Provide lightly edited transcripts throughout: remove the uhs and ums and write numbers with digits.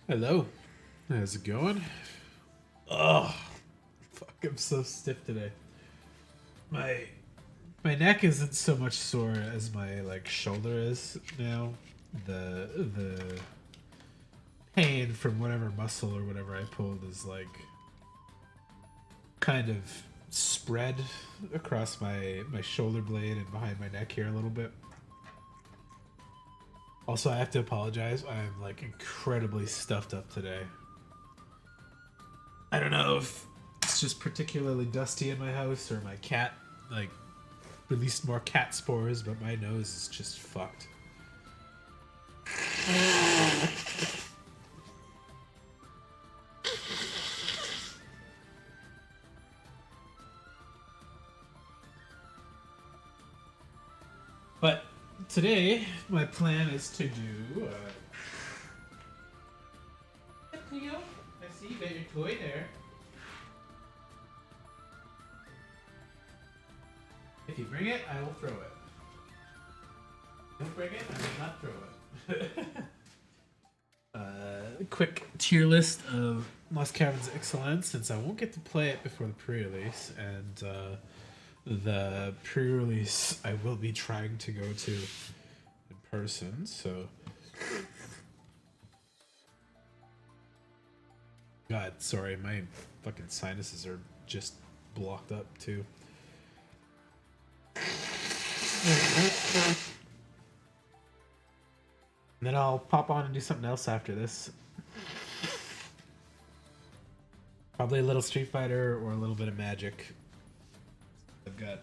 Hello. How's it going? Oh, fuck! I'm so stiff today. My my neck isn't so much sore as my shoulder is now. The pain from whatever muscle or whatever I pulled is kind of spread across my shoulder blade and behind my neck here a little bit. Also, I have to apologize. I'm incredibly stuffed up today. I don't know if it's just particularly dusty in my house or my cat like released more cat spores, but my nose is just fucked. But today, my plan is to do. Cleo, I see you got your toy there. If you bring it, I will throw it. Don't bring it, I will not throw it. Quick tier list of Lost Caverns Ixalan, since I won't get to play it before the pre-release, and the pre-release I will be trying to go to in person. So, God, sorry, my fucking sinuses are just blocked up too. And then I'll pop on and do something else after this. Probably a little Street Fighter or a little bit of Magic. I've got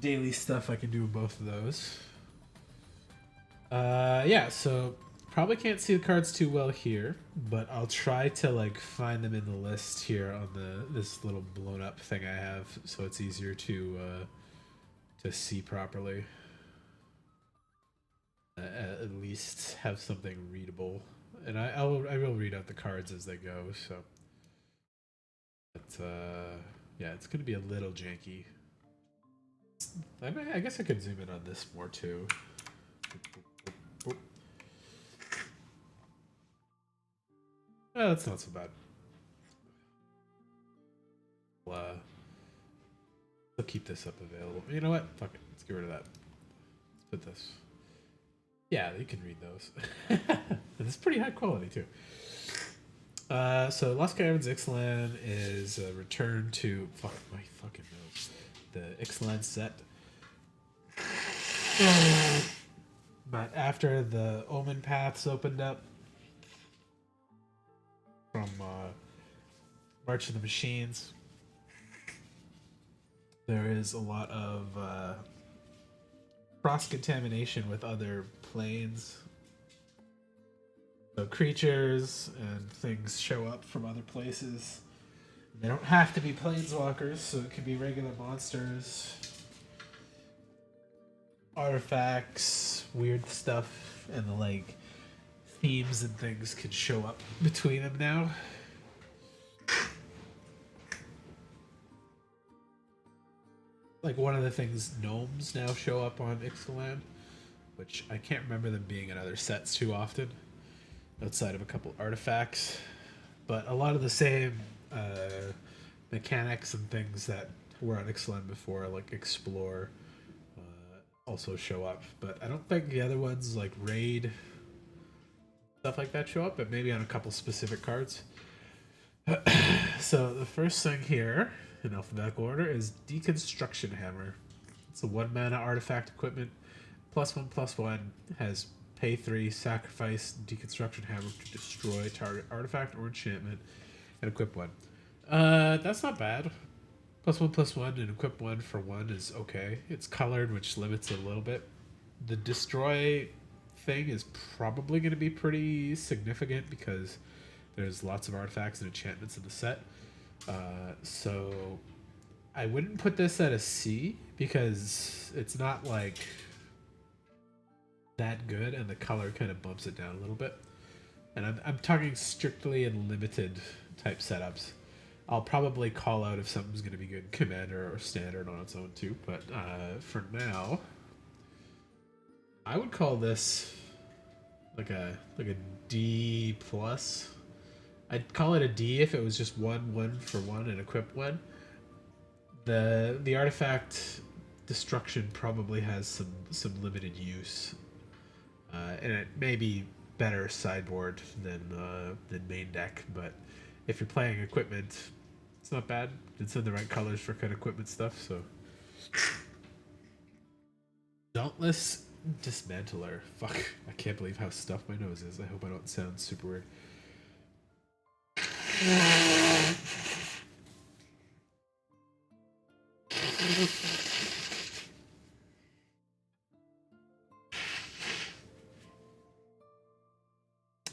daily stuff I can do with both of those. Yeah, so probably can't see the cards too well here, but I'll try to find them in the list here on this little blown up thing I have, so it's easier to see properly. At least have something readable, and I will read out the cards as they go. So, but yeah, it's gonna be a little janky. I guess I could zoom in on this more too. Oh, that's not so bad. I'll keep this up available. You know what? Fuck it. Let's get rid of that. Let's put this. Yeah, you can read those. And it's pretty high quality too. So Lost Caverns Ixalan is a return to fuck my fucking nose. The Ixalan set. But after the Omen paths opened up from March of the Machines, there is a lot of cross contamination with other planes. So creatures and things show up from other places. They don't have to be planeswalkers, so it can be regular monsters, artifacts, weird stuff, and the themes and things can show up between them now. Like one of the things, gnomes now show up on Ixalan, which I can't remember them being in other sets too often, outside of a couple artifacts. But a lot of the same mechanics and things that were on Ixalan before, like Explore, also show up. But I don't think the other ones, like Raid, stuff like that, show up, but maybe on a couple specific cards. So the first thing here in alphabetical order is Deconstruction Hammer. It's a 1 mana artifact equipment. +1/+1 has pay 3, sacrifice Deconstruction Hammer to destroy target artifact or enchantment, and equip 1. That's not bad. +1/+1 and equip 1 for 1 is okay. It's colored, which limits it a little bit. The destroy thing is probably going to be pretty significant because there's lots of artifacts and enchantments in the set. So I wouldn't put this at a C because it's not that good, and the color kind of bumps it down a little bit. And I'm talking strictly in limited type setups. I'll probably call out if something's going to be good in Commander or Standard on its own too, but for now, I would call this like a D plus. I'd call it a D if it was just one for one and equip one. The artifact destruction probably has some limited use, and it may be better sideboard than main deck. But if you're playing equipment, it's not bad. It's in the right colors for kind of equipment stuff. So Dauntless Dismantler. Fuck, I can't believe how stuffed my nose is. I hope I don't sound super weird.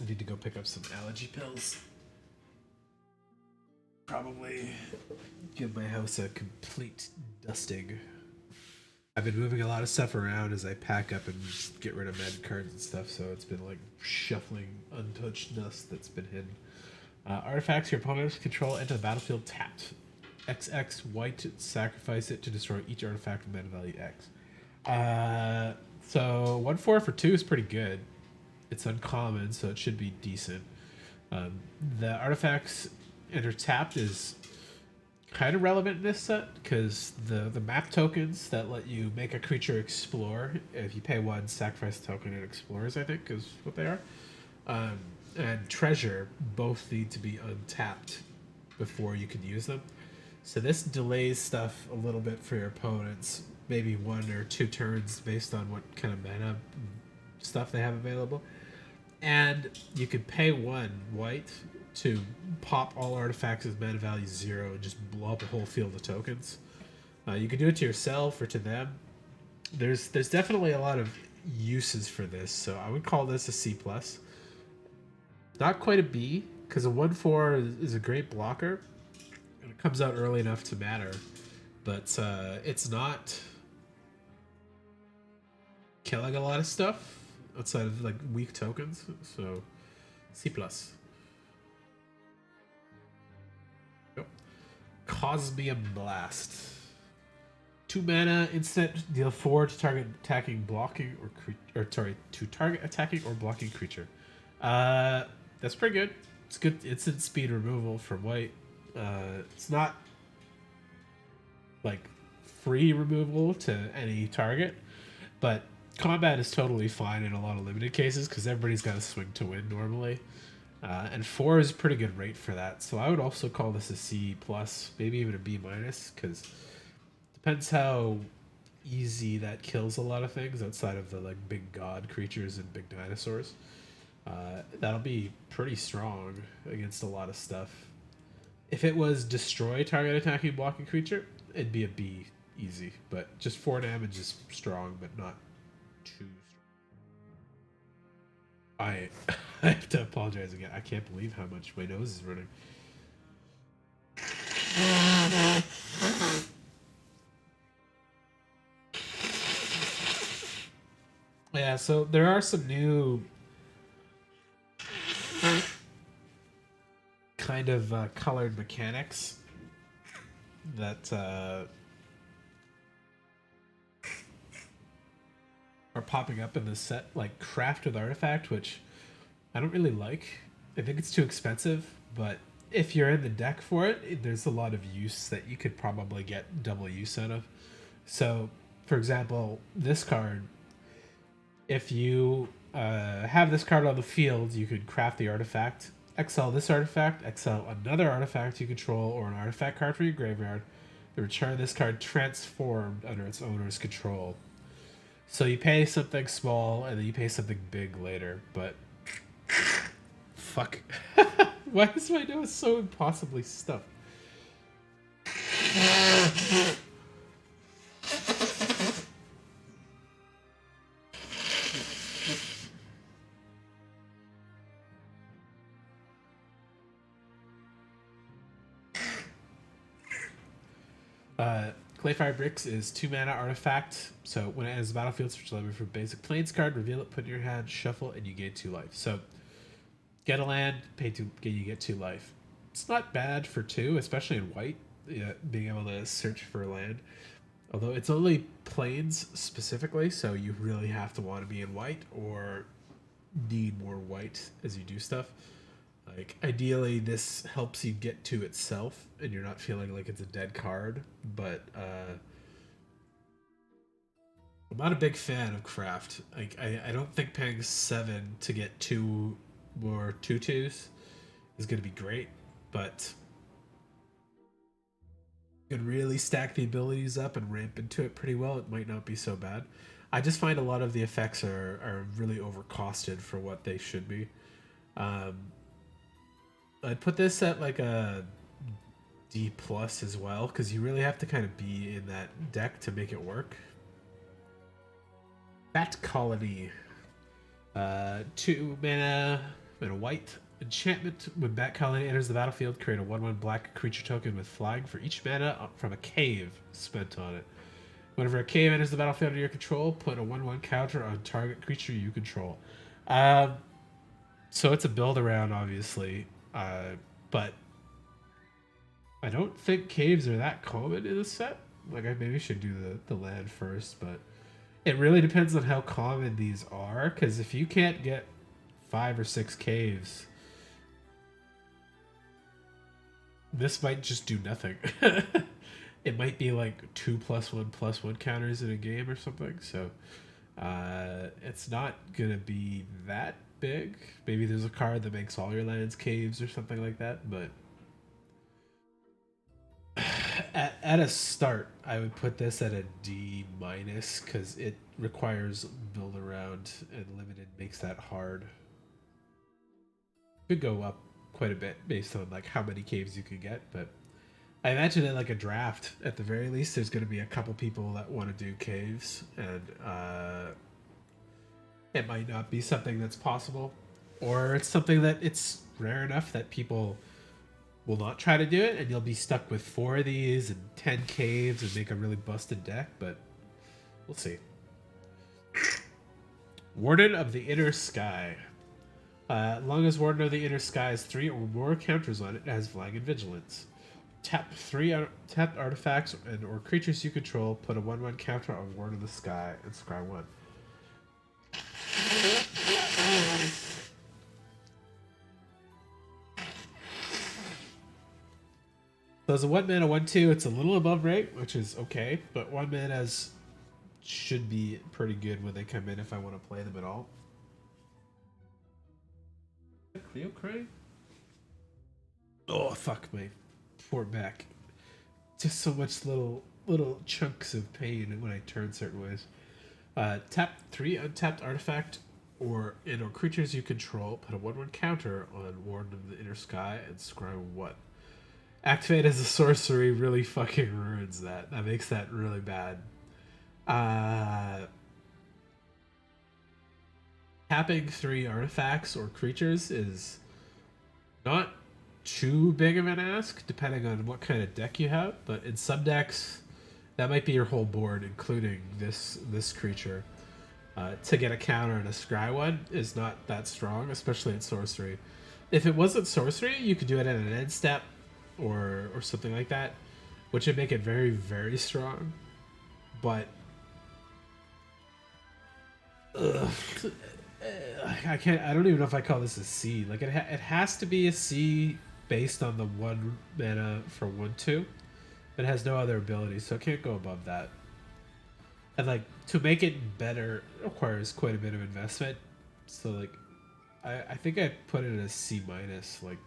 I need to go pick up some allergy pills. Probably give my house a complete dusting. I've been moving a lot of stuff around as I pack up and get rid of med cards and stuff, so it's been like shuffling untouched dust that's been hidden. Artifacts your opponents control enter the battlefield tapped. XX white, sacrifice it to destroy each artifact with mana value X. So 1/4 for 2 is pretty good. It's uncommon, so it should be decent. The artifacts enter tapped is kind of relevant in this set because the map tokens that let you make a creature explore, if you pay 1, sacrifice a token, it explores, I think is what they are. And treasure both need to be untapped before you can use them. So this delays stuff a little bit for your opponents, maybe 1 or 2 turns based on what kind of mana stuff they have available. And you could pay 1 white to pop all artifacts with mana value 0 and just blow up a whole field of tokens. You can do it to yourself or to them. There's definitely a lot of uses for this, so I would call this a C+. Not quite a B, because a 1/4 is a great blocker, and it comes out early enough to matter, but it's not killing a lot of stuff outside of like weak tokens, so C+. Yep. Cosmium Blast. 2 mana, instant, deal 4 to target attacking, blocking, to target attacking or blocking creature. That's pretty good. It's good instant speed removal from white. It's not like free removal to any target, but combat is totally fine in a lot of limited cases because everybody's got to swing to win normally. And 4 is a pretty good rate for that. So I would also call this a C+, maybe even a B-, because depends how easy that kills a lot of things outside of the like big god creatures and big dinosaurs. That'll be pretty strong against a lot of stuff. If it was destroy target attacking blocking creature, it'd be a B easy. But just 4 damage is strong, but not too strong. I have to apologize again. I can't believe how much my nose is running. Yeah, so there are some new kind of colored mechanics that are popping up in this set, like craft with artifact, which I don't really like. I think it's too expensive, but if you're in the deck for it, there's a lot of use that you could probably get double use out of. So, for example, this card, if you have this card on the field, you could craft the artifact, exile this artifact, exile another artifact you control, or an artifact card from your graveyard, and return this card transformed under its owner's control. So you pay something small, and then you pay something big later, but... Fuck. Why is my nose so impossibly stuffed? Clayfire Bricks is 2 mana artifact. So when it enters the battlefield, search the library for basic plains card, reveal it, put it in your hand, shuffle, and you gain 2 life. So get a land, pay 2, you get 2 life. It's not bad for 2, especially in white, being able to search for a land. Although it's only plains specifically, so you really have to want to be in white or need more white as you do stuff. Like, ideally, this helps you get to itself, and you're not feeling like it's a dead card. But I'm not a big fan of craft. Like, I don't think paying 7 to get 2 more tutus is going to be great, but you can really stack the abilities up and ramp into it pretty well. It might not be so bad. I just find a lot of the effects are really overcosted for what they should be. Um, I'd put this at like a D plus as well, because you really have to kind of be in that deck to make it work. Bat Colony. 2 mana and a white enchantment. When Bat Colony enters the battlefield, create a 1/1 black creature token with flying for each mana from a cave spent on it. Whenever a cave enters the battlefield under your control, put a 1/1 counter on target creature you control. So it's a build around, obviously, but I don't think caves are that common in the set. Like, I maybe should do the land first, but it really depends on how common these are, because if you can't get 5 or 6 caves, this might just do nothing. It might be like 2+1/+1 counters in a game or something, so it's not gonna be that big. Maybe there's a card that makes all your lands caves or something like that, but at a start, I would put this at a D minus, because it requires build around, and limited makes that hard. Could go up quite a bit based on like how many caves you can get, but I imagine in like a draft, at the very least, there's going to be a couple people that want to do caves, and it might not be something that's possible, or it's something that it's rare enough that people will not try to do it, and you'll be stuck with 4 of these and 10 caves and make a really busted deck, but we'll see. Warden of the Inner Sky. Long as Warden of the Inner Sky has 3 or more counters on it, it has Flying and Vigilance. Tap 3 tapped artifacts and or creatures you control, put a 1/1 counter on Warden of the Sky, and scry 1. So as a 1 mana 1/2, it's a little above rate, which is okay, but 1 mana's should be pretty good when they come in if I want to play them at all. Cleo Crane? Oh, fuck my poor back. Just so much little chunks of pain when I turn certain ways. Tap 3 untapped artifact or creatures you control. Put a 1/1 counter on Warden of the Inner Sky and scry 1. Activate as a sorcery really fucking ruins that. That makes that really bad. Tapping 3 artifacts or creatures is not too big of an ask, depending on what kind of deck you have, but in some decks, that might be your whole board, including this creature. To get a counter and a scry 1 is not that strong, especially in sorcery. If it wasn't sorcery, you could do it at an end step or something like that, which would make it very, very strong. But I don't even know if I call this a C. Like, it has to be a C based on the 1 mana for 1/2. It has no other abilities, so it can't go above that. And like, to make it better requires quite a bit of investment. So like, I think I'd put it as C minus. Like,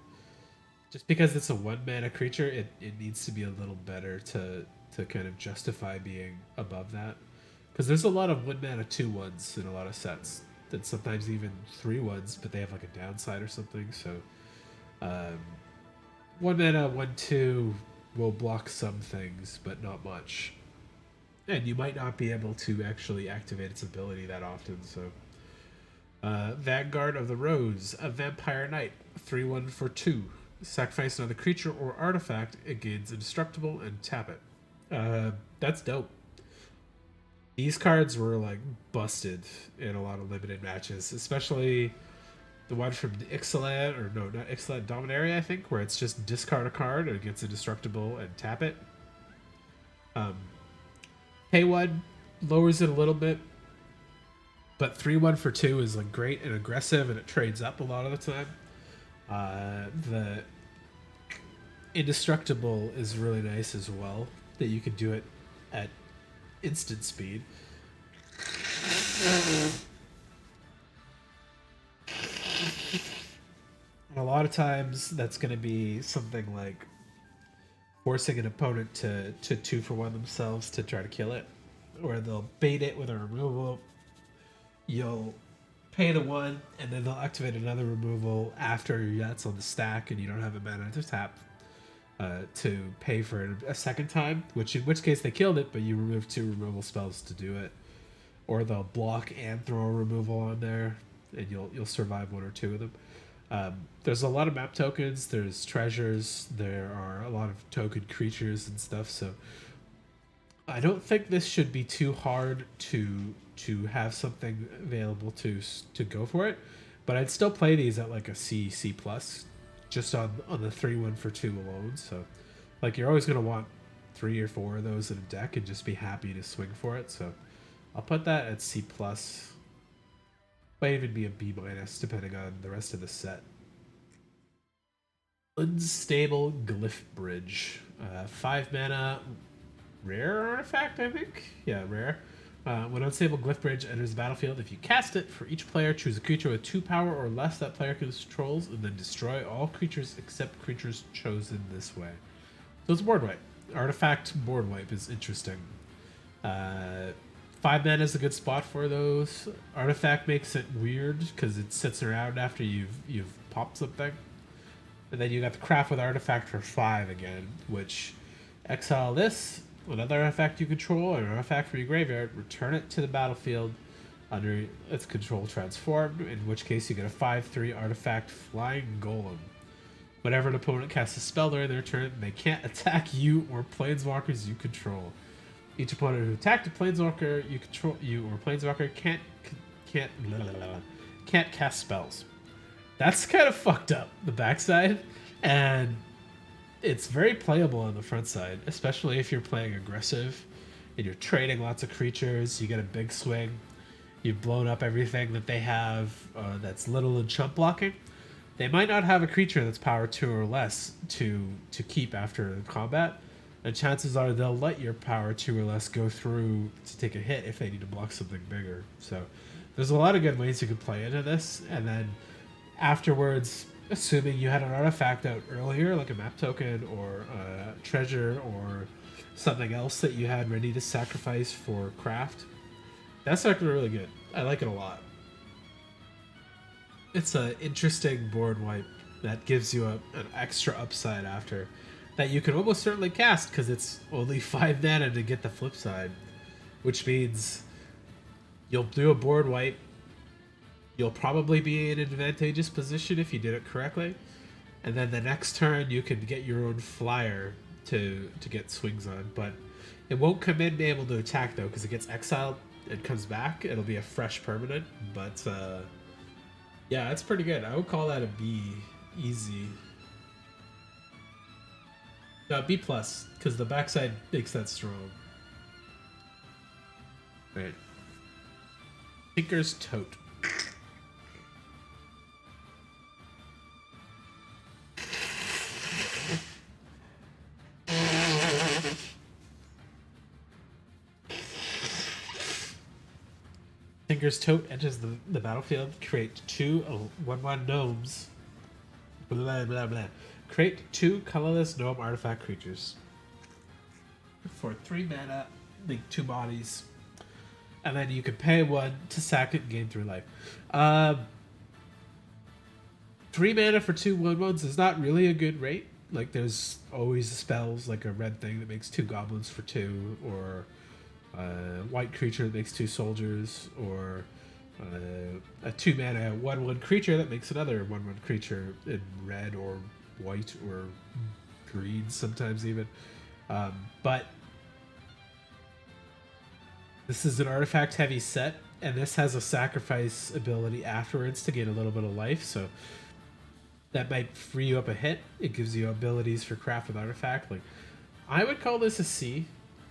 just because it's a 1 mana creature, it needs to be a little better to kind of justify being above that. Because there's a lot of 1 mana 2/1s in a lot of sets. And sometimes even 3/1s, but they have like a downside or something. So 1 mana 1/2 will block some things, but not much. And you might not be able to actually activate its ability that often. So Vanguard of the Rose, a Vampire Knight, 3/1 for 2. Sacrifice another creature or artifact, it gains indestructible, and tap it. That's dope. These cards were like busted in a lot of limited matches, especially the one from Ixalan, or no, not Ixalan, Dominaria, I think, where it's just discard a card and it gets indestructible and tap it. Pay 1 lowers it a little bit, but 3/1 for 2 is like great and aggressive, and it trades up a lot of the time. The indestructible is really nice as well, that you can do it at instant speed. And a lot of times that's going to be something like forcing an opponent to 2-for-1 themselves to try to kill it, or they'll bait it with a removal. You'll pay the one, and then they'll activate another removal after that's on the stack, and you don't have a mana to tap to pay for it a second time. In which case they killed it, but you remove 2 removal spells to do it, or they'll block and throw a removal on there, and you'll survive 1 or 2 of them. There's a lot of map tokens. There's treasures. There are a lot of token creatures and stuff. So I don't think this should be too hard to have something available to go for it. But I'd still play these at like a C plus, just on the 3-1 for 2 alone. So like you're always gonna want 3 or 4 of those in a deck and just be happy to swing for it. So I'll put that at C plus. Might even be a B minus depending on the rest of the set. Unstable Glyph Bridge. 5 mana, rare artifact, I think? Yeah, rare. When Unstable Glyph Bridge enters the battlefield, if you cast it, for each player, choose a creature with 2 power or less that player controls, and then destroy all creatures except creatures chosen this way. So it's board wipe. Artifact board wipe is interesting. 5 mana is a good spot for those. Artifact makes it weird because it sits around after you've popped something. And then you got the craft with artifact for 5 again, which exile this, another artifact you control, or an artifact from your graveyard, return it to the battlefield under its control transformed, in which case you get a 5/3 artifact Flying Golem. Whenever an opponent casts a spell during their turn, they can't attack you or planeswalkers you control. Each opponent who attacked a planeswalker you or planeswalker can't cast spells. That's kind of fucked up, the backside, and it's very playable on the front side, especially if you're playing aggressive and you're trading lots of creatures. You get a big swing. You've blown up everything that they have that's little and chump blocking. They might not have a creature that's power 2 or less to keep after combat. And chances are they'll let your power 2 or less go through to take a hit if they need to block something bigger. So there's a lot of good ways you could play into this. And then afterwards, assuming you had an artifact out earlier, like a map token or a treasure or something else that you had ready to sacrifice for craft, that's actually really good. I like it a lot. It's an interesting board wipe that gives you an extra upside after. That you can almost certainly cast because it's only 5 mana to get the flip side, which means you'll do a board wipe. You'll probably be in an advantageous position if you did it correctly, and then the next turn you can get your own flyer to get swings on. But it won't come in being able to attack though because it gets exiled and comes back. It'll be a fresh permanent, but yeah, it's pretty good. I would call that a B, easy. B plus, because the backside makes that strong. Right. Tinker's Tote. Tinker's Tote enters the battlefield. Create 2 1/1 gnomes. Blah blah blah. Create 2 colorless gnome artifact creatures. For 3 mana, link 2 bodies. And then you can pay 1 to sack it and gain 3 life. 3 mana for 2 1/1s is not really a good rate. Like there's always spells like a red thing that makes 2 goblins for 2, or a white creature that makes 2 soldiers, or a 2 mana 1/1 creature that makes another 1/1 creature in red or white or green sometimes even. But this is an artifact heavy set, and this has a sacrifice ability afterwards to gain a little bit of life, so that might free you up a hit. It gives you abilities for craft with artifact. Like, I would call this a C,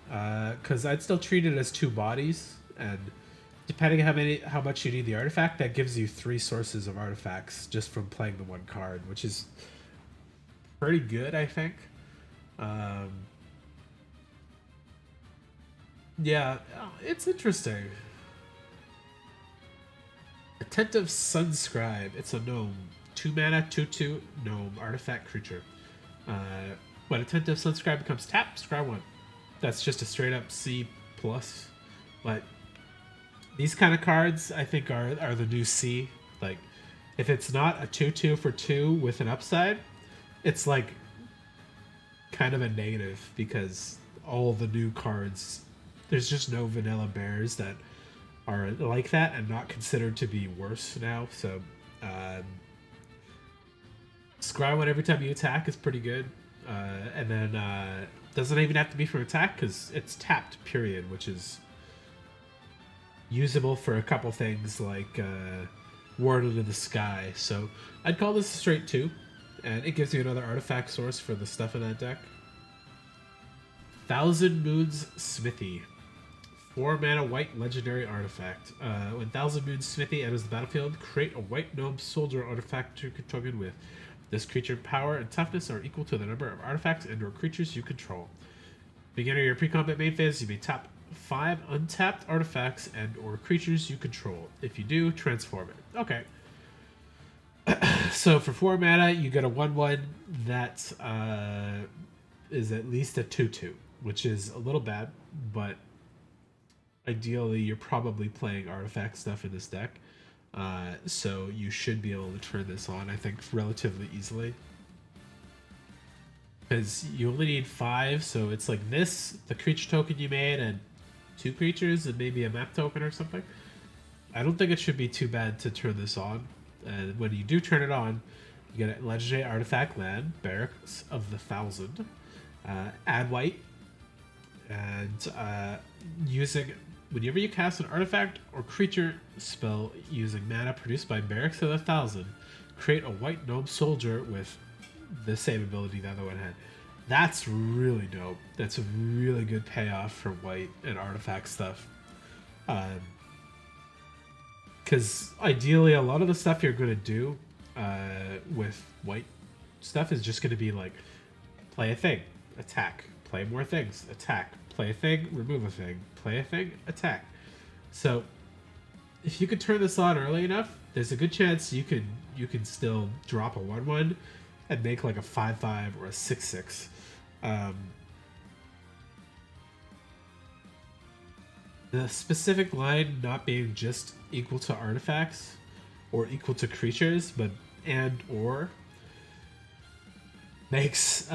because I'd still treat it as 2 bodies, and depending how much you need the artifact, that gives you 3 sources of artifacts just from playing the one card, which is pretty good, I think. Yeah, it's interesting. Attentive Sunscribe. It's a gnome. 2 mana, 2/2 gnome artifact creature. When Attentive Sunscribe becomes tapped, scry 1. That's just a straight up C plus. But these kind of cards, I think, are the new C. Like, if it's not a 2/2 for 2 with an upside, it's like kind of a negative because all the new cards, there's just no vanilla bears that are like that and not considered to be worse now. So, scry 1 every time you attack is pretty good. And then doesn't even have to be for attack because it's tapped, period, which is usable for a couple things like Warden of the Sky. So I'd call this a straight 2, and it gives you another artifact source for the stuff in that deck. Thousand Moons Smithy. 4 mana white legendary artifact. When Thousand Moons Smithy enters the battlefield, create a white gnome soldier artifact you can token with. This creature power and toughness are equal to the number of artifacts and or creatures you control. Beginning of your pre-combat main phase, you may tap 5 untapped artifacts and or creatures you control. If you do, transform it. Okay. So for 4 mana, you get a 1/1 that is at least a 2/2, which is a little bad, but ideally you're probably playing artifact stuff in this deck. So you should be able to turn this on, I think, relatively easily. Because you only need 5, so it's like this, the creature token you made, and 2 creatures, and maybe a map token or something. I don't think it should be too bad to turn this on. And when you do turn it on, you get a legendary artifact land, Barracks of the Thousand. Add white. And using... Whenever you cast an artifact or creature spell using mana produced by Barracks of the Thousand, create a white gnome soldier with the same ability the other one had. That's really dope. That's a really good payoff for white and artifact stuff. Because ideally, a lot of the stuff you're going to do with white stuff is just going to be like, play a thing, attack, play more things, attack, play a thing, remove a thing, play a thing, attack. So if you could turn this on early enough, there's a good chance you can still drop a 1/1 and make like a 5/5 or a 6/6. The specific line not being just equal to artifacts or equal to creatures, but and or makes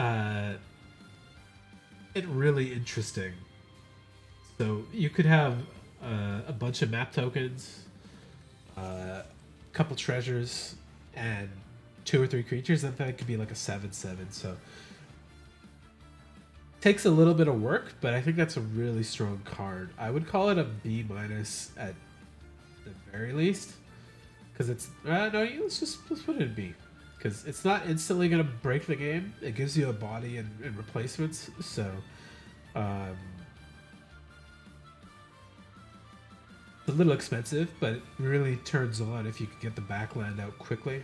it really interesting. So you could have a bunch of map tokens, a couple treasures, and 2 or 3 creatures, and that could be like a 7/7. So takes a little bit of work, but I think that's a really strong card. I would call it a B- at the very least, because it's no. Let's put it in B, because it's not instantly gonna break the game. It gives you a body and replacements, so it's a little expensive, but it really turns on if you can get the backland out quickly.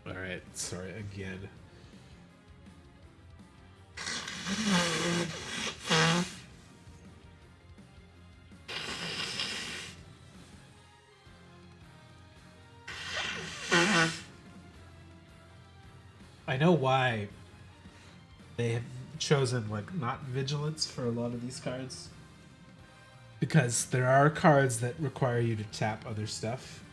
Alright, sorry again. I know why they have chosen like not vigilance for a lot of these cards, because there are cards that require you to tap other stuff.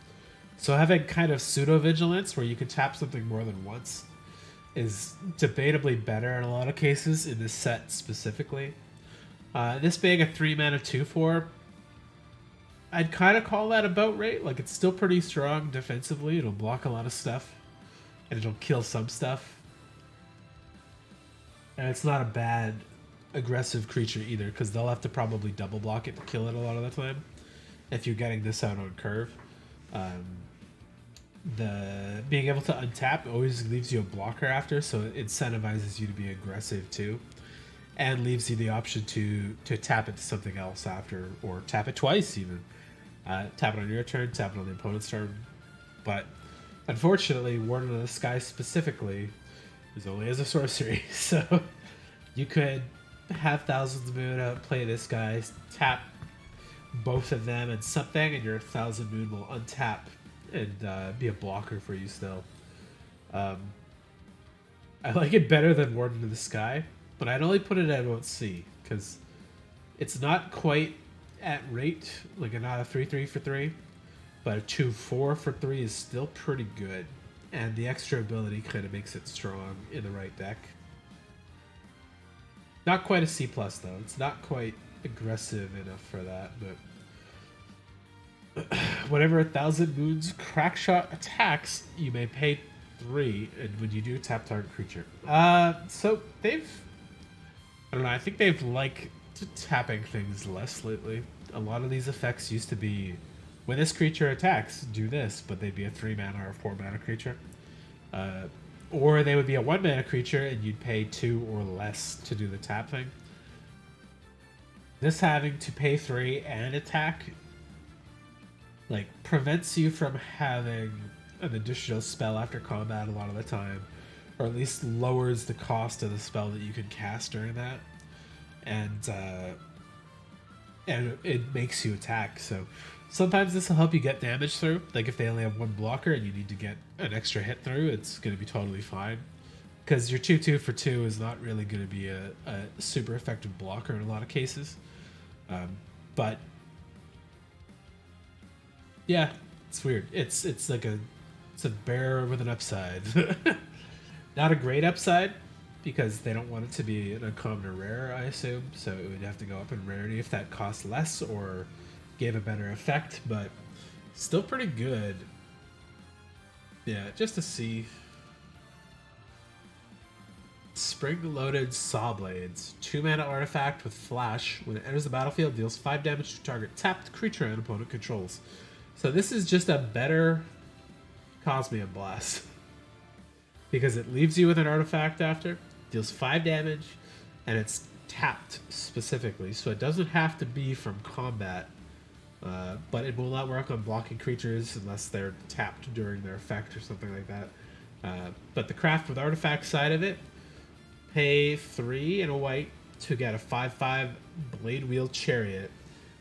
So having kind of pseudo vigilance where you can tap something more than once is debatably better in a lot of cases in this set specifically. This being a 3 mana 2/4, I'd kind of call that about right. Like, it's still pretty strong defensively. It'll block a lot of stuff and it'll kill some stuff. And it's not a bad aggressive creature either, because they'll have to probably double block it to kill it a lot of the time if you're getting this out on curve. The being able to untap always leaves you a blocker after, so it incentivizes you to be aggressive too. and leaves you the option to tap it to something else after, or tap it twice even. Tap it on your turn, tap it on the opponent's turn. But unfortunately, Warden of the Sky specifically is only as a sorcery, so you could have Thousands Moon out, play this guy, tap both of them and something, and your Thousand Moon will untap and be a blocker for you still. I like it better than Warden of the Sky, but I'd only put it at about C, because it's not quite at rate, like not a 3/3 for 3, but a 2/4 for 3 is still pretty good, and the extra ability kind of makes it strong in the right deck. Not quite a C+, though. It's not quite aggressive enough for that, but whenever 1,000 Moons Crackshot attacks, you may pay 3, and when you do, tap target creature. So they've... I don't know, I think they've liked tapping things less lately. A lot of these effects used to be, when this creature attacks, do this, but they'd be a 3 mana or a 4 mana creature. Or they would be a 1 mana creature and you'd pay 2 or less to do the tap thing. This having to pay 3 and attack, like, prevents you from having an additional spell after combat a lot of the time, or at least lowers the cost of the spell that you can cast during that, and it makes you attack. So sometimes this will help you get damage through. Like if they only have one blocker and you need to get an extra hit through, it's going to be totally fine, because your 2/2 for 2 is not really going to be a super effective blocker in a lot of cases. But yeah, it's weird. It's a bear with an upside. Not a great upside, because they don't want it to be an uncommon or rare, I assume. So it would have to go up in rarity if that costs less or gave a better effect, but still pretty good. Yeah, just to see. Spring-loaded Saw Blades. 2 mana artifact with flash. When it enters the battlefield, deals 5 damage to target tapped creature and opponent controls. So this is just a better Cosmium Blast, because it leaves you with an artifact after, deals 5 damage, and it's tapped specifically, so it doesn't have to be from combat, but it will not work on blocking creatures unless they're tapped during their effect or something like that. But the craft with artifact side of it, pay 3 and a white to get a 5/5 Blade Wheel Chariot,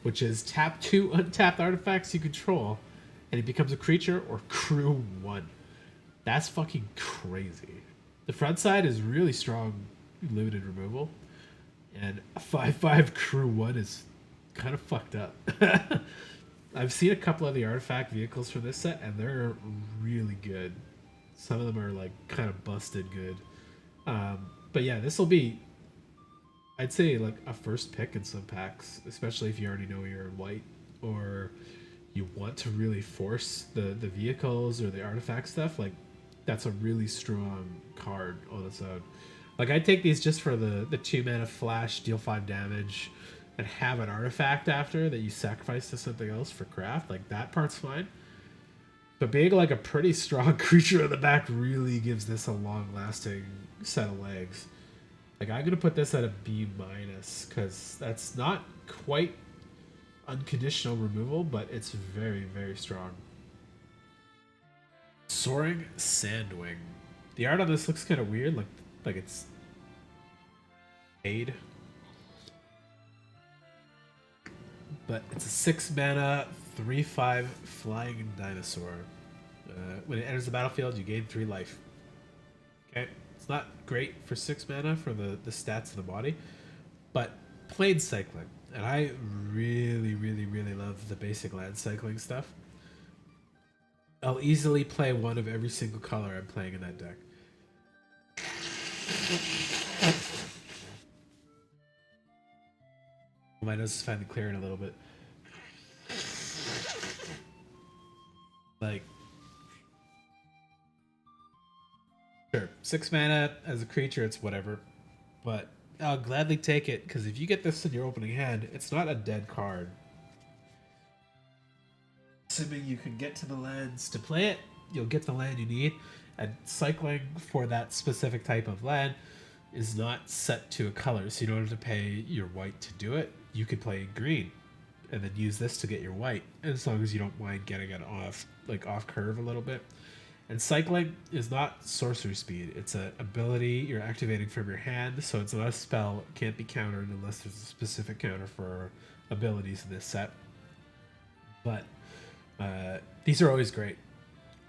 which is tap 2 untapped artifacts you control, and it becomes a creature or crew 1. That's fucking crazy. The front side is really strong limited removal, and a 5/5 crew 1 is kind of fucked up. I've seen a couple of the artifact vehicles for this set, and they're really good. Some of them are like kind of busted good. But yeah, this will be, I'd say, like a first pick in some packs, especially if you already know you're in white, or you want to really force the vehicles or the artifact stuff. Like, that's a really strong card on its own. Like, I'd take these just for the 2 mana flash, deal 5 damage, and have an artifact after that you sacrifice to something else for craft. Like, that part's fine. But being like a pretty strong creature in the back really gives this a long-lasting set of legs. Like, I'm gonna put this at a B-, because that's not quite unconditional removal, but it's very, very strong. Soaring Sandwing. The art on this looks kind of weird, like it's made. But it's a 6 mana, 3/5 flying dinosaur. When it enters the battlefield, you gain 3 life. Okay, it's not great for 6 mana for the stats of the body, but plain cycling. And I really, really, really love the basic land cycling stuff. I'll easily play one of every single color I'm playing in that deck. My nose is finally clearing a little bit. Like, sure, 6 mana as a creature, it's whatever, but I'll gladly take it, because if you get this in your opening hand, it's not a dead card. Assuming you can get to the lands to play it, you'll get the land you need, and cycling for that specific type of land is not set to a color, so you don't have to pay your white to do it. You could play green and then use this to get your white, as long as you don't mind getting it off curve a little bit. And cycling is not sorcery speed. It's an ability you're activating from your hand, so it's not a spell. It can't be countered unless there's a specific counter for abilities in this set. But these are always great.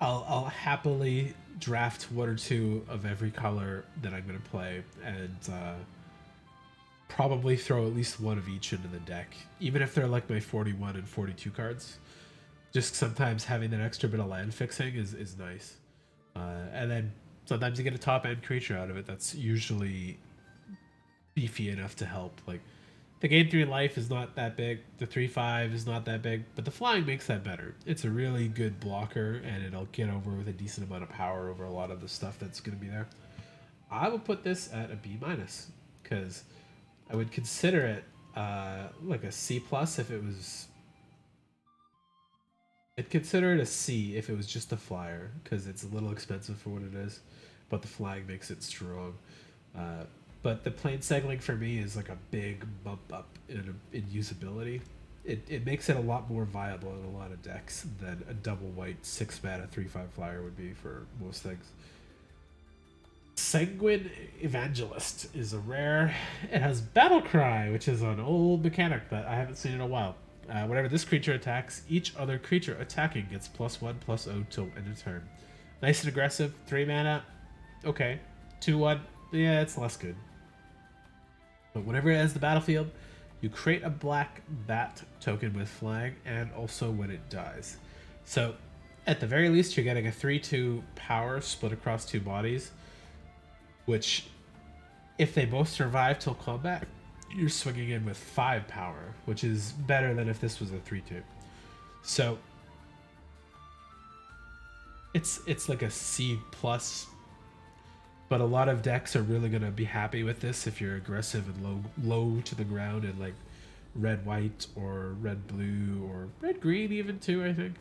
I'll happily draft one or two of every color that I'm going to play, and probably throw at least one of each into the deck, even if they're like my 41 and 42 cards. Just sometimes having that extra bit of land fixing is nice. And then sometimes you get a top end creature out of it that's usually beefy enough to help. Like, the game 3 life is not that big, the 3/5 is not that big, but the flying makes that better. It's a really good blocker, and it'll get over with a decent amount of power over a lot of the stuff that's going to be there. I would put this at a B-, because I would consider it like a C+ if it was... I'd consider it a C if it was just a flyer, because it's a little expensive for what it is, but the flying makes it strong. But the plain cycling for me is like a big bump up in usability. It makes it a lot more viable in a lot of decks than a double white 6-mana 3/5 flyer would be for most things. Sanguine Evangelist is a rare. It has Battle Cry, which is an old mechanic that I haven't seen in a while. Whenever this creature attacks, each other creature attacking gets +1/+0 till end of turn. Nice and aggressive. 3 mana. Okay. 2/1. Yeah, it's less good. But whenever it enters the battlefield, you create a black bat token with flag, and also when it dies. So, at the very least, you're getting a 3/2 power split across 2 bodies, which, if they both survive till combat, you're swinging in with 5 power, which is better than if this was a 3/2. So it's like a C+, but a lot of decks are really going to be happy with this if you're aggressive and low to the ground, and like red white or red blue or red green even too, I think.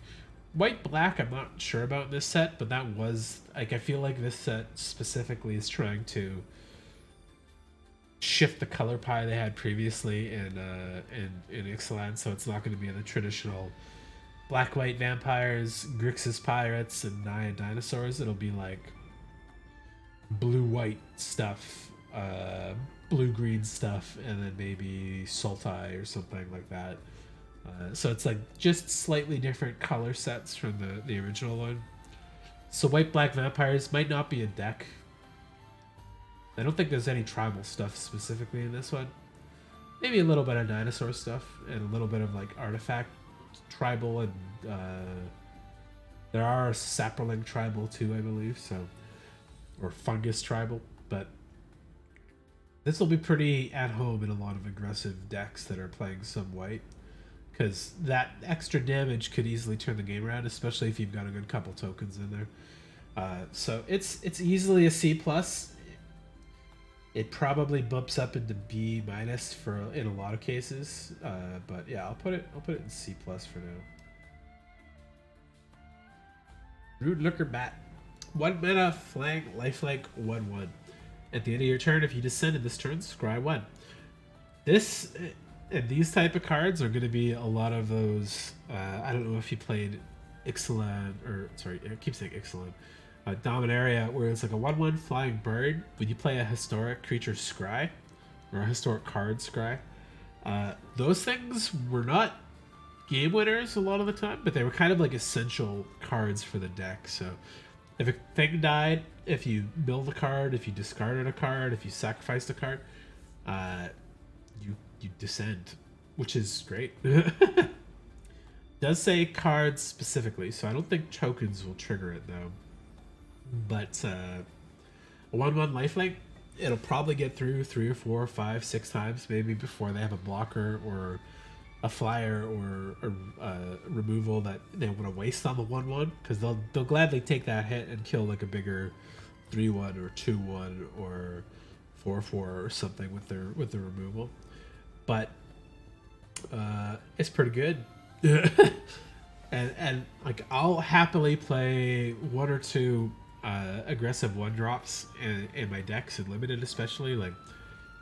White black I'm not sure about in this set, but that was like, I feel like this set specifically is trying to shift the color pie they had previously in Ixalan, so it's not going to be the traditional black white vampires, Grixis pirates, and Naya dinosaurs. It'll be like blue white stuff, blue green stuff, and then maybe Sultai or something like that. So it's like just slightly different color sets from the original one. So white black vampires might not be a deck. I don't think there's any tribal stuff specifically in this one. Maybe a little bit of dinosaur stuff and a little bit of like artifact tribal, and there are sapperling tribal too, I believe, so, or fungus tribal, but this will be pretty at home in a lot of aggressive decks that are playing some white, because that extra damage could easily turn the game around, especially if you've got a good couple tokens in there. So it's easily a C+. It probably bumps up into B- for in a lot of cases, but yeah, I'll put it in C+ for now. Rude Looker Bat, 1 mana, flank, lifelink, 1/1. At the end of your turn, if you descended this turn, scry 1. This and these type of cards are going to be a lot of those. I don't know if you played Ixalan, or sorry, I keep saying Ixalan. Dominaria, where it's like a 1/1 flying bird. When you play a historic creature scry, or a historic card scry, those things were not game winners a lot of the time, but they were kind of like essential cards for the deck. So if a thing died, if you milled a card, if you discarded a card, if you sacrificed a card, you descend, which is great. Does say cards specifically, so I don't think tokens will trigger it though. But a 1/1 lifelink, it'll probably get through 3 or 4 or 5, 6 times maybe before they have a blocker or a flyer or a removal that they want to waste on the 1/1, because they'll gladly take that hit and kill like a bigger 3/1 or 2/1 or 4/4 or something with the removal. But it's pretty good. and like I'll happily play 1 or 2 aggressive 1-drops in my decks and limited, especially like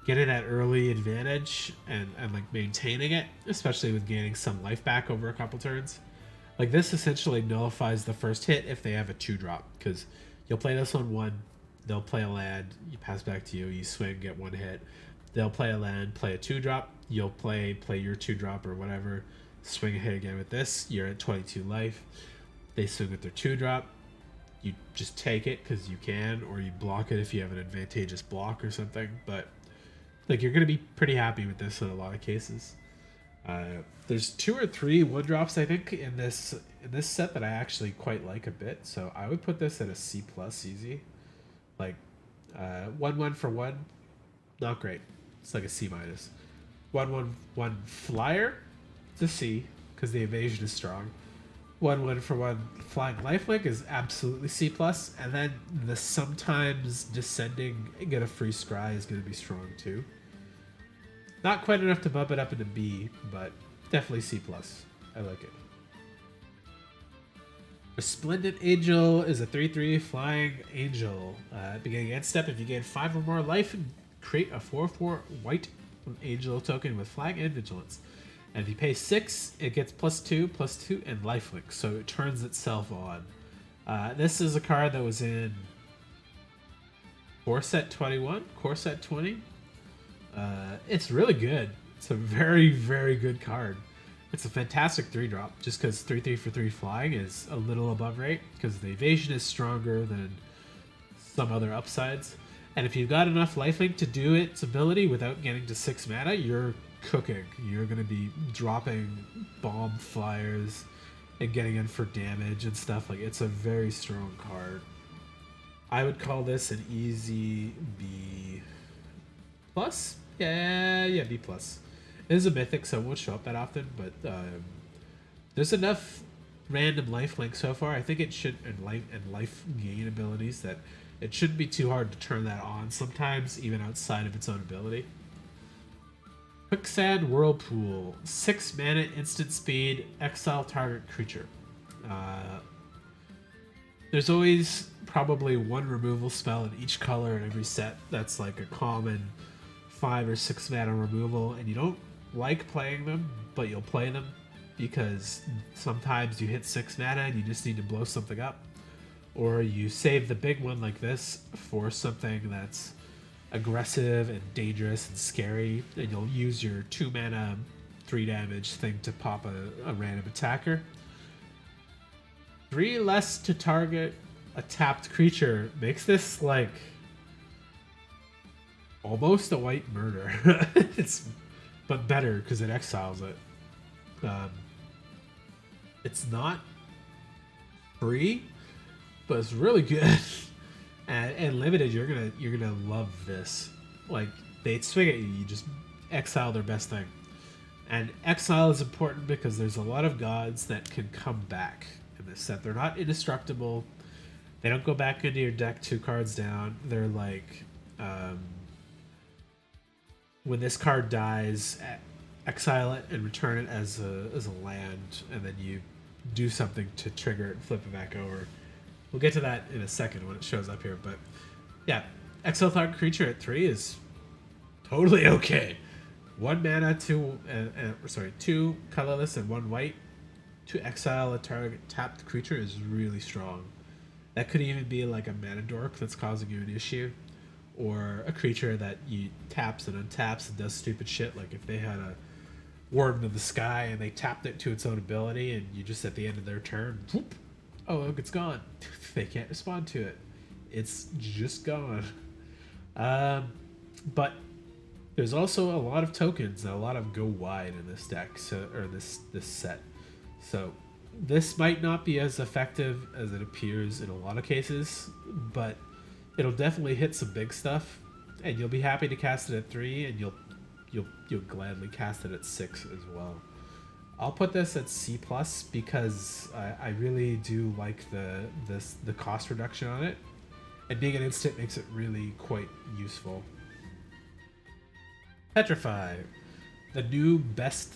getting that early advantage and like maintaining it, especially with gaining some life back over a couple turns. Like this essentially nullifies the first hit if they have a 2-drop, because you'll play this on 1, they'll play a land, you pass back to you, you swing, get 1 hit. They'll play a land, play a 2-drop, you'll play your 2-drop or whatever, swing a hit again with this, you're at 22 life. They swing with their 2-drop, you just take it because you can, or you block it if you have an advantageous block or something. But like you're gonna be pretty happy with this in a lot of cases. There's 2 or 3 1-drops I think in this set that I actually quite like a bit. So I would put this at a C+ easy. Like 1/1 for 1, not great. It's like a C-. 1/1 flyer, it's a C because the evasion is strong. 1/1 for 1 flying lifelink is absolutely C+, and then the sometimes descending get a free scry is going to be strong too. Not quite enough to bump it up into B, but definitely C+. I like it. Resplendent Angel is a 3/3 flying angel. Beginning end step, if you gain 5 or more life, create a 4/4 white angel token with flag and vigilance. And if you pay 6, it gets +2/+2 and lifelink, so it turns itself on. This is a card that was in Core Set 21, Core Set 20. It's really good. It's a very, very good card. It's a fantastic 3-drop, just because 3/3 for 3 flying is a little above rate, because the evasion is stronger than some other upsides. And if you've got enough lifelink to do its ability without getting to 6 mana, you're cooking. You're going to be dropping bomb flyers and getting in for damage and stuff. Like, it's a very strong card. I would call this an easy B+. Yeah, B+. It is a mythic, so it won't show up that often, but there's enough random lifelink so far. I think it should, and life gain abilities, that it shouldn't be too hard to turn that on sometimes, even outside of its own ability. Quicksand Whirlpool, 6 mana, instant speed, exile target creature. There's always probably 1 removal spell in each color in every set that's like a common 5 or 6 mana removal, and you don't like playing them, but you'll play them because sometimes you hit 6 mana and you just need to blow something up, or you save the big one like this for something that's aggressive and dangerous and scary, and you'll use your 2 mana 3 damage thing to pop a random attacker. 3 less to target a tapped creature makes this like almost a white murder. But better because it exiles it. It's not free, but it's really good. And limited, you're gonna love this. Like, they swing at you, you just exile their best thing. And exile is important because there's a lot of gods that can come back in this set. They're not indestructible. They don't go back into your deck 2 cards down. They're like, when this card dies, exile it and return it as a land, and then you do something to trigger it and flip it back over. We'll get to that in a second when it shows up here, but yeah, exile target creature at 3 is totally okay. 1 mana, 2 colorless and 1 white to exile a target tapped creature is really strong. That could even be like a mana dork that's causing you an issue, or a creature that you taps and untaps and does stupid shit. Like if they had a Warden of the Sky and they tapped it to its own ability, and you just at the end of their turn, whoop, oh look, it's gone. They can't respond to it. It's just gone. But there's also a lot of tokens and a lot of go wide in this deck, or this set. So this might not be as effective as it appears in a lot of cases, but it'll definitely hit some big stuff, and you'll be happy to cast it at 3, and you'll gladly cast it at 6 as well. I'll put this at C+ because I really do like the cost reduction on it, and being an instant makes it really quite useful. Petrify, the new best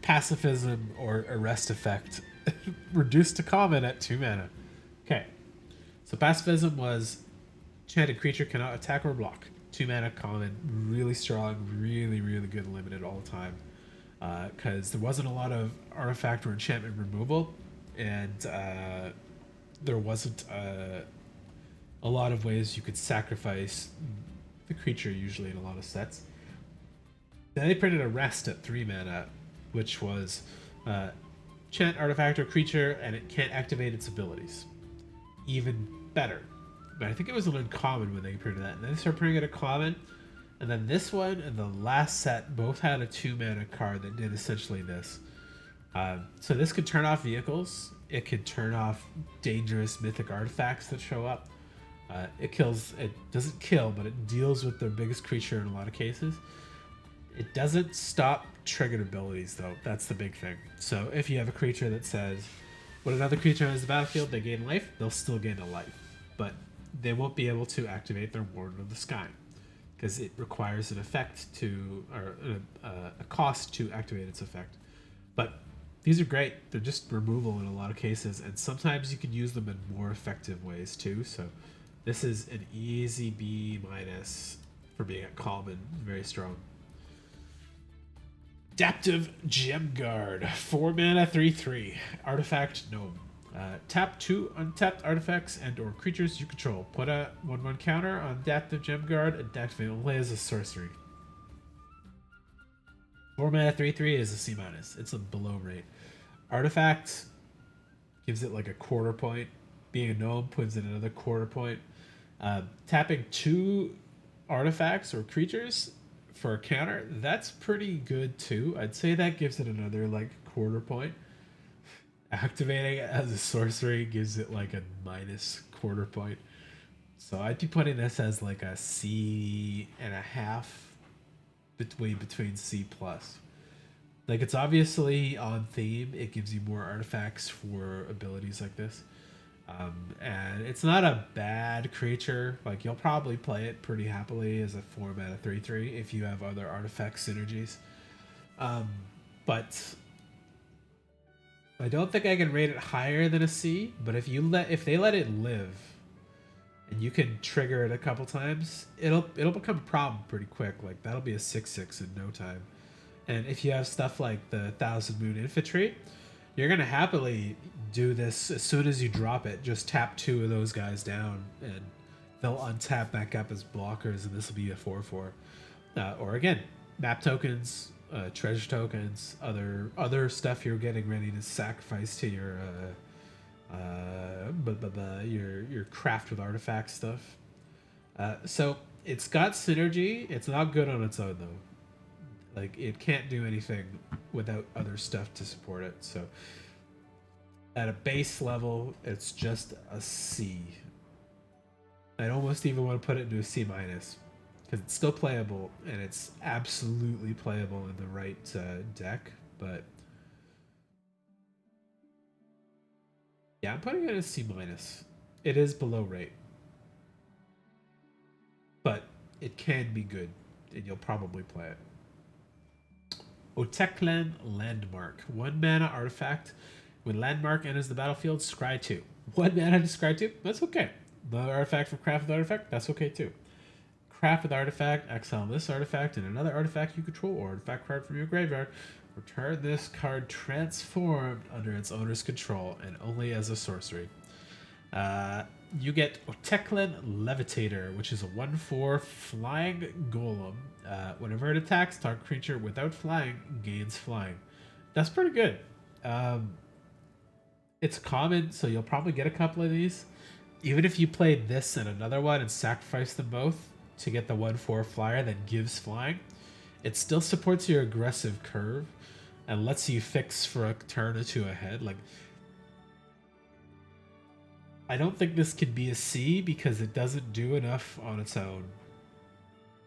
pacifism or arrest effect, reduced to common at 2 mana. Okay, So pacifism was enchanted creature cannot attack or block. 2 mana common, really strong, really, really good limited all the time. Because there wasn't a lot of artifact or enchantment removal, and there wasn't a lot of ways you could sacrifice the creature usually in a lot of sets. Then they printed a rest at 3 mana, which was enchant artifact or creature, and it can't activate its abilities. Even better. But I think it was an uncommon when they printed that. And then they started printing it a common. And then this one and the last set both had a 2 mana card that did essentially this. So this could turn off vehicles. It could turn off dangerous mythic artifacts that show up. It doesn't kill, but it deals with their biggest creature in a lot of cases. It doesn't stop triggered abilities, though. That's the big thing. So if you have a creature that says, when another creature enters the battlefield, they gain life, they'll still gain a life. But they won't be able to activate their Warden of the Sky, because it requires an effect to, or a cost to activate its effect. But these are great. They're just removal in a lot of cases, and sometimes you can use them in more effective ways too. So this is an easy B- for being a common, very strong. Adaptive Gem Guard, 4 mana, 3/3, artifact gnome. Tap 2 untapped artifacts and or creatures you control. Put a 1/1 counter on Adaptive Gem Guard and activate only as a sorcery. 4 mana, 3/3 is a C-. It's a below rate. Artifact gives it like a quarter point. Being a gnome puts it another quarter point. Tapping 2 artifacts or creatures for a counter, that's pretty good too. I'd say that gives it another like quarter point. Activating it as a sorcery gives it like a minus quarter point. So I'd be putting this as like a C and a half, between C plus. Like, it's obviously on theme. It gives you more artifacts for abilities like this. And it's not a bad creature. Like, you'll probably play it pretty happily as a 4 mana 3/3 if you have other artifact synergies. But I don't think I can rate it higher than a C. But if they let it live, and you can trigger it a couple times, it'll become a problem pretty quick. Like, that'll be a 6/6 in no time. And if you have stuff like the Thousand Moon Infantry, you're gonna happily do this as soon as you drop it. Just tap 2 of those guys down, and they'll untap back up as blockers, and this will be a 4/4. Or again, map tokens, treasure tokens, other stuff you're getting ready to sacrifice to your your craft with artifact stuff. So it's got synergy. It's not good on its own though. Like, it can't do anything without other stuff to support it. So at a base level, it's just a C. I'd almost even want to put it into a C-, because it's still playable, and it's absolutely playable in the right deck. But yeah, I'm putting it as C-. It is below rate, but it can be good, and you'll probably play it. Ixalan Landmark. 1 mana artifact. When Landmark enters the battlefield, scry 2. 1 mana to scry 2? That's okay. Another artifact for craft with artifact? That's okay too. Craft with artifact, exile this artifact and another artifact you control or artifact card from your graveyard. Return this card transformed under its owner's control and only as a sorcery. You get Ixalan Levitator, which is a 1/4 flying golem. Whenever it attacks, target creature without flying gains flying. That's pretty good. It's common, so you'll probably get a couple of these. Even if you played this and another one and sacrifice them both to get the 1/4 flyer that gives flying, it still supports your aggressive curve and lets you fix for a turn or two ahead. Like, I don't think this could be a C because it doesn't do enough on its own.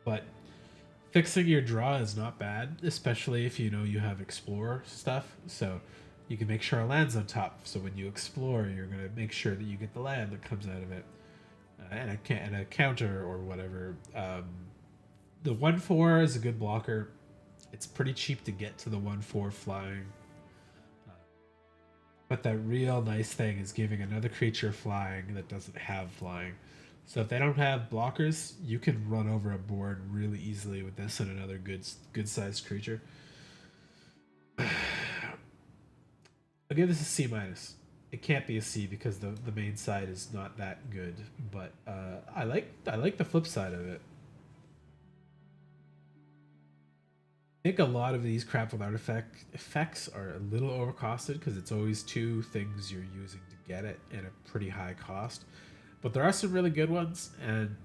But fixing your draw is not bad, especially if you know you have explore stuff. So you can make sure a land's on top. So when you explore, you're going to make sure that you get the land that comes out of it. And a counter or whatever. The 1/4 is a good blocker. It's pretty cheap to get to the 1/4 flying. But that real nice thing is giving another creature flying that doesn't have flying. So if they don't have blockers, you can run over a board really easily with this and another good sized creature. I'll give this a C minus. It can't be a C because the main side is not that good, but I like the flip side of it. I think a lot of these crap with artifact effects are a little overcosted because it's always two things you're using to get it at a pretty high cost. But there are some really good ones, and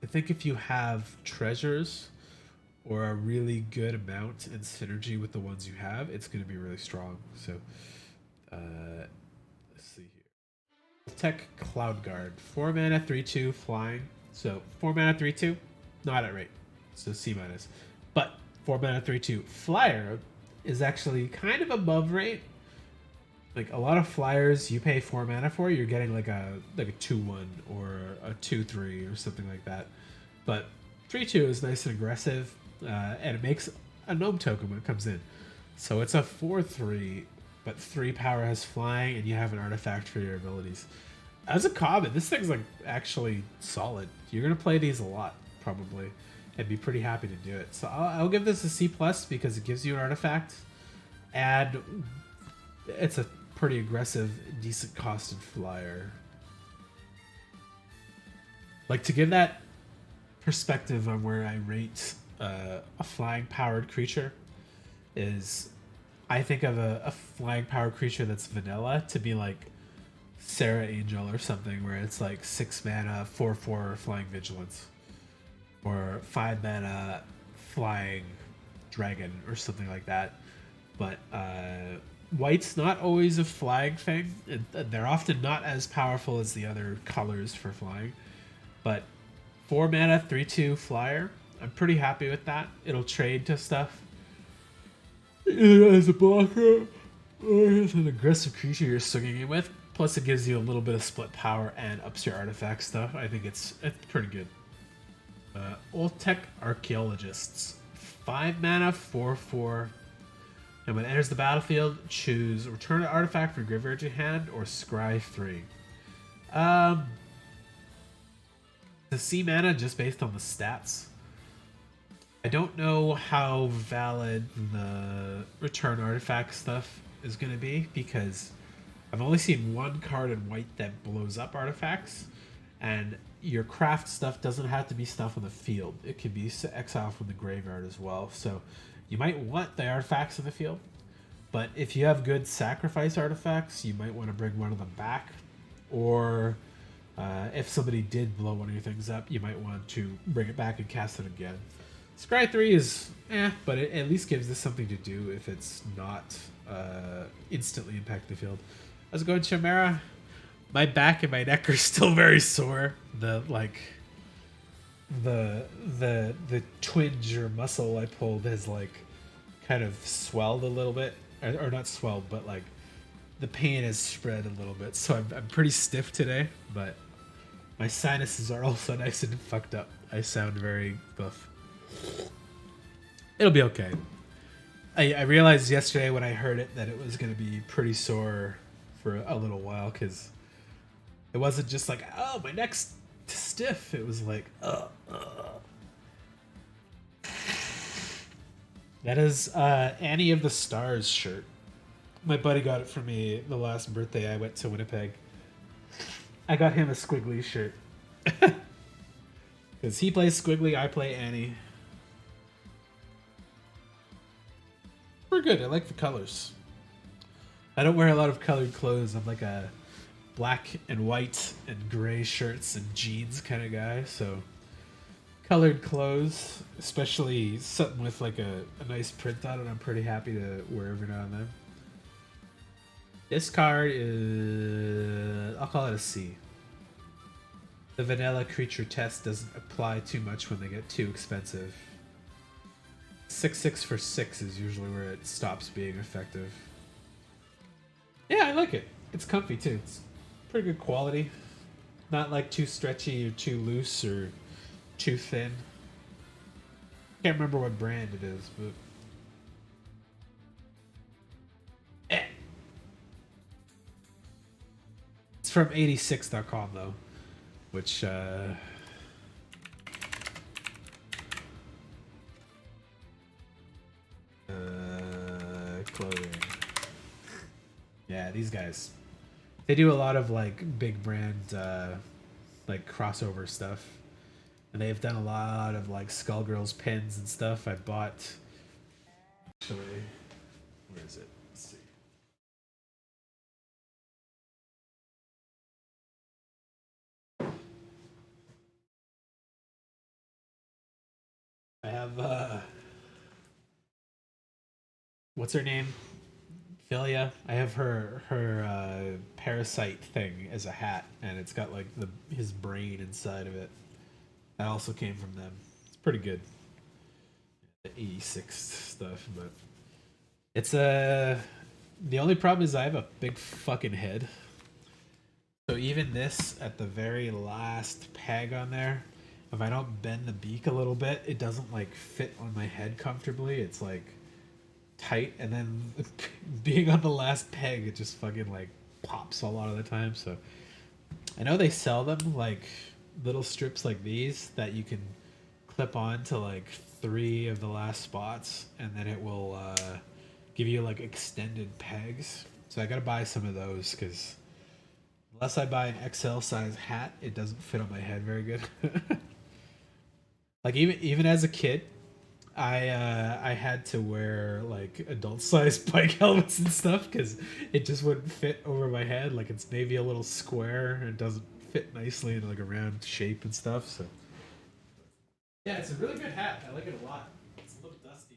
I think if you have treasures or a really good amount and synergy with the ones you have, it's going to be really strong. So, let's see here. Tech Cloud Guard, 4 mana, 3/2 flying. So 4 mana, 3/2, not at rate. So C minus. But 4 mana, 3/2 flyer is actually kind of above rate. Like a lot of flyers you pay 4 mana for, you're getting like a 2/1 or a 2/3 or something like that. But 3/2 is nice and aggressive, and it makes a gnome token when it comes in. So it's a 4/3, but 3 power has flying, and you have an artifact for your abilities. As a common, this thing's like actually solid. You're gonna play these a lot probably, and be pretty happy to do it. So I'll give this a C plus because it gives you an artifact, and it's a pretty aggressive, decent costed flyer. Like to give that perspective on where I rate a flying powered creature is I think of a flying powered creature that's vanilla to be like Sarah Angel or something where it's like 6 mana, 4/4 flying vigilance. Or 5 mana flying dragon or something like that. But white's not always a flying thing. They're often not as powerful as the other colors for flying. But 4 mana, 3/2 flyer, I'm pretty happy with that. It'll trade to stuff. Either as a blocker or as an aggressive creature you're swinging it with. Plus it gives you a little bit of split power and ups your artifact stuff. I think it's pretty good. Old Tech Archaeologists. 5 mana, 4/4. And when it enters the battlefield, choose return an artifact from your graveyard to hand or scry 3. The C mana just based on the stats. I don't know how valid the return artifact stuff is going to be because I've only seen one card in white that blows up artifacts, and your craft stuff doesn't have to be stuff on the field. It can be exile from the graveyard as well. So you might want the artifacts in the field, but if you have good sacrifice artifacts, you might want to bring one of them back. Or if somebody did blow one of your things up, you might want to bring it back and cast it again. Scry 3 is but it at least gives us something to do if it's not instantly impact the field. How's it going, Chimera? My back and my neck are still very sore. The twinge or muscle I pulled has like kind of swelled a little bit, or not swelled, but like the pain has spread a little bit. So I'm pretty stiff today, but my sinuses are also nice and fucked up. I sound very buff. It'll be okay. I realized yesterday when I heard it that it was going to be pretty sore for a little while because it wasn't just like, oh, my neck's stiff. It was like, That is Annie of the Stars shirt. My buddy got it for me the last birthday I went to Winnipeg. I got him a Squiggly shirt. Because he plays Squiggly, I play Annie. We're good. I like the colors. I don't wear a lot of colored clothes. I'm like a black and white and gray shirts and jeans kind of guy. So colored clothes, especially something with like a nice print on it, I'm pretty happy to wear every now and then. This card is... I'll call it a C. The vanilla creature test doesn't apply too much when they get too expensive. 6/6 for 6 is usually where it stops being effective. Yeah, I like it. It's comfy too. It's pretty good quality. Not like too stretchy or too loose or too thin. Can't remember what brand it is, but... from 86.com though, which clothing. Yeah, these guys. They do a lot of like big brand like crossover stuff. And they've done a lot of like Skullgirls pins and stuff. I bought actually, where is it? Let's see. I have what's her name? Philia. I have her parasite thing as a hat, and it's got like his brain inside of it. That also came from them. It's pretty good. The 86 stuff, but it's the only problem is I have a big fucking head. So even this at the very last peg on there, if I don't bend the beak a little bit, it doesn't like fit on my head comfortably. It's like tight, and then being on the last peg, it just fucking like pops a lot of the time. So I know they sell them like little strips like these that you can clip on to like 3 of the last spots, and then it will give you like extended pegs. So I gotta buy some of those because unless I buy an XL size hat, it doesn't fit on my head very good. Like even as a kid, I had to wear like adult size bike helmets and stuff because it just wouldn't fit over my head. Like it's maybe a little square and it doesn't fit nicely in like a round shape and stuff. So yeah, it's a really good hat. I like it a lot. It's a little dusty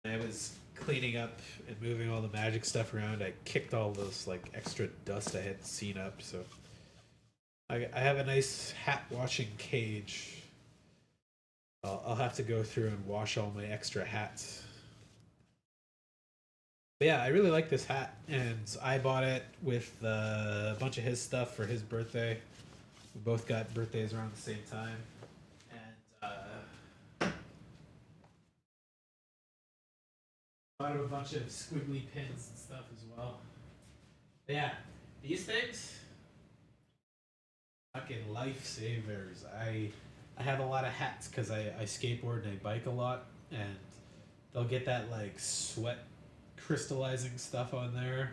though. I was cleaning up and moving all the magic stuff around. I kicked all those like extra dust I had seen up. So I have a nice hat washing cage. I'll have to go through and wash all my extra hats. But yeah, I really like this hat, and I bought it with a bunch of his stuff for his birthday. We both got birthdays around the same time, and bought him a bunch of squiggly pins and stuff as well. But yeah, these things, fucking lifesavers. I have a lot of hats because I skateboard and I bike a lot, and they'll get that like sweat crystallizing stuff on there,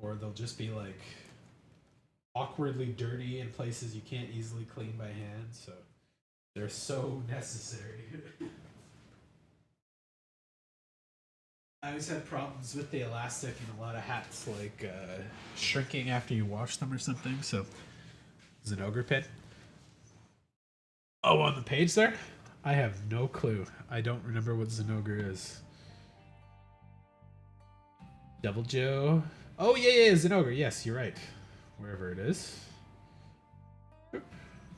or they'll just be like awkwardly dirty in places you can't easily clean by hand. So they're so necessary. I always had problems with the elastic in a lot of hats, like shrinking after you wash them or something. So it's an ogre pin. Oh, on the page there? I have no clue. I don't remember what Zinogre is. Devil Joe. Oh, yeah, Zinogre. Yes, you're right. Wherever it is.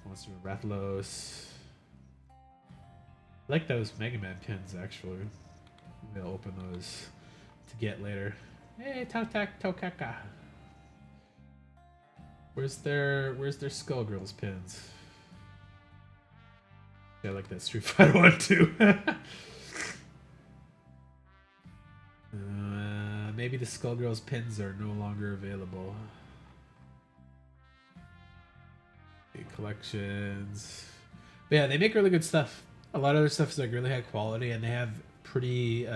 Monster Rathalos. I like those Mega Man pins, actually. Maybe I'll open those to get later. Hey, Tokaka. Where's their Skullgirls pins? Yeah, I like that Street Fighter one too. Maybe the Skullgirls pins are no longer available. Okay, collections. But yeah, they make really good stuff. A lot of their stuff is like really high quality, and they have pretty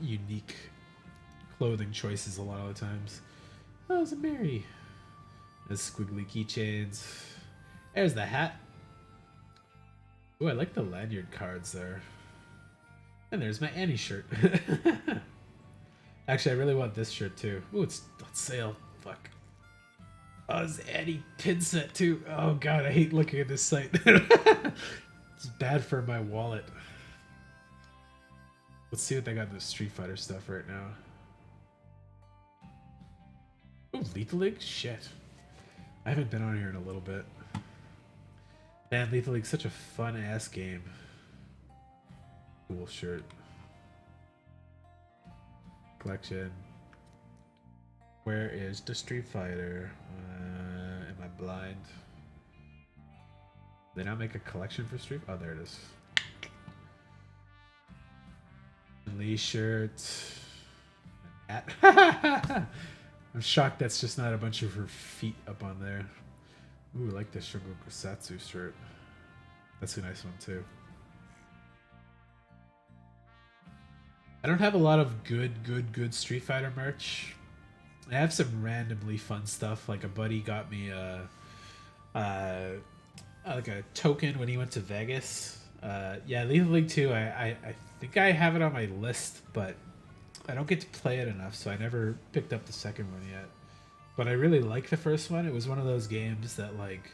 unique clothing choices a lot of the times. Oh, it's a Mary. There's squiggly keychains. There's the hat. Ooh, I like the lanyard cards there. And there's my Annie shirt. Actually, I really want this shirt too. Ooh, it's on sale. Fuck. Oh, it's Annie pin set too. Oh god, I hate looking at this site. It's bad for my wallet. Let's see what they got in the Street Fighter stuff right now. Ooh, Lethal League? Shit. I haven't been on here in a little bit. Man, Lethal League's such a fun-ass game. Cool shirt. Collection. Where is the Street Fighter? Am I blind? They now make a collection for Street? Oh, there it is. Lee shirt. Hat. I'm shocked that's just not a bunch of her feet up on there. Ooh, I like this Shogoku Satsu shirt. That's a nice one too. I don't have a lot of good Street Fighter merch. I have some randomly fun stuff. Like a buddy got me like a token when he went to Vegas. Yeah, Lethal League 2, I think I have it on my list, but I don't get to play it enough, so I never picked up the second one yet. But I really like the first one. It was one of those games that like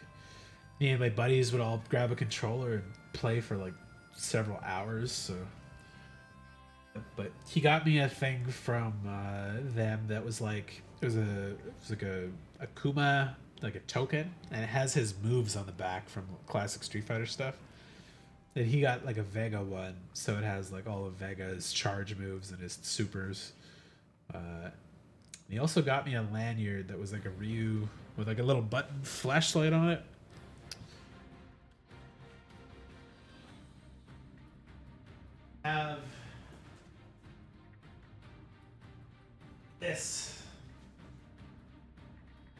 me and my buddies would all grab a controller and play for like several hours. So, but he got me a thing from them that was like it was like a Akuma, like a token, and it has his moves on the back from classic Street Fighter stuff. And he got like a Vega one, so it has like all of Vega's charge moves and his supers. He also got me a lanyard that was like a Ryu with like a little button flashlight on it. Have this,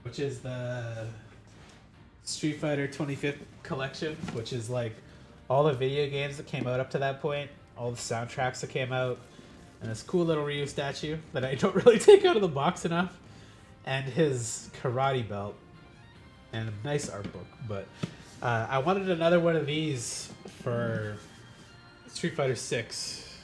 which is the Street Fighter 25th collection, which is like all the video games that came out up to that point, all the soundtracks that came out, and this cool little Ryu statue that I don't really take out of the box enough, and his karate belt, and a nice art book. But I wanted another one of these for Street Fighter 6.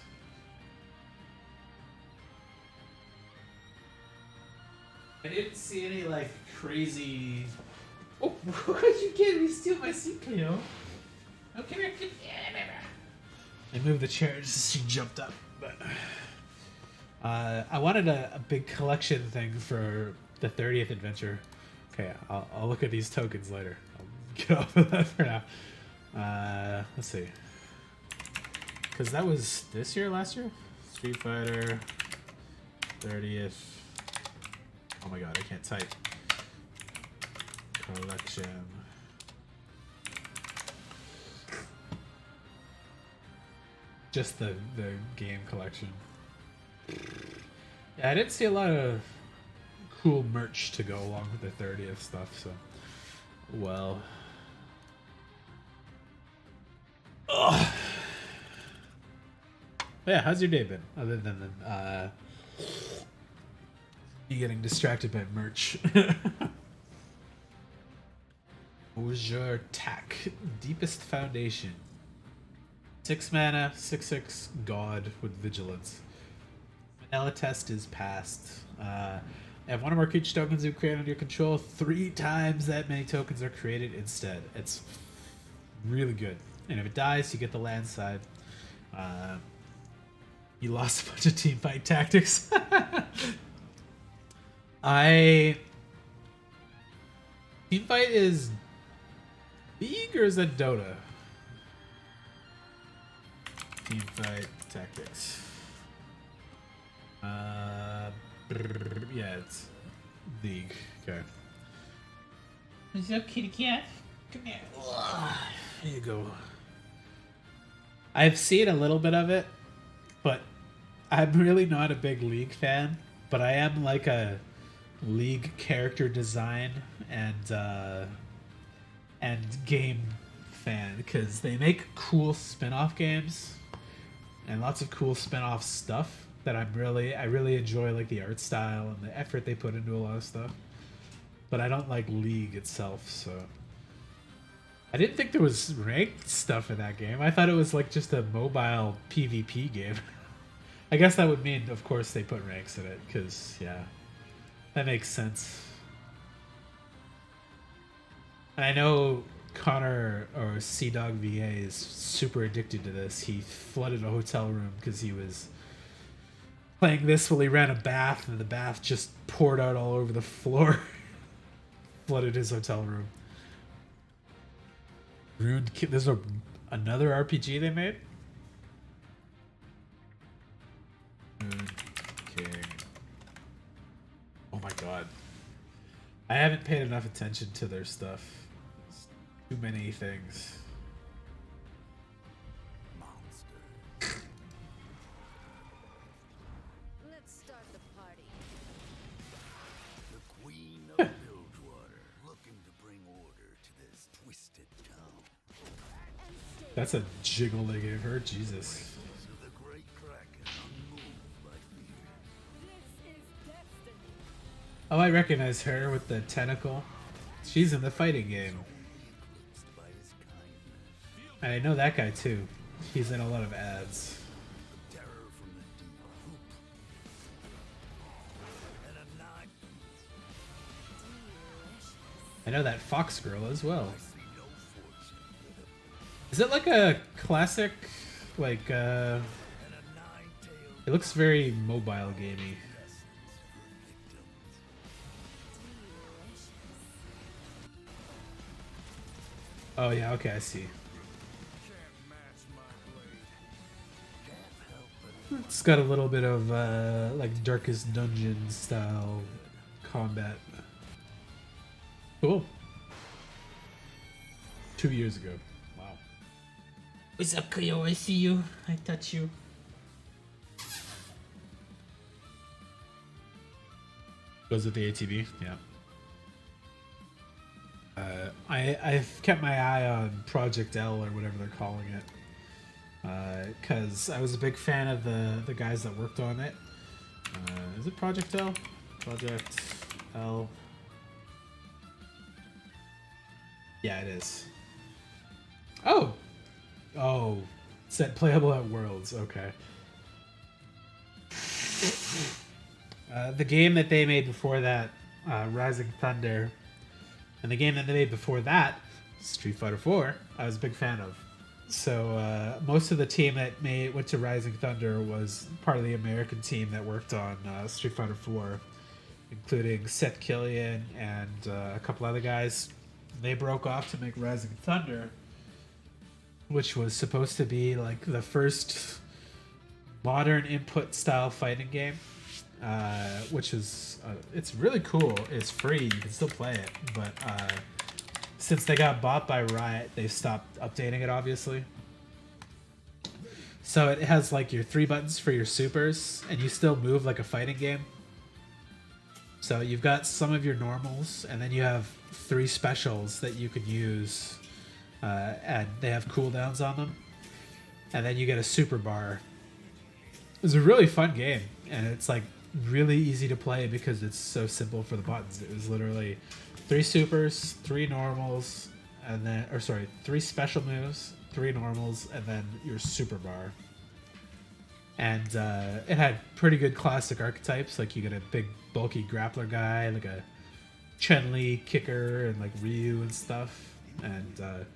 I didn't see any like crazy. Oh, you can't me steal my seat, Cleo. Okay, I moved the chair just she jumped up, but I wanted a big collection thing for the 30th adventure. Okay, I'll look at these tokens later. I'll get off of that for now. Let's see, because that was this year, last year. Street Fighter 30th. Oh my god, I can't type. Collection. Just the game collection. Yeah, I didn't see a lot of cool merch to go along with the 30th stuff, so well. Ugh. Yeah, how's your day been? Other than you getting distracted by merch. Ozure Tak, Deepest Foundation. 6 mana, 6/6 God with Vigilance. Vanilla test is passed. Have one or more creature tokens you create under your control. 3 times that many tokens are created instead. It's really good. And if it dies, you get the land side. You lost a bunch of team fight tactics. Team fight is League or is that Dota? Team fight tactics. Yeah, it's League. Okay. What's up, kitty cat? Come here. There you go. I've seen a little bit of it, but I'm really not a big League fan. But I am like a League character design and game fan because they make cool spin-off games and lots of cool spin-off stuff that I really enjoy, like the art style and the effort they put into a lot of stuff. But I don't like League itself, so I didn't think there was ranked stuff in that game. I thought it was like just a mobile PvP game. I guess that would mean, of course, they put ranks in it, because, yeah, that makes sense. And I know Connor, or Sea-Dog VA, is super addicted to this. He flooded a hotel room because he was playing this while he ran a bath, and the bath just poured out all over the floor. Flooded his hotel room. Ruined Kid. There's another RPG they made? Okay. Oh my god. I haven't paid enough attention to their stuff. It's too many things. Let's start the party. That's a jiggle they gave her. Jesus. Oh, I recognize her with the tentacle. She's in the fighting game. And I know that guy too. He's in a lot of ads. I know that Fox girl as well. Is it like a classic, like, it looks very mobile gamey. Oh yeah, okay, I see. It's got a little bit of, like, Darkest Dungeon style combat. Cool. 2 years ago. Wow. What's up, Cleo? I see you. I touch you. Goes with the ATV, yeah. I've kept my eye on Project L or whatever they're calling it. Because I was a big fan of the guys that worked on it. Is it Project L? Project L. Yeah, it is. Oh! Oh. Set playable at Worlds, okay. The game that they made before that, Rising Thunder, and the game that they made before that, Street Fighter 4, I was a big fan of. So most of the team that went to Rising Thunder was part of the American team that worked on Street Fighter 4, including Seth Killian and a couple other guys. They broke off to make Rising Thunder, which was supposed to be like the first modern input style fighting game, which is it's really cool. It's free, you can still play it, but since they got bought by Riot, they've stopped updating it, obviously. So it has like your 3 buttons for your supers, and you still move like a fighting game. So you've got some of your normals, and then you have 3 specials that you can use, and they have cooldowns on them. And then you get a super bar. It's a really fun game, and it's like really easy to play because it's so simple for the buttons. It was literally 3 supers, 3 normals, and then, or sorry, 3 special moves, 3 normals, and then your super bar. And it had pretty good classic archetypes, like you get a big bulky grappler guy, like a Chun-Li kicker, and like Ryu and stuff. And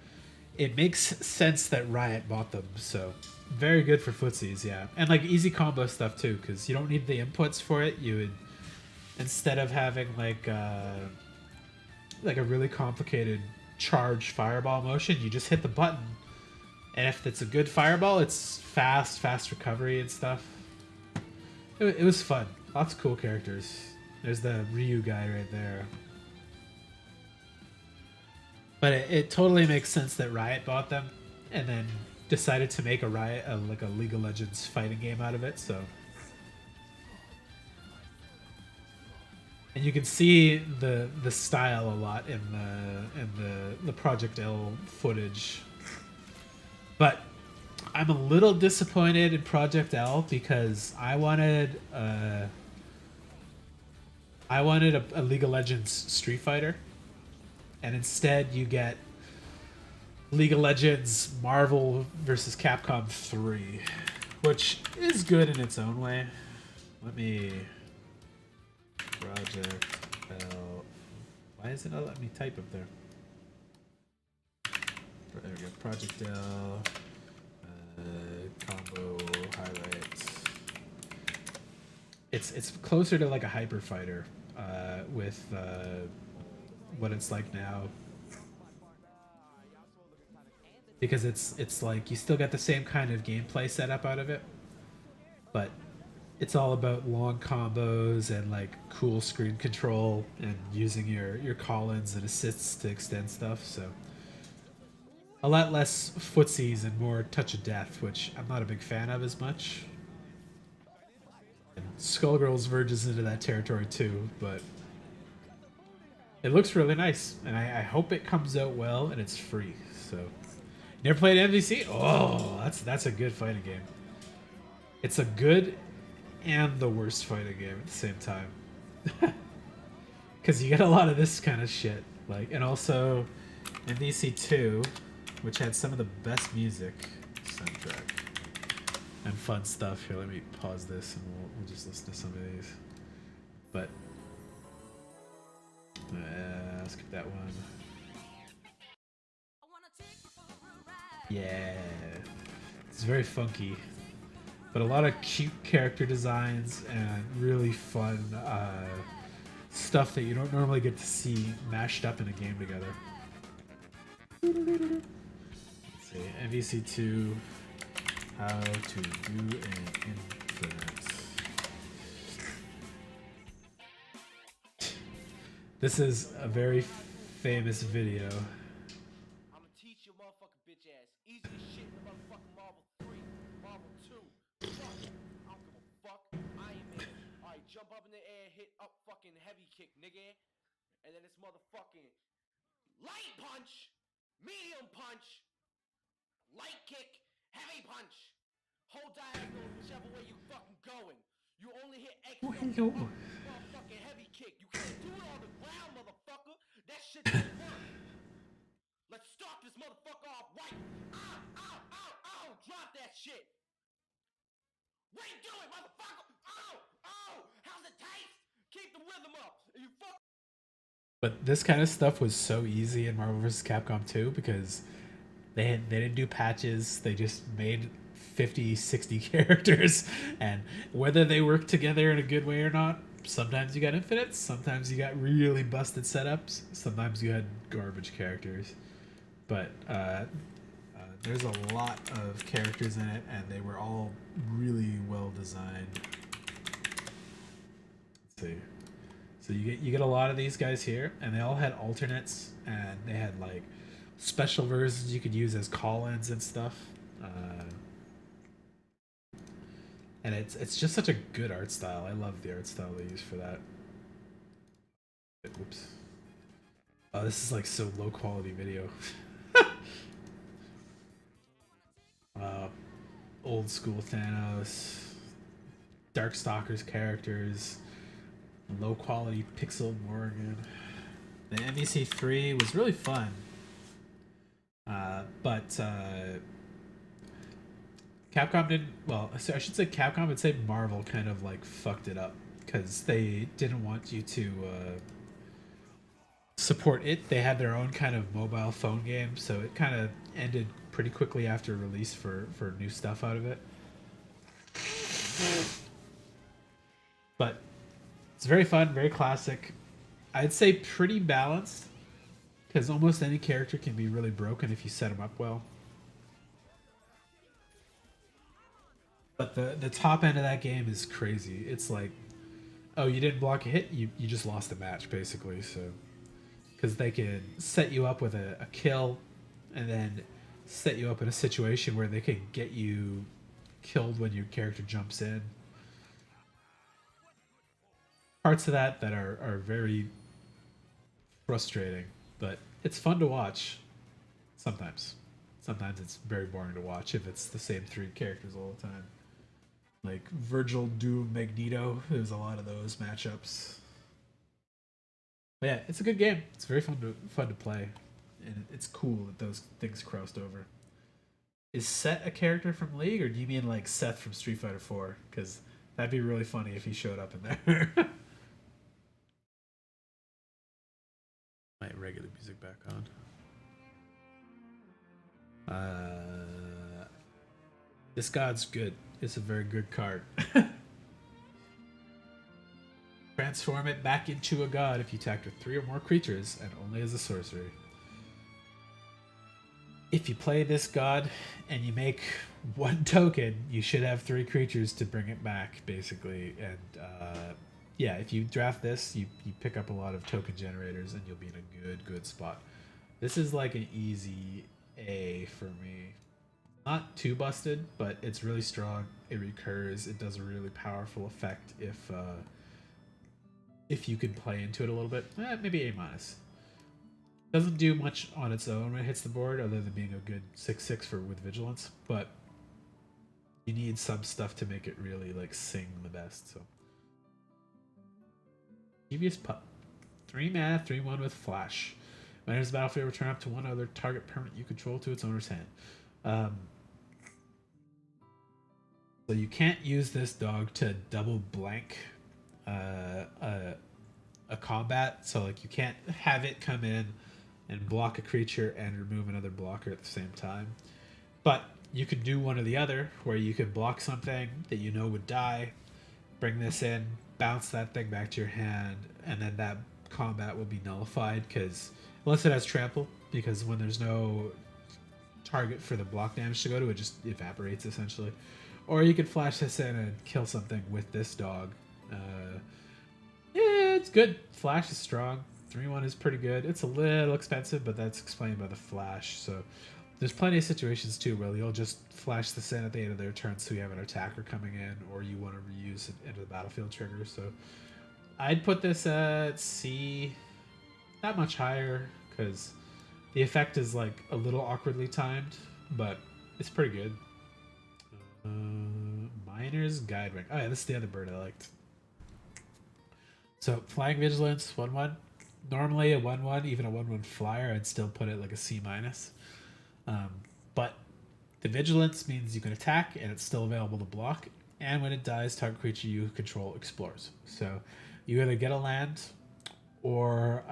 it makes sense that Riot bought them, so very good for footsies, yeah. And like easy combo stuff too, because you don't need the inputs for it. You would, instead of having like a really complicated charged fireball motion, you just hit the button, and if it's a good fireball, it's fast recovery and stuff. It was fun. Lots of cool characters. There's the Ryu guy right there. But it totally makes sense that Riot bought them and then decided to make like a League of Legends fighting game out of it. So, and you can see the style a lot in the Project L footage. But I'm a little disappointed in Project L because I wanted a League of Legends Street Fighter, and instead you get League of Legends Marvel vs. Capcom 3, which is good in its own way. Let me... Project L... Why isn't it letting me type up there? There we go. Project L... combo highlights. It's closer to like a hyper fighter with what it's like now, because it's like you still get the same kind of gameplay setup out of it, but it's all about long combos and like cool screen control and using your call-ins and assists to extend stuff. So a lot less footsies and more touch of death, which I'm not a big fan of as much. And Skullgirls verges into that territory too, but it looks really nice, and I hope it comes out well and it's free. So Never played MVC? Oh, that's a good fighting game. It's a good and the worst fighting game at the same time. Because you get a lot of this kind of shit. Like, and also MVC2, which had some of the best music soundtrack and fun stuff. Here, let me pause this and we'll just listen to some of these. But skip that one. Yeah, it's very funky, but a lot of cute character designs and really fun stuff that you don't normally get to see mashed up in a game together. Let's see, MVC2, how to do an infinite. This is a very famous video. I'ma teach your motherfucking bitch ass. Easy as shit in the motherfucking Marvel 3, Marvel 2. Fuck it. I don't give a fuck. Iron Man. Alright, jump up in the air, hit up fucking heavy kick, nigga. And then it's motherfucking light punch, medium punch, light kick, heavy punch. Hold diagonal whichever way you fucking going. You only hit X motherfucking heavy kick. You can't do it on the ground, motherfucker. That shit don't work. Let's start this motherfucker off right. Ow, ow, ow, ow. Drop that shit. What are you doing, motherfucker? Ow, ow. How's it taste? Keep the rhythm up. You fuck. But this kind of stuff was so easy in Marvel vs. Capcom 2 because they didn't do patches. They just made 50, 60 characters, and whether they work together in a good way or not, sometimes you got infinites, sometimes you got really busted setups, sometimes you had garbage characters. But there's a lot of characters in it, and they were all really well designed. Let's see. So you get a lot of these guys here, and they all had alternates, and they had like special versions you could use as call-ins and stuff. And it's just such a good art style. I love the art style they use for that. Oops. Oh, this is like so low quality video. Old school Thanos, Darkstalkers characters, low quality pixel Morgan. The MVC3 was really fun, but Capcom didn't. Well, I should say Capcom. I'd say Marvel kind of like fucked it up because they didn't want you to support it. They had their own kind of mobile phone game, so it kind of ended pretty quickly after release for new stuff out of it. But it's very fun, very classic. I'd say pretty balanced because almost any character can be really broken if you set them up well. But the top end of that game is crazy. It's like, oh, you didn't block a hit, you just lost the match, basically. So, because they can set you up with a kill, and then set you up in a situation where they can get you killed when your character jumps in. Parts of that are very frustrating, but it's fun to watch. Sometimes it's very boring to watch if it's the same three characters all the time. Like Virgil, Doom, Magneto. There's a lot of those matchups. But yeah, it's a good game. It's very fun to play, and it's cool that those things crossed over. Is Set a character from League, or do you mean like Seth from Street Fighter 4? Because that'd be really funny if he showed up in there. My regular music back on. This god's good. It's a very good card. Transform it back into a god if you attack with 3 or more creatures and only as a sorcery. If you play this god and you make 1 token, you should have 3 creatures to bring it back, basically. And yeah, if you draft this, you pick up a lot of token generators and you'll be in a good spot. This is like an easy A for me. Not too busted, but it's really strong. It recurs. It does a really powerful effect if you could play into it a little bit. Maybe A-. Doesn't do much on its own when it hits the board, other than being a good 6/6 for with vigilance. But you need some stuff to make it really like sing the best. So, Devious Pup, 3 mana, 3/1 with flash. When it enters the battlefield, return up to one other target permanent you control to its owner's hand. So you can't use this dog to double blank a combat. So like you can't have it come in and block a creature and remove another blocker at the same time. But you could do one or the other, where you could block something that you know would die, bring this in, bounce that thing back to your hand, and then that combat will be nullified because unless it has trample, because when there's no target for the block damage to go to, it just evaporates essentially. Or you could flash this in and kill something with this dog. Yeah, it's good. Flash is strong. 3/1 is pretty good. It's a little expensive, but that's explained by the flash. So there's plenty of situations too where you'll just flash this in at the end of their turn, so you have an attacker coming in, or you want to reuse it into the battlefield trigger. So I'd put this at C, not much higher, because the effect is like a little awkwardly timed, but it's pretty good. Miner's Guide Ring. Oh yeah, this is the other bird I liked. So Flying Vigilance, 1/1. Normally a 1/1, even a 1/1 flyer, I'd still put it like a C minus. But the Vigilance means you can attack and it's still available to block. And when it dies, target creature you control explores. So you either get a land, or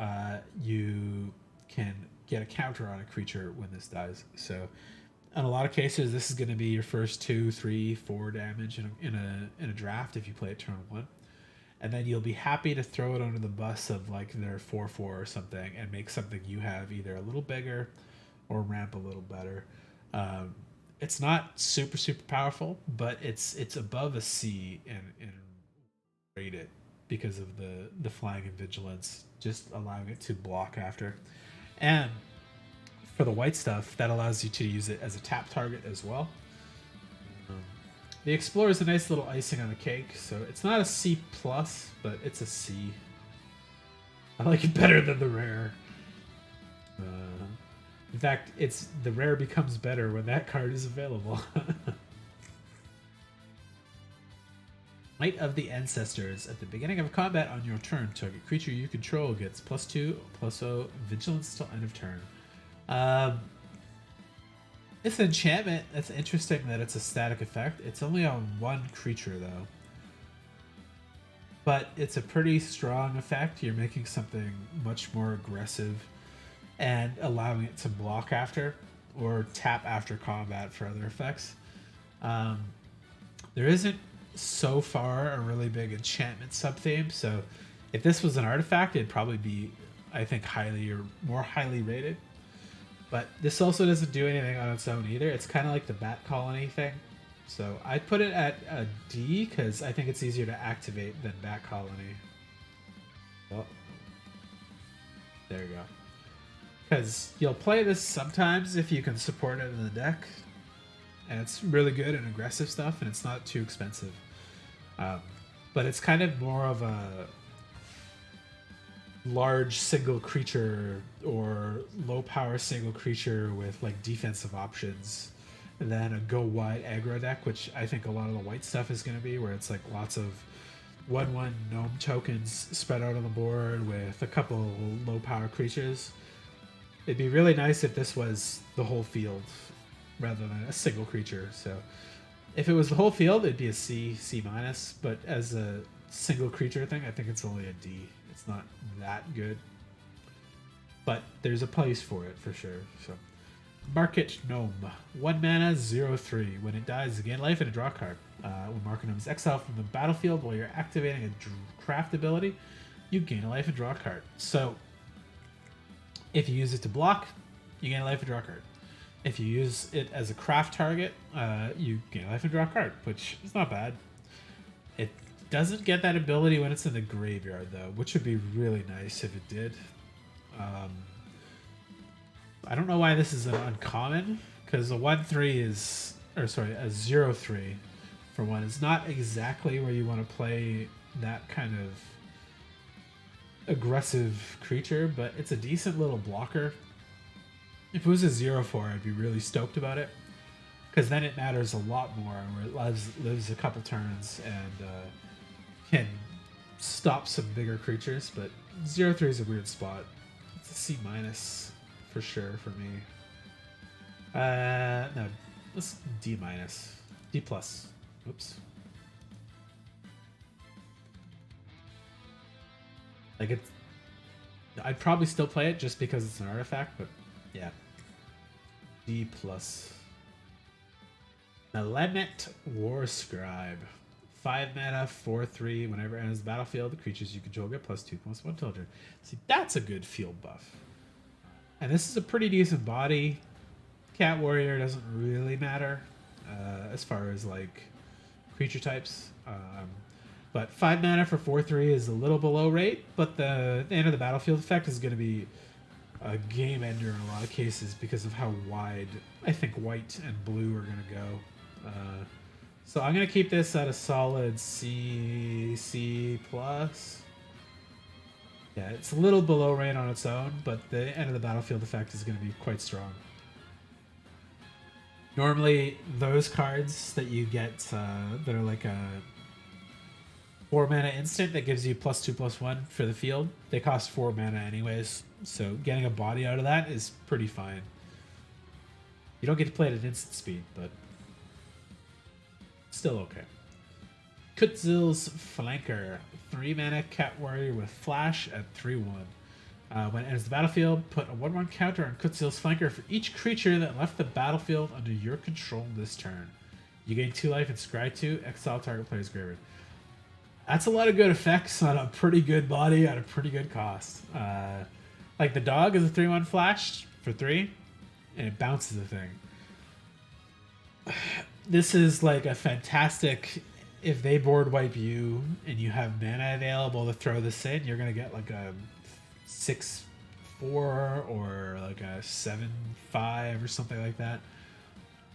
you can get a counter on a creature when this dies. So in a lot of cases, this is going to be your first 2, 3, 4 damage in a draft if you play it turn 1. And then you'll be happy to throw it under the bus of like their 4/4 or something and make something you have either a little bigger or ramp a little better. It's not super powerful, but it's above a C and rate it because of the flying and vigilance, just allowing it to block after. And for the white stuff, that allows you to use it as a tap target as well. The Explorer is a nice little icing on the cake, so it's not a C+, but it's a C. I like it better than the rare. In fact, it's the rare becomes better when that card is available. Might of the Ancestors. At the beginning of combat on your turn, target creature you control gets +2/+0 vigilance till end of turn. It's an enchantment. It's interesting that it's a static effect. It's only on one creature though. But it's a pretty strong effect. You're making something much more aggressive and allowing it to block after or tap after combat for other effects. There isn't so far a really big enchantment sub-theme, so if this was an artifact, it'd probably be, I think, highly or more highly rated. But this also doesn't do anything on its own either. It's kind of like the Bat Colony thing. So I'd put it at a D because I think it's easier to activate than Bat Colony. Oh. There you go. Because you'll play this sometimes if you can support it in the deck. And it's really good and aggressive stuff, and it's not too expensive. But it's kind of more of a large single creature or low power single creature with like defensive options than a go wide aggro deck, which I think a lot of the white stuff is going to be, where it's like lots of 1/1 gnome tokens spread out on the board with a couple low power creatures. It'd be really nice if this was the whole field rather than a single creature. So if it was the whole field, it'd be a C minus, but as a single creature thing, I think it's only a D. It's not that good, but there's a place for it for sure. So, Market Gnome, 1 mana, 0/3. When it dies, gain life and a draw card. When Market Gnome is exiled from the battlefield while you're activating a craft ability, you gain a life and draw a card. So, if you use it to block, you gain a life and draw a card. If you use it as a craft target, you gain a life and draw a card, which is not bad. It doesn't get that ability when it's in the graveyard though, which would be really nice if it did. I don't know why this is an uncommon, because a 1/3 is, or sorry, a 0/3 for one is not exactly where you want to play that kind of aggressive creature, but it's a decent little blocker. If it was a 0/4, I'd be really stoked about it, because then it matters a lot more, where it lives a couple turns and can stop some bigger creatures. But 0/3 is a weird spot. It's a C minus for sure for me. No, let's D minus, D plus. Oops. Like it's, I'd probably still play it just because it's an artifact, but yeah. D plus. Malemet War Scribe. 5 mana, 4/3. Whenever it enters the battlefield, the creatures you control get +2/+1 till turn. See, that's a good field buff. And this is a pretty decent body. Cat Warrior doesn't really matter as far as like creature types. But 5 mana for 4/3 is a little below rate, but the end of the battlefield effect is going to be a game ender in a lot of cases because of how wide I think white and blue are going to go. So I'm going to keep this at a solid C plus. Yeah, it's a little below rate on its own, but the end of the battlefield effect is going to be quite strong. Normally, those cards that you get that are like a 4 mana instant that gives you +2/+1 for the field, they cost 4 mana anyways, so getting a body out of that is pretty fine. You don't get to play it at instant speed, but still okay. Kutzil's Flanker. 3 mana Cat Warrior with Flash at 3/1. When it enters the battlefield, put a 1/1 counter on Kutzil's Flanker for each creature that left the battlefield under your control this turn. You gain 2 life and scry 2, exile target player's graveyard. That's a lot of good effects on a pretty good body at a pretty good cost. Like the dog is a 3/1 flash for 3, and it bounces the thing. This is like a fantastic. If they board wipe you and you have mana available to throw this in, you're gonna get like a 6/4 or like a 7/5 or something like that.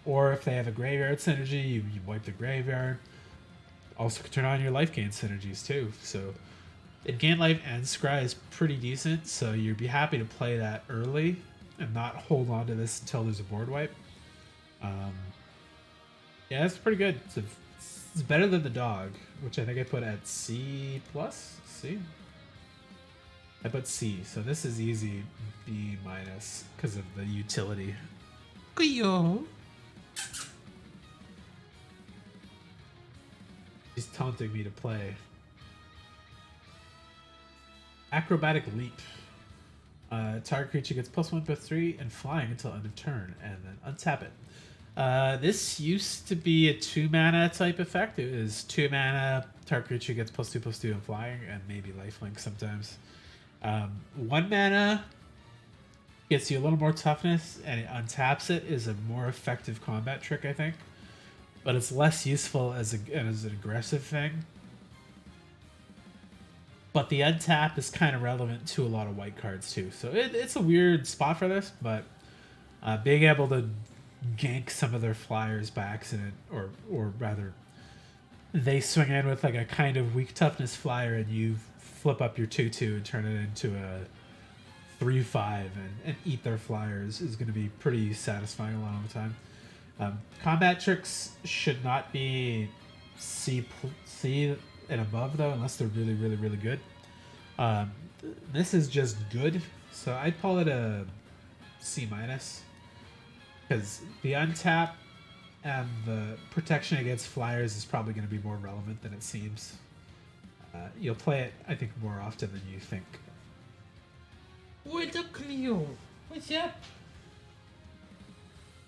Or if they have a graveyard synergy, you wipe the graveyard. Also can turn on your life gain synergies too. So it gain life and scry is pretty decent, so you'd be happy to play that early and not hold on to this until there's a board wipe. Yeah, that's pretty good. It's better than the dog, which I think I put at C plus. C. I put C, so this is easy B minus because of the utility. Kuyo. He's taunting me to play. Acrobatic Leap. Target creature gets +1/+3 and flying until end of turn, and then untap it. This used to be a 2 mana type effect. It was 2 mana, target creature gets +2/+2 and flying, and maybe lifelink sometimes. 1 mana gets you a little more toughness, and it untaps it is a more effective combat trick, I think. But it's less useful as an aggressive thing. But the untap is kind of relevant to a lot of white cards too. So it's a weird spot for this, but being able to gank some of their flyers by accident, or rather, they swing in with like a kind of weak toughness flyer and you flip up your 2/2 and turn it into a 3/5 and eat their flyers is going to be pretty satisfying a lot of the time. Combat tricks should not be C and above though, unless they're really, really, really good. This is just good, so I'd call it a C minus, because the untap and the protection against flyers is probably going to be more relevant than it seems. You'll play it, I think, more often than you think. What's up, Cleo? What's up?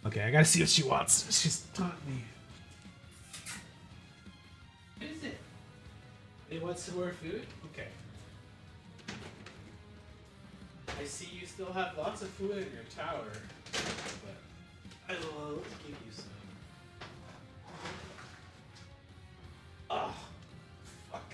Okay, I gotta see what she wants. She's taunting me. What is it? It wants some more food? Okay. I see you still have lots of food in your tower, but I will give you some. Oh, fuck.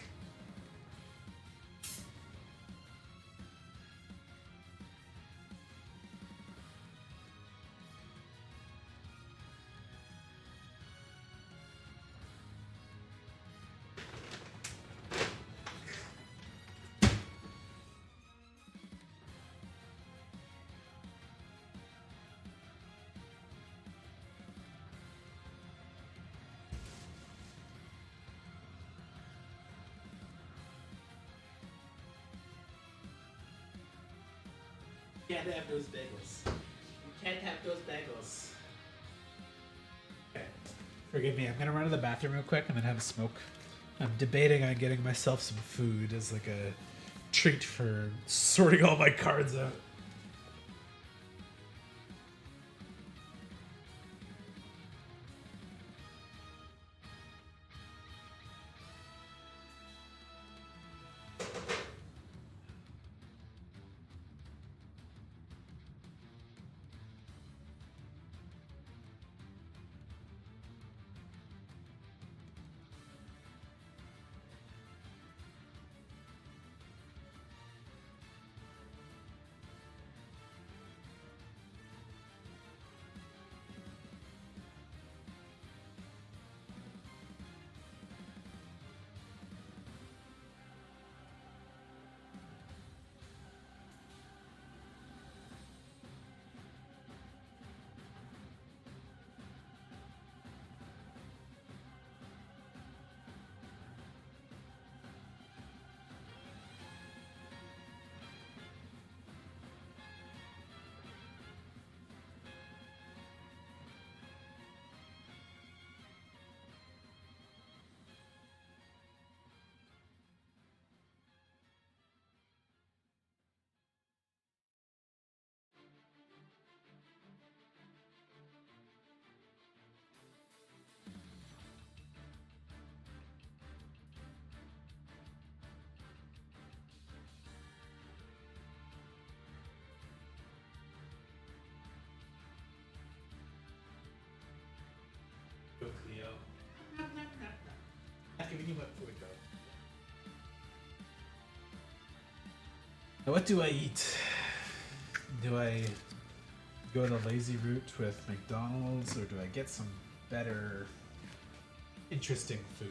Can't have those bagels. You can't have those bagels. Okay. Forgive me, I'm gonna run to the bathroom real quick and then have a smoke. I'm debating on getting myself some food as like a treat for sorting all my cards out. Go, Cleo. Not giving you my food though. Now what do I eat? Do I go the lazy route with McDonald's or do I get some better, interesting food?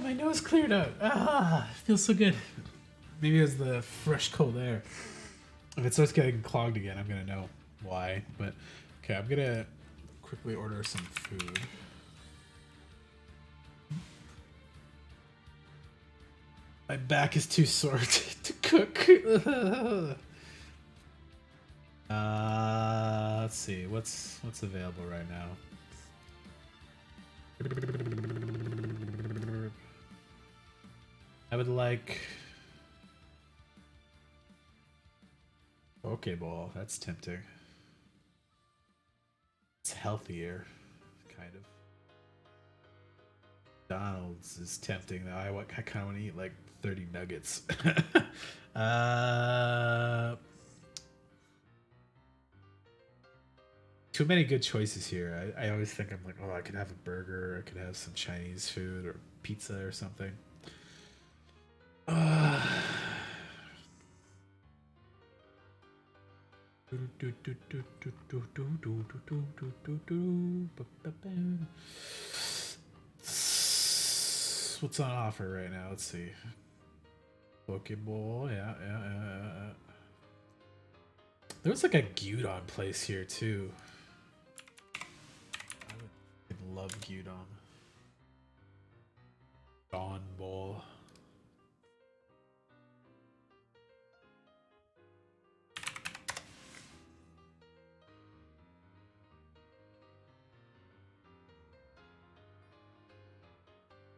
my nose cleared out. Ah, feels so good. Maybe it was the fresh cold air. If it starts getting clogged again, I'm gonna know why. But okay, I'm gonna quickly order some food. My back is too sore to cook. Let's see what's available right now. I would like Pokeball. That's tempting. It's healthier, kind of. McDonald's is tempting though. I kind of want to eat like 30 nuggets. Too many good choices here. I always think I'm like, oh, I could have a burger, I could have some Chinese food or pizza or something. What's on offer right now? Let's see. Pokeball, yeah. There was like a gyudon place here too. I would love gyudon. Dawn Bowl.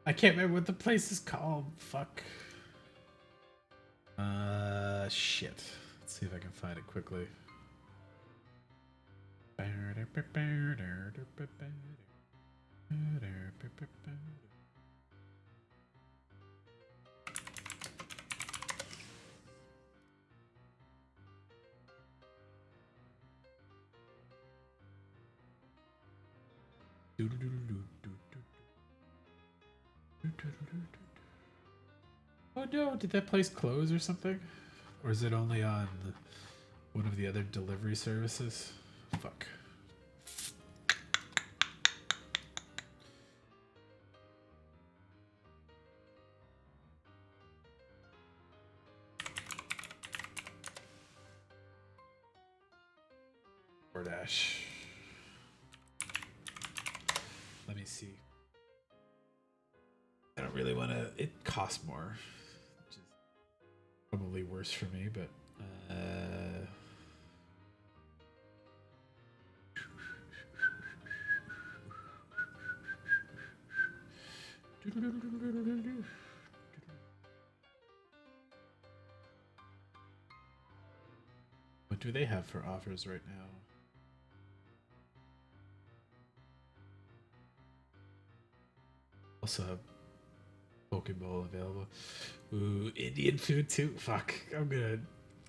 I can't remember what the place is called. Fuck. Shit. Let's see if I can find it quickly. Oh no, did that place close or something? Or is it only on one of the other delivery services? Fuck. DoorDash. Let me see. I don't really want to. It costs more, which is probably worse for me. But what do they have for offers right now? Also have Pokeball available. Ooh, Indian food too? Fuck. I'm gonna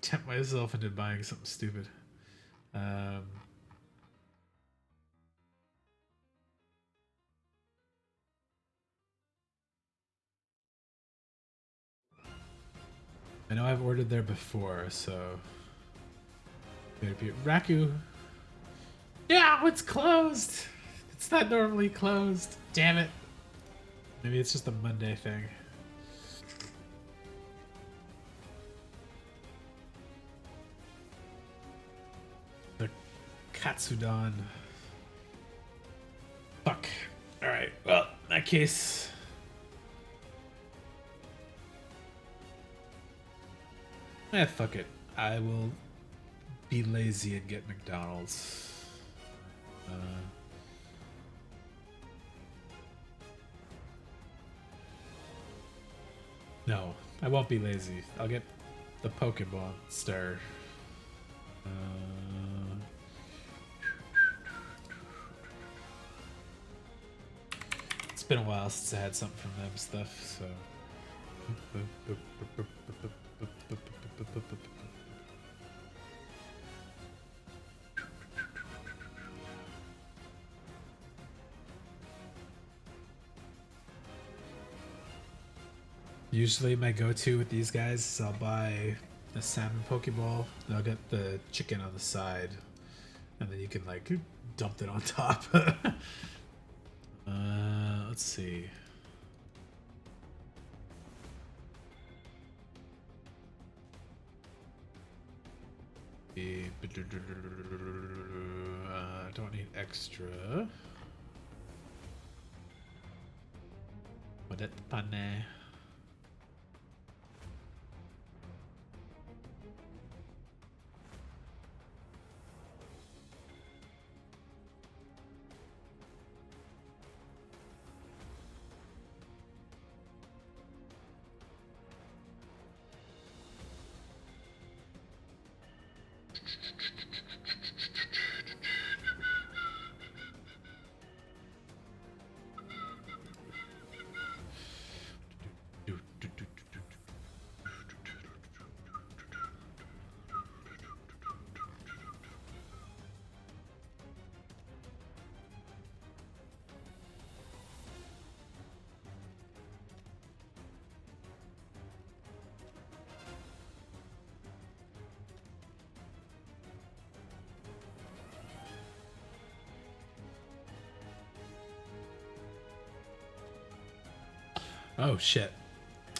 tempt myself into buying something stupid. I know I've ordered there before, so Raku. Yeah, it's closed. It's not normally closed. Damn it. Maybe it's just a Monday thing. The Katsudon. Fuck. Alright, well, in that case. Fuck it. I will be lazy and get McDonald's. No, I won't be lazy. I'll get the Pokeball star. It's been a while since I had something from them stuff, so. Usually my go-to with these guys is I'll buy a salmon Pokeball, and I'll get the chicken on the side, and then you can like dump it on top. Let's see. Don't need extra. What it pane? Oh shit.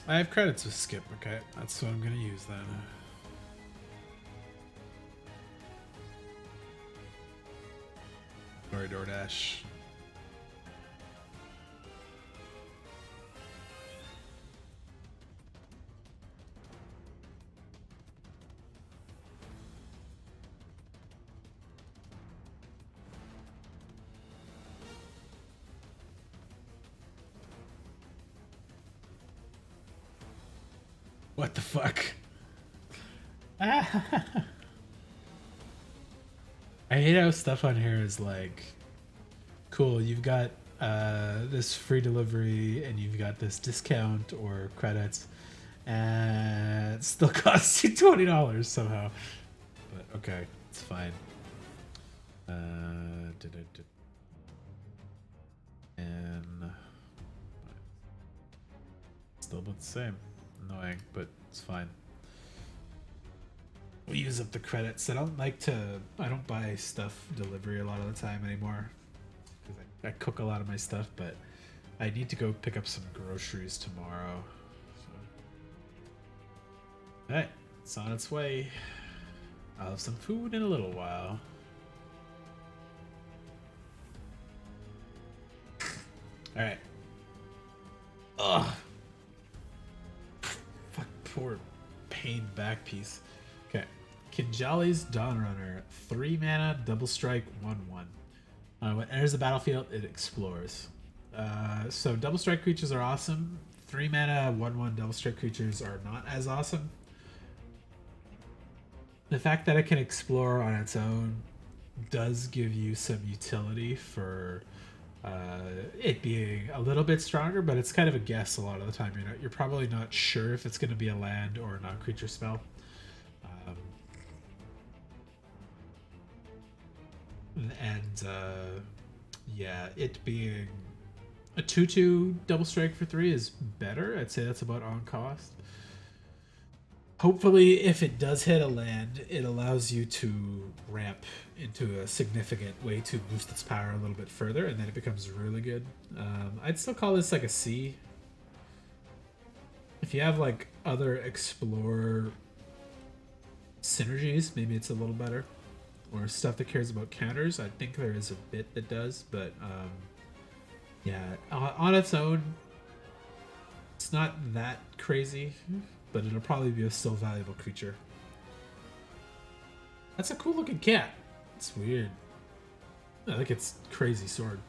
I have credits with Skip, okay. That's what I'm gonna use then. Sorry, DoorDash. What the fuck? I hate how stuff on here is like, cool, you've got this free delivery and you've got this discount or credits, and it still costs you $20 somehow. But okay, it's fine. And still about the same. Annoying, but it's fine. We use up the credits. I don't buy stuff delivery a lot of the time anymore because I cook a lot of my stuff, but I need to go pick up some groceries tomorrow. So. Alright, it's on its way. I'll have some food in a little while. Alright. Ugh. Poor pain back piece. Okay. Kinjali's Dawnrunner. 3 mana, double strike, 1/1. When it enters the battlefield, it explores. So double strike creatures are awesome. 3 mana, 1/1 double strike creatures are not as awesome. The fact that it can explore on its own does give you some utility for it being a little bit stronger, but it's kind of a guess a lot of the time. You're probably not sure if it's going to be a land or a non-creature spell. Yeah, it being a 2/2 double strike for 3 is better. I'd say that's about on cost. Hopefully, if it does hit a land, it allows you to ramp into a significant way to boost its power a little bit further, and then it becomes really good. I'd still call this like a C. If you have like other Explorer synergies, maybe it's a little better. Or stuff that cares about counters, I think there is a bit that does, but yeah, on its own, it's not that crazy. But it'll probably be a still valuable creature. That's a cool looking cat. It's weird. I think it's crazy sword.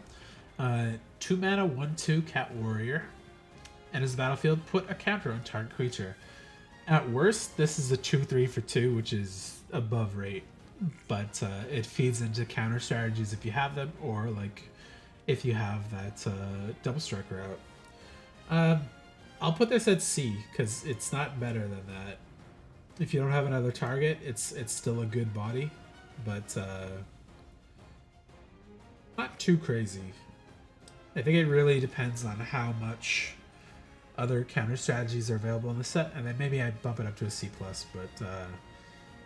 2 mana, 1/2 cat warrior. Enters the battlefield, put a counter on target creature. At worst, this is a 2/3 for 2, which is above rate. But it feeds into counter strategies if you have them, or like if you have that double strike route. I'll put this at C because it's not better than that. If you don't have another target, it's still a good body, but not too crazy. I think it really depends on how much other counter strategies are available in the set, and then maybe I bump it up to a C+, but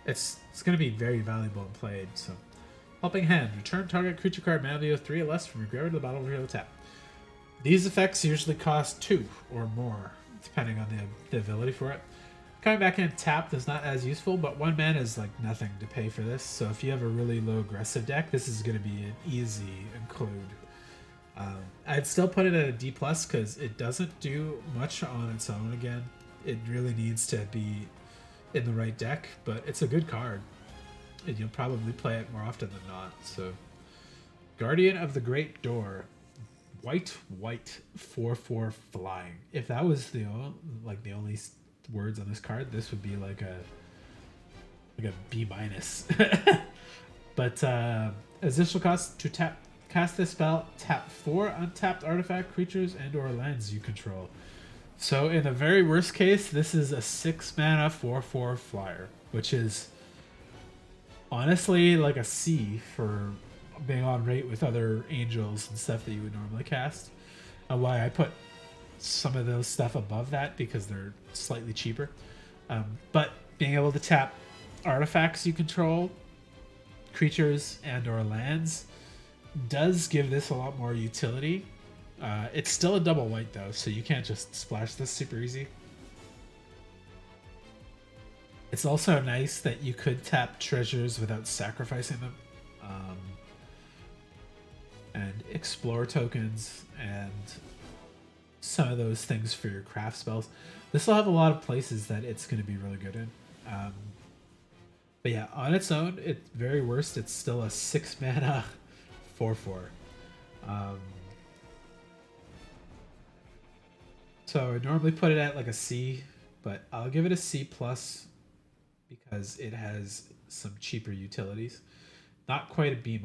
it's going to be very valuable and played. So, Helping Hand. Return target creature card mana value of 3 or less from your graveyard to the battlefield tap. These effects usually cost 2 or more, depending on the ability for it. Coming back in tapped is not as useful, but 1 mana is like nothing to pay for this. So if you have a really low aggressive deck, this is going to be an easy include. I'd still put it at a D+ because it doesn't do much on its own again. It really needs to be in the right deck, but it's a good card. And you'll probably play it more often than not. So, Guardian of the Great Door. White, 4/4 flying. If that was the only words on this card, this would be like a B-. But additional cost to cast this spell, tap 4 untapped artifact, creatures, and/or lands you control. So in the very worst case, this is a 6 mana 4/4 flyer, which is honestly like a C for being on rate with other angels and stuff that you would normally cast. And why I put some of those stuff above that because they're slightly cheaper. But being able to tap artifacts you control, creatures, and/or lands does give this a lot more utility. It's still a double white though, so you can't just splash this super easy. It's also nice that you could tap treasures without sacrificing them. And explore tokens and some of those things for your craft spells. This will have a lot of places that it's going to be really good in. But yeah, on its own, at very worst, it's still a 6 mana 4/4. So I normally put it at like a C, but I'll give it a C+ because it has some cheaper utilities. Not quite a B-,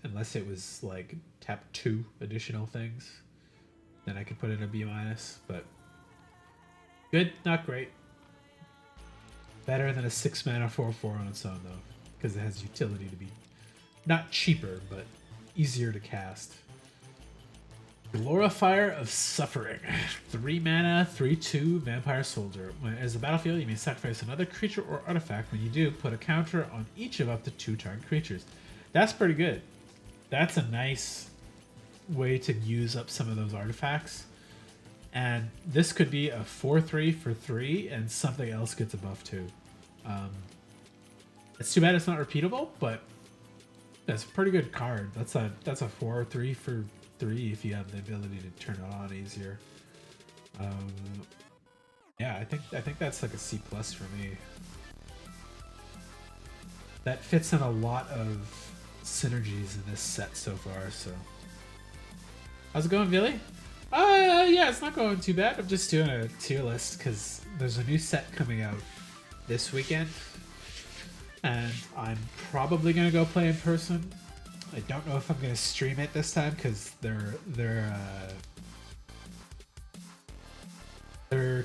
unless it was like tap 2 additional things. Then I could put it in a B-, but good, not great. Better than a 6 mana 4/4 on its own though, because it has utility to be not cheaper, but easier to cast. Glorifier of Suffering. 3 mana, 3/2 Vampire Soldier. When it enters the battlefield, you may sacrifice another creature or artifact. When you do, put a counter on each of up to 2 target creatures. That's pretty good. That's a nice way to use up some of those artifacts. And this could be a 4/3 for 3 and something else gets a buff too. It's too bad it's not repeatable, but that's a pretty good card. That's a 4/3 for 3 if you have the ability to turn it on easier. Yeah, I think that's like a C+ for me. That fits in a lot of synergies in this set so far. So, how's it going, Billy? Yeah, it's not going too bad. I'm just doing a tier list because there's a new set coming out this weekend, and I'm probably gonna go play in person. I don't know if I'm gonna stream it this time because their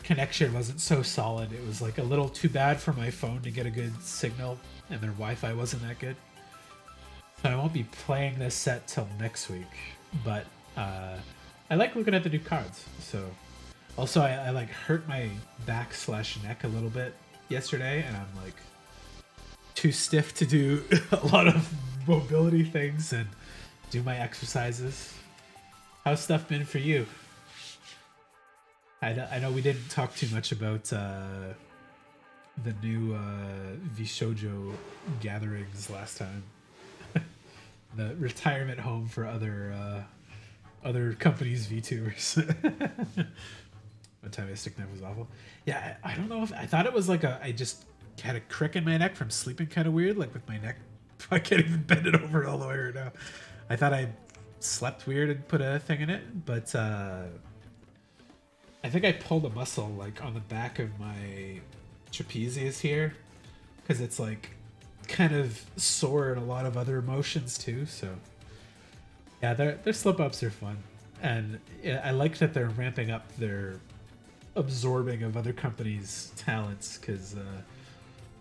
connection wasn't so solid. It was like a little too bad for my phone to get a good signal, and their Wi-Fi wasn't that good. So I won't be playing this set till next week. But I like looking at the new cards. So also I like hurt my back/neck a little bit yesterday, and I'm like too stiff to do a lot of mobility things and do my exercises. How's stuff been for you? I know we didn't talk too much about the new Vishojo gatherings last time. The retirement home for other companies' VTubers. One time I stick knife was awful. Yeah, I don't know if I thought it was like I just had a crick in my neck from sleeping kind of weird, like with my neck. I can't even bend it over all the way right now. I thought I slept weird and put a thing in it, but I think I pulled a muscle like on the back of my trapezius here, because it's like kind of sore in a lot of other motions too. So yeah, their slip ups are fun, and I like that they're ramping up their absorbing of other companies' talents, because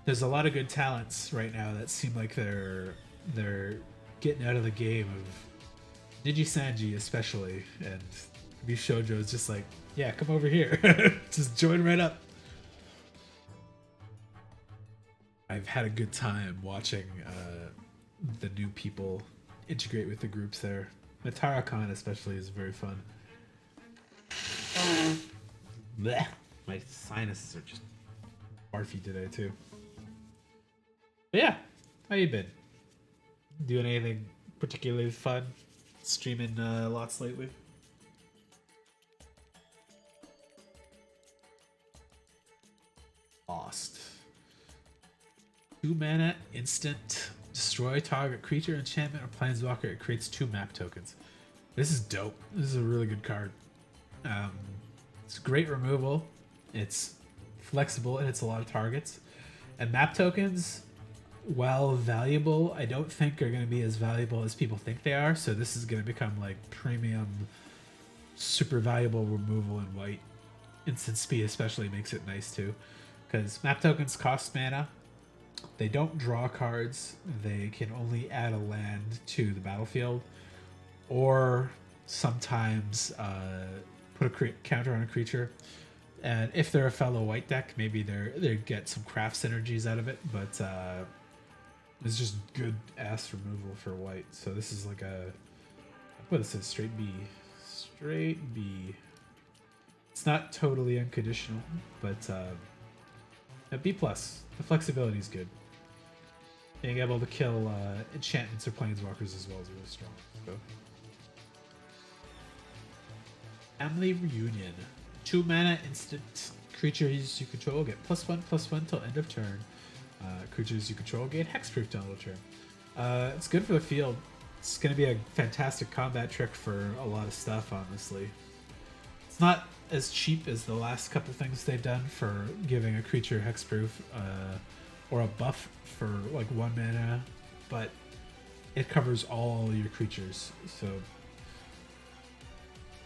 there's a lot of good talents right now that seem like they're getting out of the game of Niji-Sanji especially, and Bishojo is just like, yeah, come over here. Just join right up. I've had a good time watching the new people integrate with the groups there. Matara Khan especially is very fun. Blech. My sinuses are just barfy today too. But yeah, how you been? Doing anything particularly fun? Streaming lots lately? Lost. 2 mana instant. Destroy target creature, enchantment, or planeswalker. It creates 2 map tokens. This is dope. This is a really good card. It's great removal. It's flexible. It hits a lot of targets. And map tokens, while valuable, I don't think are going to be as valuable as people think they are. So this is going to become like premium, super valuable removal in white. Instant speed especially makes it nice too. Because map tokens cost mana. They don't draw cards. They can only add a land to the battlefield. Or sometimes put a counter on a creature. And if they're a fellow white deck, maybe they get some craft synergies out of it. But it's just good ass removal for white. So this is like a... What is it? Straight B. Straight B. It's not totally unconditional, but a B+. The flexibility is good. Being able to kill enchantments or planeswalkers as well is really strong. So. Family Reunion. 2 mana instant. Creatures you control get +1/+1 till end of turn. Creatures you control gain hexproof till end of turn. It's good for the field. It's going to be a fantastic combat trick for a lot of stuff, honestly. It's not as cheap as the last couple things they've done for giving a creature hexproof or a buff for like 1 mana, but it covers all your creatures. So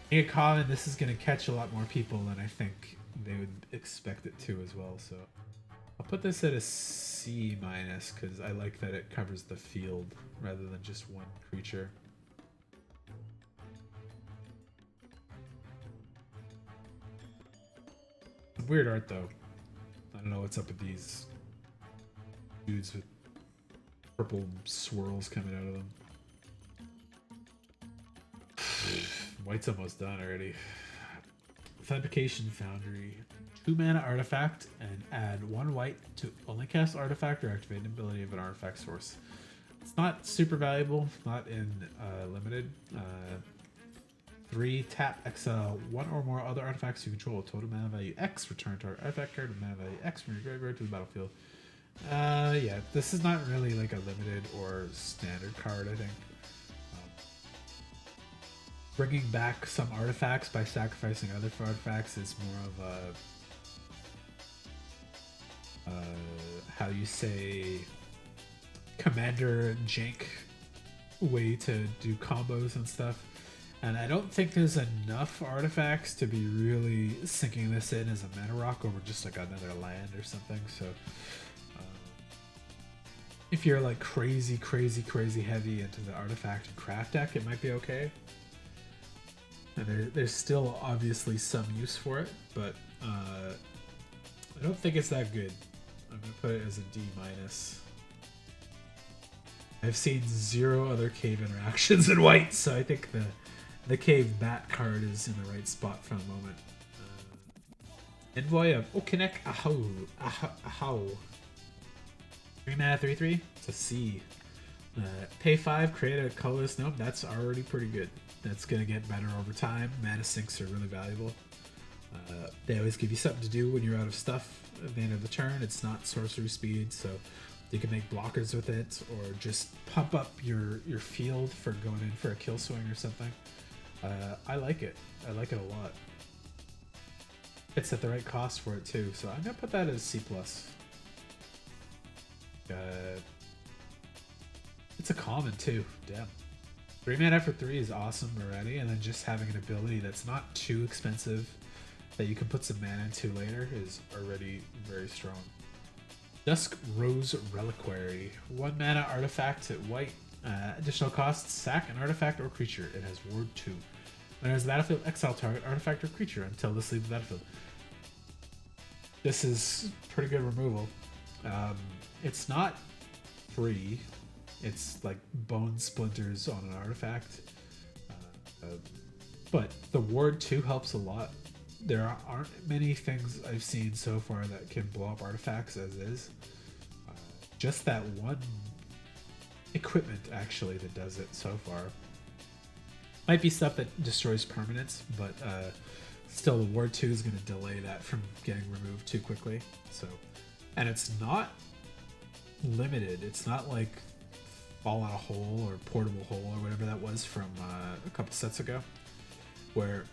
being a common, this is going to catch a lot more people than I think they would expect it to as well. So I'll put this at a C- because I like that it covers the field rather than just one creature. Weird art though. I don't know what's up with these dudes with purple swirls coming out of them. White's almost done already. Fabrication Foundry. 2 mana artifact and add 1 white to only cast artifact or activate an ability of an artifact source. It's not super valuable, not in limited. 3 tap exile 1 or more other artifacts you control. Total mana value X. Return target artifact card with mana value X from your graveyard to the battlefield. Yeah, this is not really like a limited or standard card, I think. Bringing back some artifacts by sacrificing other artifacts is more of a how you say commander jank way to do combos and stuff. And I don't think there's enough artifacts to be really sinking this in as a mana rock over just like another land or something. So if you're like crazy heavy into the artifact and craft deck, it might be okay. And there's still obviously some use for it, but I don't think it's that good. I'm gonna put it as a D-. I've seen 0 other cave interactions in white, so I think the cave bat card is in the right spot for the moment. Envoy of Okinek Ahau. 3 mana 3/3. It's a C. Pay 5, create a colorless gnome. That's already pretty good. That's gonna get better over time. Mana sinks are really valuable. They always give you something to do when you're out of stuff at the end of the turn. It's not sorcery speed, so you can make blockers with it, or just pump up your field for going in for a kill swing or something. I like it. I like it a lot. It's at the right cost for it too, so I'm gonna put that as C+. It's a common too. Damn. 3 mana for 3 is awesome already, and then just having an ability that's not too expensive that you can put some mana into later is already very strong. Dusk Rose Reliquary. 1 mana artifact at white. Additional costs, sack an artifact or creature. It has ward 2. When it enters the battlefield, exile target artifact or creature until this leaves the battlefield. This is pretty good removal. It's not free. It's like bone splinters on an artifact. But the ward 2 helps a lot. there aren't many things I've seen so far that can blow up artifacts as is. Just that one equipment actually that does it so far. Might be stuff that destroys permanents, but still the Ward 2 is going to delay that from getting removed too quickly. So, and it's not limited. It's not like Fall in a Hole or Portable Hole or whatever that was from a couple sets ago, where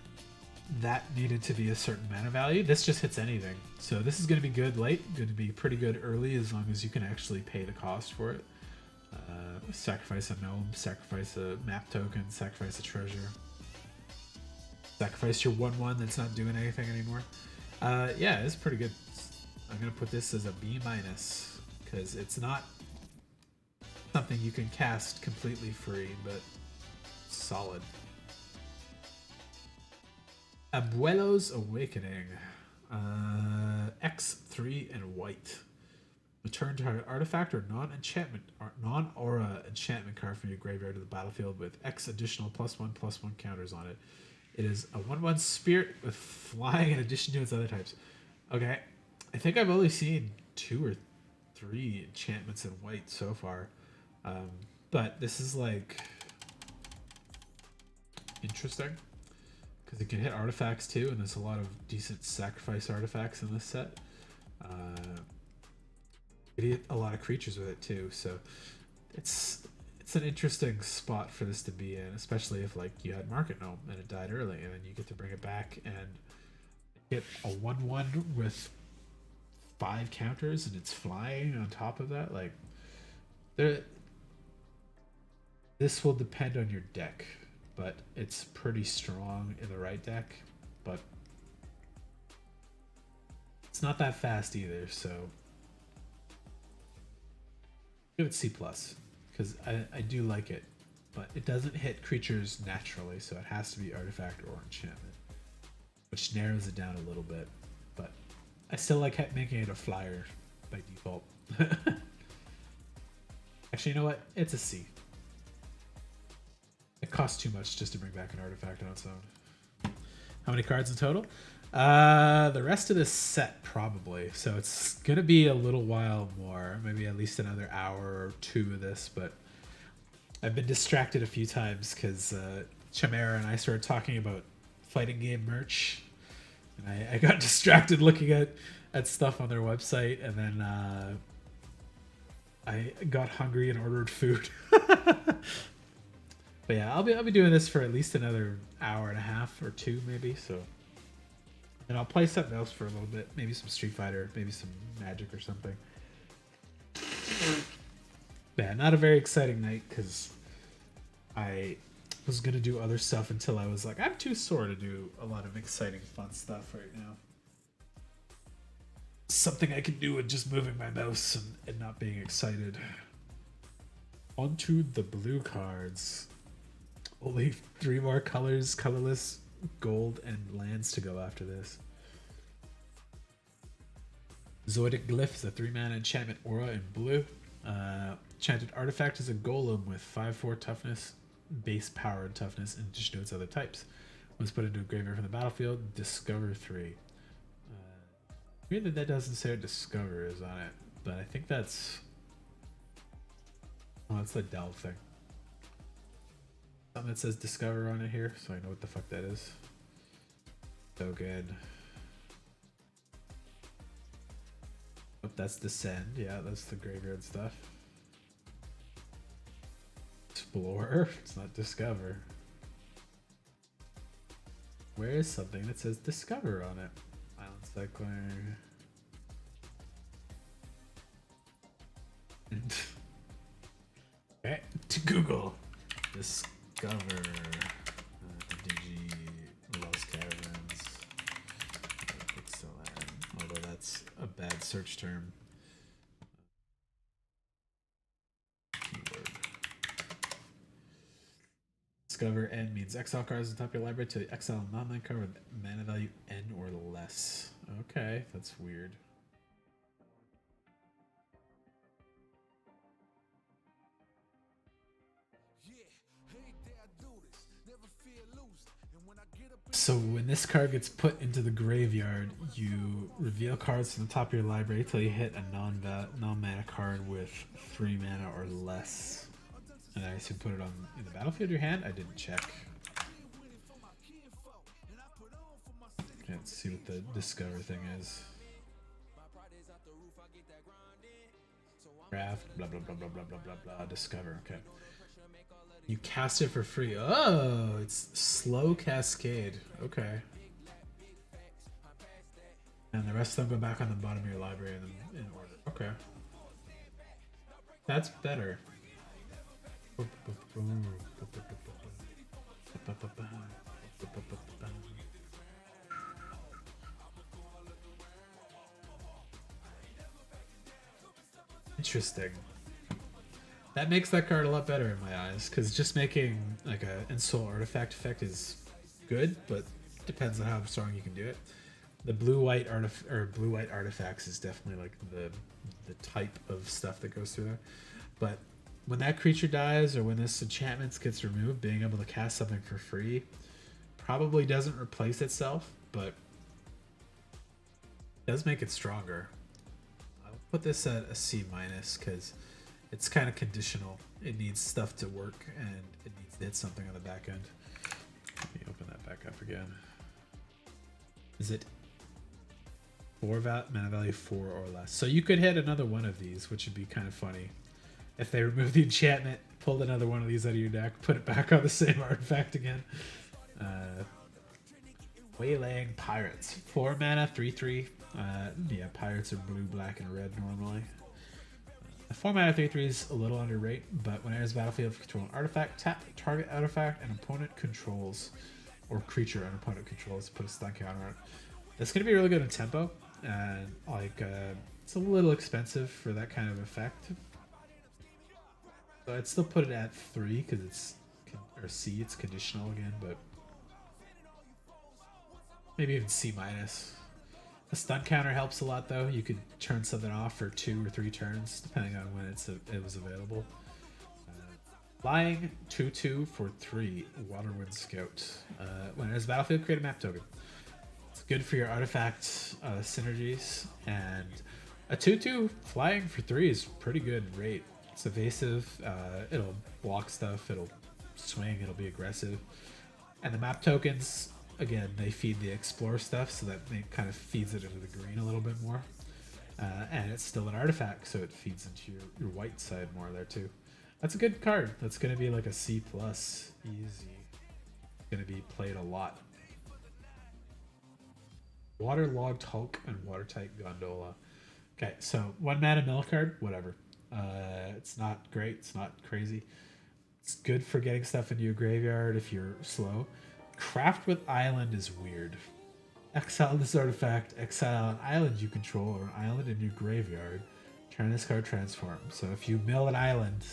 that needed to be a certain mana value. This just hits anything. So this is going to be good late, going to be pretty good early as long as you can actually pay the cost for it. Sacrifice a gnome, sacrifice a map token, sacrifice a treasure. Sacrifice your 1/1 that's not doing anything anymore. Yeah, it's pretty good. I'm going to put this as a B-, because it's not something you can cast completely free, but solid. Abuelo's Awakening. X3 and white. Return target artifact or non-aura enchantment card from your graveyard to the battlefield with X additional +1/+1 counters on it. It is a 1/1 spirit with flying in addition to its other types. Okay, I think I've only seen 2 or 3 enchantments in white so far. But this is like interesting because it can hit artifacts too, and there's a lot of decent sacrifice artifacts in this set. You hit a lot of creatures with it too, so it's an interesting spot for this to be in, especially if like you had Market Gnome and it died early, and then you get to bring it back and hit a 1/1 with 5 counters and it's flying on top of that. Like, this will depend on your deck, but it's pretty strong in the right deck. But it's not that fast either, so give it C+, because I do like it, but it doesn't hit creatures naturally, so it has to be artifact or enchantment, which narrows it down a little bit. But I still like making it a flyer by default. Actually, you know what? It's a C. It costs too much just to bring back an artifact on its own. How many cards in total? The rest of this set probably. So it's gonna be a little while more, maybe at least another hour or 2 of this. But I've been distracted a few times because Chimera and I started talking about fighting game merch, and I got distracted looking at stuff on their website, and then I got hungry and ordered food. But yeah, I'll be doing this for at least another hour and a half or 2 maybe. So, and I'll play something else for a little bit, maybe some Street Fighter, maybe some Magic or something. Yeah, not a very exciting night because I was gonna do other stuff until I was like, I'm too sore to do a lot of exciting, fun stuff right now. Something I can do with just moving my mouse and not being excited. Onto the blue cards. Only 3 more colors, colorless, gold, and lands to go after this. Zoidic Glyph is a 3-mana enchantment aura in blue. Enchanted artifact is a golem with 5/4 toughness, base power and toughness, in addition to its other types. Once put into a graveyard from the battlefield, discover 3. Weird that doesn't say what discover is on it, but I think that's... Oh, that's the delve thing. Something that says discover on it here, so I know what the fuck that is. So good. Oh, that's descend. Yeah, that's the graveyard stuff. Explore. It's not discover. Where is something that says discover on it? Island cycling. Okay, to Google. Discover. MTG. Lost Caverns. Ixalan. Although that's a bad search term. Keyword. Discover N means exile cards on top of your library to exile a non-land card with mana value N or less. Okay, that's weird. So when this card gets put into the graveyard, you reveal cards from the top of your library till you hit a non-mana card with 3 mana or less. And I should put it on in the battlefield of your hand. I didn't check. Let's see what the discover thing is. Craft, blah blah blah blah blah blah blah blah. Discover. Okay. You cast it for free. Oh, it's slow cascade. Okay. And the rest of them go back on the bottom of your library in order. Okay. That's better. Interesting. That makes that card a lot better in my eyes, because just making like a Ensoul artifact effect is good, but depends on how strong you can do it. The blue-white artifacts is definitely like the type of stuff that goes through there. But when that creature dies or when this enchantment gets removed, being able to cast something for free probably doesn't replace itself, but does make it stronger. I'll put this at a C- because it's kind of conditional. It needs stuff to work, and it needs to hit something on the back end. Let me open that back up again. Is it 4 mana value 4 or less? So you could hit another one of these, which would be kind of funny. If they remove the enchantment, pulled another one of these out of your deck, put it back on the same artifact again. Waylaying Pirates. 4 mana, 3/3. Yeah, pirates are blue, black, and red normally. 4 mana 3/3 is a little underrated, but when it enters battlefield, control an artifact, tap target artifact and opponent controls, or creature and opponent controls, put a stun counter on it. That's going to be really good in tempo, and like it's a little expensive for that kind of effect. So I'd still put it at 3 because it's or C, it's conditional again, but maybe even C-. The stun counter helps a lot though. You could turn something off for 2 or 3 turns depending on when it was available. Flying 2/2 for 3 Waterwind Scout. When it enters battlefield, create a map token. It's good for your artifact synergies, and a 2/2 flying for 3 is pretty good rate. It's evasive, it'll block stuff, it'll swing, it'll be aggressive. And the map tokens, again, they feed the explore stuff, so that kind of feeds it into the green a little bit more. And it's still an artifact, so it feeds into your white side more there too. That's a good card. That's going to be like a C+, easy. Going to be played a lot. Waterlogged Hulk and Watertight Gondola. Okay, so 1 mana mill card, whatever. It's not great, it's not crazy. It's good for getting stuff into your graveyard if you're slow. Craft with Island is weird. Exile this artifact, exile an island you control or an island in your graveyard. Turn this card transform. So if you mill an island,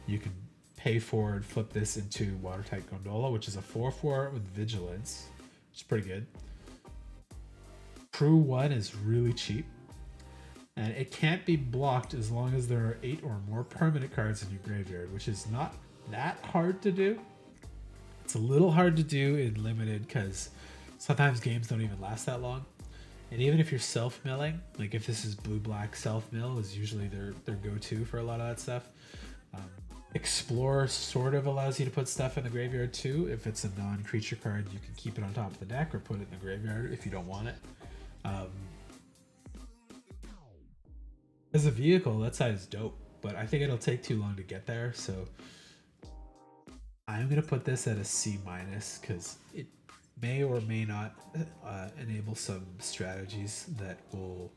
you can pay forward, flip this into Watertight Gondola, which is a 4/4 with Vigilance, which is pretty good. Crew 1 is really cheap, and it can't be blocked as long as there are 8 or more permanent cards in your graveyard, which is not that hard to do. It's a little hard to do in limited because sometimes games don't even last that long. And even if you're self-milling, like if this is blue-black, self-mill is usually their go-to for a lot of that stuff. Explore sort of allows you to put stuff in the graveyard too. If it's a non-creature card, you can keep it on top of the deck or put it in the graveyard if you don't want it. As a vehicle, that side is dope, but I think it'll take too long to get there, so I'm going to put this at a C- because it may or may not enable some strategies that will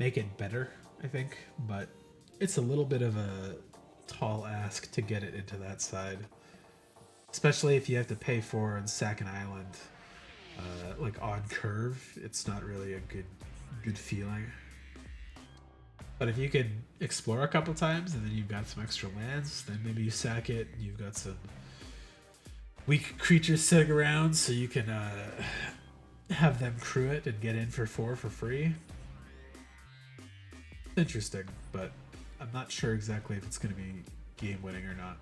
make it better, I think, but it's a little bit of a tall ask to get it into that side, especially if you have to pay for and sack an island like on curve. It's not really a good feeling. But if you can explore a couple times and then you've got some extra lands, then maybe you sack it and you've got some weak creatures sitting around so you can have them crew it and get in for 4 for free. Interesting, but I'm not sure exactly if it's going to be game winning or not.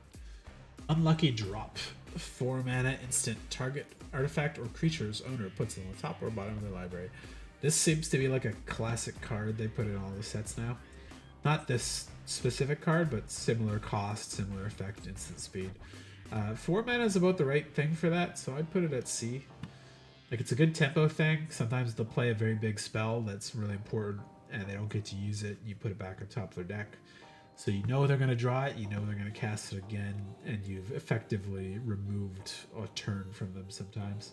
Unlucky drop. 4 mana instant. Target artifact or creature's owner puts it on the top or bottom of their library. This seems to be like a classic card they put in all the sets now. Not this specific card, but similar cost, similar effect, instant speed. 4 mana is about the right thing for that, so I'd put it at C. Like, it's a good tempo thing. Sometimes they'll play a very big spell that's really important and they don't get to use it. You put it back on top of their deck. So you know they're going to draw it, you know they're going to cast it again, and you've effectively removed a turn from them sometimes.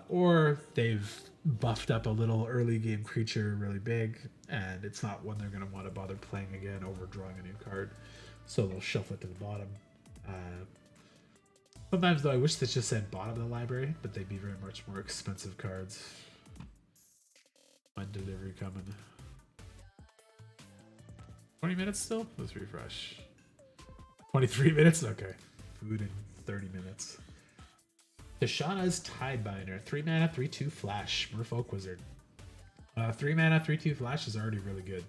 Or they've buffed up a little early game creature really big, and it's not one they're going to want to bother playing again over drawing a new card. So they'll shuffle it to the bottom. Sometimes, though, I wish they just said bottom of the library, but they'd be very much more expensive cards. When delivery coming? 20 minutes still? Let's refresh. 23 minutes? Okay. Food in 30 minutes. Tishana's Tidebinder. 3 mana, 3/2 flash. Merfolk Wizard. 3 mana, 3/2 flash is already really good.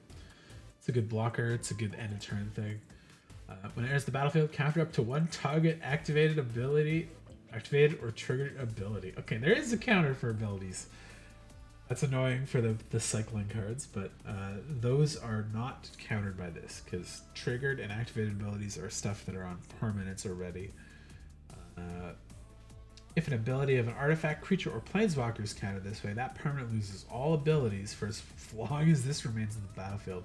It's a good blocker. It's a good end of turn thing. When it enters the battlefield, counter up to 1 target activated or triggered ability. Okay, there is a counter for abilities. That's annoying for the cycling cards, but those are not countered by this because triggered and activated abilities are stuff that are on permanents already. If an ability of an artifact, creature, or planeswalker is countered this way, that permanent loses all abilities for as long as this remains in the battlefield.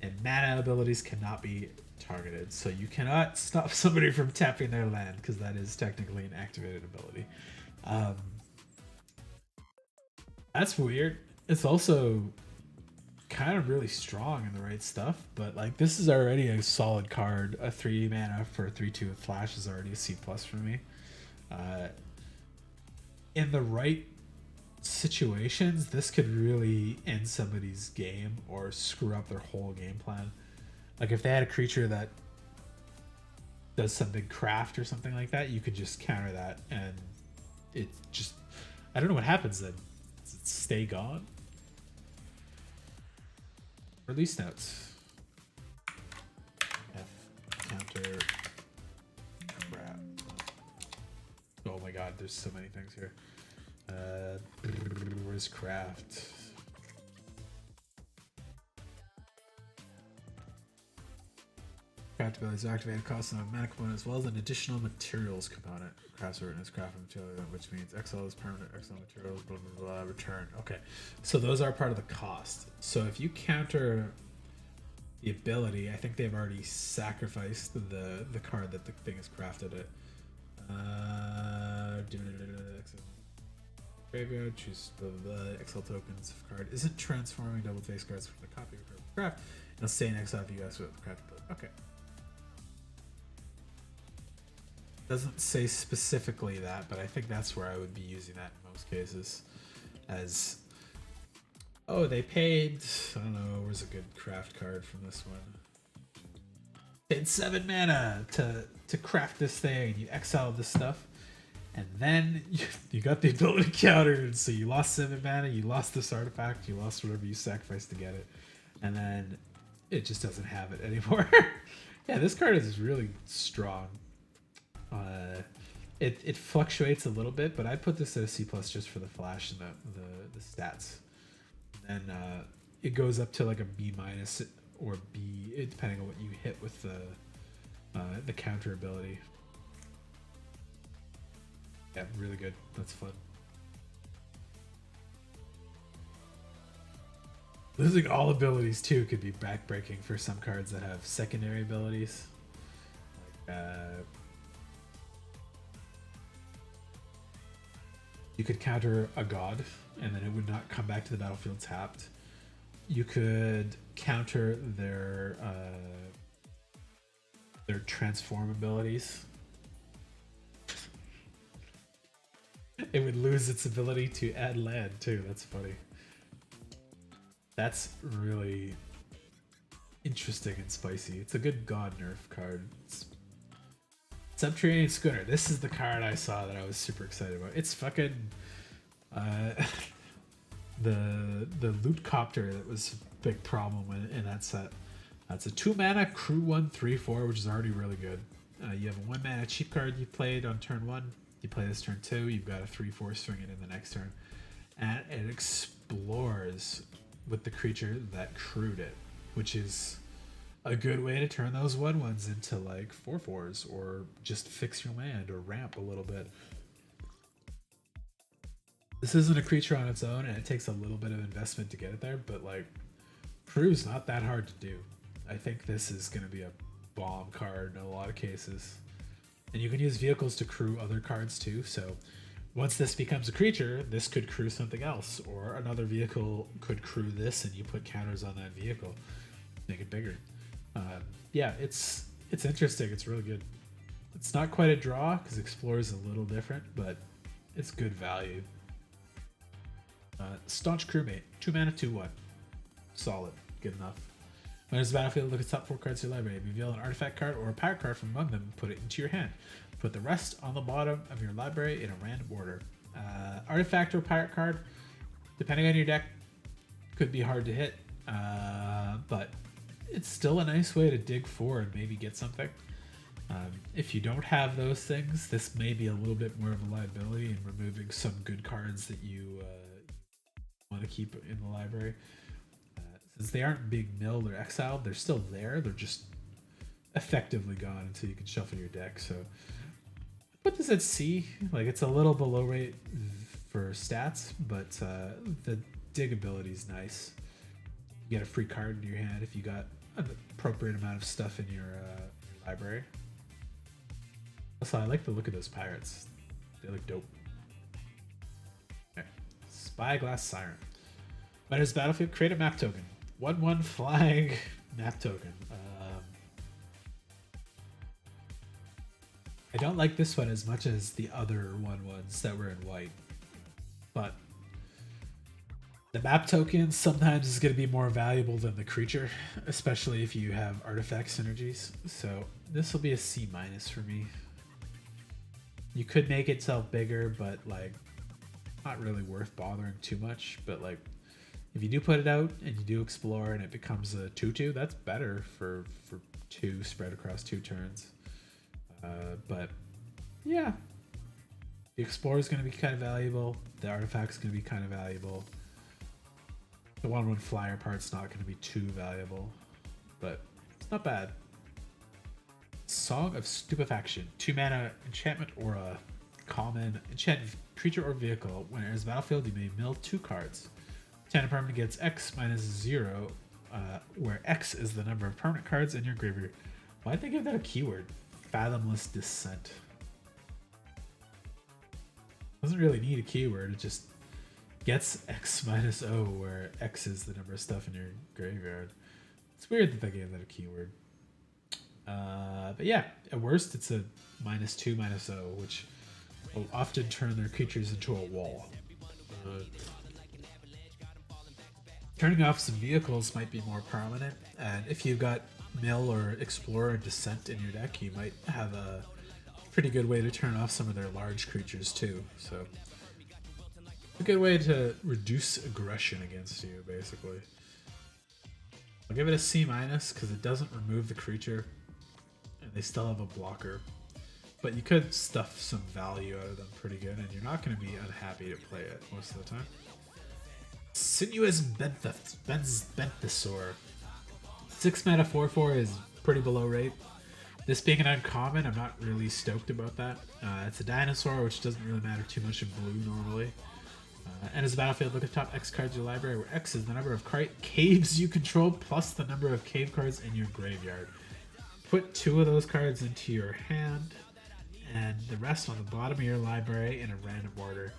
And mana abilities cannot be targeted, so you cannot stop somebody from tapping their land because that is technically an activated ability. That's weird. It's also kind of really strong in the right stuff, but like this is already a solid card. A 3 mana for a 3/2 with flash is already a C+ for me. In the right situations, this could really end somebody's game or screw up their whole game plan. Like if they had a creature that does some big craft or something like that, you could just counter that and it just, I don't know what happens then. Does it stay gone? Release notes. F counter crap. Oh my god, there's so many things here. Where's craft? Craft abilities activated cost of a mana component as well as an additional materials component. Craft certain is craft material, which means exile is permanent, exile materials, blah blah blah, return. Okay, so those are part of the cost. So if you counter the ability, I think they've already sacrificed the card that the thing is crafted at. Graveyard, choose the exile tokens. If card isn't transforming double face cards from the copy of craft, it'll stay in exile if you guys with the craft ability. Okay. Doesn't say specifically that, but I think that's where I would be using that in most cases. As, oh, they paid, I don't know, where's a good craft card from this one? Paid 7 mana to craft this thing, and you exiled this stuff, and then you got the ability countered, so you lost 7 mana, you lost this artifact, you lost whatever you sacrificed to get it, and then it just doesn't have it anymore. Yeah, this card is really strong. It fluctuates a little bit, but I put this at a C+ just for the flash and the stats. And it goes up to like a B- or B, depending on what you hit with the counter ability. Yeah, really good. That's fun. Losing all abilities too could be backbreaking for some cards that have secondary abilities. Like you could counter a god, and then it would not come back to the battlefield tapped. You could counter their transform abilities. It would lose its ability to add land too. That's funny. That's really interesting and spicy. It's a good god nerf card. Subterranean Schooner. This is the card I saw that I was super excited about. It's fucking the loot copter that was a big problem in that set. That's a 2 mana crew 1/3/4, which is already really good. You have a 1 mana cheap card you played on turn 1. You play this turn 2. You've got a 3/4 swing it in the next turn. And it explores with the creature that crewed it, which is a good way to turn those 1/1s into like 4/4s or just fix your land or ramp a little bit. This isn't a creature on its own, and it takes a little bit of investment to get it there, but like crew's not that hard to do. I think this is going to be a bomb card in a lot of cases. And you can use vehicles to crew other cards too, so once this becomes a creature, this could crew something else, or another vehicle could crew this and you put counters on that vehicle, make it bigger. Yeah, it's interesting. It's really good. It's not quite a draw because Explore is a little different, but it's good value. Staunch Crewmate, 2 mana, 2/1. Solid, good enough. When it's battlefield, look at top 4 cards of your library. Reveal an artifact card or a pirate card from among them and put it into your hand. Put the rest on the bottom of your library in a random order. Artifact or pirate card, depending on your deck, could be hard to hit, but it's still a nice way to dig for and maybe get something. If you don't have those things, this may be a little bit more of a liability in removing some good cards that you want to keep in the library. Since they aren't being milled or exiled, they're still there. They're just effectively gone until you can shuffle your deck. So put this at C. Like, it's a little below rate for stats, but the dig ability is nice. You get a free card in your hand if you got an appropriate amount of stuff in your library. Also, I like the look of those pirates. They look dope. Okay. Spyglass Siren. When it's battlefield, create a map token. 1/1 flying map token. I don't like this one as much as the other 1/1s that were in white, but the map token sometimes is going to be more valuable than the creature, especially if you have artifact synergies. So this will be a C- for me. You could make itself bigger, but like not really worth bothering too much. But like if you do put it out and you do explore and it becomes a 2/2, that's better for 2 spread across 2 turns. But yeah, the explorer is going to be kind of valuable. The artifact is going to be kind of valuable. The 1/1 flyer part's not going to be too valuable, but it's not bad. Song of Stupefaction, 2 mana enchantment or a common enchanted creature or vehicle. When it enters the battlefield, you may mill 2 cards. Enchanted permanent gets X minus 0, where X is the number of permanent cards in your graveyard. Why'd they give that a keyword? Fathomless Descent. Doesn't really need a keyword, it just gets X minus O, where X is the number of stuff in your graveyard. It's weird that they gave that a keyword. But yeah, at worst it's a -2 -0, which will often turn their creatures into a wall. Turning off some vehicles might be more permanent, and if you've got Mill or Explorer or Descent in your deck, you might have a pretty good way to turn off some of their large creatures too. So a good way to reduce aggression against you, basically. I'll give it a C- because it doesn't remove the creature, and they still have a blocker. But you could stuff some value out of them pretty good, and you're not going to be unhappy to play it most of the time. Sinuous Benthesaur. 6 mana 4/4 is pretty below rate. This being an uncommon, I'm not really stoked about that. It's a dinosaur, which doesn't really matter too much in blue normally. And as a battlefield, look at the top X cards in your library, where X is the number of caves you control plus the number of cave cards in your graveyard. Put 2 of those cards into your hand, and the rest on the bottom of your library in a random order.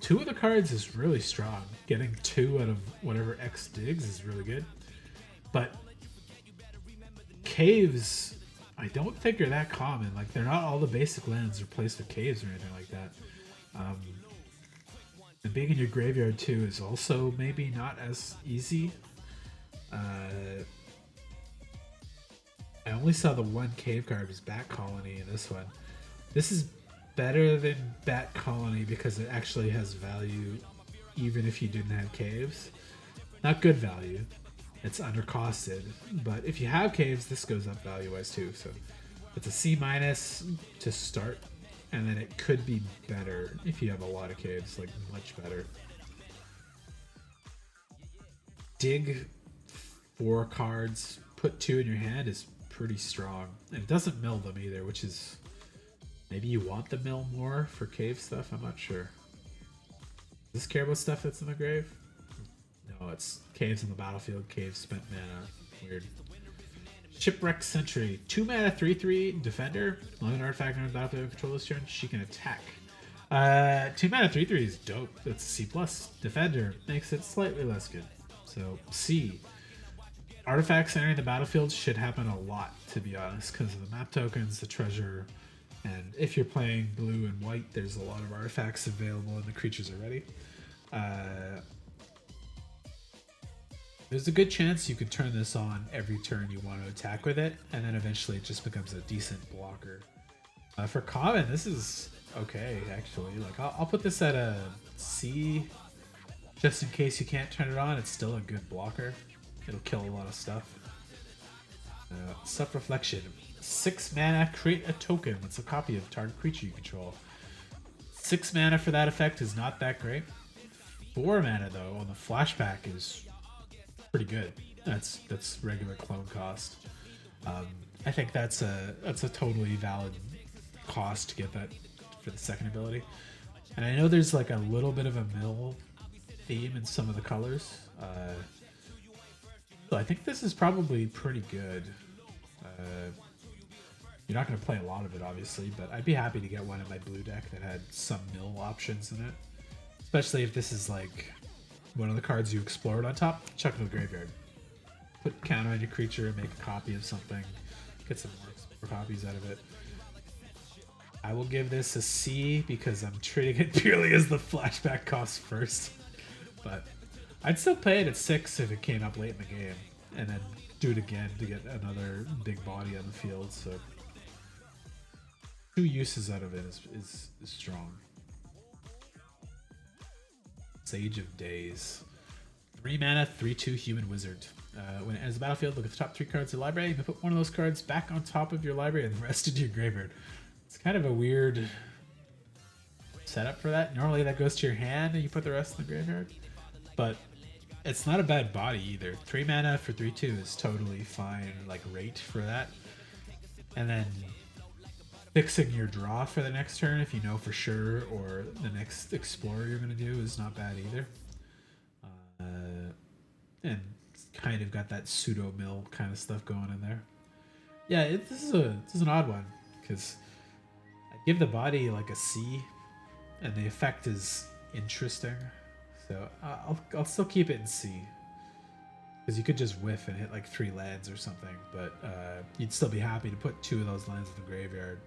2 of the cards is really strong. Getting 2 out of whatever X digs is really good. But caves, I don't think are that common. Like, they're not all the basic lands replaced with caves or anything like that. And being in your graveyard too is also maybe not as easy. I only saw the 1 cave card was Bat Colony in this one. This is better than Bat Colony because it actually has value even if you didn't have caves. Not good value. It's undercosted, but if you have caves, this goes up value-wise too. So It's a C minus to start, and then it could be better if you have a lot of caves, like much better. Dig 4 cards, put 2 in your hand is pretty strong. And it doesn't mill them either, which is... Maybe you want the mill more for cave stuff? I'm not sure. Does this care about stuff that's in the grave? No, it's caves in the battlefield, caves spent mana. Weird. Shipwreck Sentry. 2 mana, 3/3 defender. Long an artifact on the battlefield control this turn, she can attack. 2 mana, 3/3 is dope. That's C+. Defender makes it slightly less good. So, C. Artifacts entering the battlefield should happen a lot, to be honest, because of the map tokens, the treasure, and if you're playing blue and white, there's a lot of artifacts available and the creatures are ready. There's a good chance you could turn this on every turn you want to attack with it, and then eventually it just becomes a decent blocker. For common, this is okay, actually. Like I'll put this at a C, just in case you can't turn it on. It's still a good blocker. It'll kill a lot of stuff. Self-reflection. 6 mana, create a token. It's a copy of target creature you control. 6 mana for that effect is not that great. 4 mana though on the flashback is pretty good. That's regular clone cost. I think that's a totally valid cost to get that for the second ability. And I know there's like a little bit of a mill theme in some of the colors. So I think this is probably pretty good. You're not going to play a lot of it, obviously, but I'd be happy to get one in my blue deck that had some mill options in it. Especially if this is like one of the cards you explored on top, chuck it in the graveyard. Put counter on your creature, make a copy of something, get some more copies out of it. I will give this a C because I'm treating it purely as the flashback cost first. But I'd still play it at 6 if it came up late in the game, and then do it again to get another big body on the field. So 2 uses out of it is strong. Sage of Days. 3 mana, 3/2 human wizard. When it enters the battlefield, look at the top 3 cards of the library. You can put one of those cards back on top of your library and the rest into your graveyard. It's kind of a weird setup for that. Normally that goes to your hand and you put the rest in the graveyard. But it's not a bad body either. 3 mana for 3/2 is totally fine, like rate for that. And then fixing your draw for the next turn if you know for sure, or the next explorer you're going to do is not bad either. And it's kind of got that pseudo mill kind of stuff going in there. Yeah, this is an odd one because I give the body like a C, and the effect is interesting. So I'll still keep it in C because you could just whiff and hit like 3 lands or something, but you'd still be happy to put 2 of those lands in the graveyard.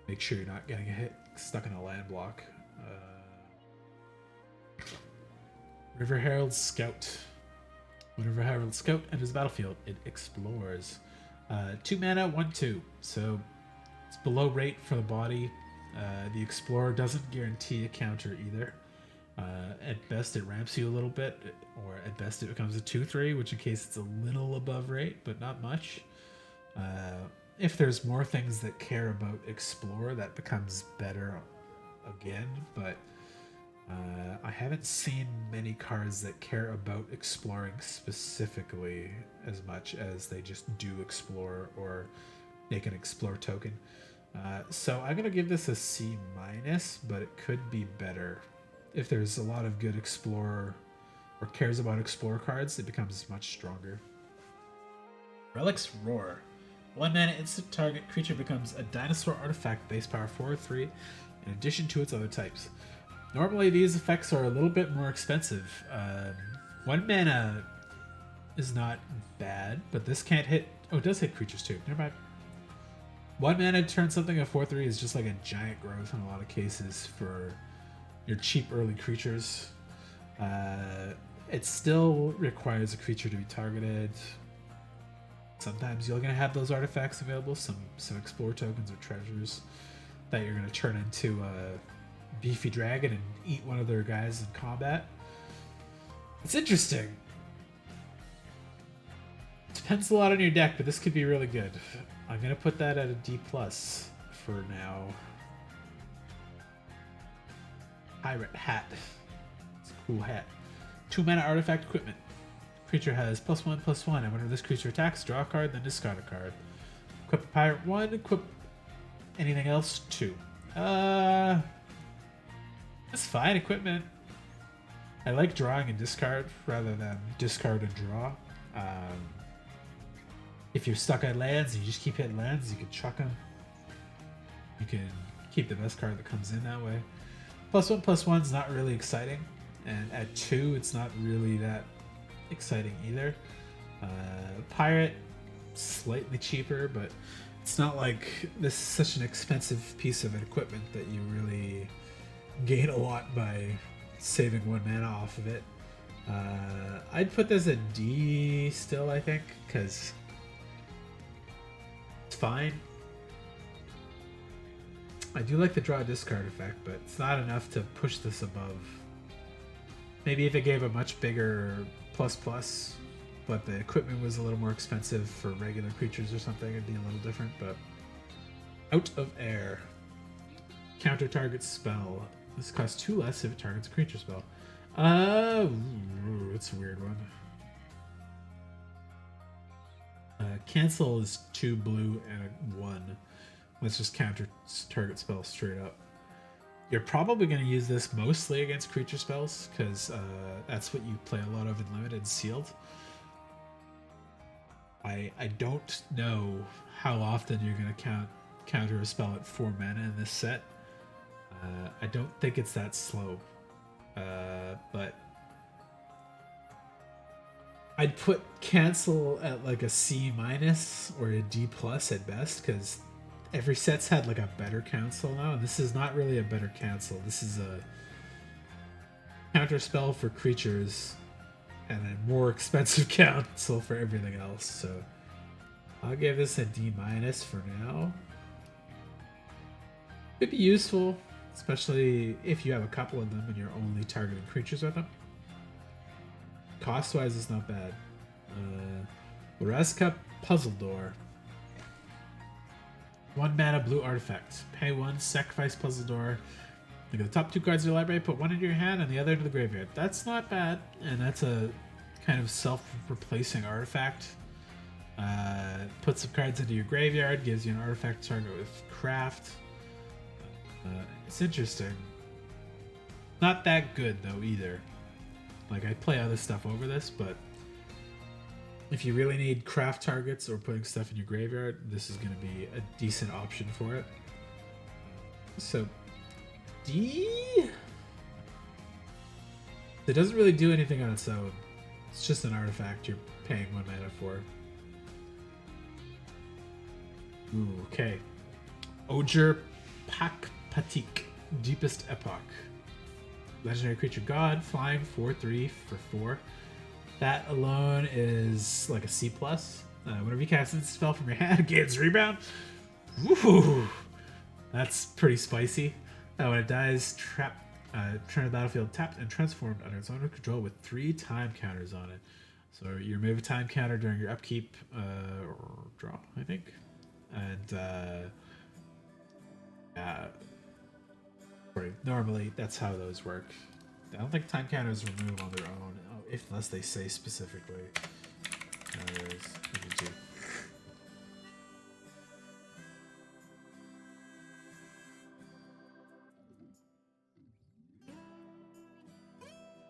Make sure you're not getting stuck in a land block. River Herald Scout. When River Herald Scout enters the battlefield, it explores. 2 mana, 1/2. So it's below rate for the body. The Explorer doesn't guarantee a counter either. At best, it ramps you a little bit, or at best, it becomes a 2/3, which in case it's a little above rate, but not much. If there's more things that care about Explore, that becomes better again, but I haven't seen many cards that care about exploring specifically as much as they just do explore or make an explore token. So I'm going to give this a C-, but it could be better. If there's a lot of good explorer or cares about explorer cards, it becomes much stronger. Relic's Roar. 1 mana instant target creature becomes a dinosaur artifact base power 4/3 in addition to its other types. Normally these effects are a little bit more expensive. 1 mana is not bad, but this can't hit... Oh, it does hit creatures too. Never mind. 1 mana turn something at 4/3 is just like a giant growth in a lot of cases for your cheap early creatures. It still requires a creature to be targeted. Sometimes you're going to have those artifacts available, some explore tokens or treasures that you're going to turn into a beefy dragon and eat one of their guys in combat. It's interesting. Depends a lot on your deck, but this could be really good. I'm gonna put that at a D plus for now. Pirate hat. It's a cool hat. 2 mana artifact equipment. Creature has +1/+1, and whenever this creature attacks, draw a card, then discard a card. Equip pirate 1, equip anything else 2. That's fine equipment. I like drawing and discard rather than discard and draw. If you're stuck on lands, you just keep hitting lands, you can chuck them. You can keep the best card that comes in that way. +1/+1's not really exciting, and at 2, it's not really that exciting either. Pirate, slightly cheaper, but it's not like this is such an expensive piece of equipment that you really gain a lot by saving 1 mana off of it. I'd put this at D still, I think, because it's fine. I do like the draw discard effect, but it's not enough to push this above. Maybe if it gave a much bigger ++, but the equipment was a little more expensive for regular creatures or something, it'd be a little different, but out of air. Counter target spell. This costs 2 less if it targets a creature spell. It's a weird one. Cancel is 2 blue and a 1. Let's just counter target spell straight up. You're probably going to use this mostly against creature spells, because that's what you play a lot of in Limited Sealed. I don't know how often you're going to counter a spell at 4 mana in this set. I don't think it's that slow. But I'd put cancel at like a C- or a D+ at best, because every set's had like a better cancel now, and this is not really a better cancel. This is a counter spell for creatures and a more expensive cancel for everything else. So I'll give this a D- for now. Could be useful, especially if you have a couple of them and you're only targeting creatures with them. Cost-wise, it's not bad. Loreska Puzzle Door. 1 mana blue artifact. Pay 1, sacrifice Puzzle Door. Look at the top 2 cards of your library, put 1 into your hand and the other into the graveyard. That's not bad, and that's a kind of self-replacing artifact. Put some cards into your graveyard, gives you an artifact target with craft. It's interesting. Not that good though either. Like, I play other stuff over this, but if you really need craft targets or putting stuff in your graveyard, this is going to be a decent option for it. So, D? It doesn't really do anything on its own. It's just an artifact you're paying 1 mana for. Ooh, okay. Ojer Pakpatik, Deepest Epoch. Legendary creature god, flying 4/3 for 4. That alone is like a C+. Whenever you cast this spell from your hand, it gains rebound. Woo! That's pretty spicy. When it dies, turn the battlefield tapped and transformed under its own control with 3 time counters on it. So you remove a time counter during your upkeep or draw, I think. And normally that's how those work. I don't think time counters remove on their own, unless they say specifically.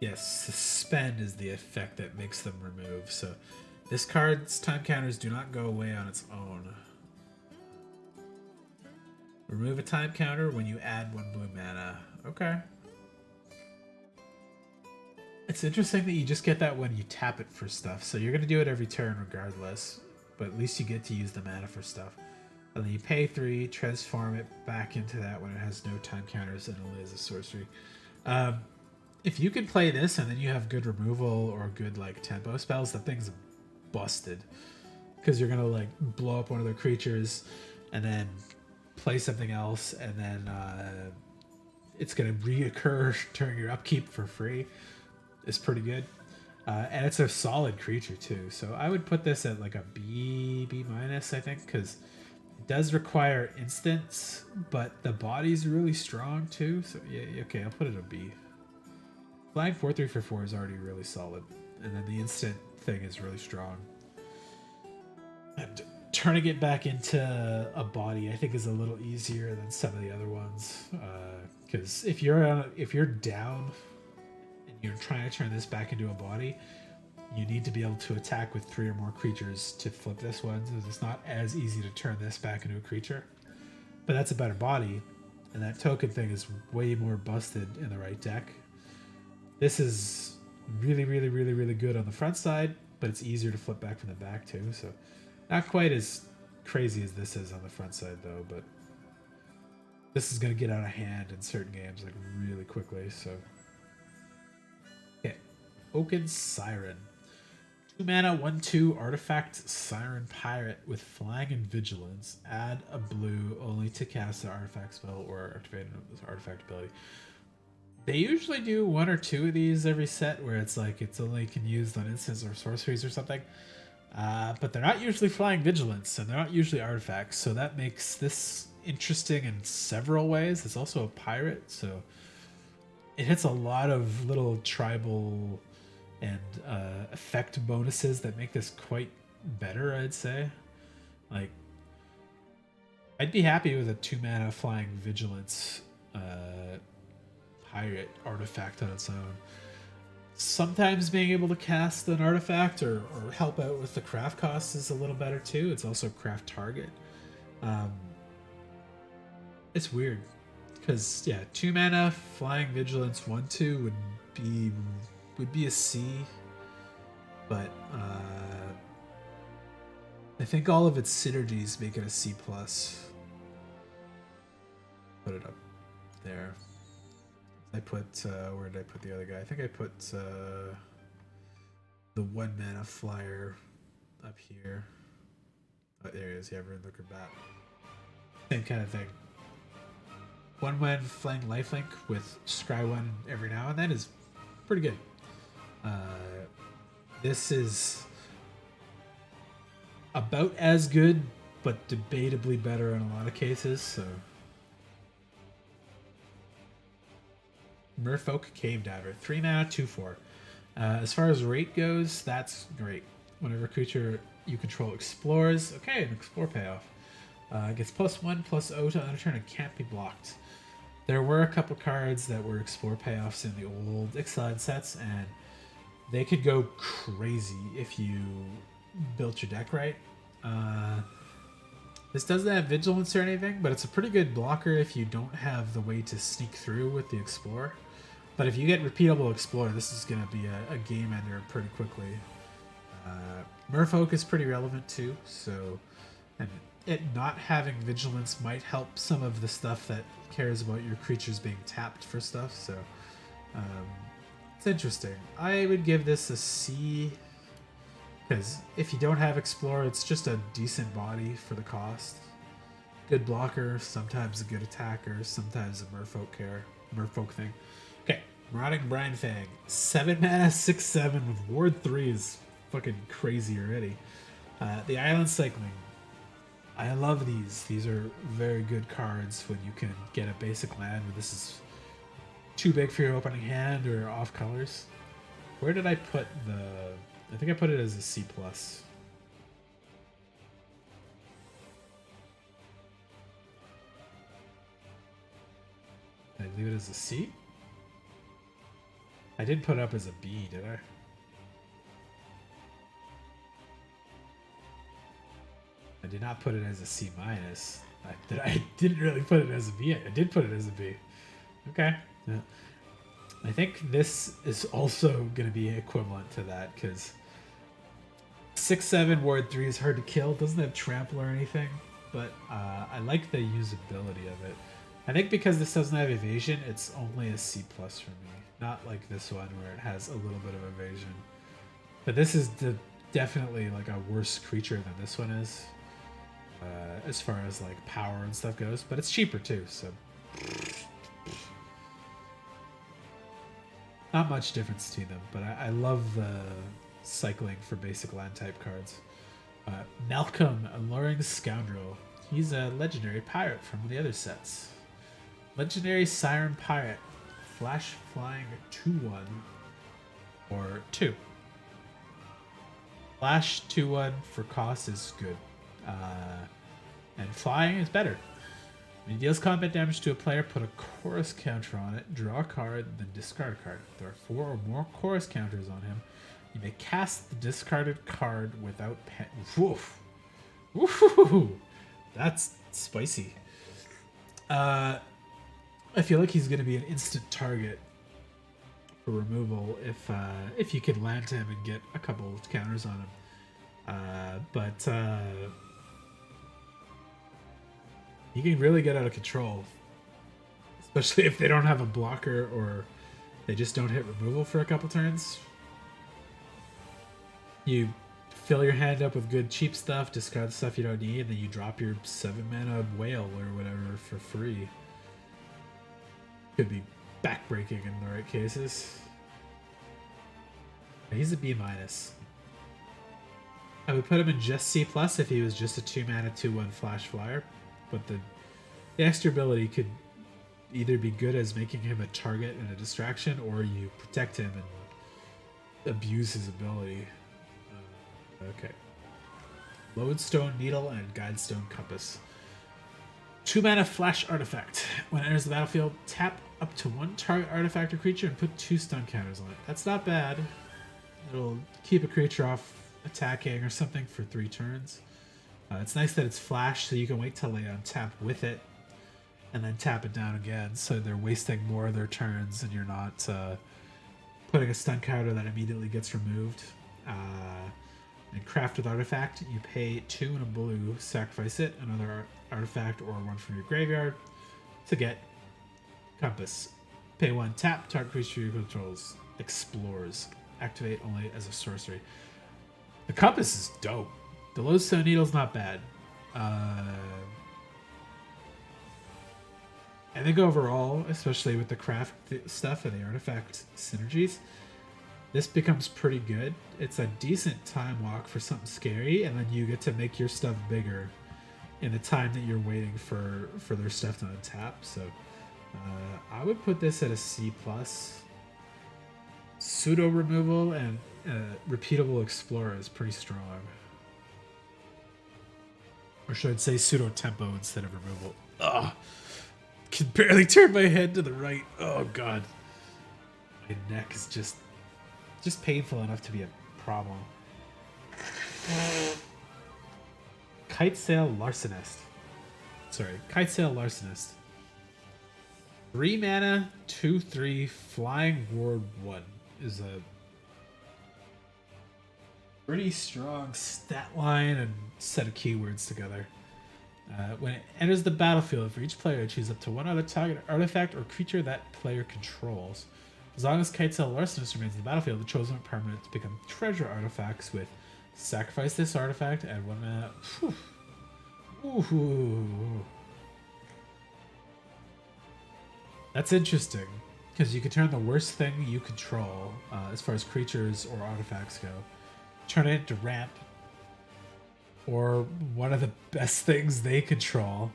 Yes, suspend is the effect that makes them remove. So this card's time counters do not go away on its own. Remove a time counter when you add 1 blue mana. Okay. It's interesting that you just get that when you tap it for stuff. So you're going to do it every turn regardless. But at least you get to use the mana for stuff. And then you pay 3, transform it back into that when it has no time counters and only as a sorcery. If you can play this and then you have good removal or good like tempo spells, that thing's busted. Because you're going to like blow up one of their creatures and then play something else, and then it's going to reoccur during your upkeep for free. It's pretty good. And it's a solid creature too. So I would put this at like a B- I think, because It does require instants, but the body's really strong too. So yeah, okay, I'll put it a B. Flying 4-3 for 4 is already really solid, and then the instant thing is really strong. And turning it back into a body, I think, is a little easier than some of the other ones. Because if you're down and you're trying to turn this back into a body, you need to be able to attack with 3 or more creatures to flip this one. So it's not as easy to turn this back into a creature. But that's a better body, and that token thing is way more busted in the right deck. This is really, really, really, really good on the front side, but it's easier to flip back from the back too. So not quite as crazy as this is on the front side though, but this is going to get out of hand in certain games like really quickly. So okay, Oaken Siren. 2 mana, 1/2 artifact Siren Pirate with flying and vigilance. Add a blue only to cast an artifact spell or activate this artifact ability. They usually do 1 or 2 of these every set where it's like it's only can used on instants or sorceries or something. But they're not usually flying vigilance and they're not usually artifacts, so that makes this interesting in several ways. It's also a pirate, so it hits a lot of little tribal and effect bonuses that make this quite better, I'd say. Like, I'd be happy with a 2 mana flying vigilance pirate artifact on its own. Sometimes being able to cast an artifact or help out with the craft cost is a little better too. It's also craft target. It's weird because yeah, 2 mana flying vigilance 1/2 would be a C, but I think all of its synergies make it a C plus. Put it up there. I put where did I put the other guy? I think I put the 1 mana flyer up here. Oh, there he is. Yeah, Rune Looker Bat. Same kind of thing. 1/1 flying lifelink with scry 1 every now and then is pretty good. This is about as good, but debatably better in a lot of cases. So. Merfolk Cave Diver, 3 mana, 2/4. As far as rate goes, that's great. Whenever a creature you control explores, okay, an explore payoff. Gets +1/+0 to end turn and can't be blocked. There were a couple cards that were explore payoffs in the old Ixalan sets, and they could go crazy if you built your deck right. This doesn't have vigilance or anything, but it's a pretty good blocker if you don't have the way to sneak through with the Explorer. But if you get repeatable Explorer, this is going to be a game ender pretty quickly. Merfolk is pretty relevant too, so and it not having vigilance might help some of the stuff that cares about your creatures being tapped for stuff, so it's interesting. I would give this a C, because if you don't have Explorer, it's just a decent body for the cost. Good blocker, sometimes a good attacker, sometimes a Merfolk thing. Okay, Marauding Brine Fang. 7 mana, 6/7 with Ward 3 is fucking crazy already. The Island Cycling. I love these. These are very good cards when you can get a basic land where this is too big for your opening hand or off colors. Where did I put the... I think I put it as a C+. Did I leave it as a C? I didn't put it up as a B, did I? I did not put it as a C-. I didn't really put it as a B. I did put it as a B. Okay. Yeah. I think this is also going to be equivalent to that, because 6/7 Ward 3 is hard to kill. Doesn't have trample or anything, but I like the usability of it. I think because this doesn't have evasion, it's only a C+ for me. Not like this one where it has a little bit of evasion. But this is definitely like a worse creature than this one is, as far as like power and stuff goes. But it's cheaper too, so not much difference between them. But I love the cycling for basic land type cards. Malcolm, Alluring Scoundrel. He's a legendary pirate from the other sets. Legendary Siren Pirate. Flash flying 2-1 or 2. Flash 2-1 for cost is good. And flying is better. When he deals combat damage to a player, put a chorus counter on it, draw a card, then discard a card. If there are 4 or more chorus counters on him, you may cast the discarded card without Woof. Woof. That's spicy. I feel like he's going to be an instant target for removal if you can land him and get a couple of counters on him. But he can really get out of control, especially if they don't have a blocker or they just don't hit removal for a couple turns. You fill your hand up with good cheap stuff, discard the stuff you don't need, and then you drop your 7 mana whale or whatever for free. Could be backbreaking in the right cases. He's a B-. I would put him in just C+ if he was just a 2 mana 2/1 flash flyer, but the extra ability could either be good as making him a target and a distraction, or you protect him and abuse his ability. Okay. Lodestone Needle and Guidestone Compass. 2 mana flash artifact. When it enters the battlefield, tap up to 1 target artifact or creature and put 2 stun counters on it. That's not bad. It'll keep a creature off attacking or something for 3 turns. It's nice that it's flash, so you can wait till they untap with it and then tap it down again, so they're wasting more of their turns and you're not putting a stun counter that immediately gets removed. And craft with artifact, you pay 2 and a blue, sacrifice it, another artifact or 1 from your graveyard to get Compass. Pay 1, tap, target creature you controls, explores, activate only as a sorcery. The Compass is dope. The Lodestone Needle's not bad. I think overall, especially with the craft stuff and the artifact synergies, this becomes pretty good. It's a decent time walk for something scary, and then you get to make your stuff bigger in the time that you're waiting for their stuff to untap. So I would put this at a C+. Pseudo removal and repeatable explorer is pretty strong. Or should I say pseudo tempo instead of removal? Ugh. Can barely turn my head to the right. Oh god. My neck is just painful enough to be a problem. Kitesail Larcenist. Sorry, Kitesail Larcenist. 3 mana, 2/3, Flying Ward 1 is a pretty strong stat line and set of keywords together. When it enters the battlefield, for each player, choose up to 1 other target artifact or creature that player controls. As long as Kitesail Larcenist remains in the battlefield, the chosen permanents become treasure artifacts with sacrifice this artifact, add 1 mana. Ooh. That's interesting, because you can turn the worst thing you control, as far as creatures or artifacts go, turn it into ramp, or one of the best things they control,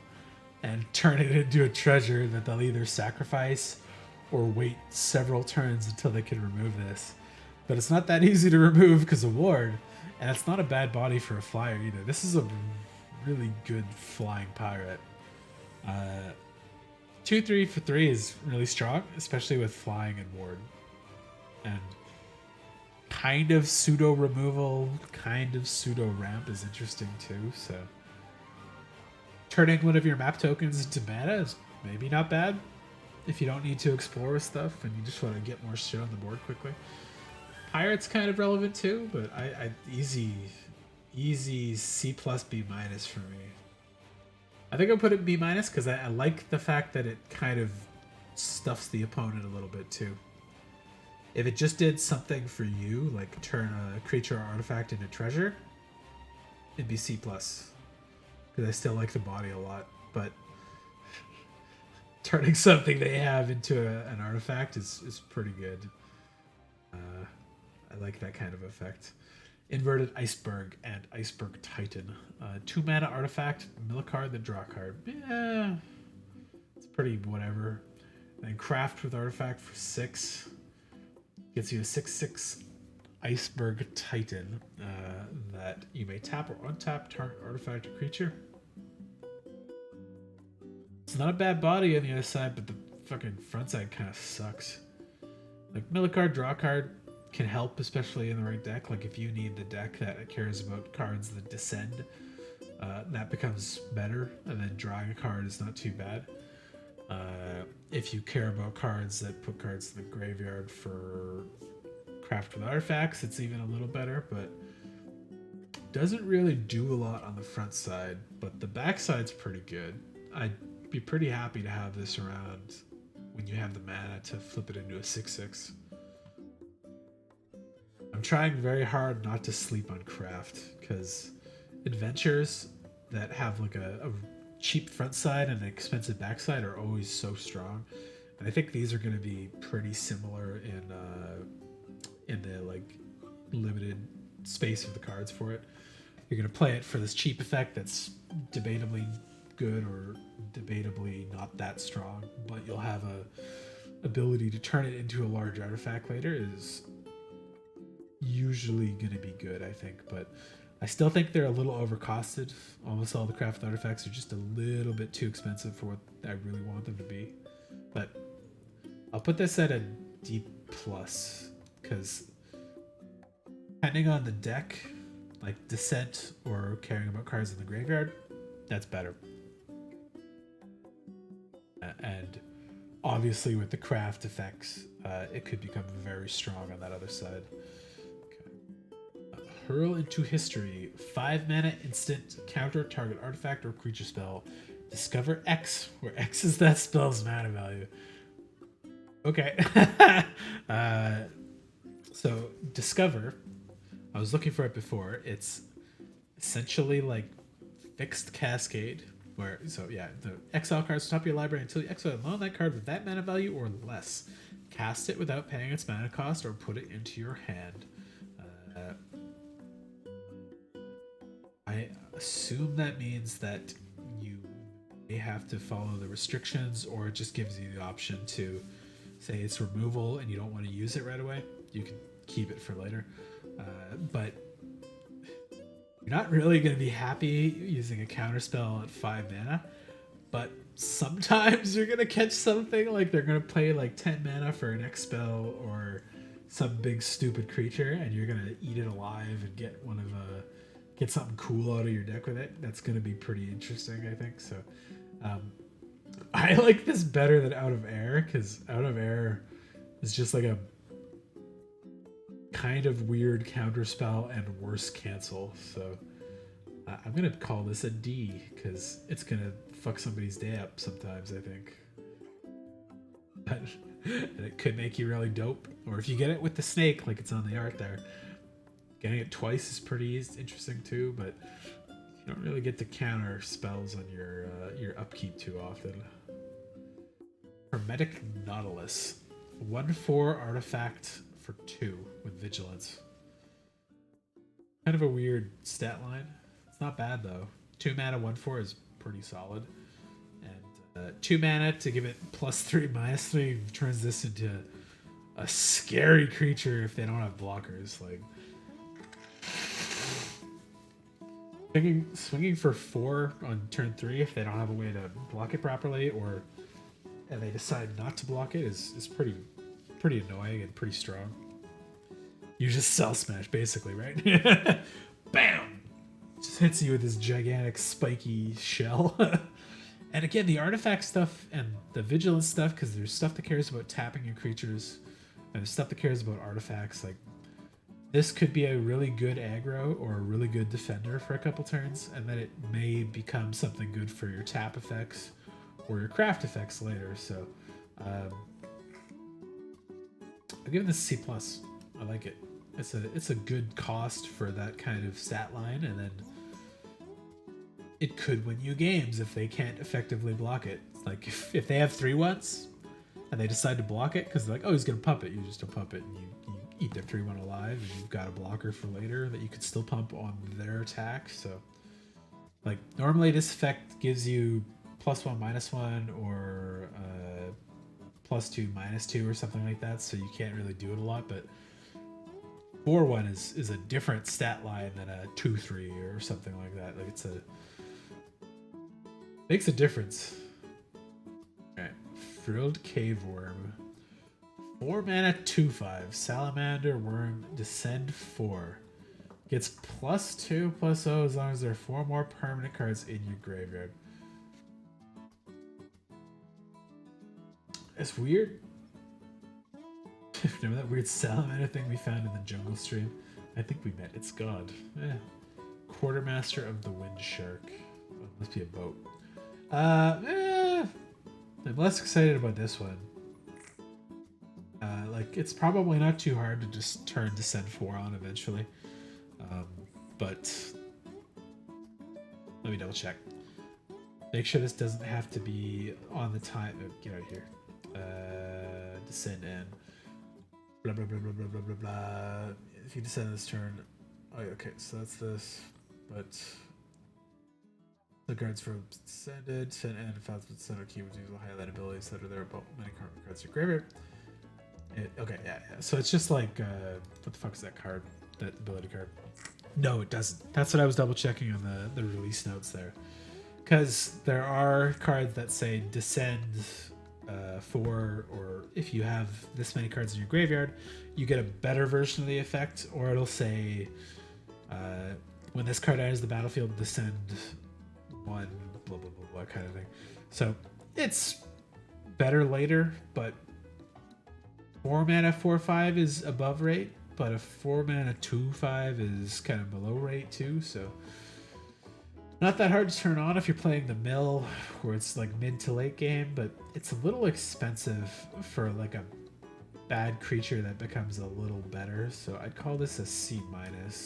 and turn it into a treasure that they'll either sacrifice or wait several turns until they can remove this. But it's not that easy to remove because of Ward, and it's not a bad body for a flyer either. This is a really good flying pirate. 2/3 for 3 is really strong, especially with flying and Ward. And kind of pseudo removal, kind of pseudo ramp is interesting too. So turning one of your map tokens into mana is maybe not bad if you don't need to explore stuff and you just want to get more shit on the board quickly. Pirate's kind of relevant too, but I easy C+, B- for me. I think I'll put it B- because I like the fact that it kind of stuffs the opponent a little bit too. If it just did something for you, like turn a creature or artifact into treasure, it'd be C+. Because I still like the body a lot, but turning something they have into an artifact is pretty good. I like that kind of effect. Inverted Iceberg and Iceberg Titan. 2 mana artifact, mill a card, then draw a card. Yeah, it's pretty whatever. Then craft with artifact for 6. Gets you a 6/6 Iceberg Titan that you may tap or untap target artifact or creature. It's not a bad body on the other side, but the fucking front side kind of sucks. Like, mill a card, draw a card can help, especially in the right deck. Like, if you need the deck that cares about cards that descend, that becomes better, and then drawing a card is not too bad. If you care about cards that put cards in the graveyard for craft with artifacts, it's even a little better, but doesn't really do a lot on the front side, but the back side's pretty good. I'd be pretty happy to have this around when you have the mana to flip it into a 6/6. I'm trying very hard not to sleep on craft, because adventures that have like a cheap front side and an expensive back side are always so strong. And I think these are going to be pretty similar in the like limited space of the cards for it. You're going to play it for this cheap effect that's debatably good or debatably not that strong, but you'll have a ability to turn it into a large artifact later is usually going to be good, I think. But I still think they're a little overcosted. Almost all the craft artifacts are just a little bit too expensive for what I really want them to be. But I'll put this at a D+, because depending on the deck, like Descent or caring about cards in the graveyard, that's better. And obviously with the craft effects, it could become very strong on that other side. Hurl into History. 5 mana instant, counter target artifact or creature spell. Discover X, where X is that spell's mana value. Okay. So Discover, I was looking for it before. It's essentially like fixed Cascade, where, so yeah, the exile cards on top of your library until you exile loan that card with that mana value or less. Cast it without paying its mana cost or put it into your hand. I assume that means that you may have to follow the restrictions, or it just gives you the option to say it's removal and you don't want to use it right away. You can keep it for later. But you're not really going to be happy using a counterspell at 5 mana, but sometimes you're going to catch something like they're going to play like 10 mana for an X spell or some big stupid creature, and you're going to eat it alive and get get something cool out of your deck with it. That's going to be pretty interesting, I think. So I like this better than Out of Air, because Out of Air is just like a kind of weird counterspell and worse cancel. So I'm going to call this a D, because it's going to fuck somebody's day up sometimes, I think. And it could make you really dope. Or if you get it with the snake, like it's on the art there, getting it twice is pretty interesting too, but you don't really get to counter spells on your upkeep too often. Hermetic Nautilus. 1/4 artifact for 2 with Vigilance. Kind of a weird stat line. It's not bad though. 2 mana 1/4 is pretty solid. And 2 mana to give it +3/-3 turns this into a scary creature if they don't have blockers. Like, swinging for 4 on turn 3 if they don't have a way to block it properly, and they decide not to block it is pretty annoying and pretty strong. You just Cell Smash basically, right? Bam! Just hits you with this gigantic spiky shell. And again, the artifact stuff and the vigilance stuff, because there's stuff that cares about tapping your creatures, and there's stuff that cares about artifacts. Like, this could be a really good aggro or a really good defender for a couple turns, and then it may become something good for your tap effects or your craft effects later. So I'll give this a C+. I like it. It's a good cost for that kind of stat line, and then it could win you games if they can't effectively block it. Like, if they have 3/1s and they decide to block it because they're like, oh, he's gonna pump it, you just don't pump it and you eat their 3-1 alive, and you've got a blocker for later that you could still pump on their attack. So, like, normally this effect gives you +1, -1, or +2, -2, or something like that. So you can't really do it a lot. But 4-1 is a different stat line than a 2-3 or something like that. Like makes a difference. All right, Frilled Cave Worm. 4 mana, 2/5. Salamander Worm, descend 4. Gets +2/+0 as long as there are 4 more permanent cards in your graveyard. It's weird. Remember that weird salamander thing we found in the jungle stream? I think we met its god. Quartermaster of the Wind Shark. Oh, must be a boat. I'm less excited about this one. Like, it's probably not too hard to just turn Descend 4 on eventually. But let me double check. Make sure this doesn't have to be on the time. Oh, get out of here. Descend and blah blah blah blah blah blah blah blah. If you descend this turn, oh yeah, okay, so that's this. But the cards from descended, send and files with center key would use highlight abilities that are there about many cards in your graveyard. Okay, yeah. So it's just like what the fuck is that card? That ability card? No, it doesn't. That's what I was double checking on the release notes there, because there are cards that say descend 4, or if you have this many cards in your graveyard, you get a better version of the effect, or it'll say when this card enters the battlefield, descend 1, blah blah blah blah kind of thing. So it's better later, but 4 mana 4/5 is above rate, but a 4 mana 2/5 is kind of below rate too. So not that hard to turn on if you're playing the mill, where it's like mid to late game, but it's a little expensive for like a bad creature that becomes a little better. So I'd call this a C-, I think.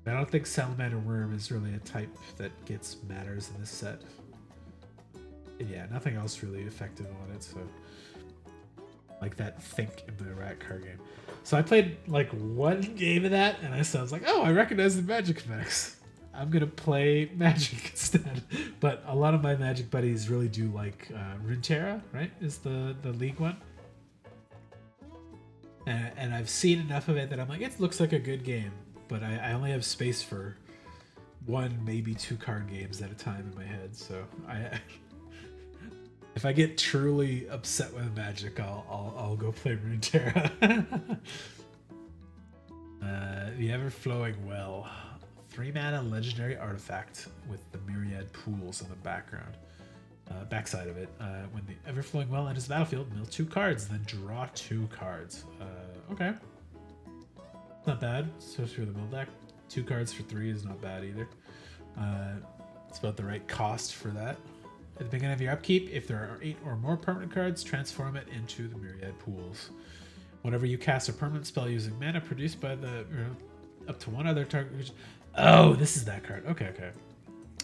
I don't think Salamander Worm is really a type that gets matters in this set. And yeah, nothing else really effective on it, so like that Think in the Rat card game. So I played like 1 game of that, and I was like, oh, I recognize the Magic effects. I'm gonna play Magic instead. But a lot of my Magic buddies really do like Runeterra, right? Is the League one. And I've seen enough of it that I'm like, it looks like a good game. But I only have space for 1, maybe 2 card games at a time in my head. So if I get truly upset with Magic, I'll go play Runeterra. The Ever-Flowing Well. 3 mana legendary artifact with the myriad pools on the background. Backside of it. When the Ever-Flowing Well enters the battlefield, mill 2 cards, then draw 2 cards. Okay. Not bad, especially for the mill deck. 2 cards for 3 is not bad either. It's about the right cost for that. At the beginning of your upkeep, if there are 8 or more permanent cards, transform it into the myriad pools. Whenever you cast a permanent spell using mana produced by up to 1 other target. Oh, this is that card. Okay.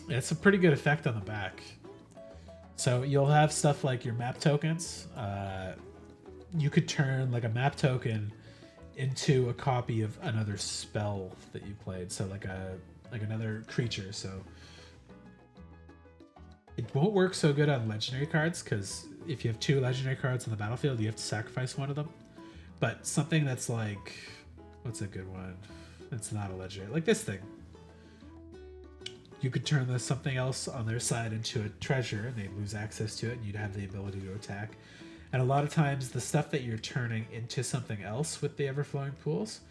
It's a pretty good effect on the back. So you'll have stuff like your map tokens. You could turn like a map token into a copy of another spell that you played. So like another creature. So it won't work so good on legendary cards, because if you have 2 legendary cards on the battlefield, you have to sacrifice one of them. But something that's like, what's a good one? It's not a legendary, like this thing. You could turn something else on their side into a treasure, and they'd lose access to it, and you'd have the ability to attack. And a lot of times, the stuff that you're turning into something else with the Ever-Flowing Pools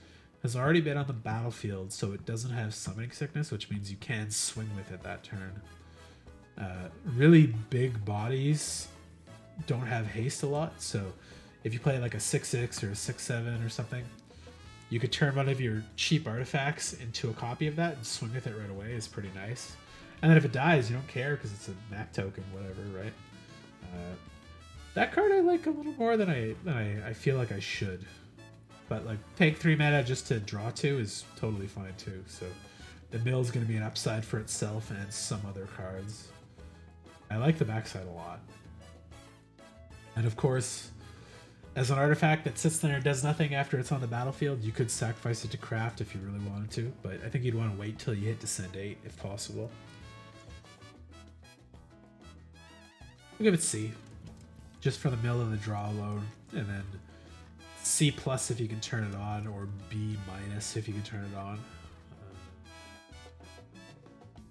has already been on the battlefield, so it doesn't have summoning sickness, which means you can swing with it that turn. Really big bodies don't have haste a lot, so if you play like a 6/6 or a 6/7 or something, you could turn one of your cheap artifacts into a copy of that and swing with it right away. Is pretty nice. And then if it dies, you don't care because it's a map token, whatever, right? That card I like a little more than I feel like I should. But like paying 3 mana just to draw 2 is totally fine too. So the mill is going to be an upside for itself and some other cards. I like the backside a lot. And of course, As an artifact that sits there and does nothing after it's on the battlefield, you could sacrifice it to craft if you really wanted to, but I think you'd want to wait till you hit Descend 8 if possible. We'll give it C, just for the mill of the draw alone, and then C plus if you can turn it on, or B minus if you can turn it on.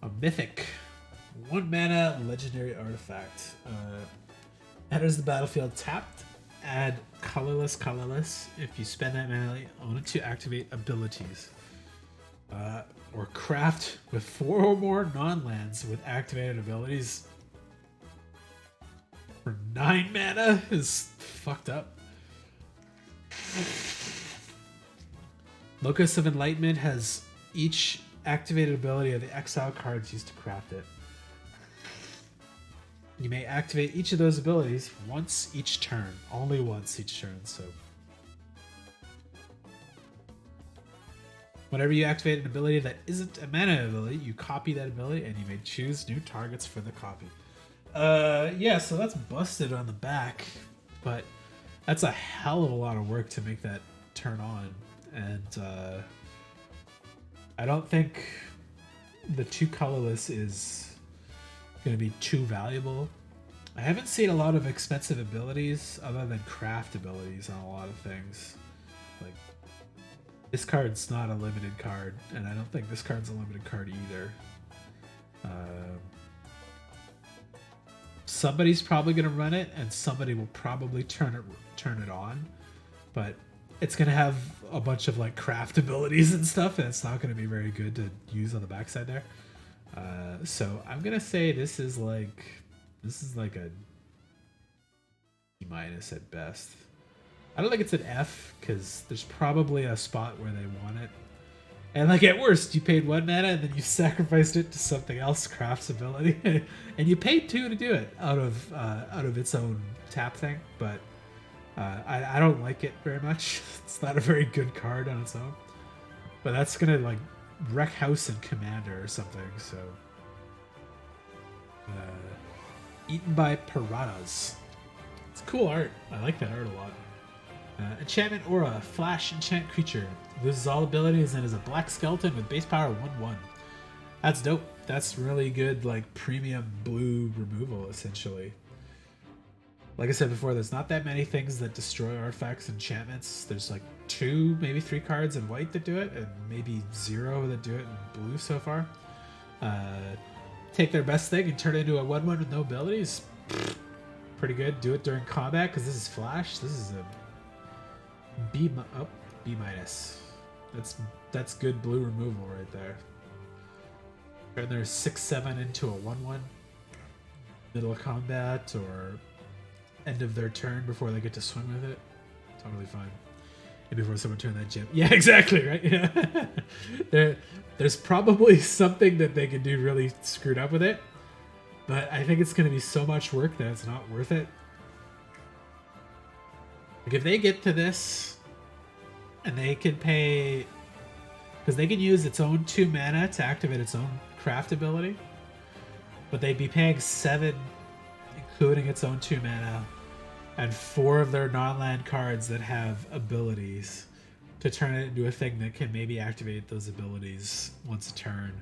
A mythic, 1 mana legendary artifact. Enters the battlefield tapped. Add colorless. If you spend that mana on it to activate abilities. Or craft with 4 or more non-lands with activated abilities. For 9 mana is fucked up. Locus of Enlightenment has each activated ability of the exile cards used to craft it. You may activate each of those abilities once each turn. Only once each turn, so. Whenever you activate an ability that isn't a mana ability, you copy that ability and you may choose new targets for the copy. Yeah, so that's busted on the back, but that's a hell of a lot of work to make that turn on. And I don't think the 2 colorless is going to be too valuable. I haven't seen a lot of expensive abilities other than craft abilities on a lot of things. Like, this card's not a limited card, and I don't think this card's a limited card either. Somebody's probably going to run it, and somebody will probably turn it on, but it's going to have a bunch of like craft abilities and stuff, and it's not going to be very good to use on the backside there. So I'm going to say this is like a E minus at best. I don't think it's an F because there's probably a spot where they want it. And like at worst, you paid 1 mana and then you sacrificed it to something else, craft's ability, and you paid 2 to do it out of its own tap thing. But I don't like it very much. It's not a very good card on its own. But that's gonna like wreck house and commander or something. So eaten by piranhas. It's cool art. I like that art a lot. Enchantment Aura, flash enchant creature. Loses all abilities and is a black skeleton with base power 1/1. That's dope. That's really good, like premium blue removal, essentially. Like I said before, there's not that many things that destroy artifacts and enchantments. There's like 2, maybe 3 cards in white that do it, and maybe 0 that do it in blue so far. Take their best thing and turn it into a 1/1 with no abilities. Pretty good. Do it during combat because this is flash. This is a B minus. That's good blue removal right there. Turn their 6/7 into a 1/1. Middle of combat or end of their turn before they get to swing with it. Totally fine. And before someone turn that gem. Yeah, exactly, right? Yeah. There's probably something that they can do really screwed up with it. But I think it's going to be so much work that it's not worth it. Like if they get to this and they can pay, because they can use its own 2 mana to activate its own craft ability, but they'd be paying 7, including its own 2 mana, and 4 of their non-land cards that have abilities to turn it into a thing that can maybe activate those abilities once a turn.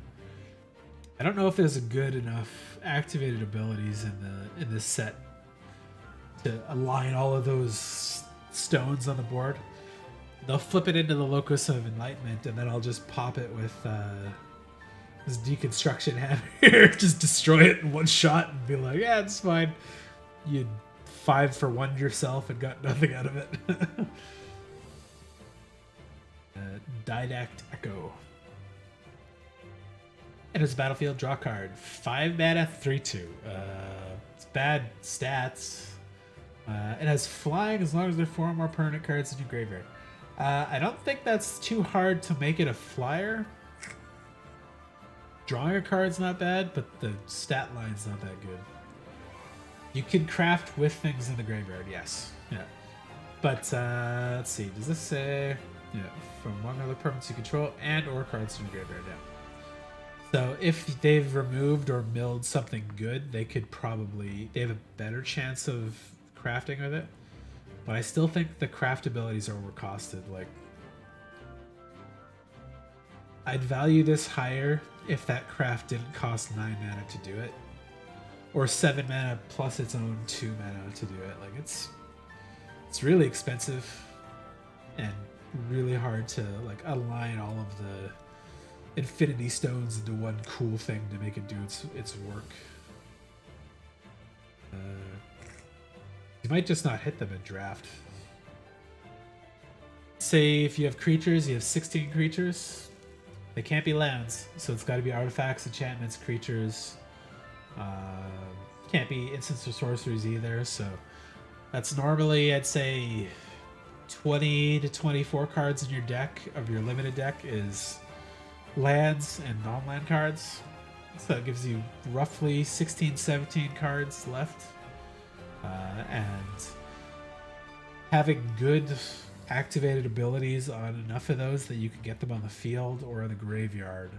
I don't know if there's a good enough activated abilities in this set to align all of those stones on the board. They'll flip it into the Locus of Enlightenment, and then I'll just pop it with this Deconstruction Hammer. Just destroy it in one shot and be like, yeah, it's fine. You 5-for-1 yourself and got nothing out of it. Didact Echo. And it's battlefield, draw card. 5 mana, 3/2. It's bad stats. It has flying as long as there are 4 more permanent cards in your graveyard. I don't think that's too hard to make it a flyer. Drawing a card's not bad, but the stat line's not that good. You can craft with things in the graveyard, yes. Yeah. But let's see, does this say from 1 other permanents you control and or cards in your graveyard? Yeah. So if they've removed or milled something good, they have a better chance of crafting with it. But I still think the craft abilities are overcosted. Like, I'd value this higher if that craft didn't cost 9 mana to do it. Or 7 mana plus its own 2 mana to do it. Like, it's really expensive and really hard to like align all of the Infinity Stones into one cool thing to make it do its work. You might just not hit them in draft. Say if you have creatures, you have 16 creatures. They can't be lands, so it's got to be artifacts, enchantments, creatures. Can't be instants or sorceries either, so that's normally, I'd say, 20 to 24 cards in your deck of your limited deck is lands and non-land cards. So that gives you roughly 16, 17 cards left. And having good activated abilities on enough of those that you can get them on the field or in the graveyard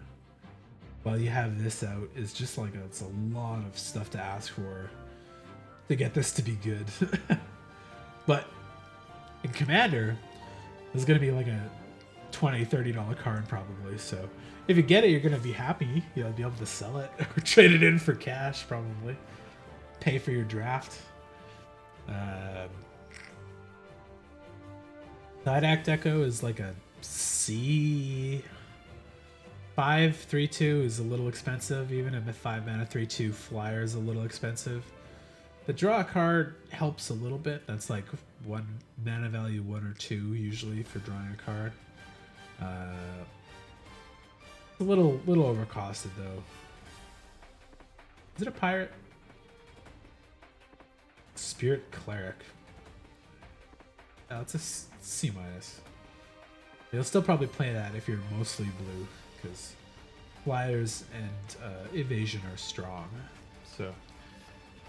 while you have this out is just like it's a lot of stuff to ask for to get this to be good. But in Commander, this is going to be like a $20, $30 card probably. So if you get it, you're going to be happy. You'll be able to sell it or trade it in for cash probably. Pay for your draft. Side Act Echo is like a C. 5/3/2 is a little expensive. Even a 5 mana 3/2 flyer is a little expensive. The draw card helps a little bit. That's like 1 mana value 1 or 2 usually for drawing a card. A little overcosted though. Is it a pirate? Spirit Cleric. Oh, it's a C-. You'll still probably play that if you're mostly blue, because flyers and evasion are strong. So,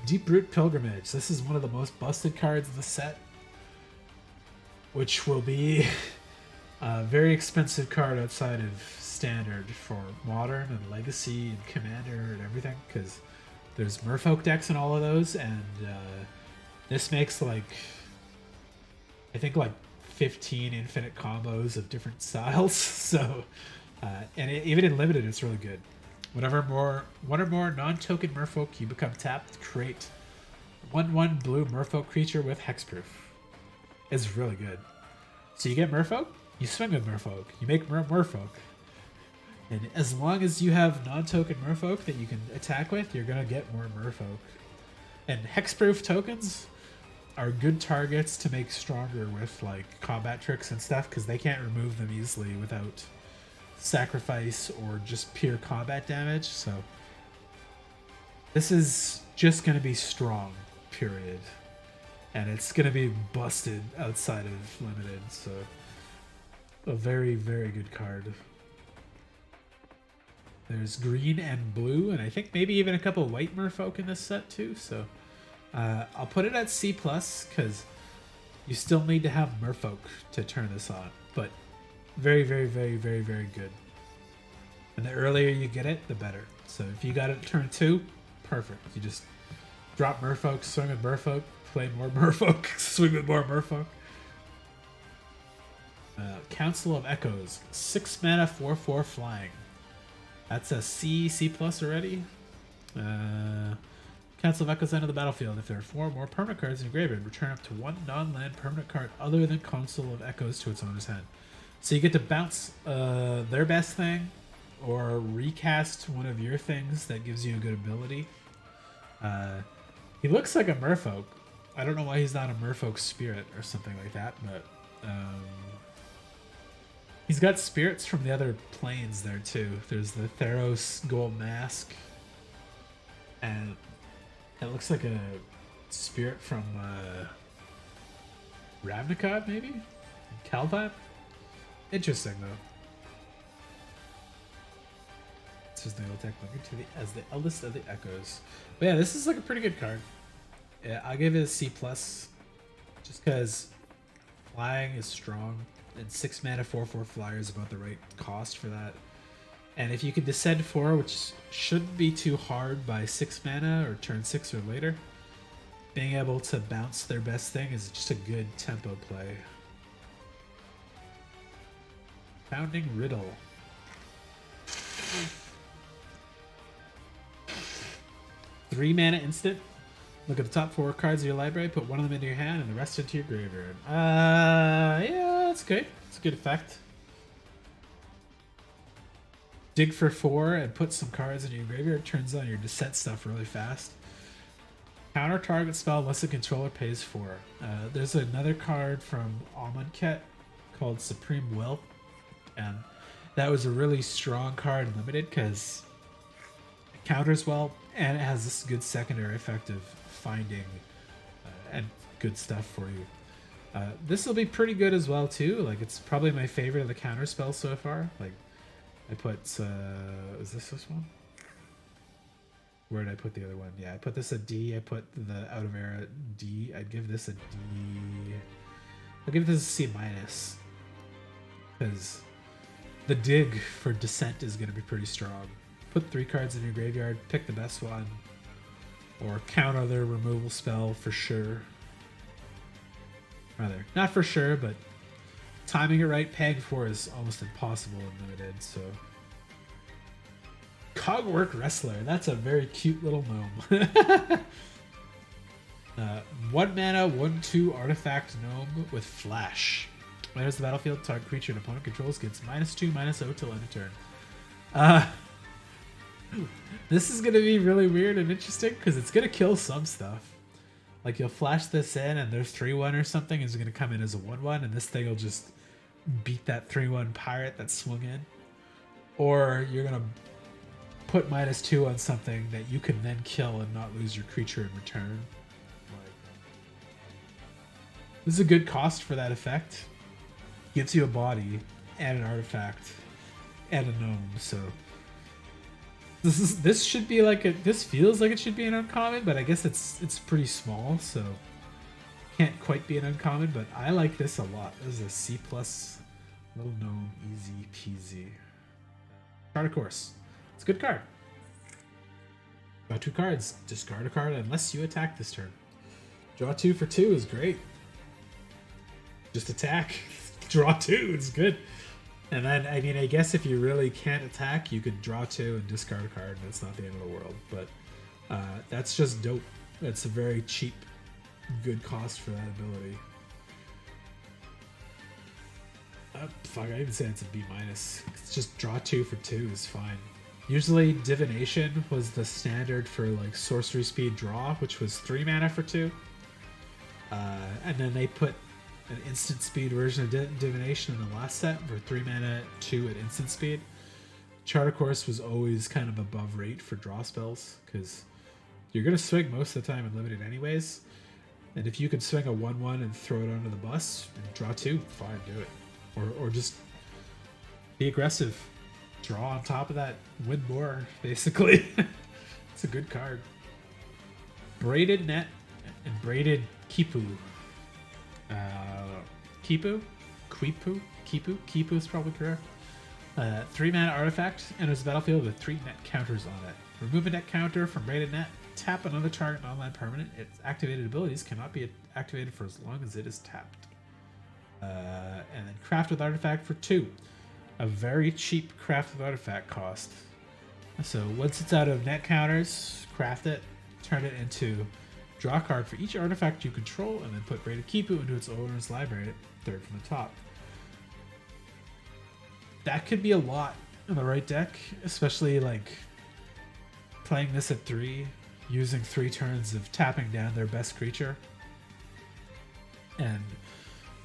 Deep-Root Pilgrimage. This is one of the most busted cards in the set, which will be a very expensive card outside of Standard for Modern and Legacy and Commander and everything, because there's Merfolk decks in all of those, and this makes like, I think like 15 infinite combos of different styles. So, and even in limited, it's really good. One or more non-token Merfolk, you become tapped, create 1/1 blue Merfolk creature with hexproof. It's really good. So you get Merfolk, you swing with Merfolk, you make Merfolk. And as long as you have non-token Merfolk that you can attack with, you're going to get more Merfolk. And hexproof tokens are good targets to make stronger with like combat tricks and stuff, because they can't remove them easily without sacrifice or just pure combat damage. So this is just going to be strong, period. And it's going to be busted outside of limited. So a very, very good card. There's green and blue, and I think maybe even a couple white Merfolk in this set too. So I'll put it at C+, because you still need to have Merfolk to turn this on. But very, very, very, very, very good. And the earlier you get it, the better. So if you got it turn 2, perfect. You just drop Merfolk, swing with Merfolk, play more Merfolk, swing with more Merfolk. Council of Echoes, 6 mana, 4/4 flying. That's a C already. Council of Echoes enter the battlefield. If there are 4 or more permanent cards in your graveyard, return up to 1 non-land permanent card other than Council of Echoes to its owner's hand. So you get to bounce their best thing, or recast one of your things that gives you a good ability. He looks like a Merfolk. I don't know why he's not a Merfolk Spirit or something like that, but he's got spirits from the other planes there too. There's the Theros Gold Mask, and it looks like a spirit from Ravnica, maybe? Kaldheim? Interesting though. This is the old tech looking as the eldest of the echoes. But yeah, this is like a pretty good card. Yeah, I'll give it a C+, just because flying is strong, and 6 mana 4/4 flyer is about the right cost for that. And if you can descend 4, which shouldn't be too hard by 6 mana or turn 6 or later, being able to bounce their best thing is just a good tempo play. Founding Riddle. Three mana instant. Look at the top 4 cards of your library, put one of them into your hand and the rest into your graveyard. Yeah, that's good. It's a good effect. Dig for 4 and put some cards in your graveyard. Turns on your descent stuff really fast. Counter target spell unless the controller pays 4. There's another card from Amonkhet called Supreme Will, and that was a really strong card in limited because it counters well and it has this good secondary effect of finding and good stuff for you. This will be pretty good as well too. Like, it's probably my favorite of the counter spells so far. Like, I put is this one? Where did I put the other one? Yeah, I put this a D. I put the Out of Era D. I'd give this a D. I'll give this a C minus because the dig for Descent is going to be pretty strong. Put 3 cards in your graveyard. Pick the best one, or counter their removal spell for sure. Rather, not for sure, but timing it right, paying for is almost impossible in limited. So, Cogwork Wrestler. That's a very cute little gnome. 1 mana, 1/2 artifact gnome with flash. When enters the battlefield, target creature an opponent controls gets -2/-0 till end of turn. This is gonna be really weird and interesting because it's gonna kill some stuff. Like, you'll flash this in and their 3/1 or something is gonna come in as a 1/1, and this thing will just beat that 3/1 pirate that swung in. Or you're gonna put -2 on something that you can then kill and not lose your creature in return. Like, this is a good cost for that effect. Gives you a body and an artifact and a gnome, so this should be like this feels like it should be an uncommon, but I guess it's pretty small, so can't quite be an uncommon, but I like this a lot. This is a C+ little gnome, easy peasy. Card of course. It's a good card. Draw 2 cards. Discard a card unless you attack this turn. Draw 2 for 2 is great. Just attack. Draw 2. It's good. And then, I mean, I guess if you really can't attack, you could draw 2 and discard a card, and it's not the end of the world. But that's just dope. That's a very cheap, good cost for that ability. Fuck, I even say it's a B-. It's just draw 2 for 2 is fine. Usually Divination was the standard for like sorcery speed draw, which was 3 mana for 2. And then they put an instant speed version of Divination in the last set for 3 mana, 2 at instant speed. Charter Course was always kind of above rate for draw spells because you're going to swing most of the time in limited anyways. And if you can swing a 1/1 and throw it onto the bus and draw 2, fine, do it. Or just be aggressive. Draw on top of that, win more, basically. It's a good card. Braided Net and Braided Kipu. Kipu is probably correct. 3 mana artifact enters the battlefield with 3 net counters on it. Remove a net counter from Braided Net. Tap another target non-land permanent. Its activated abilities cannot be activated for as long as it is tapped. And then craft with artifact for 2. A very cheap craft with artifact cost. So once it's out of net counters, craft it, turn it into draw a card for each artifact you control, and then put Braided Kipu into its owner's library at 3rd from the top. That could be a lot in the right deck, especially like playing this at 3, using 3 turns of tapping down their best creature, and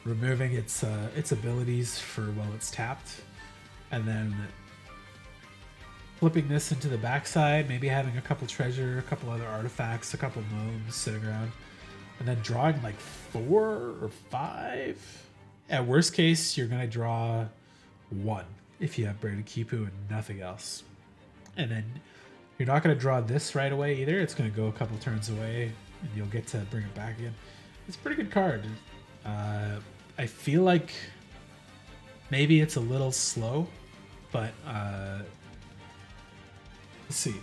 removing its abilities for while it's tapped, and then flipping this into the backside, maybe having a couple treasure, a couple other artifacts, a couple gnomes sitting around, and then drawing like 4 or 5. At worst case, you're gonna draw 1 if you have Braided Kipu and nothing else. And then you're not gonna draw this right away either. It's gonna go a couple turns away, and you'll get to bring it back again. It's a pretty good card. I feel like maybe it's a little slow, but let's see.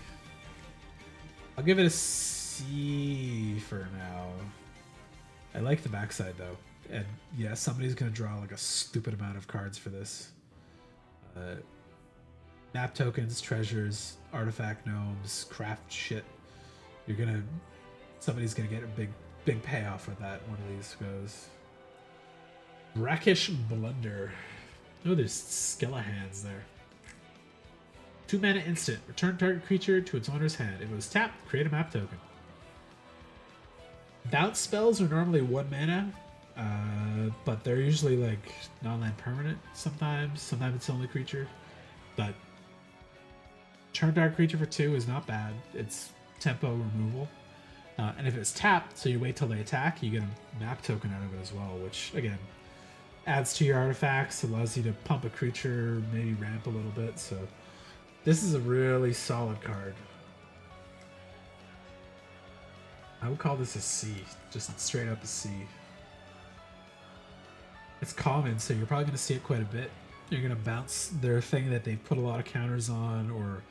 I'll give it a C for now. I like the backside though, and yeah, somebody's gonna draw like a stupid amount of cards for this. Map tokens, treasures, artifact gnomes, craft shit. Somebody's gonna get a big payoff with that. One of these goes. Brackish Blunder. Oh, there's Skellahans there. 2 mana instant. Return target creature to its owner's hand. If it was tapped, create a map token. Bounce spells are normally 1 mana, but they're usually like non-land permanent sometimes. Sometimes it's only creature. But turn target creature for 2 is not bad. It's tempo removal. And if it's tapped, so you wait till they attack, you get a map token out of it as well, which, again, adds to your artifacts, allows you to pump a creature, maybe ramp a little bit, so this is a really solid card. I would call this a C, just straight up a C. It's common, so you're probably going to see it quite a bit. You're going to bounce their thing that they put a lot of counters on, or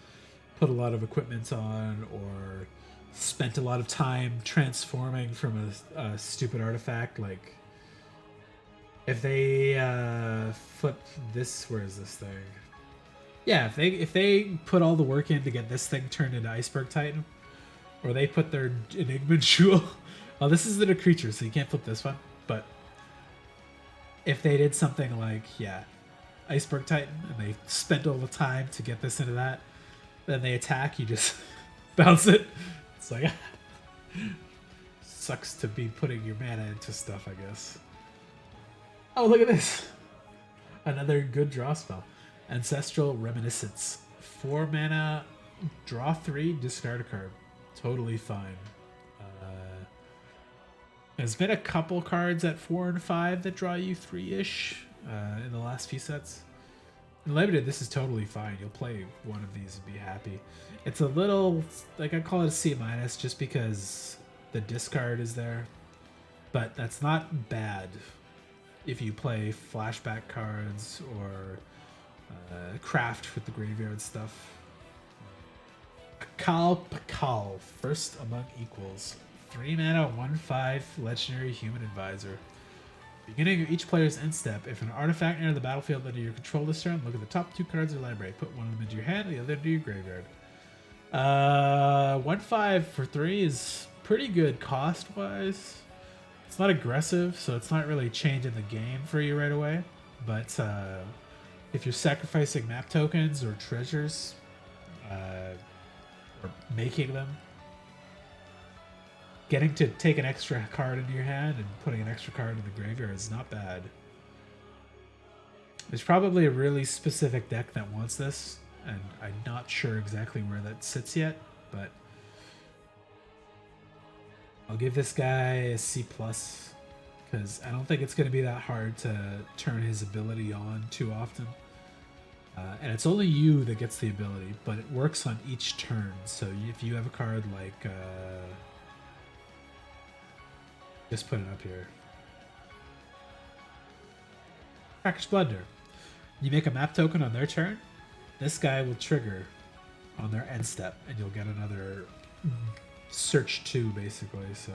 put a lot of equipment on, or spent a lot of time transforming from a stupid artifact. Like, if they flip this, where is this thing? Yeah, if they put all the work in to get this thing turned into Iceberg Titan, or they put their Enigma Jewel. Well, this isn't a creature, so you can't flip this one. But if they did something like, yeah, Iceberg Titan, and they spent all the time to get this into that, then they attack, you just bounce it. It's like, sucks to be putting your mana into stuff, I guess. Oh, look at this. Another good draw spell. Ancestral Reminiscence. 4 mana, draw 3, discard a card. Totally fine. There's been a couple cards at 4 and 5 that draw you 3-ish in the last few sets. In Limited, this is totally fine. You'll play one of these and be happy. It's a little, like, I call it a C- just because the discard is there. But that's not bad if you play flashback cards or craft with the graveyard stuff. Pakal, first among equals. 3 mana, 1/5, legendary human advisor. Beginning of each player's end step, if an artifact enters the battlefield under your control this turn, look at the top 2 cards of your library. Put one of them into your hand, the other into your graveyard. 1/5 for 3 is pretty good cost-wise. It's not aggressive, so it's not really changing the game for you right away. But if you're sacrificing map tokens or treasures, or making them, getting to take an extra card into your hand and putting an extra card in the graveyard is not bad. There's probably a really specific deck that wants this, and I'm not sure exactly where that sits yet, but I'll give this guy a C+, because I don't think it's going to be that hard to turn his ability on too often. And it's only you that gets the ability, but it works on each turn. So if you have a card like... just put it up here. Brackish Blunder. You make a map token on their turn, this guy will trigger on their end step, and you'll get another search 2, basically. So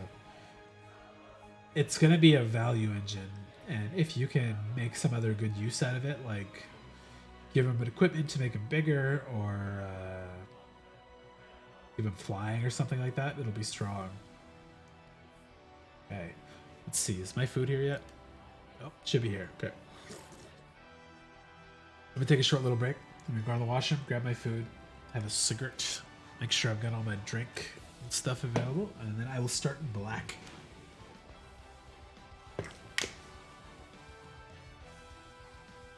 it's going to be a value engine, and if you can make some other good use out of it, like give him equipment to make him bigger, or give him flying or something like that, it'll be strong. Okay, let's see. Is my food here yet? Oh, should be here. Okay. Let me take a short little break. Let me go to the washroom, grab my food, have a cigarette, make sure I've got all my drink and stuff available, and then I will start in black.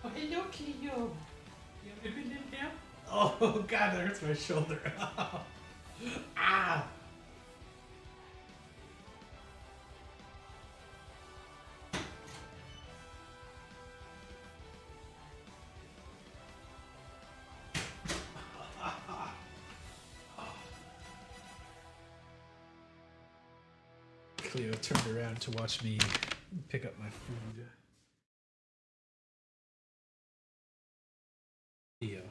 Oh, hello, Kyo. You have a good name now? Oh god, that hurts my shoulder. Ah! Cleo turned around to watch me pick up my food. Cleo.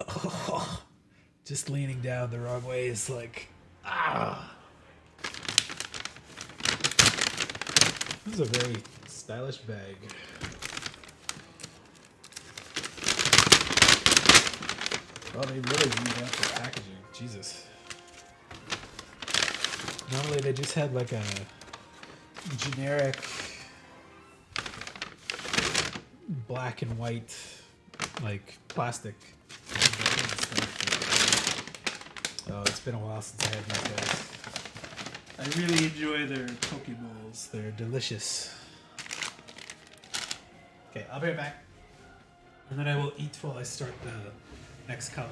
Oh, just leaning down the wrong way is like, ah. This is a very stylish bag. Well, they really revamped the packaging. Jesus. Normally they just had like a generic black and white like plastic. Oh, it's been a while since I had these guys. I really enjoy their Pokeballs. They're delicious. Okay, I'll be right back. And then I will eat while I start the next color.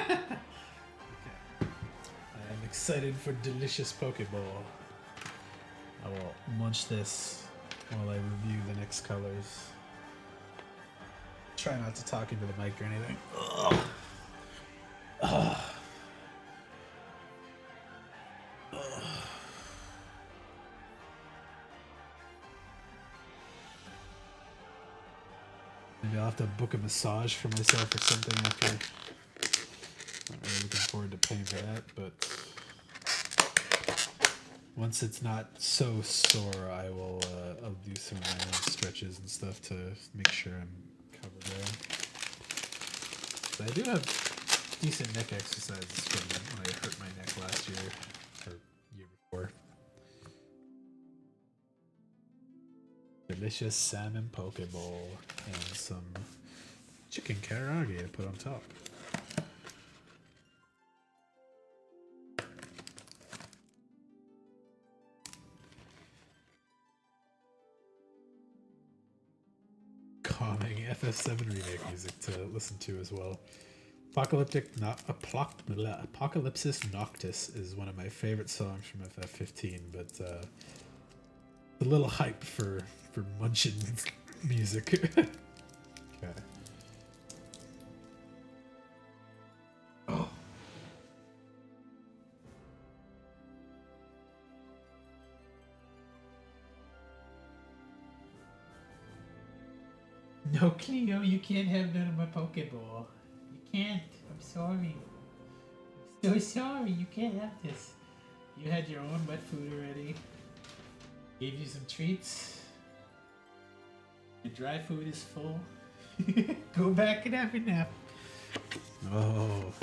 I am excited for delicious Pokeball. I will munch this while I review the next colors. Try not to talk into the mic or anything. Ugh. Ugh. Ugh. Maybe I'll have to book a massage for myself or something after. Not really looking forward to paying for that, but once it's not so sore, I will. I'll do some of my own stretches and stuff to make sure I'm covered there. But I do have decent neck exercises from when I hurt my neck last year or year before. Delicious salmon pokeball and some chicken karage to put on top. Calming FF7 remake music to listen to as well. Apocalypsis Noctis is one of my favorite songs from FF15, but a little hype for munchin music. Okay. Oh. No, Cleo, you can't have none of my Pokeball. You can't. I'm sorry. I'm so sorry. You can't have this. You had your own wet food already. Gave you some treats. Your dry food is full. Go back and have a nap. Oh.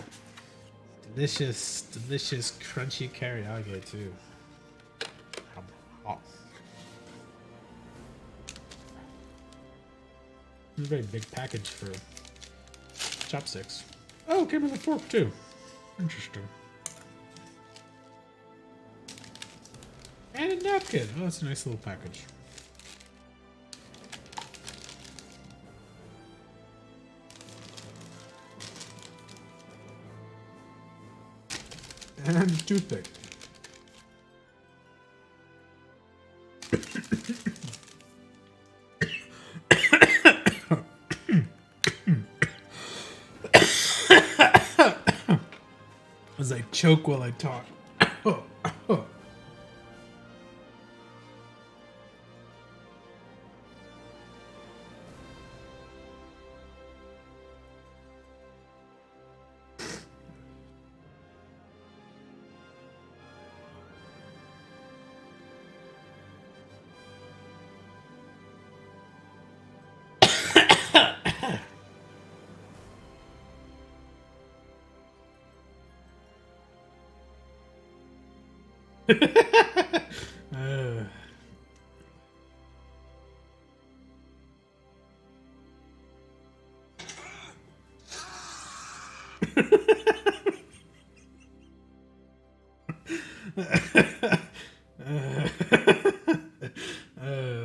Delicious, delicious crunchy karage too. Oh. This is a very big package for chopsticks. Oh, it came with a fork too. Interesting. And a napkin. Oh, that's a nice little package. And a toothpick. As I choke while I talk.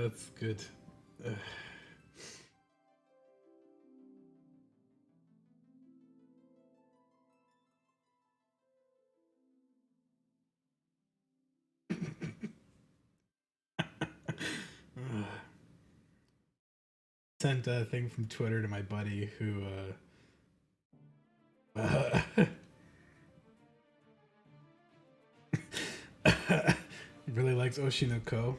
That's good. Sent a thing from Twitter to my buddy who really likes Oshinoko.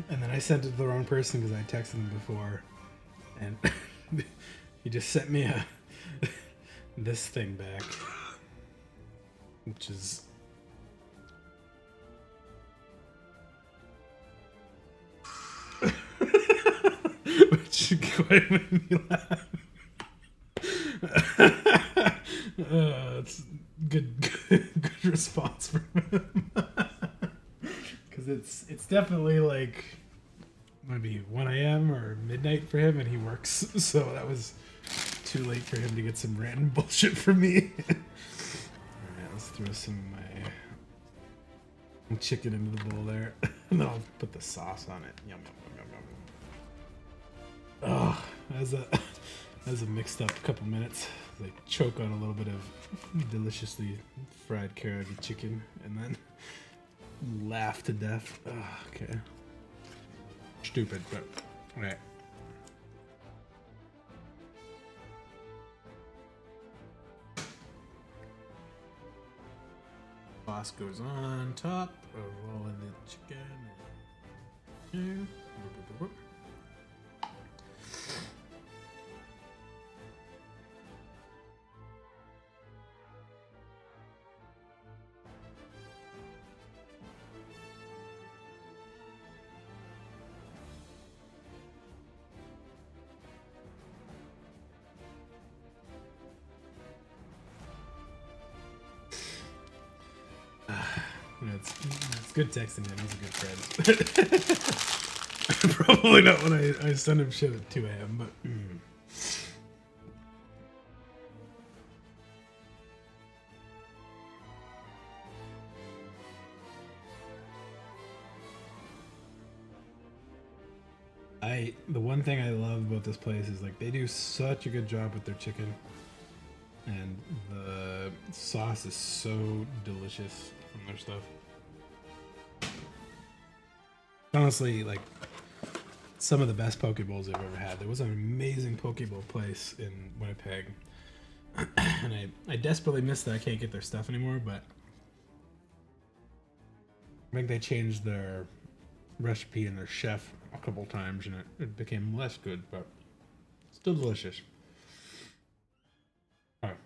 And then I sent it to the wrong person because I texted him before, and he just sent me this thing back, which is which quite made me laugh. It's good response from him. Because it's definitely like maybe 1 a.m. or midnight for him, and he works, so that was too late for him to get some random bullshit from me. Alright, let's throw some of my chicken into the bowl there, and then I'll put the sauce on it. Yum yum yum yum yum. Oh, that was a mixed up couple minutes. Like choke on a little bit of deliciously fried Karaagi chicken, and then laugh to death. Oh, okay. Stupid, but alright. Sauce goes on top. Roll in the chicken. It's good texting him. He's a good friend. Probably not when I send him shit at 2 a.m., but... The one thing I love about this place is like they do such a good job with their chicken, and the sauce is so delicious from their stuff. Honestly, like some of the best poke bowls I've ever had. There was an amazing poke bowl place in Winnipeg, and I desperately miss that I can't get their stuff anymore. But I think they changed their recipe and their chef a couple times, and it became less good, but still delicious. All right.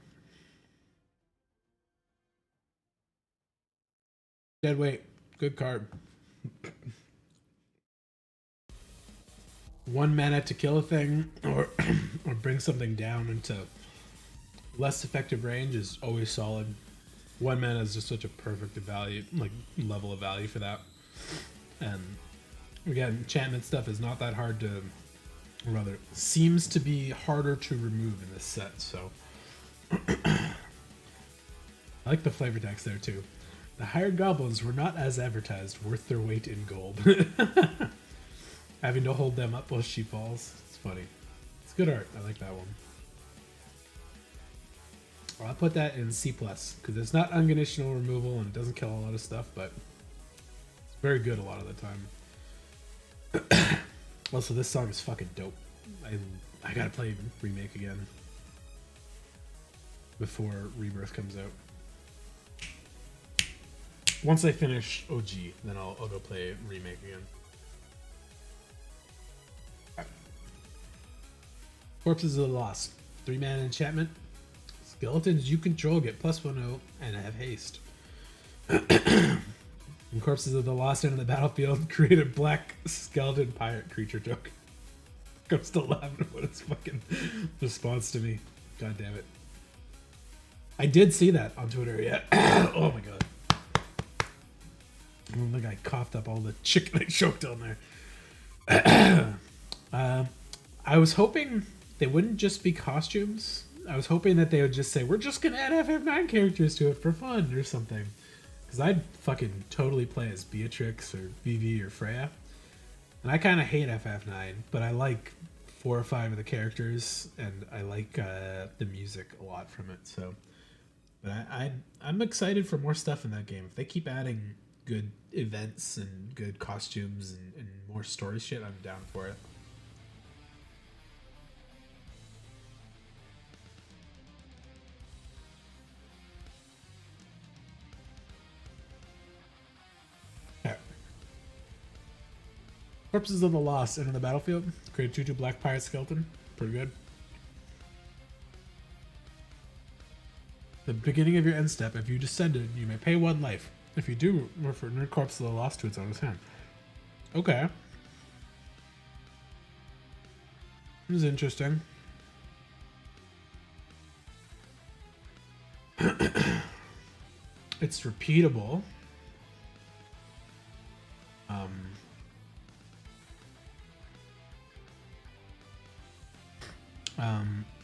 Dead weight, good card. 1 mana to kill a thing or or bring something down into less effective range is always solid. 1 mana is just such a perfect value, like level of value for that. And again, enchantment stuff is not that hard to, or rather, seems to be harder to remove in this set. So I like the flavor text there too. The hired goblins were not as advertised, worth their weight in gold. Having to hold them up while she falls. It's funny. It's good art. I like that one. Well, I'll put that in C+, because it's not unconditional removal and it doesn't kill a lot of stuff, but it's very good a lot of the time. Also, this song is fucking dope. I gotta play Remake again before Rebirth comes out. Once I finish OG, then I'll go play Remake again. Corpses of the Lost. 3-mana enchantment. Skeletons you control get +1/0 and have haste. And Corpses of the Lost enter the battlefield, create a black skeleton pirate creature token. I'm still laughing about his fucking response to me. God damn it. I did see that on Twitter, yeah. Oh my god. I don't think I coughed up all the chicken I choked on there. I was hoping they wouldn't just be costumes. I was hoping that they would just say, we're just gonna add FF9 characters to it for fun or something. Because I'd fucking totally play as Beatrix or Vivi or Freya. And I kind of hate FF9, but I like 4 or 5 of the characters, and I like the music a lot from it. So, but I'm excited for more stuff in that game. If they keep adding good events and good costumes and more story shit, I'm down for it. Corpses of the Lost enter the battlefield. Create a 2/2 black pirate skeleton. Pretty good. The beginning of your end step, if you descended, you may pay 1 life. If you do, refer Nerd Corpse of the Lost to its owner's hand. Okay. This is interesting. It's repeatable.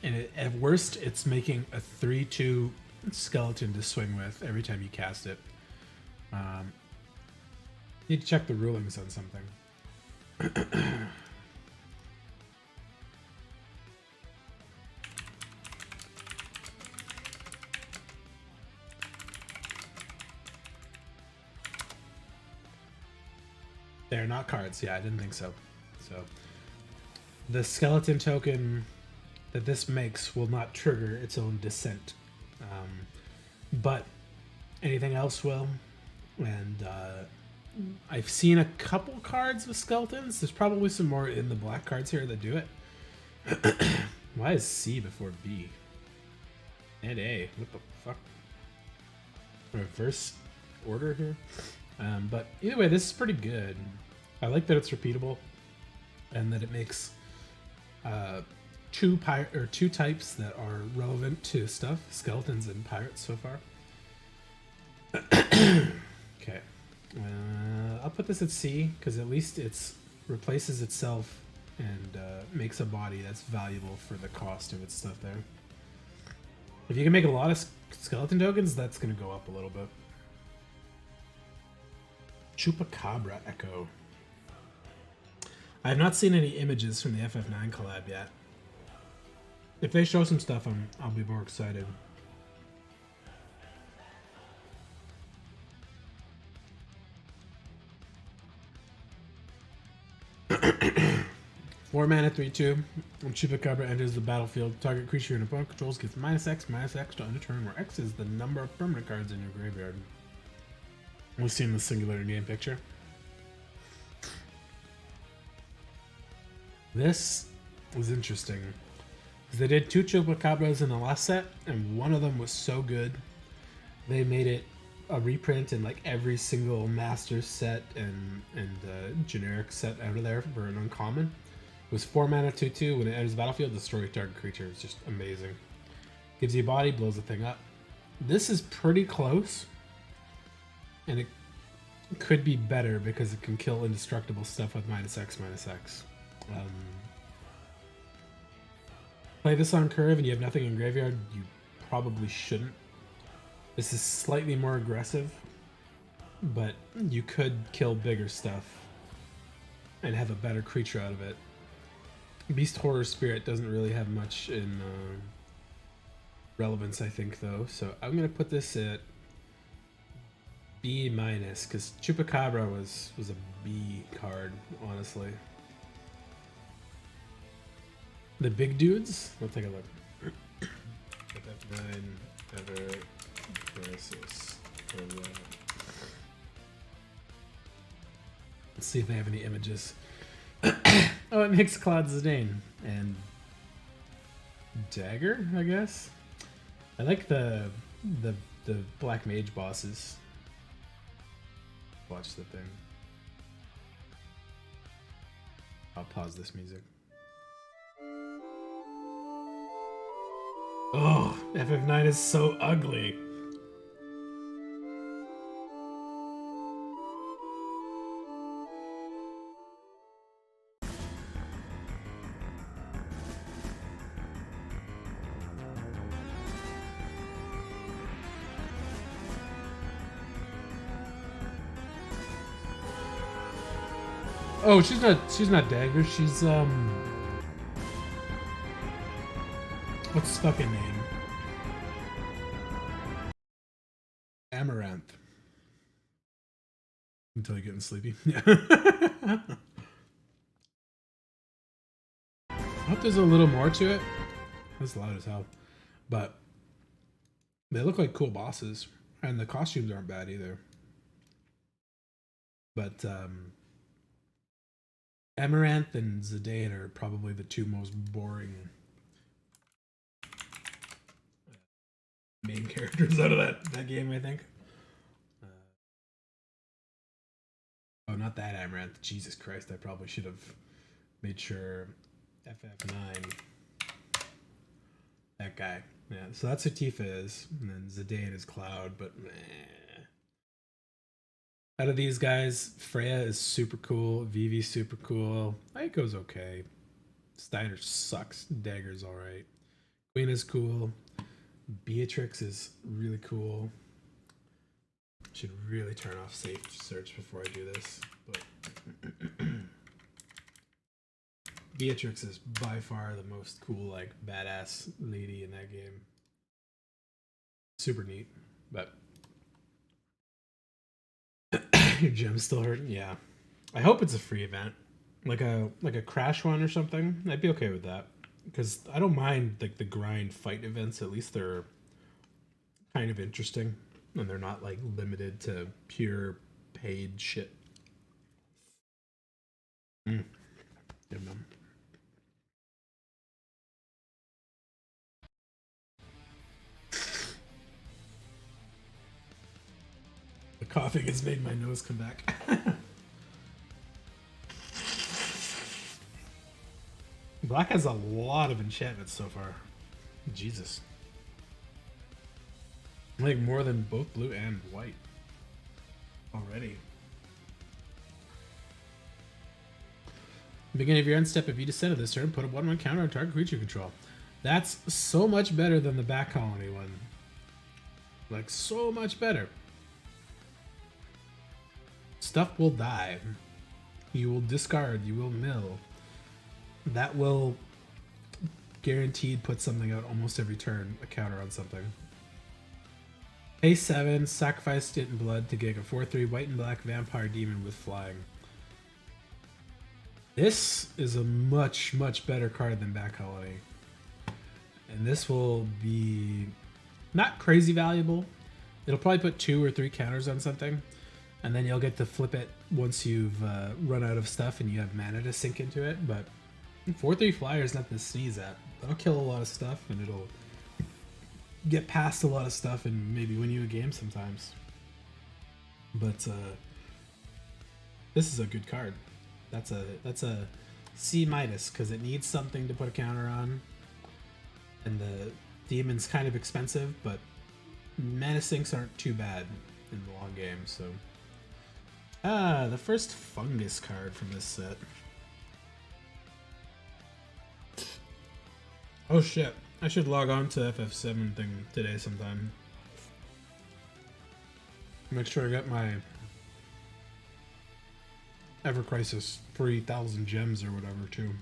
And at worst, it's making a 3/2 skeleton to swing with every time you cast it. Need to check the rulings on something. They're not cards. Yeah, I didn't think so. So the skeleton token that this makes will not trigger its own descent, but anything else will. And I've seen a couple cards with skeletons. There's probably some more in the black cards here that do it. Why is C before B? And A. What the fuck? Reverse order here? But either way, this is pretty good. I like that it's repeatable and that it makes two types that are relevant to stuff, skeletons and pirates so far. Okay. I'll put this at C because at least it replaces itself and makes a body that's valuable for the cost of its stuff there. If you can make a lot of skeleton tokens, that's going to go up a little bit. Chupacabra Echo. I have not seen any images from the FF9 collab yet. If they show some stuff, I'll be more excited. Four mana, 3/2. When Chupacabra enters the battlefield, target creature your opponent controls gets -X to end a turn, where X is the number of permanent cards in your graveyard. We've seen the singular game picture. This was interesting. They did 2 Chupacabras in the last set, and one of them was so good, they made it a reprint in like every single master set and generic set out of there for an uncommon. It was 4 mana, 2/2. When it enters the battlefield, destroy target creature. It's just amazing. Gives you a body, blows the thing up. This is pretty close, and it could be better because it can kill indestructible stuff with -X. Play this on curve and you have nothing in graveyard, you probably shouldn't. This is slightly more aggressive, but you could kill bigger stuff and have a better creature out of it. Beast Horror Spirit doesn't really have much in relevance, I think, though. So I'm going to put this at B-, because Chupacabra was a B card, honestly. The big dudes? Let's take a look. FF9 Ever Crisis. Let's see if they have any images. Oh, it makes Claude Zidane and Dagger, I guess. I like the Black Mage bosses. Watch the thing. I'll pause this music. Oh, FF9 is so ugly. Oh, she's not Dagger, she's what's his fucking name? Amaranth. Until you're getting sleepy. Yeah. I hope there's a little more to it. That's loud as hell. But they look like cool bosses. And the costumes aren't bad either. But Amaranth and Zidane are probably the two most boring main characters out of that game, I think. Oh, not that Amaranth. Jesus Christ, I probably should have made sure. FF9. That guy. Yeah, so that's who Tifa is. And then Zidane is Cloud, but meh. Out of these guys, Freya is super cool. Vivi's super cool. Aiko's okay. Steiner sucks. Dagger's alright. Queen is cool. Beatrix is really cool. Should really turn off safe search before I do this. But Beatrix is by far the most cool, like, badass lady in that game. Super neat. But your gem's still hurting? Yeah. I hope it's a free event. Like a crash one or something. I'd be okay with that. Because I don't mind like the grind fight events. At least they're kind of interesting. And they're not like limited to pure paid shit. Mm. Good man. The coughing has made my nose come back. Black has a lot of enchantments so far. Jesus. Like more than both blue and white. Already. Beginning of your end step, if you descend this turn, put a 1/1 counter on target creature control. That's so much better than the back colony one. Like, so much better. Stuff will die. You will discard. You will mill. That will guaranteed put something out almost every turn, a counter on something. Pay 7, sacrifice it in blood to get a 4/3 white and black vampire demon with flying. This is a much, much better card than Back Colony. And this will be not crazy valuable. It'll probably put 2 or 3 counters on something. And then you'll get to flip it once you've run out of stuff and you have mana to sink into it. But 4/3 flyer is nothing to sneeze at. That'll kill a lot of stuff and it'll get past a lot of stuff and maybe win you a game sometimes. But this is a good card. That's a C- because it needs something to put a counter on. And the demon's kind of expensive, but mana sinks aren't too bad in the long game, so. The first fungus card from this set. Oh shit, I should log on to FF7 thing today sometime. Make sure I got my Ever Crisis 3,000 gems or whatever too.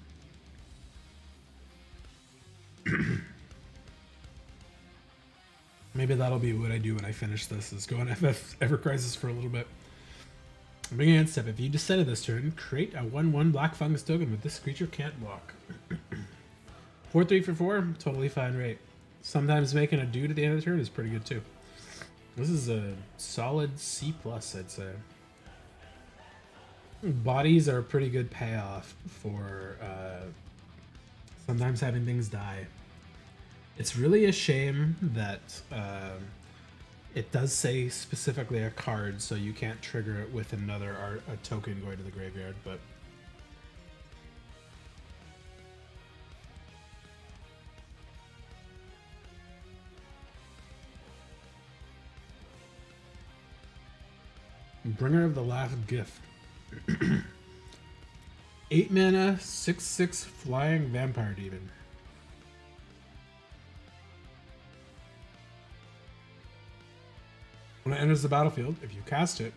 Maybe that'll be what I do when I finish this, is go on Ever Crisis for a little bit. Bring in step. If you descended this turn, create a 1/1 black fungus token with this creature can't walk. 4/3 for 4, totally fine rate. Sometimes making a dude at the end of the turn is pretty good too. This is a solid C+, I'd say. Bodies are a pretty good payoff for sometimes having things die. It's really a shame that it does say specifically a card, so you can't trigger it with another a token going to the graveyard, but Bringer of the Last Gift. 8 mana, 6/6 flying vampire demon. When it enters the battlefield, if you cast it,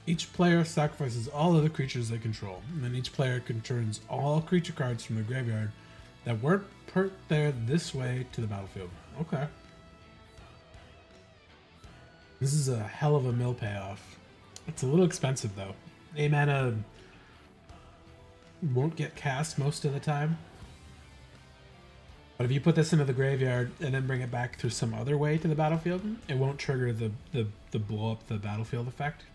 each player sacrifices all other creatures they control, and then each player returns all creature cards from the graveyard that weren't put there this way to the battlefield. Okay. This is a hell of a mill payoff. It's a little expensive though. 8 mana won't get cast most of the time. But if you put this into the graveyard and then bring it back through some other way to the battlefield, it won't trigger the blow up the battlefield effect.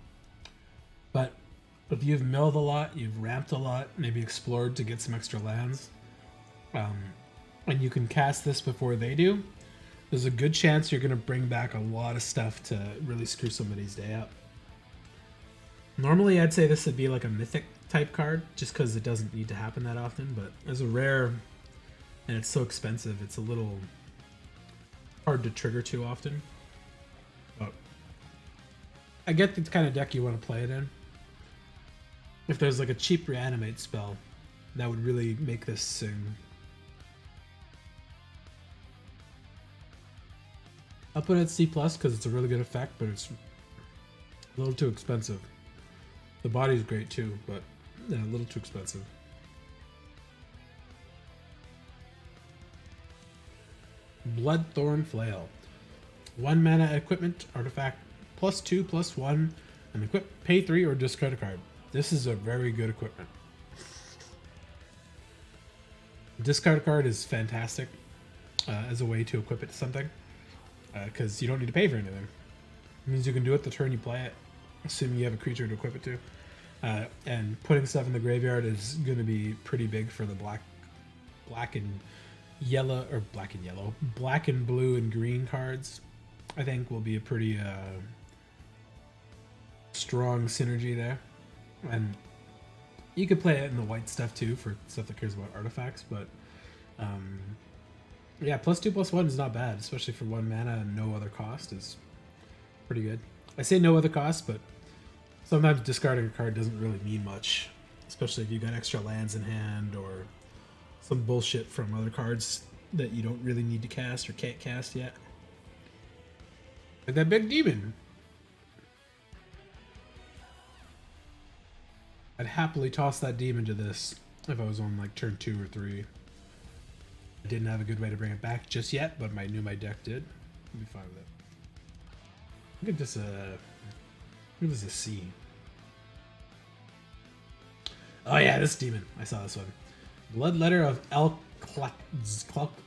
But if you've milled a lot, you've ramped a lot, maybe explored to get some extra lands, and you can cast this before they do, there's a good chance you're going to bring back a lot of stuff to really screw somebody's day up. Normally I'd say this would be like a mythic type card, just because it doesn't need to happen that often, but as a rare, and it's so expensive, it's a little hard to trigger too often. But I get the kind of deck you want to play it in. If there's like a cheap reanimate spell, that would really make this sing. I'll put it at C+ because it's a really good effect, but it's a little too expensive. The body's great too, but yeah, a little too expensive. Bloodthorn Flail. 1 mana equipment artifact +2/+1 and equip, pay 3 or discard a card. This is a very good equipment. Discard a card is fantastic as a way to equip it to something because you don't need to pay for anything. It means you can do it the turn you play it, assuming you have a creature to equip it to. And putting stuff in the graveyard is going to be pretty big for the black and yellow, or black and yellow, black and blue and green cards. I think will be a pretty strong synergy there. And you could play it in the white stuff too for stuff that cares about artifacts, but yeah, +2/+1 is not bad, especially for 1 mana and no other cost is pretty good. I say no other cost, but sometimes discarding a card doesn't really mean much, especially if you got extra lands in hand or some bullshit from other cards that you don't really need to cast or can't cast yet. Like that big demon. I'd happily toss that demon to this if I was on like turn 2 or 3. I didn't have a good way to bring it back just yet, but I knew my deck did. I'd be fine with it. Look at this, give this a C. Oh yeah, this demon. I saw this one. Bloodletter of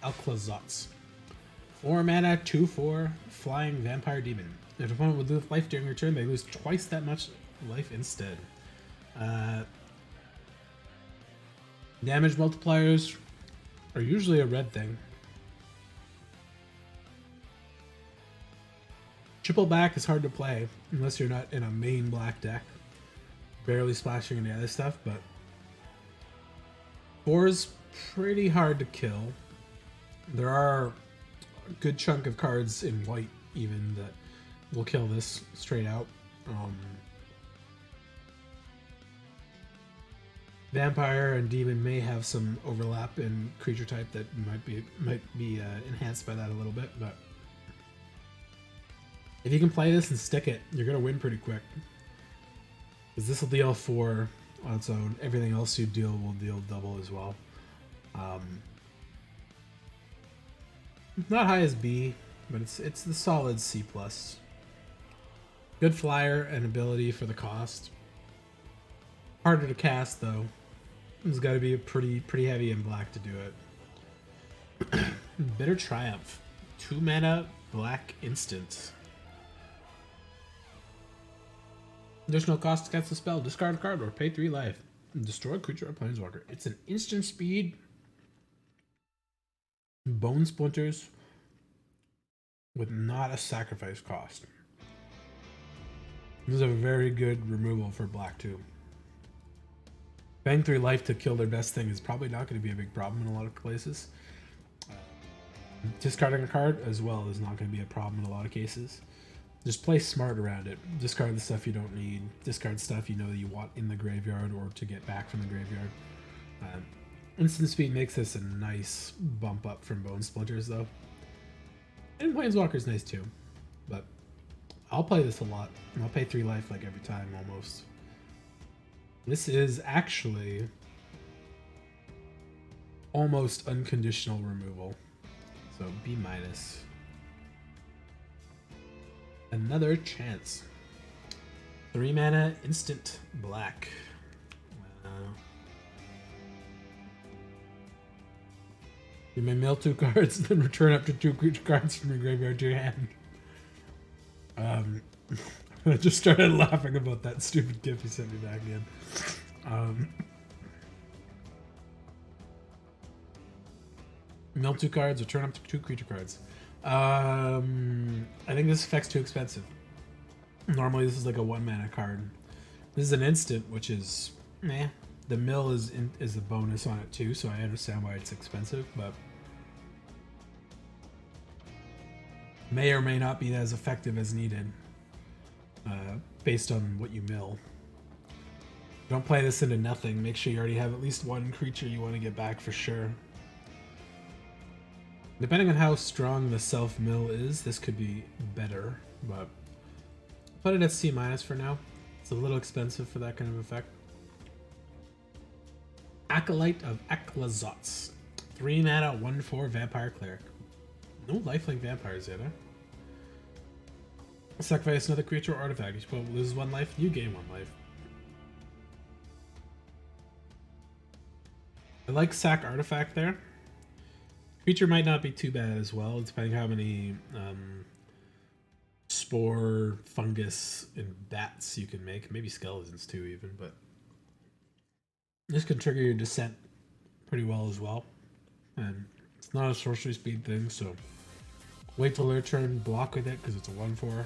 Alclazots. 4 mana, 2/4, flying vampire demon. If an opponent would lose life during your turn, they lose twice that much life instead. Damage multipliers are usually a red thing. Triple back is hard to play unless you're not in a main black deck. Barely splashing any other stuff, but 4 is pretty hard to kill. There are a good chunk of cards in white even that will kill this straight out. Vampire and demon may have some overlap in creature type that might be enhanced by that a little bit, but if you can play this and stick it, you're gonna win pretty quick. Because this will deal 4 on its own. Everything else you deal will deal double as well. Not high as B, but it's the solid C+. Good flyer and ability for the cost. Harder to cast though. It's got to be pretty heavy in black to do it. Bitter Triumph. 2 mana black instant. Additional cost to cast the spell. Discard a card or pay 3 life. Destroy a creature or planeswalker. It's an instant speed. Bone splinters with not a sacrifice cost. This is a very good removal for black too. Paying 3 life to kill their best thing is probably not going to be a big problem in a lot of places. Discarding a card as well is not going to be a problem in a lot of cases. Just play smart around it. Discard the stuff you don't need. Discard stuff you know that you want in the graveyard or to get back from the graveyard. Instant speed makes this a nice bump up from Bone Splinters though. And Planeswalker's nice too. But I'll play this a lot. And I'll pay 3 life like every time almost. This is actually almost unconditional removal. So B-. Another chance. 3 mana instant black. You may mill 2 cards, then return up to 2 creature cards from your graveyard to your hand. I just started laughing about that stupid gif you sent me back again. Mill 2 cards, return up to 2 creature cards. I think this effect's too expensive. Normally this is like a 1 mana card. This is an instant, which is meh. The mill is a bonus on it too, so I understand why it's expensive, but may or may not be as effective as needed. based on what you mill. Don't play this into nothing. Make sure you already have at least one creature you want to get back for sure. Depending on how strong the self mill is, this could be better, but put it at C- for now. It's a little expensive for that kind of effect. Acolyte of Ixalan. 3 mana, 1/4 Vampire Cleric. No lifelink vampires yet, huh? Sacrifice another creature or artifact. Each opponent loses 1 life, you gain 1 life. I like sack artifact there. Creature might not be too bad as well, depending how many spore, fungus, and bats you can make. Maybe skeletons too, even, but this can trigger your descent pretty well as well. And it's not a sorcery speed thing, so wait till their turn, block with it because it's a 1/4.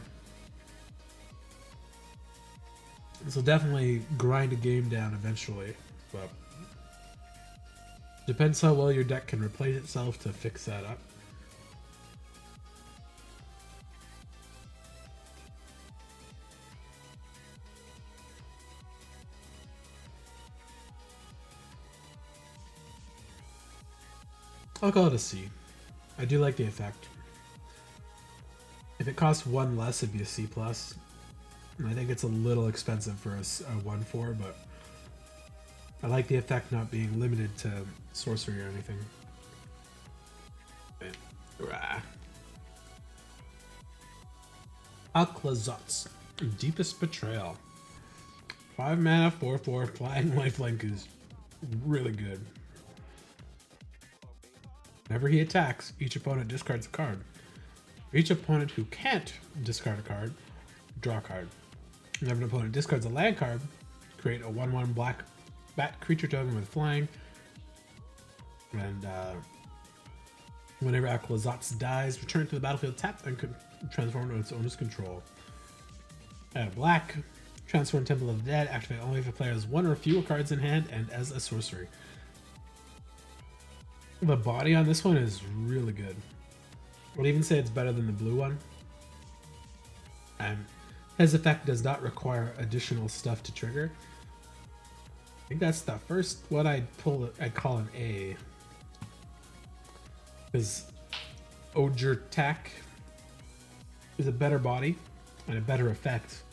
This will definitely grind a game down eventually, but depends how well your deck can replace itself to fix that up. I'll call it a C. I do like the effect. If it costs 1 less, it'd be a C+. And I think it's a little expensive for a 1/4, but I like the effect not being limited to sorcery or anything. Okay. Ixalan. Deepest Betrayal. 5 mana, 4/4, flying lifelink is really good. Whenever he attacks, each opponent discards a card. For each opponent who can't discard a card, draw a card. Whenever an opponent discards a land card, create a 1/1 black bat creature token with flying. And whenever Ixalan dies, return to the battlefield tapped and transform to its owner's control. Add a black, transform Temple of the Dead, activate only if the player has 1 or fewer cards in hand and as a sorcery. The body on this one is really good. I'd even say it's better than the blue one. And his effect does not require additional stuff to trigger. I think that's the first one I'd call an A. Because Ogre Tack is a better body and a better effect,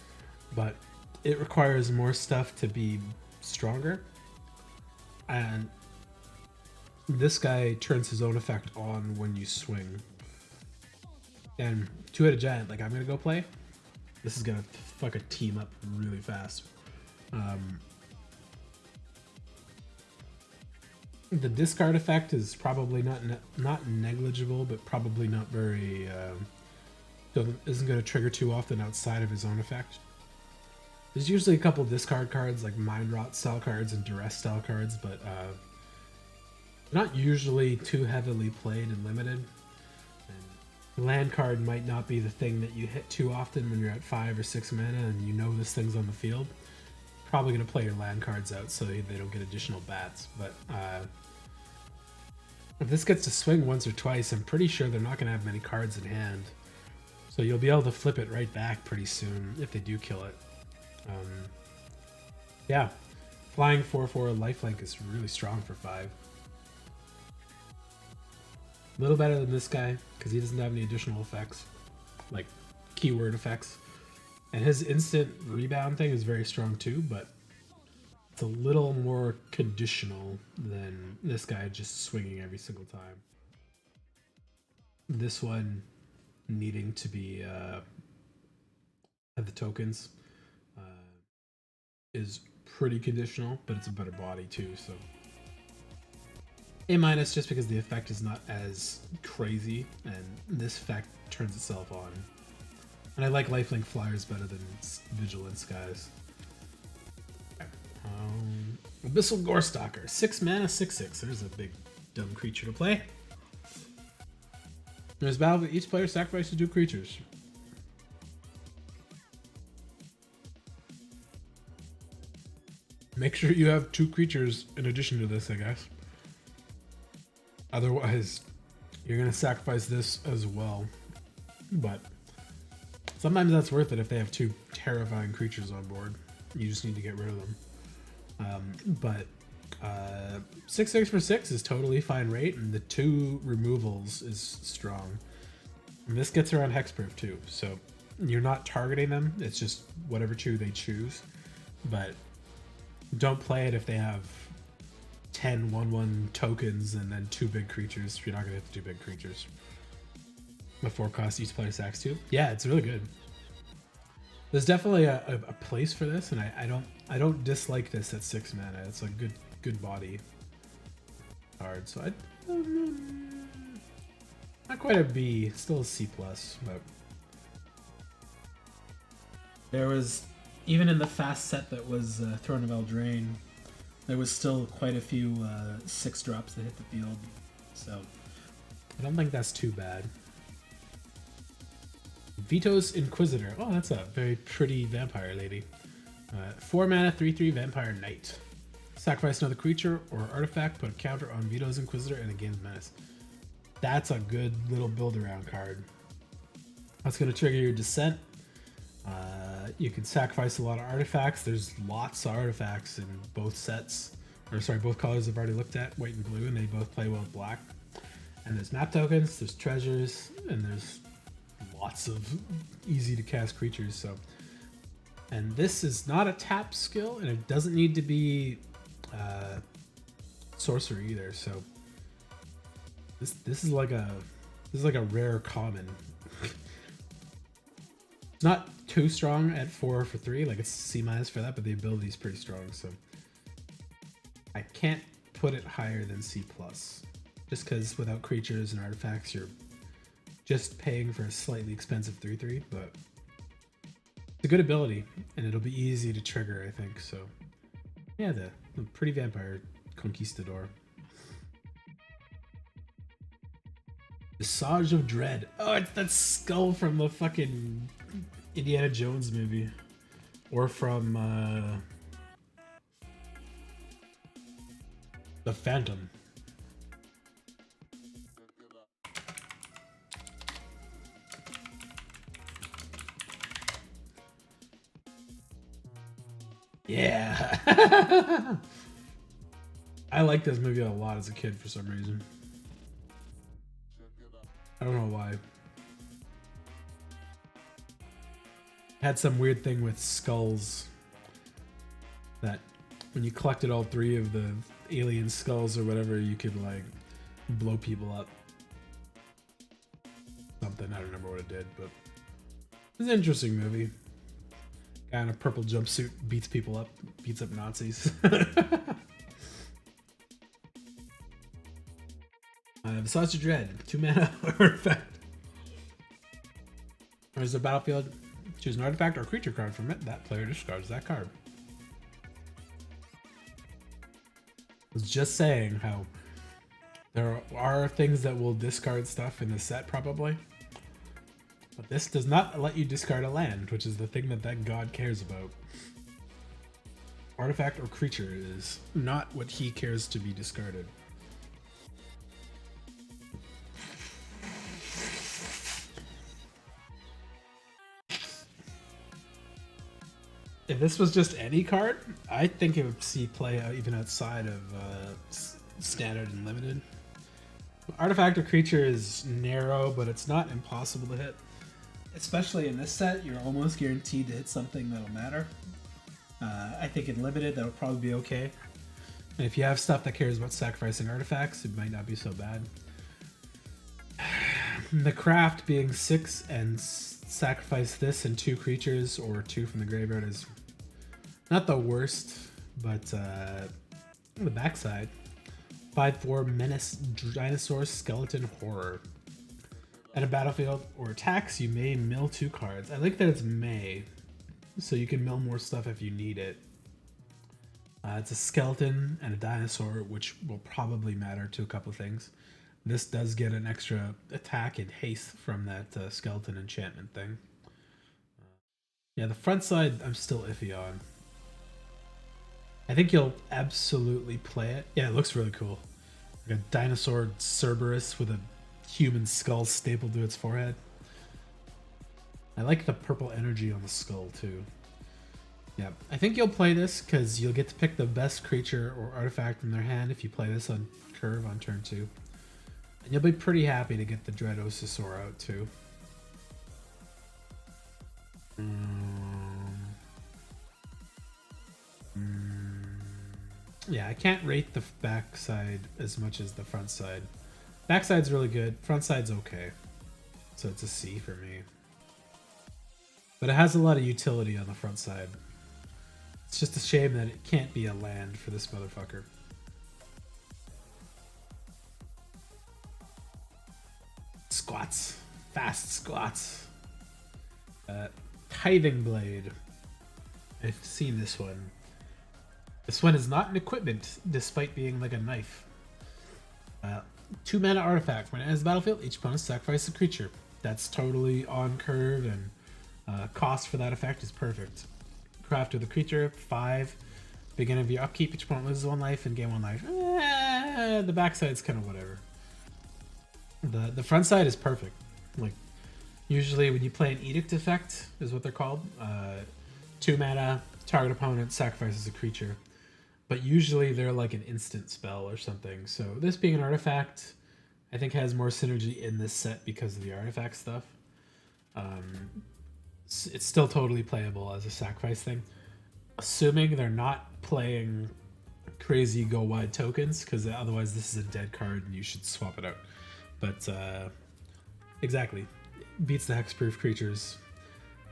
but it requires more stuff to be stronger. And this guy turns his own effect on when you swing. And 2-headed giant, like I'm gonna go play. This is gonna fucking team up really fast. The discard effect is probably not negligible, but probably not very. Isn't gonna trigger too often outside of his own effect. There's usually a couple discard cards like Mind Rot style cards and Duress style cards, but not usually too heavily played and limited. And land card might not be the thing that you hit too often when you're at 5 or 6 mana and you know this thing's on the field. Probably going to play your land cards out so they don't get additional bats. But if this gets to swing once or twice, I'm pretty sure they're not going to have many cards in hand. So you'll be able to flip it right back pretty soon if they do kill it. Yeah, flying 4/4 lifelink is really strong for 5. A little better than this guy because he doesn't have any additional effects, like keyword effects. And his instant rebound thing is very strong too, but it's a little more conditional than this guy just swinging every single time. This one needing to be have the tokens is pretty conditional, but it's a better body too, so A- just because the effect is not as crazy and this effect turns itself on. And I like lifelink flyers better than vigilance guys. Okay. Abyssal Gorestalker, 6 mana, 6/6. There's a big dumb creature to play. There's battle, but each player sacrifices 2 creatures. Make sure you have 2 creatures in addition to this, I guess. Otherwise, you're gonna sacrifice this as well. But Sometimes that's worth it if they have two terrifying creatures on board. You just need to get rid of them. But 6/6 for 6 is totally fine rate, and the 2 removals is strong. And this gets around hexproof too, so you're not targeting them. It's just whatever 2 they choose. But don't play it if they have 10 1/1 tokens and then 2 big creatures. You're not gonna hit the 2 big creatures. Before cost each player sacks 2. Yeah, it's really good. There's definitely a place for this, and I don't dislike this at 6 mana. It's a good body card. So I not quite a B, still a C+, but there was, even in the fast set that was Throne of Eldraine, there was still quite a few 6-drops that hit the field. So I don't think that's too bad. Vito's Inquisitor. Oh, that's a very pretty vampire lady. 4 mana, 3/3 Vampire Knight. Sacrifice another creature or artifact, put a counter on Vito's Inquisitor and it gains menace. That's a good little build around card. That's going to trigger your Descent. You can sacrifice a lot of artifacts. There's lots of artifacts in both sets. Or sorry, both colors I've already looked at, white and blue, and they both play well with black. And there's map tokens, there's treasures, and there's lots of easy to cast creatures. So, and this is not a tap skill, and it doesn't need to be sorcery either. So this is like a rare common. It's not too strong at 4 for 3, like it's C- for that, but the ability is pretty strong. So I can't put it higher than C+, just because without creatures and artifacts, you're just paying for a slightly expensive 3/3, but it's a good ability, and it'll be easy to trigger, I think. So yeah, the pretty vampire conquistador. Visage of Dread. Oh, it's that skull from the fucking Indiana Jones movie, or from The Phantom. Yeah. I liked this movie a lot as a kid for some reason. I don't know why. Had some weird thing with skulls that when you collected all 3 of the alien skulls or whatever, you could like blow people up. Something, I don't remember what it did, but it was an interesting movie. Guy in a purple jumpsuit beats people up, beats up Nazis. Visage of Dread, 2 mana artifact. There's a battlefield. Choose an artifact or creature card from it. That player discards that card. I was just saying how there are things that will discard stuff in the set probably. But this does not let you discard a land, which is the thing that god cares about. Artifact or creature is not what he cares to be discarded. If this was just any card, I think it would see play even outside of standard and limited. Artifact or creature is narrow, but it's not impossible to hit. Especially in this set, you're almost guaranteed to hit something that'll matter. I think in limited, that'll probably be okay. And if you have stuff that cares about sacrificing artifacts, it might not be so bad. The craft being 6 and sacrifice this and 2 creatures or 2 from the graveyard is not the worst, but on the backside, 5/4 Menace Dinosaur Skeleton Horror. At a battlefield or attacks, you may mill 2 cards. I like that it's may, so you can mill more stuff if you need it. It's a skeleton and a dinosaur, which will probably matter to a couple of things. This does get an extra attack and haste from that skeleton enchantment thing. Yeah, the front side I'm still iffy on. I think you'll absolutely play it. Yeah, it looks really cool. Like a dinosaur Cerberus with a human skull stapled to its forehead. I like the purple energy on the skull too. Yeah, I think you'll play this because you'll get to pick the best creature or artifact from their hand if you play this on curve on turn 2. And you'll be pretty happy to get the Dread Osasaur out too. Yeah, I can't rate the backside as much as the front side. Backside's really good, front side's okay. So it's a C for me. But it has a lot of utility on the front side. It's just a shame that it can't be a land for this motherfucker. Squats. Fast squats. Tithing Blade. I've seen this one. This one is not an equipment, despite being like a knife. 2 mana artifact. When it enters the battlefield, each opponent sacrifices a creature. That's totally on curve, and cost for that effect is perfect. Craft with a creature, 5. Beginning of your upkeep, each opponent loses 1 life and gain 1 life. The backside's kind of whatever. The front side is perfect. Like, usually when you play an Edict effect, is what they're called. 2 mana, target opponent sacrifices a creature. But usually they're like an instant spell or something. So this being an artifact, I think has more synergy in this set because of the artifact stuff. It's still totally playable as a sacrifice thing. Assuming they're not playing crazy go wide tokens, because otherwise this is a dead card and you should swap it out. But exactly, beats the hexproof creatures.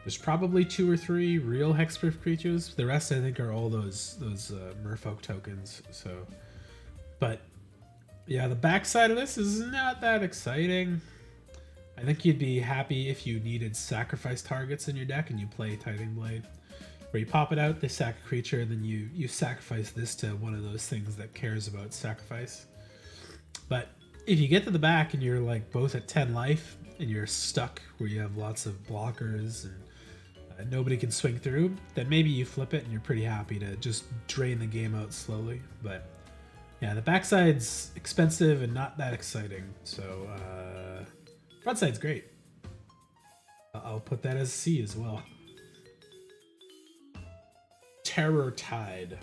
There's probably 2 or 3 real hexproof creatures. The rest I think are all those merfolk tokens. So, but yeah, the backside of this is not that exciting. I think you'd be happy if you needed sacrifice targets in your deck and you play Tithing Blade. Where you pop it out, they sack a creature, then you sacrifice this to one of those things that cares about sacrifice. But if you get to the back and you're like both at 10 life and you're stuck where you have lots of blockers and nobody can swing through, then maybe you flip it and you're pretty happy to just drain the game out slowly. But yeah, the backside's expensive and not that exciting. So front side's great. I'll put that as C as well. Terror Tide.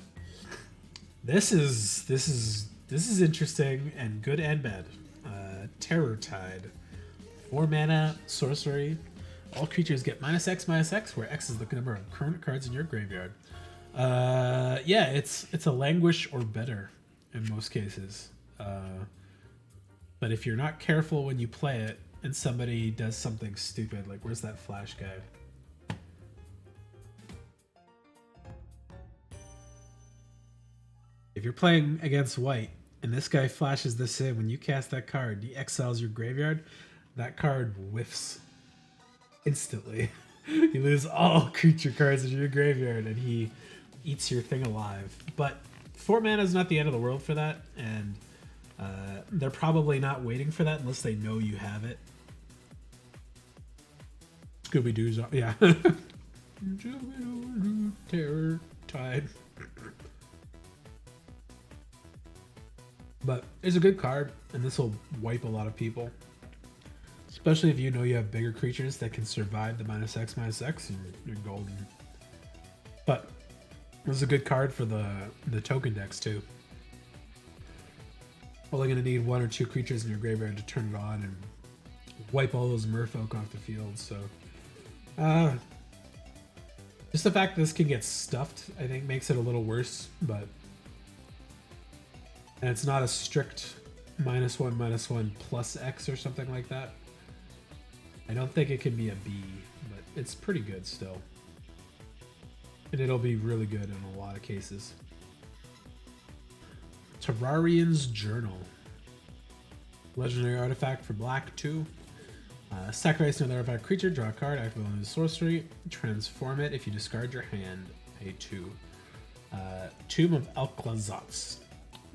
This is interesting and good and bad. Terror Tide. 4 mana sorcery. All creatures get -X, where X is the number of current cards in your graveyard. Yeah, it's a languish or better in most cases. But if you're not careful when you play it and somebody does something stupid, like where's that flash guy? If you're playing against white and this guy flashes this in, when you cast that card, he exiles your graveyard, that card whiffs instantly. You lose all creature cards in your graveyard and he eats your thing alive. But 4 mana is not the end of the world for that, and they're probably not waiting for that unless they know you have it. Scooby-Doo's on, yeah. Terror Tide. But it's a good card, and this will wipe a lot of people. Especially if you know you have bigger creatures that can survive the -X, and you're golden. But this is a good card for the token decks too. Only going to need 1 or 2 creatures in your graveyard to turn it on and wipe all those merfolk off the field. So, just the fact that this can get stuffed, I think, makes it a little worse. But and it's not a strict -1/-1 plus X or something like that. I don't think it can be a B, but it's pretty good still. And it'll be really good in a lot of cases. Terrarian's Journal. Legendary artifact for black 2. Sacrifice another artifact creature, draw a card, activate one of the sorcery, transform it if you discard your hand, pay 2. Tomb of Alclazotz.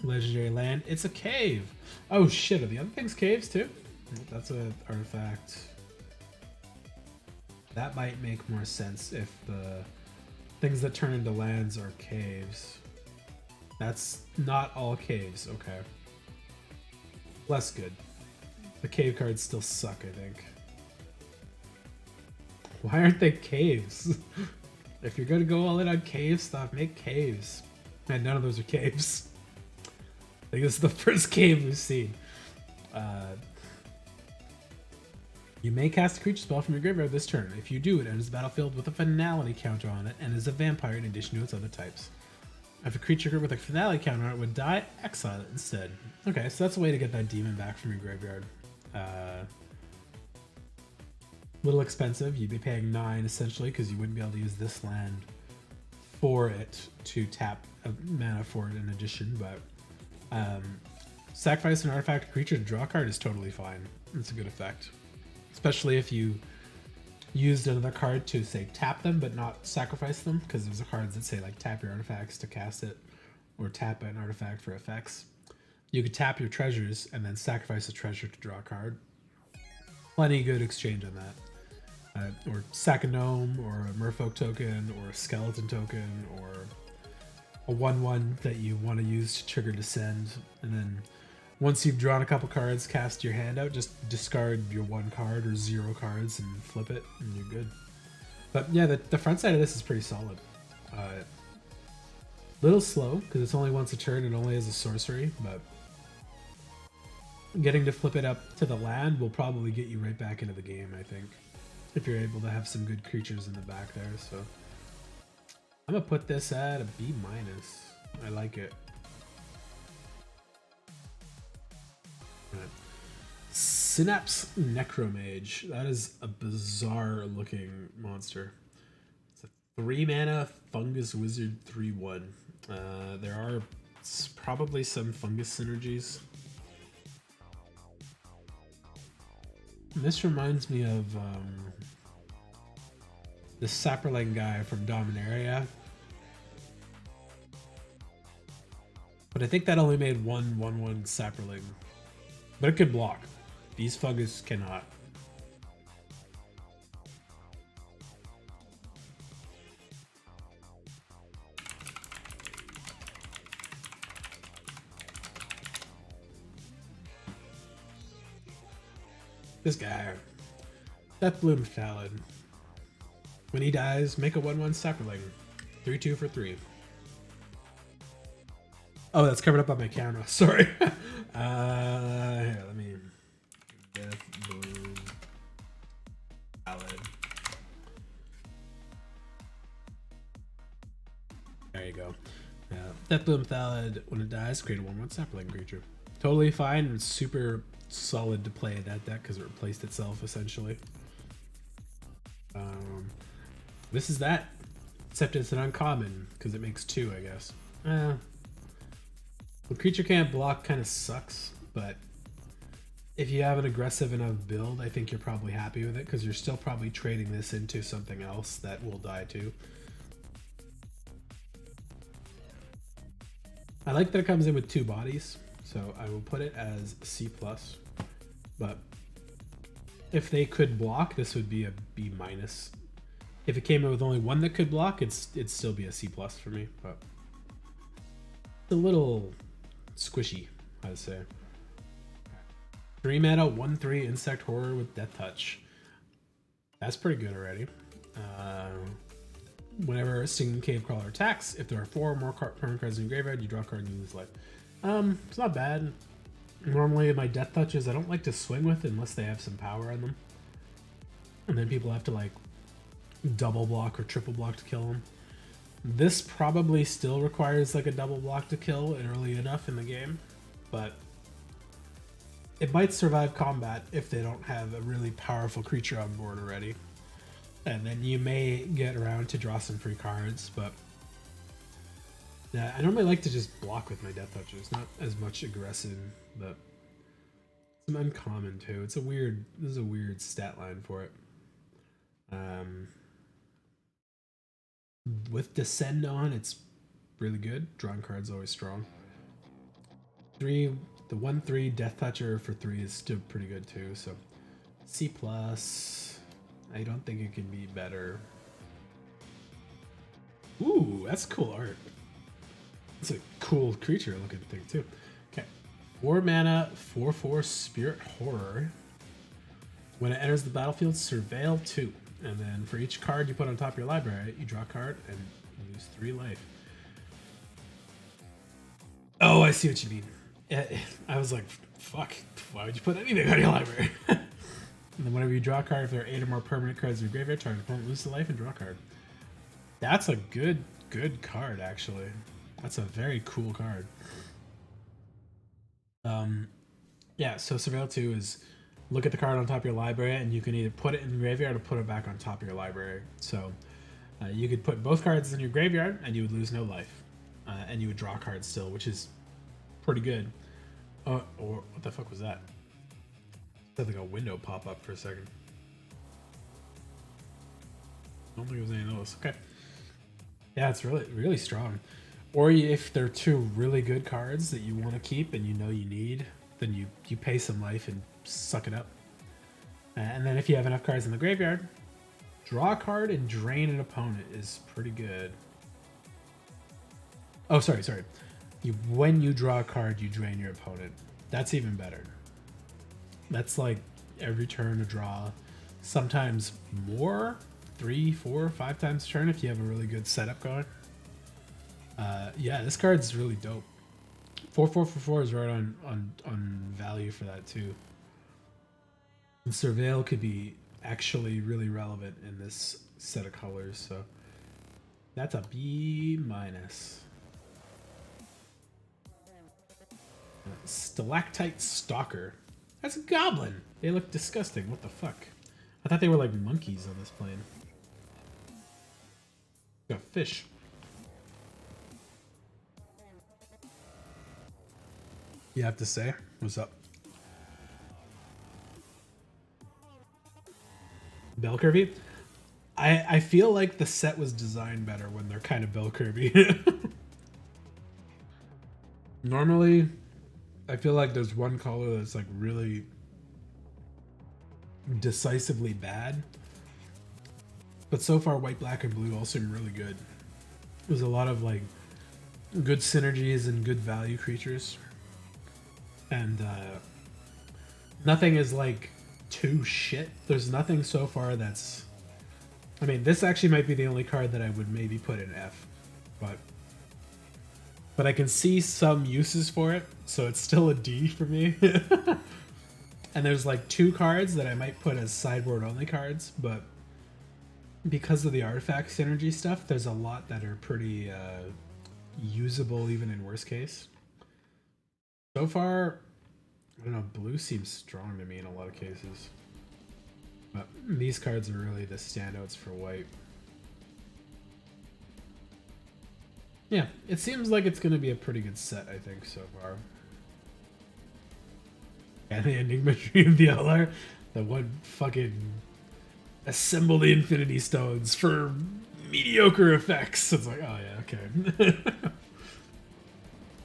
Legendary land. It's a cave. Oh shit, are the other things caves too? That's an artifact. That might make more sense if the things that turn into lands are caves. That's not all caves, okay. Less good. The cave cards still suck, I think. Why aren't they caves? If you're gonna go all in on cave stuff, make caves. And none of those are caves. I think this is the first cave we've seen. You may cast a creature spell from your graveyard this turn. If you do, it enters the battlefield with a finality counter on it and is a vampire in addition to its other types. If a creature with a finality counter on it would die, exile it instead. Okay, so that's a way to get that demon back from your graveyard. Little expensive. You'd be paying 9 essentially because you wouldn't be able to use this land for it to tap a mana for it in addition, but sacrifice an artifact creature to draw a card is totally fine. It's a good effect. Especially if you used another card to, say, tap them but not sacrifice them, because there's cards that say, like, tap your artifacts to cast it, or tap an artifact for effects. You could tap your treasures and then sacrifice a treasure to draw a card. Plenty good exchange on that. Or sack a gnome, or a merfolk token, or a skeleton token, or a 1/1 that you want to use to trigger descend, and then once you've drawn a couple cards, cast your hand out, just discard your 1 card or 0 cards and flip it, and you're good. But yeah, the front side of this is pretty solid. Little slow, because it's only once a turn and only as a sorcery, but getting to flip it up to the land will probably get you right back into the game, I think. If you're able to have some good creatures in the back there, so. I'm gonna put this at a B-. I like it. Right. Synapse Necromage. That is a bizarre looking monster. It's a 3 mana fungus wizard 3/1. There are probably some fungus synergies. This reminds me of the Saproling guy from Dominaria. But I think that only made 1/1 Saproling. But it could block. These fungus cannot. This guy. Deathbloom Ixalan. When he dies, make a 1/1 Saproling. 3/2 for 3. Oh, that's covered up on my camera. Sorry. Here, let me. Deathbloom Ixalan. There you go. Deathbloom Ixalan, when it dies, create a 1/1 Saproling creature. Totally fine. It's super solid to play that deck because it replaced itself essentially. This is that, except it's an uncommon because it makes 2, I guess. The creature can't block kind of sucks, but if you have an aggressive enough build, I think you're probably happy with it because you're still probably trading this into something else that will die too. I like that it comes in with 2 bodies, so I will put it as C+. But if they could block, this would be a B-. If it came in with only 1 that could block, it'd still be a C+ for me. But it's a little squishy, I'd say. 3 mana, 1/3 insect horror with death touch. That's pretty good already. Whenever a Stinging Cave Crawler attacks, if there are 4 or more permanent cards in your graveyard, you draw a card and you lose life. It's not bad. Normally my death touches I don't like to swing with unless they have some power on them. And then people have to like double block or triple block to kill them. This probably still requires like a double block to kill early enough in the game, but it might survive combat if they don't have a really powerful creature on board already. And then you may get around to draw some free cards, but yeah, I normally like to just block with my death touches, not as much aggressive, but some uncommon too. This is a weird stat line for it. With Descend on, it's really good. Drawing cards always strong. The 1/3 Death Toucher for 3 is still pretty good too. So C+. I don't think it can be better. Ooh, that's cool art. It's a cool creature looking thing too. Okay, 4 mana, 4/4 Spirit Horror. When it enters the battlefield, surveil 2. And then for each card you put on top of your library, you draw a card and you lose 3 life. Oh, I see what you mean. I was like, fuck, why would you put anything on your library? And then whenever you draw a card, if there are 8 or more permanent cards in your graveyard, target opponent loses a life and draw a card. That's a good card, actually. That's a very cool card. Yeah, so Surveil 2 is look at the card on top of your library, and you can either put it in the graveyard or put it back on top of your library. So you could put both cards in your graveyard, and you would lose no life. And you would draw cards still, which is pretty good. Or what the fuck was that? I had like a window pop up for a second. I don't think it was any of those. Okay. Yeah, it's really strong. Or if they're 2 really good cards that you want to keep and you know you need, then you pay some life and suck it up. And then if you have enough cards in the graveyard, draw a card and drain an opponent is pretty good. Oh, sorry. When you draw a card, you drain your opponent. That's even better. That's like every turn a draw. Sometimes more, 3, 4, 5 times a turn if you have a really good setup going. Yeah, this card's really dope. 4/4 is right on value for that too. And Surveil could be actually really relevant in this set of colors, so that's a B-. Stalactite Stalker. That's a goblin. They look disgusting. What the fuck? I thought they were like monkeys on this plane. Got fish. You have to say? What's up? Bell curvy? I feel like the set was designed better when they're kind of bell curvy. Normally, I feel like there's one color that's like really decisively bad. But so far, white, black, and blue all seem really good. There's a lot of like good synergies and good value creatures. And nothing is like too shit. There's nothing so far that's... I mean, this actually might be the only card that I would maybe put in F. But I can see some uses for it, so it's still a D for me. And there's like 2 cards that I might put as sideboard only cards, but because of the artifact synergy stuff, there's a lot that are pretty usable even in worst case. So far, I don't know, blue seems strong to me in a lot of cases. But these cards are really the standouts for white. Yeah, it seems like it's going to be a pretty good set, I think, so far. And the Enigma Tree of the Outlier, the one fucking assemble the Infinity Stones for mediocre effects. It's like, oh yeah, okay.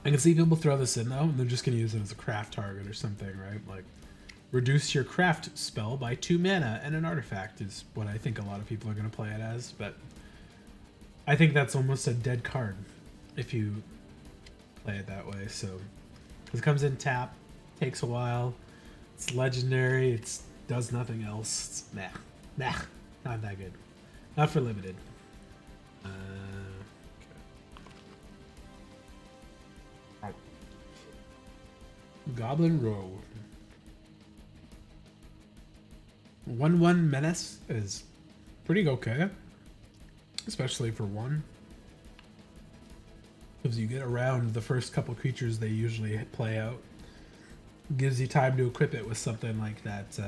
I can see people throw this in though, and they're just going to use it as a craft target or something, right? Like, reduce your craft spell by 2 mana and an artifact is what I think a lot of people are going to play it as, but I think that's almost a dead card if you play it that way. So, because it comes in tap, takes a while, it's legendary, it does nothing else. It's not that good. Not for limited. Okay. Goblin Row. 1/1 Menace is pretty okay, especially for 1. Because you get around the first couple creatures they usually play out. Gives you time to equip it with something like that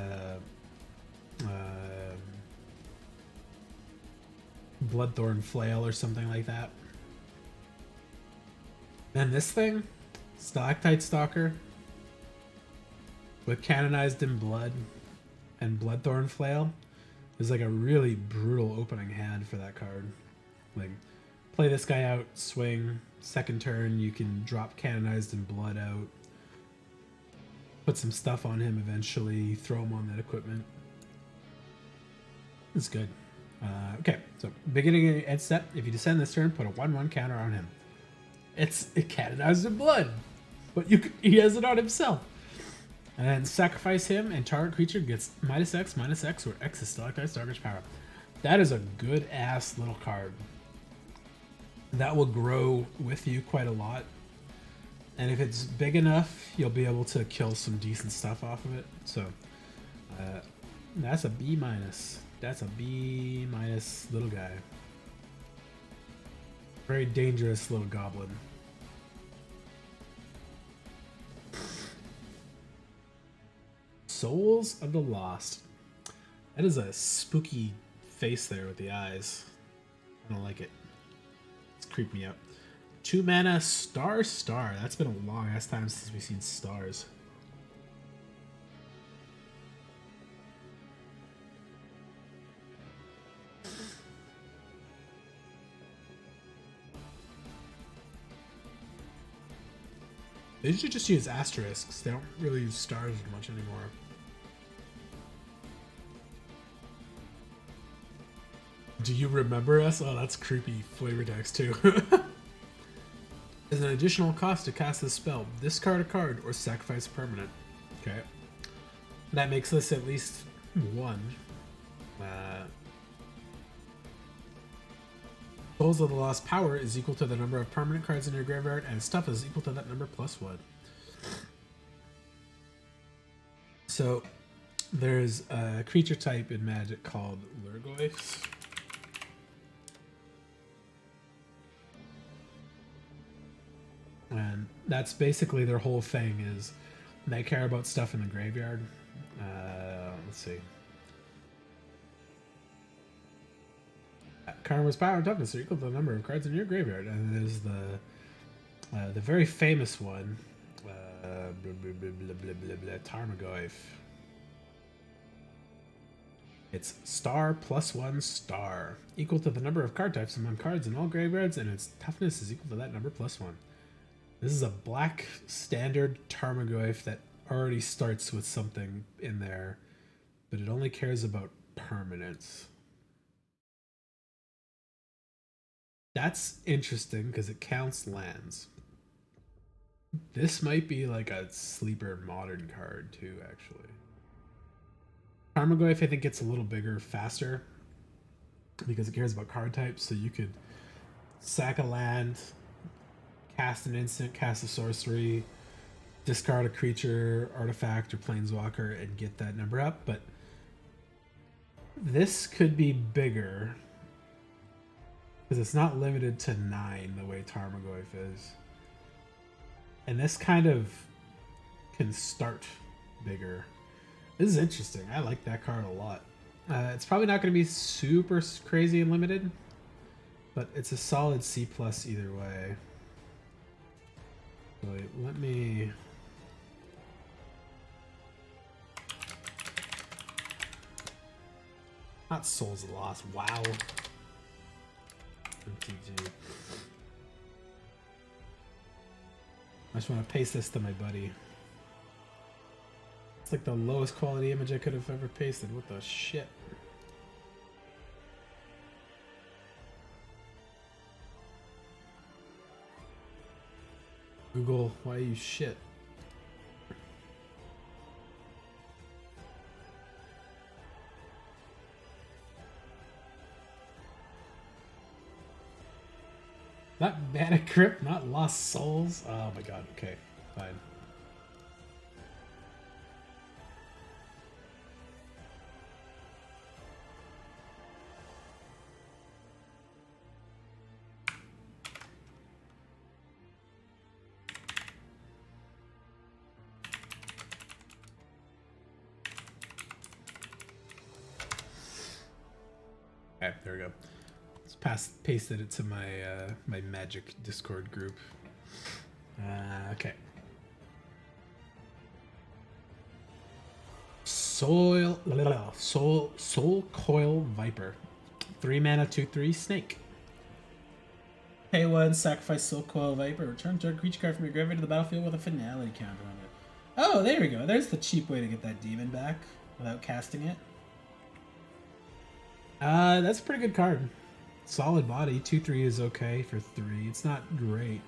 Bloodthorn Flail or something like that. And this thing, Stalactite Stalker, with Canonized in Blood and Bloodthorn Flail, is like a really brutal opening hand for that card. Like, play this guy out, swing, second turn, you can drop Canonized in Blood out, put some stuff on him eventually, throw him on that equipment. It's good. Okay, so beginning end step, if you descend this turn, put a 1/1 counter on him. It Canonized in Blood, but he has it on himself. And then sacrifice him, and target creature gets -X, or X is Stalactite Stalker's power. That is a good ass little card. That will grow with you quite a lot. And if it's big enough, you'll be able to kill some decent stuff off of it. So that's a B minus. That's a B minus little guy. Very dangerous little goblin. Souls of the Lost. That is a spooky face there with the eyes. I don't like it. It's creeped me out. 2 mana star. That's been a long ass time since we've seen stars. They should just use asterisks. They don't really use stars much anymore. Do you remember us? Oh, that's creepy flavor text too. As an additional cost to cast this spell, discard a card or sacrifice a permanent. Okay. That makes this at least one. Souls of the Lost power is equal to the number of permanent cards in your graveyard, and stuff is equal to that number plus 1. So, there's a creature type in Magic called Lurgoyfs. And that's basically their whole thing, is they care about stuff in the graveyard. Let's see. Karma's power and toughness are equal to the number of cards in your graveyard. And there's the very famous one, Tarmogoyf. It's star plus 1 star, equal to the number of card types among cards in all graveyards, and its toughness is equal to that number plus 1. This is a black standard Tarmogoyf that already starts with something in there, but it only cares about permanents. That's interesting because it counts lands. This might be like a sleeper modern card too, actually. Tarmogoyf, I think, gets a little bigger faster because it cares about card types, so you could sack a land, cast an instant, cast a sorcery, discard a creature, artifact, or planeswalker, and get that number up. But this could be bigger because it's not limited to 9 the way Tarmogoyf is. And this kind of can start bigger. This is interesting. I like that card a lot. It's probably not going to be super crazy and limited, but it's a solid C+ either way. Wait, let me... Not Souls of the Lost. Wow. MTG. I just want to paste this to my buddy. It's like the lowest quality image I could have ever pasted. What the shit? Google, why you shit? Not Mana Crypt, not Lost Souls. Oh my god, okay, fine. Okay, there we go. Pasted it to my my Magic Discord group. Okay. Soul Coil Viper. 3 mana, 2/3 snake. Pay 1, sacrifice Soul Coil Viper. Return target creature card from your graveyard to the battlefield with a finality counter on it. Oh, there we go. There's the cheap way to get that demon back without casting it. That's a pretty good card. Solid body. 2/3 is okay for 3. It's not great.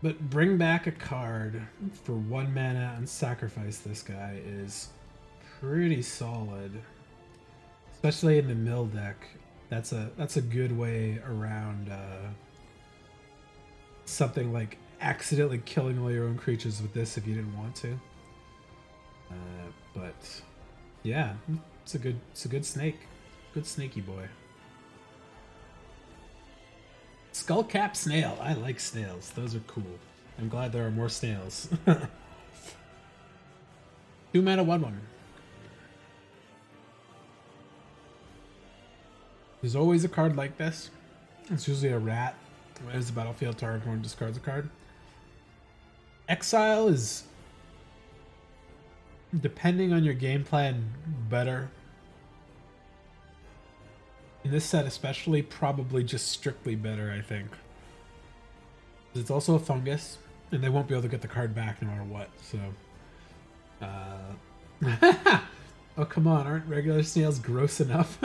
But bring back a card for 1 mana and sacrifice this guy is pretty solid. especially in the mill deck. That's a good way around something like accidentally killing all your own creatures with this if you didn't want to. But yeah, it's a good snake, good snaky boy. Skullcap snail. I like snails. Those are cool. I'm glad there are more snails. 2 mana 1/1. There's always a card like this. It's usually a rat. When it's the battlefield, target opponent discards a card. Exile is, depending on your game plan, better. In this set especially, probably just strictly better, I think. It's also a fungus, and they won't be able to get the card back no matter what, so... Oh, come on, aren't regular snails gross enough?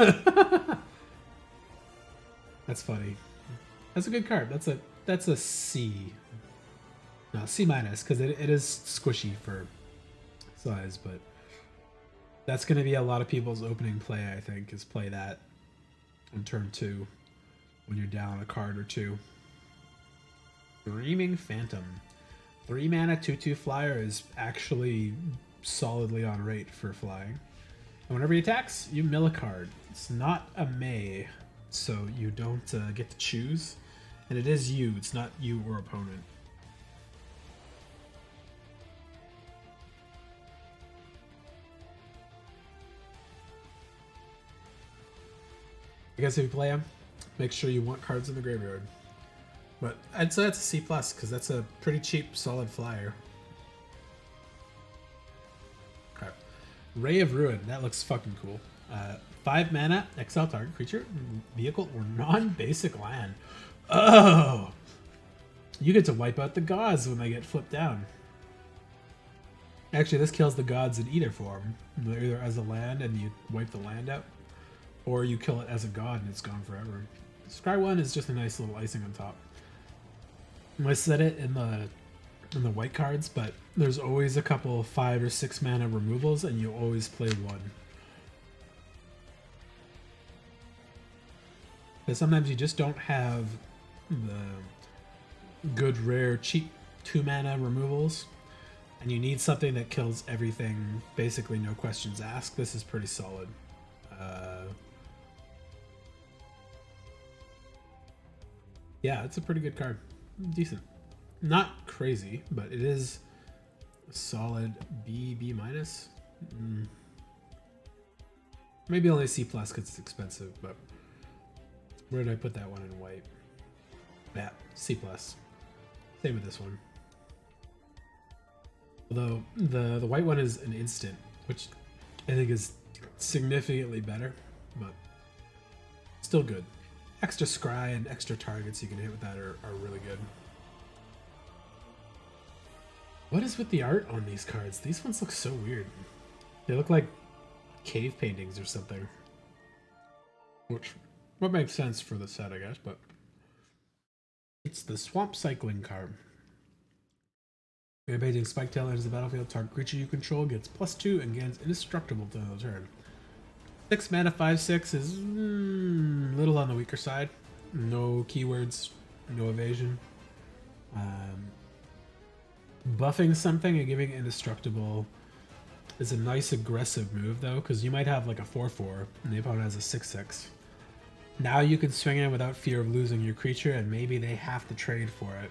That's funny. That's a good card. That's a C. No, C minus, because it is squishy for size, but that's going to be a lot of people's opening play, I think, is play that on turn 2 when you're down a card or two. Dreaming Phantom. 3 mana 2/2 flyer is actually solidly on rate for flying. And whenever he attacks, you mill a card. It's not a May, so you don't get to choose. And it is you, it's not you or opponent. I guess if you play him, make sure you want cards in the graveyard. But I'd say that's a C+, because that's a pretty cheap, solid flyer. Okay. Ray of Ruin, that looks fucking cool. 5 mana, exile target creature, vehicle, or non-basic land. Oh! You get to wipe out the gods when they get flipped down. Actually, this kills the gods in either form. Either as a land and you wipe the land out, or you kill it as a god and it's gone forever. Scry 1 is just a nice little icing on top. I said it in the white cards, but there's always a couple 5 or 6 mana removals, and you always play 1. Because sometimes you just don't have the good, rare, cheap 2 mana removals, and you need something that kills everything, basically no questions asked. This is pretty solid. Yeah, it's a pretty good card. Decent. Not crazy, but it is a solid B minus. Maybe only C plus because it's expensive, but where did I put that one in white? Yeah, C plus. Same with this one. Although the white one is an instant, which I think is significantly better, but still good. Extra scry and extra targets you can hit with that are really good. What is with the art on these cards? These ones look so weird. They look like cave paintings or something. Which would make sense for the set, I guess, but it's the Swamp Cycling card. Rampaging Spiketail enters the battlefield. Target creature you control gets +2 and gains indestructible to the turn. 6 mana 5/6 is a little on the weaker side. No keywords, no evasion. Buffing something and giving indestructible is a nice aggressive move though, because you might have like a 4/4 and the opponent has a 6/6. Now you can swing in without fear of losing your creature, and maybe they have to trade for it.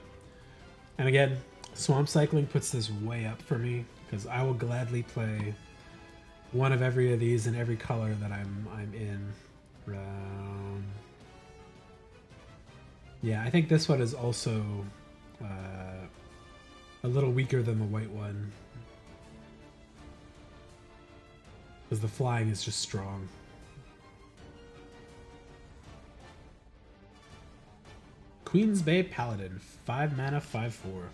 And again, Swamp Cycling puts this way up for me, because I will gladly play one of every of these in every color that I'm in. Yeah, I think this one is also a little weaker than the white one, because the flying is just strong. Queen's Bay Paladin, 5 mana 5/4.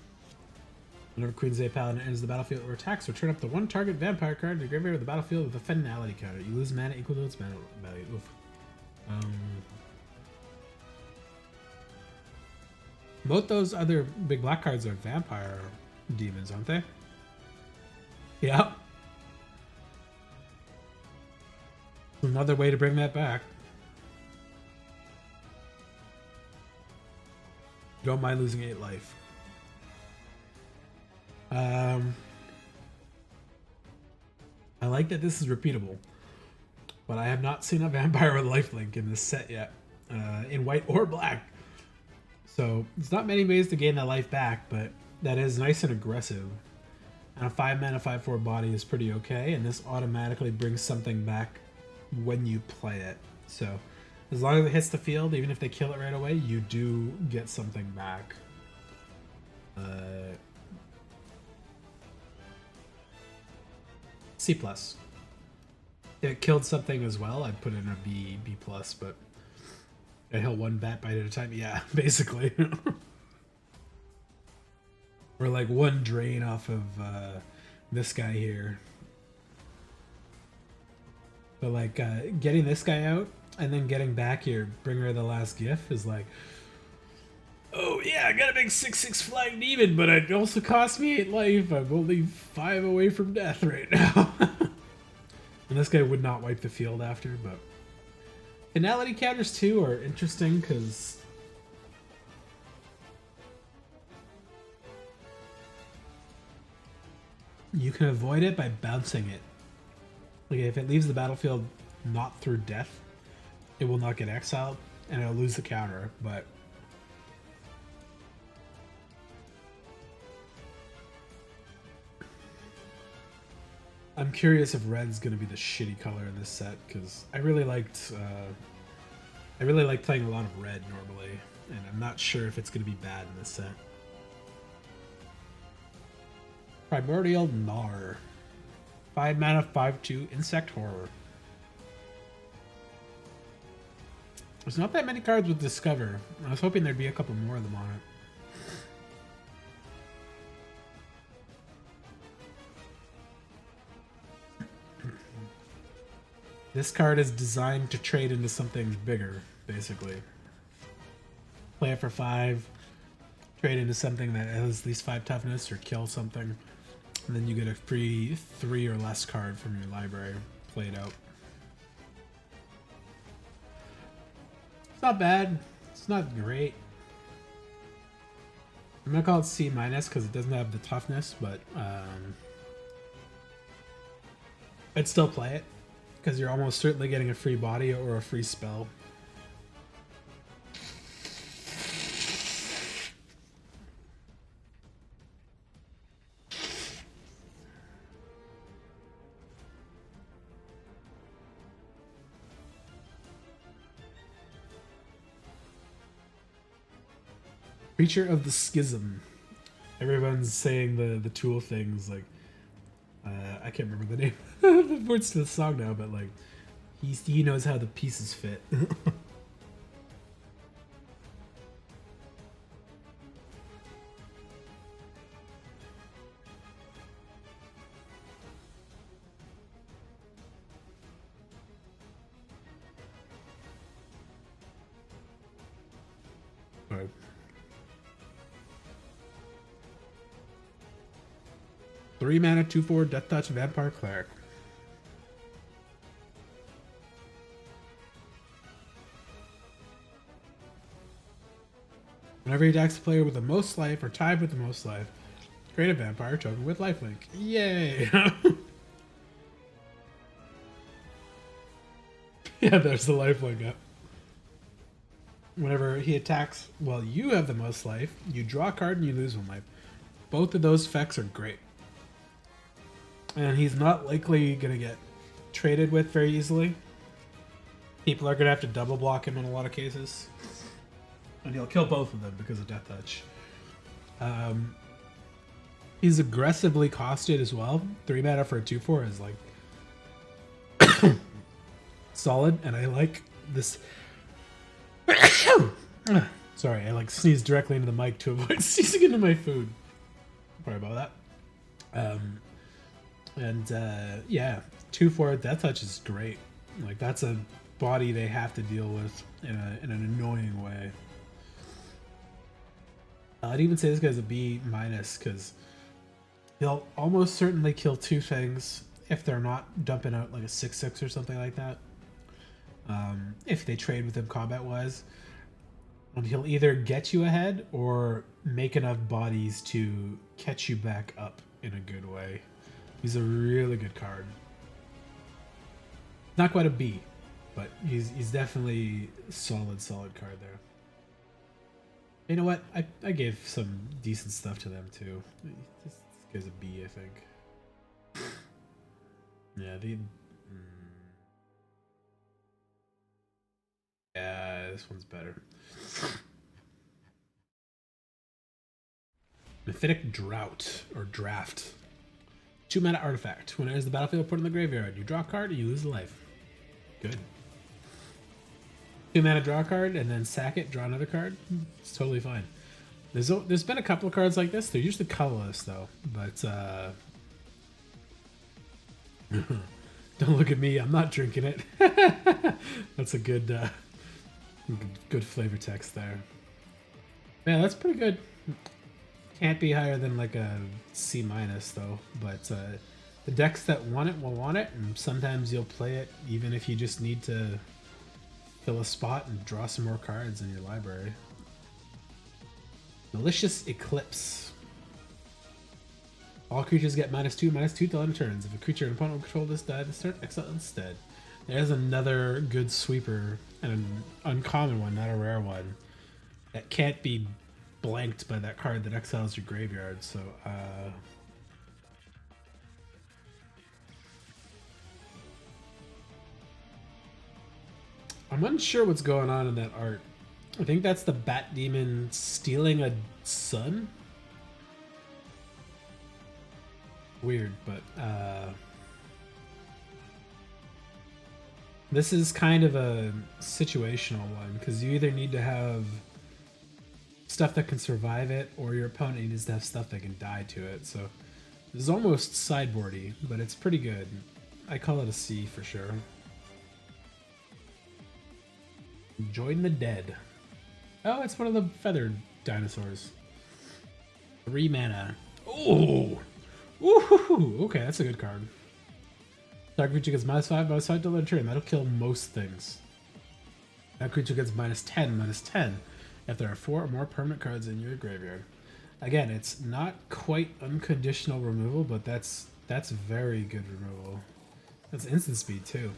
Whenever Queen's Bay Paladin enters the battlefield or attacks, return up to 1 target vampire card to the graveyard of the battlefield with a finality counter. You lose mana equal to its mana value. Oof. Both those other big black cards are vampire demons, aren't they? Yeah. another way to bring that back. Don't mind losing 8 life. I like that this is repeatable, but I have not seen a vampire with lifelink in this set yet, in white or black. So there's not many ways to gain that life back, but that is nice and aggressive. And a 5 mana 5/4 body is pretty okay, and this automatically brings something back when you play it. So as long as it hits the field, even if they kill it right away, you do get something back. C+. If it killed something as well, I'd put in a B+, but I heal one bat bite at a time. Yeah, basically. Or like one drain off of this guy here. But like getting this guy out and then getting back your Bringer of the Last Gift is like, oh yeah, I got a big 6/6 flying demon, but it also cost me 8 life. I'm only 5 away from death right now. And this guy would not wipe the field after, but finality counters too are interesting because you can avoid it by bouncing it. Like if it leaves the battlefield not through death, it will not get exiled and it'll lose the counter, but I'm curious if red's gonna be the shitty color in this set because I really liked playing a lot of red normally, and I'm not sure if it's gonna be bad in this set. Primordial Gnar. 5 mana 5/2 Insect Horror. There's not that many cards with Discover. I was hoping there'd be a couple more of them on it. This card is designed to trade into something bigger, basically. Play it for 5, trade into something that has at least 5 toughness, or kill something, and then you get a free 3 or less card from your library. Play it out. It's not bad. It's not great. I'm gonna call it C- because it doesn't have the toughness, but I'd still play it. Because you're almost certainly getting a free body or a free spell. Creature of the Schism. Everyone's saying the Tool things like, I can't remember the name the words to the song now, but like he knows how the pieces fit. Right. Three mana, 2/4 Death Touch Vampire Cleric. Whenever he attacks a player with the most life or tied with the most life, create a vampire token with lifelink. Yay! Yeah, there's the lifelink up. Whenever he attacks while you have the most life, you draw a card and you lose 1 life. Both of those effects are great. And he's not likely going to get traded with very easily. People are going to have to double block him in a lot of cases. And he'll kill both of them because of Death Touch. He's aggressively costed as well. 3 mana for a 2/4 is like solid, and I like this. Sorry, I like sneezed directly into the mic to avoid sneezing into my food. Sorry about that. Yeah, 2/4 Death Touch is great. Like that's a body they have to deal with in an annoying way. I'd even say this guy's a B- because he'll almost certainly kill 2 things if they're not dumping out like a 6/6 or something like that. if they trade with him combat-wise. And he'll either get you ahead or make enough bodies to catch you back up in a good way. He's a really good card. Not quite a B, but he's definitely a solid card there. You know what? I gave some decent stuff to them too. This guy's a B, I think. Yeah, yeah, this one's better. Mythic Drought or Draft. 2 mana artifact. When it enters the battlefield, put it in the graveyard. You draw a card and you lose a life. Good. 2 mana, draw a card, and then sack it, draw another card. It's totally fine. There's been a couple of cards like this. They're usually colorless though, but don't look at me. I'm not drinking it. That's a good flavor text there. Yeah, that's pretty good. Can't be higher than like a C- though, but the decks that want it will want it, and sometimes you'll play it even if you just need to fill a spot and draw some more cards in your library. Malicious Eclipse. All creatures get -2/-2 till end of turns. If a creature and opponent will control this die this turn, exile instead. There's another good sweeper, and an uncommon one, not a rare one, that can't be blanked by that card that exiles your graveyard, so I'm unsure what's going on in that art. I think that's the Bat Demon stealing a sun? Weird, but this is kind of a situational one, because you either need to have stuff that can survive it, or your opponent needs to have stuff that can die to it. So this is almost sideboardy, but it's pretty good. I call it a C for sure. Join the Dead. Oh, it's one of the feathered dinosaurs. 3 mana. Oh! Ooh! Okay, that's a good card. That creature gets -5/-5 till end of turn. That'll kill most things. That creature gets -10/-10 if there are 4 or more permanent cards in your graveyard. Again, it's not quite unconditional removal, but that's very good removal. That's instant speed too.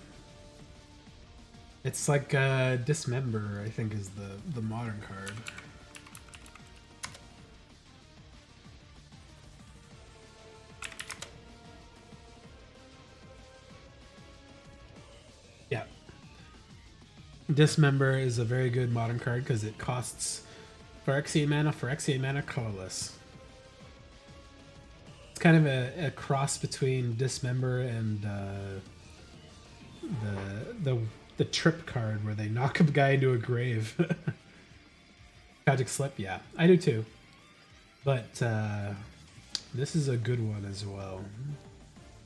It's like Dismember, I think, is the modern card. Yeah. Dismember is a very good modern card because it costs Phyrexian mana, colorless. It's kind of a cross between Dismember and the trip card where they knock a guy into a grave. Tragic Slip, yeah, I do too. But this is a good one as well.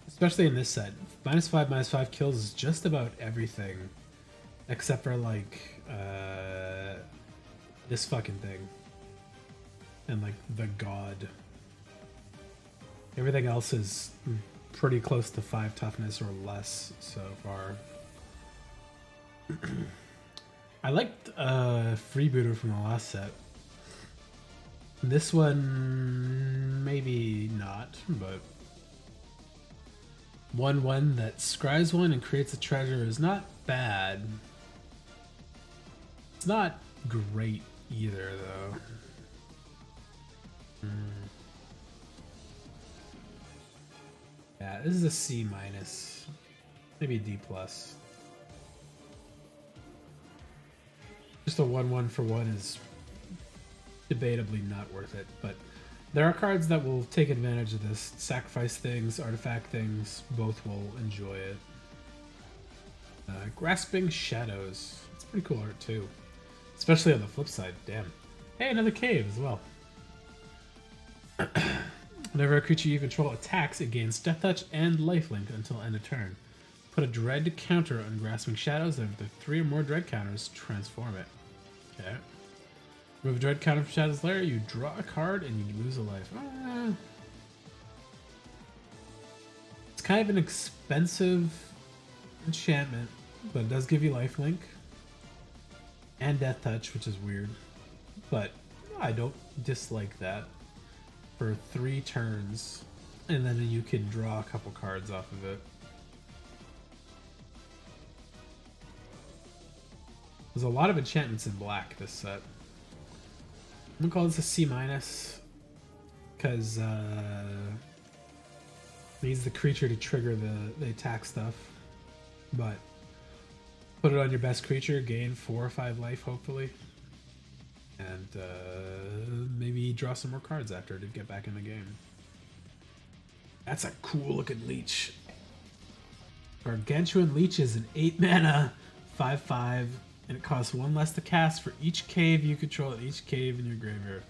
Especially in this set. -5/-5 kills just about everything. Except for like this fucking thing. And like the god. Everything else is pretty close to 5 toughness or less so far. I liked Freebooter from the last set. This one, maybe not, but 1/1 that scries one and creates a treasure is not bad. It's not great either, though. Yeah, this is a C-, maybe a D+. Just a 1/1 for 1 is debatably not worth it, but there are cards that will take advantage of this. Sacrifice things, artifact things, both will enjoy it. Grasping Shadows. It's pretty cool art too. Especially on the flip side, damn. Hey, another cave as well. Whenever a creature you control attacks, it gains Death Touch and Lifelink until end of turn. Put a Dread counter on Grasping Shadows, and if there are 3 or more Dread counters, transform it. Okay. Remove a Dread counter from Shadow's Lair, you draw a card, and you lose a life. It's kind of an expensive enchantment, but it does give you lifelink and death touch, which is weird. But I don't dislike that for 3 turns, and then you can draw a couple cards off of it. There's a lot of enchantments in black this set. I'm gonna call this a C-, because needs the creature to trigger the attack stuff. But put it on your best creature, gain 4 or 5 life, hopefully. And maybe draw some more cards after to get back in the game. That's a cool looking leech. Gargantuan Leech is an 8 mana, 5/5, and it costs 1 less to cast for each cave you control at each cave in your graveyard.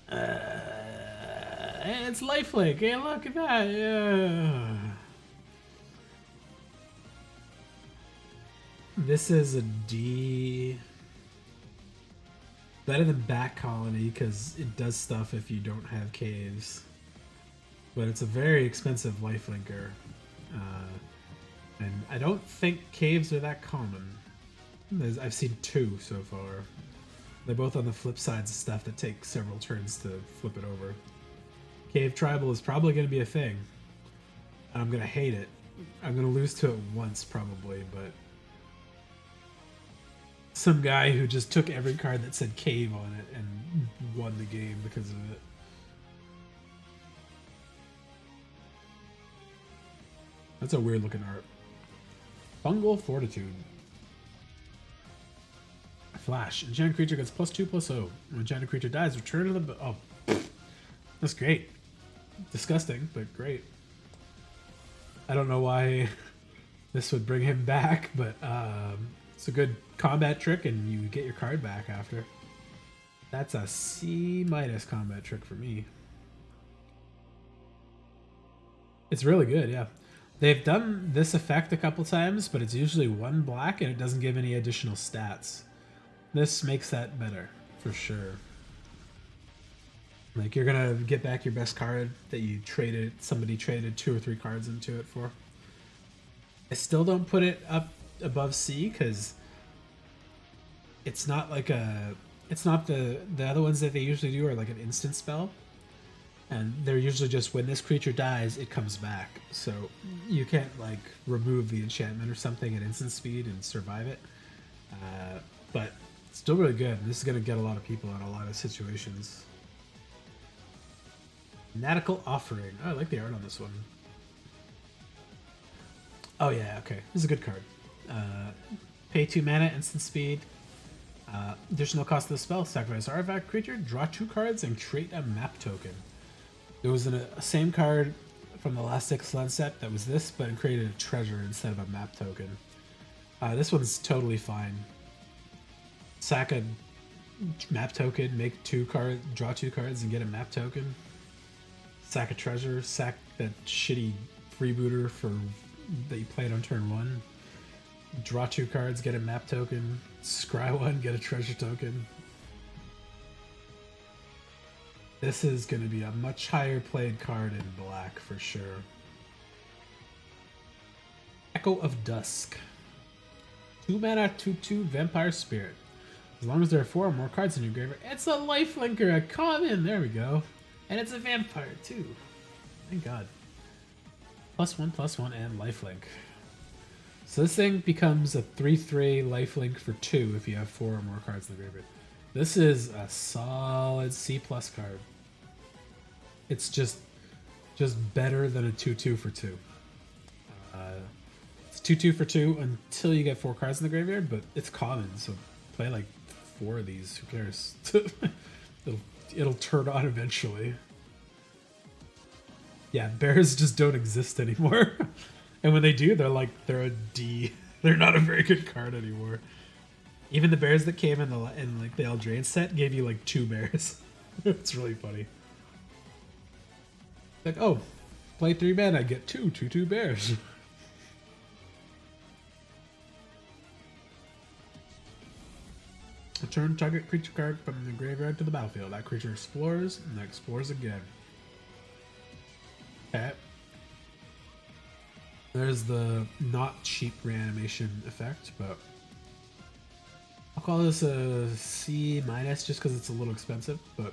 And it's lifelink. Hey, look at that. Yeah. This is a D. Better than Bat Colony because it does stuff if you don't have caves. But it's a very expensive lifelinker. And I don't think caves are that common. I've seen 2 so far. They're both on the flip sides of stuff that take several turns to flip it over. Cave Tribal is probably going to be a thing. I'm going to hate it. I'm going to lose to it once probably, but some guy who just took every card that said cave on it and won the game because of it. That's a weird looking art. Fungal Fortitude. Flash. Enchanted creature gets +2/+0. When enchanted creature dies, return to the... Oh. That's great. Disgusting, but great. I don't know why this would bring him back, but it's a good combat trick and you get your card back after. That's a C- combat trick for me. It's really good, yeah. They've done this effect a couple times, but it's usually 1 black and it doesn't give any additional stats. This makes that better, for sure. Like, you're gonna get back your best card that you traded, somebody traded 2 or 3 cards into it for. I still don't put it up above C, because it's not like a... It's not the other ones that they usually do are like an instant spell. And they're usually just when this creature dies, it comes back. So you can't like remove the enchantment or something at instant speed and survive it. But it's still really good. This is going to get a lot of people in a lot of situations. Fanatical Offering. Oh, I like the art on this one. Oh yeah, okay. This is a good card. Pay 2 mana, instant speed. Additional cost of the spell. Sacrifice artifact creature, draw 2 cards, and create a map token. There was a same card from the last Ixalan set that was this, but it created a treasure instead of a map token. This one's totally fine. Sack a map token, make 2 cards, draw 2 cards, and get a map token. Sack a treasure, sack that shitty freebooter for that you played on turn 1. Draw 2 cards, get a map token. Scry 1, get a treasure token. This is going to be a much higher played card in black for sure. Echo of Dusk. 2 mana, 2/2 Vampire Spirit. As long as there are 4 or more cards in your graveyard, it's a lifelinker, a common. There we go. And it's a vampire too. Thank God. +1/+1 and lifelink. So this thing becomes a 3/3 lifelink for 2 if you have 4 or more cards in the graveyard. This is a solid C+ card. It's just better than a 2/2 for 2. It's 2/2 for 2 until you get 4 cards in the graveyard, but it's common, so play like 4 of these. Who cares? it'll turn on eventually. Yeah, bears just don't exist anymore. And when they do, they're a D. They're not a very good card anymore. Even the bears that came in like the Eldraine set gave you like 2 bears. It's really funny. Like, oh, play 3 mana, I get 2/2 bears. Return target creature card from the graveyard to the battlefield. That creature explores and then explores again. Okay. There's the not cheap reanimation effect, but I'll call this a C minus just because it's a little expensive, but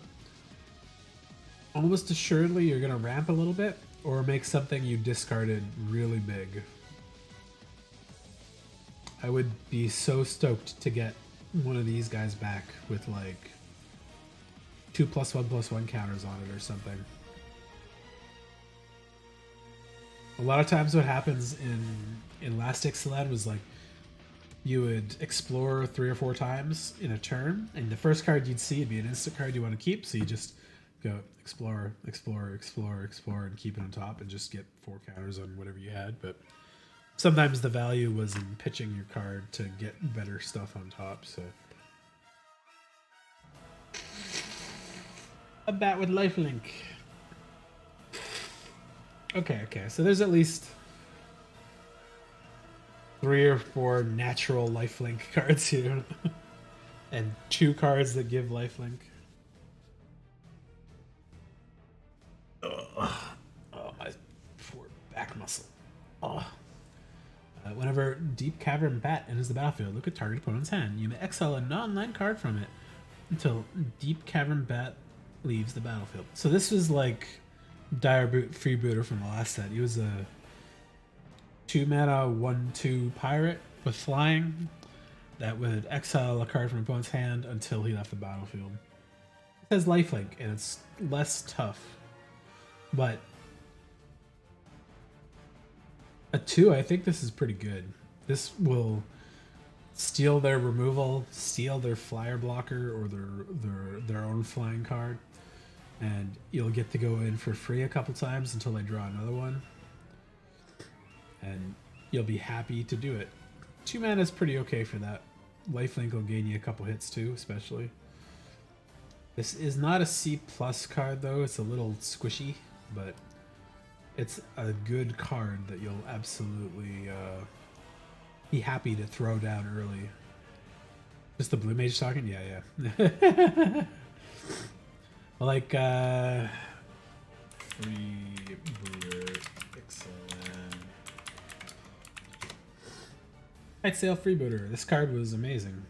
almost assuredly you're gonna ramp a little bit or make something you discarded really big. I would be so stoked to get one of these guys back with like 2+1/+1 counters on it or something. A lot of times what happens in last Ixalan was like you would explore 3 or 4 times in a turn, and the first card you'd see would be an instant card you want to keep, so you just go explore, explore, explore, explore, and keep it on top and just get 4 counters on whatever you had. But sometimes the value was in pitching your card to get better stuff on top, so. A bat with lifelink. Okay, so there's at least 3 or 4 natural lifelink cards here. And 2 cards that give lifelink. Oh, my poor back muscle. Oh. Whenever Deep Cavern Bat enters the battlefield, look at target opponent's hand. You may exile a non-land card from it until Deep Cavern Bat leaves the battlefield. So this was like Dire Boot Freebooter from the last set. He was a 2-mana 1/2 pirate with flying that would exile a card from an opponent's hand until he left the battlefield. It has lifelink and it's less tough, but a 2, I think this is pretty good. This will steal their removal, steal their flyer blocker or their own flying card, and you'll get to go in for free a couple times until they draw another one, and you'll be happy to do it. 2 mana is pretty okay for that. Lifelink will gain you a couple hits too, especially. This is not a C+ card though, it's a little squishy, but it's a good card that you'll absolutely be happy to throw down early. Just the blue mage talking? Yeah. Like, Freebooter, Ixalan. I'd say Freebooter. This card was amazing.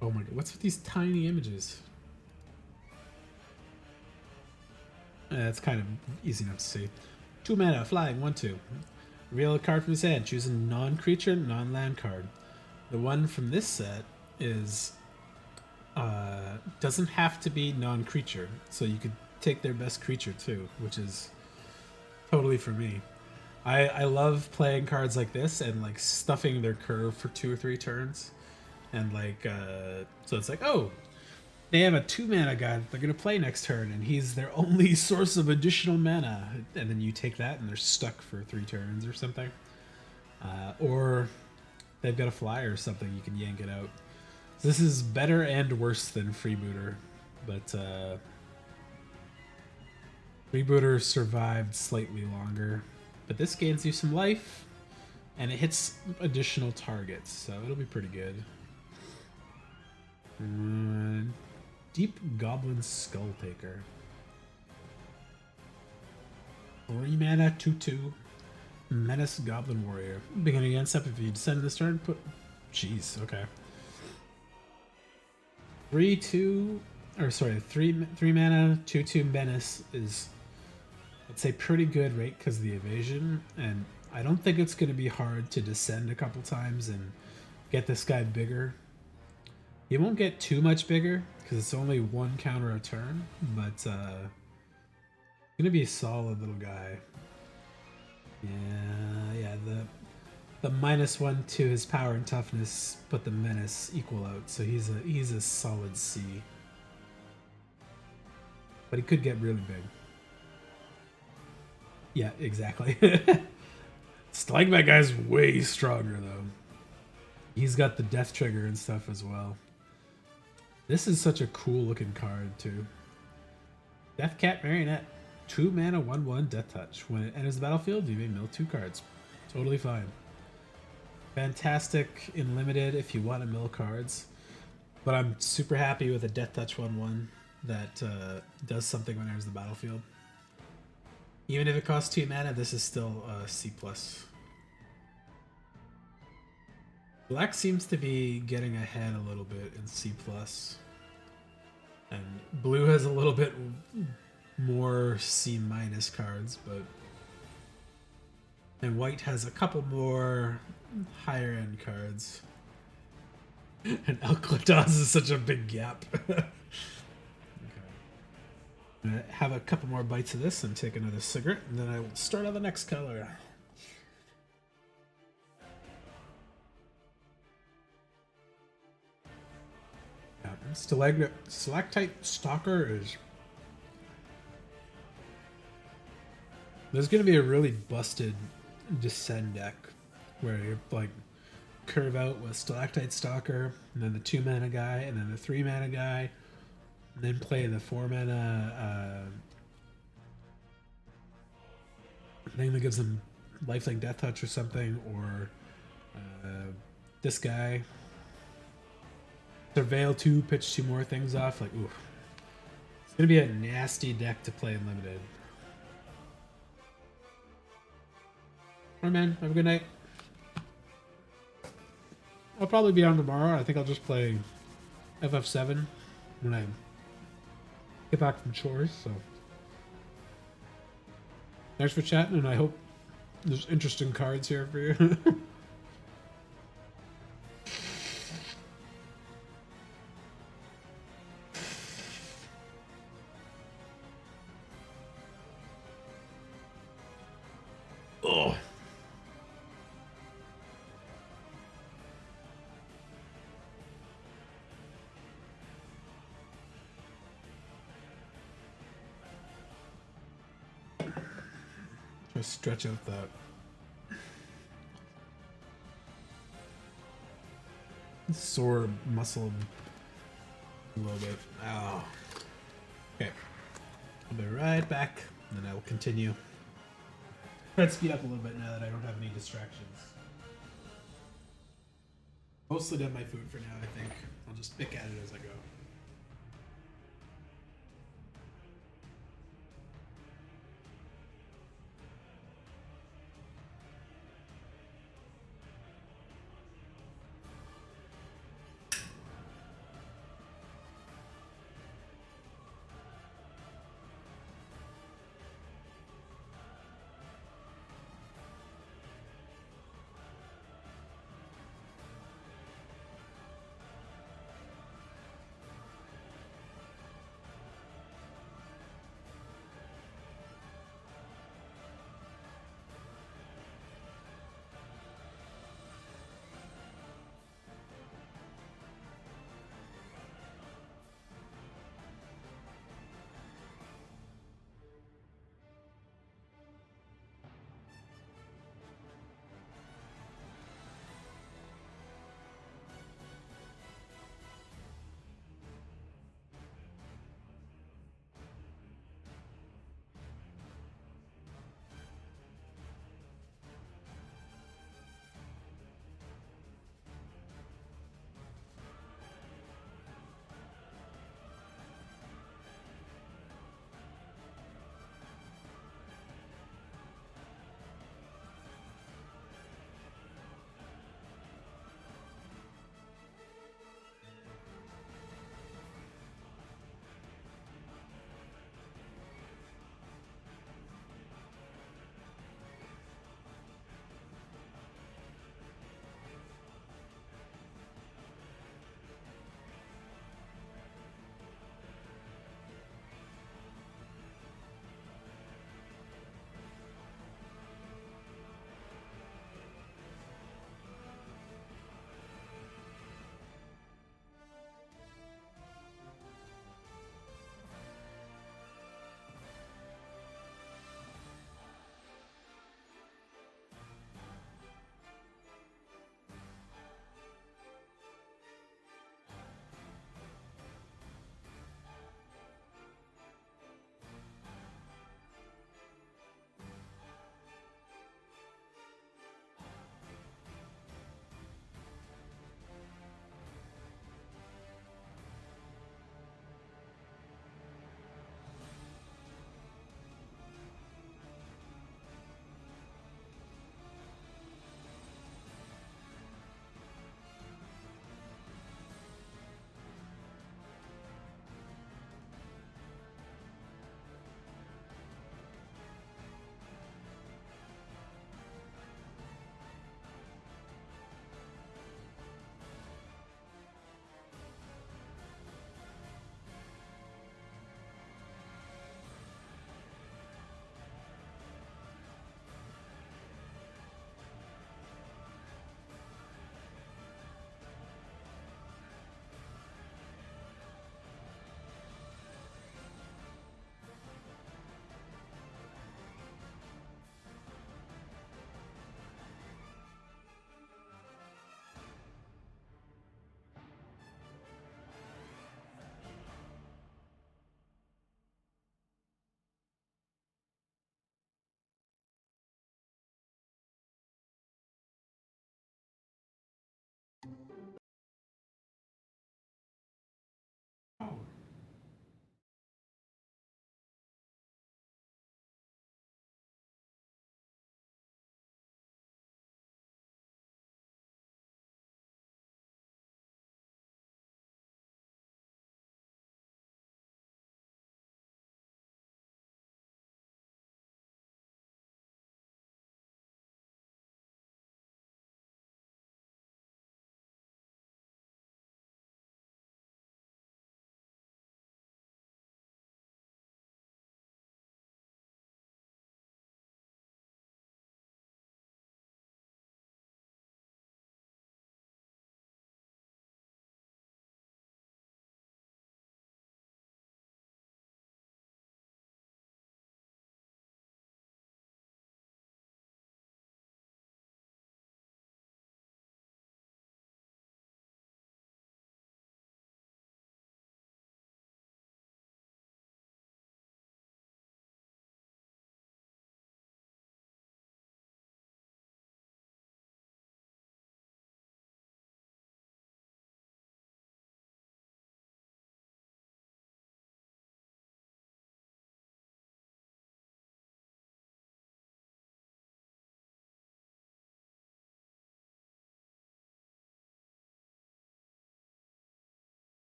Oh my god, what's with these tiny images? It's kind of easy enough to see. 2 mana, flying, 1/2. Reveal a card from his hand. Choose a non-creature, non-land card. The one from this set is doesn't have to be non-creature, so you could take their best creature too, which is totally for me. I love playing cards like this and like stuffing their curve for 2 or 3 turns, and like so it's like, oh, they have a 2-mana guy that they're gonna play next turn, and he's their only source of additional mana, and then you take that and they're stuck for 3 turns or something, or they've got a flyer or something, you can yank it out. This is better and worse than Freebooter, but Freebooter survived slightly longer, but this gains you some life, and it hits additional targets, so it'll be pretty good. Deep Goblin Skull Taker. 3 mana, 2/2. Menace Goblin Warrior. Beginning again, except if you descend this turn, put. Jeez, okay. 3 mana, 2/2 Menace is, I'd say, pretty good, right? Because of the evasion, and I don't think it's going to be hard to descend a couple times and get this guy bigger. He won't get too much bigger because it's only 1 counter a turn, but it's gonna be a solid little guy. Yeah. The -1 to his power and toughness, but the menace equal out, so he's a solid C. But he could get really big. Yeah, exactly. Stalagmite guy's way stronger though. He's got the death trigger and stuff as well. This is such a cool looking card too. Death Cat Marionette. 2 mana, 1/1 Death Touch. When it enters the battlefield, you may mill 2 cards. Totally fine. Fantastic in limited if you want to mill cards. But I'm super happy with a Death Touch 1/1 that does something when it enters the battlefield. Even if it costs 2 mana, this is still C+. Black seems to be getting ahead a little bit in C+. And blue has a little bit more C- cards, but... And white has a couple more higher end cards. And Alcatraz is such a big gap. Okay. I'm gonna have a couple more bites of this and take another cigarette, and then I will start on the next color. Stalactite Stalker is... There's going to be a really busted Descend deck where you like curve out with Stalactite Stalker, and then the 2 mana guy, and then the 3 mana guy, and then play the 4 mana thing that gives them lifelink Death Touch or something, or this guy. Surveil 2, pitch 2 more things off. Like, oof. It's going to be a nasty deck to play in Limited. Alright, man. Have a good night. I'll probably be on tomorrow. I think I'll just play FF7 when I get back from chores. So, thanks for chatting, and I hope there's interesting cards here for you. Oh. Try to stretch out that sore muscle a little bit. Oh. Okay. I'll be right back, and then I will continue. Try to speed up a little bit now that I don't have any distractions. Mostly done my food for now, I think. I'll just pick at it as I go.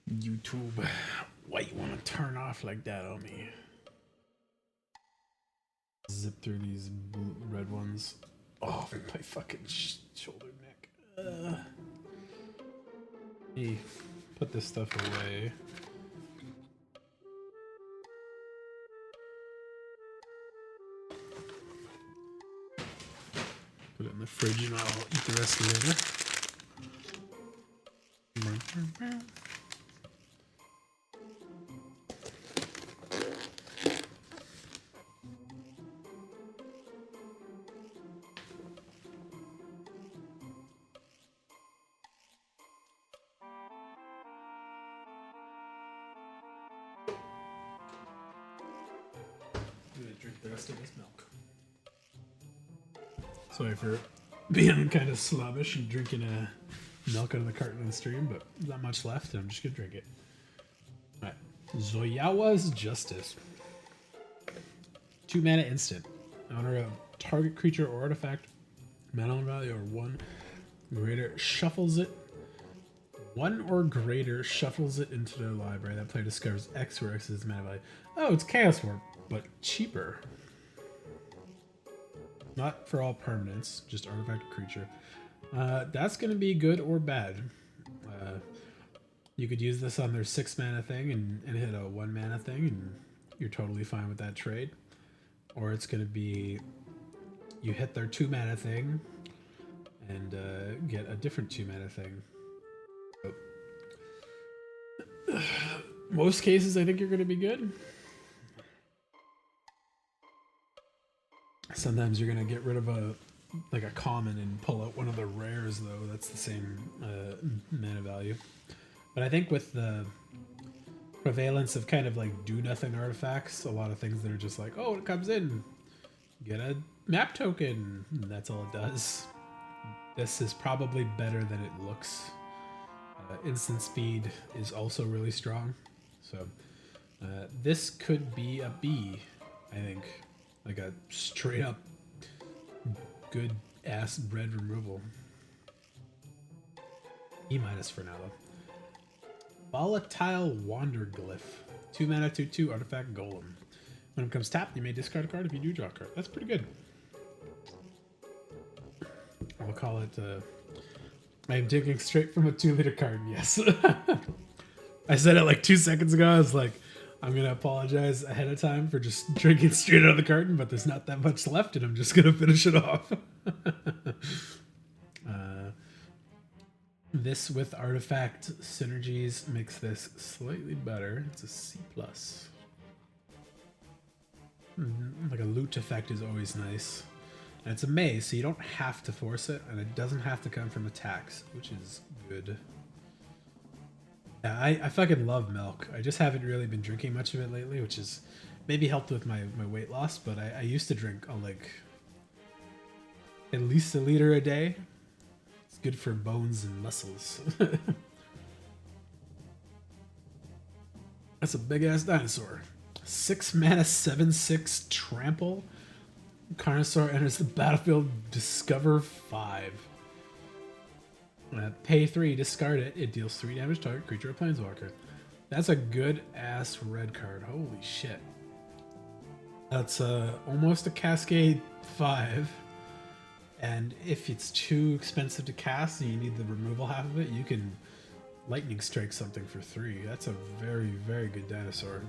YouTube, why you want to turn off like that on me? Zip through these red ones. Oh, my fucking shoulder, neck. Hey, put this stuff away. Put it in the fridge and I'll eat the rest later. I'm gonna drink the rest of this milk. Sorry for being kind of slobbish and drinking milk out of the carton on the stream, but not much left, and I'm just gonna drink it. Alright. Zoyawa's Justice. 2 mana instant. Honor a target creature or artifact, mana value or 1 greater, shuffles it. 1 or greater shuffles it into their library. That player discovers X, where X is mana value. Oh, it's Chaos Warp, but cheaper. Not for all permanents, just artifact or creature. That's going to be good or bad. You could use this on their 6 mana thing and hit a 1 mana thing, and you're totally fine with that trade. Or it's going to be you hit their 2 mana thing and get a different 2 mana thing. So, most cases, I think you're going to be good. Sometimes you're going to get rid of a common and pull out one of the rares, though. That's the same mana value. But I think with the prevalence of kind of like do-nothing artifacts, a lot of things that are just like, oh, it comes in, get a map token, and that's all it does. This is probably better than it looks. Instant speed is also really strong. So this could be a B, I think. Like a straight up good ass red removal. E- for now though. Volatile Wanderglyph. 2 mana 2/2 artifact golem. When it comes tapped, you may discard a card if you do draw a card. That's pretty good. I'll call it I am taking straight from a 2-liter card, yes. I said it like 2 seconds ago. I was like, I'm going to apologize ahead of time for just drinking straight out of the carton, but there's not that much left, and I'm just going to finish it off. This with artifact synergies makes this slightly better. It's a C+. Like a loot effect is always nice. And it's a maze, so you don't have to force it, and it doesn't have to come from attacks, which is good. Yeah, I fucking love milk. I just haven't really been drinking much of it lately, which has maybe helped with my weight loss, but I used to drink like at least a liter a day. It's good for bones and muscles. That's a big ass dinosaur. 6 mana 7/6 trample. Carnosaur enters the battlefield, discover 5. Pay 3, discard it. It deals 3 damage to target creature or planeswalker. That's a good ass red card. Holy shit. That's almost a Cascade 5. And if it's too expensive to cast and you need the removal half of it, you can lightning strike something for 3. That's a very, very good dinosaur.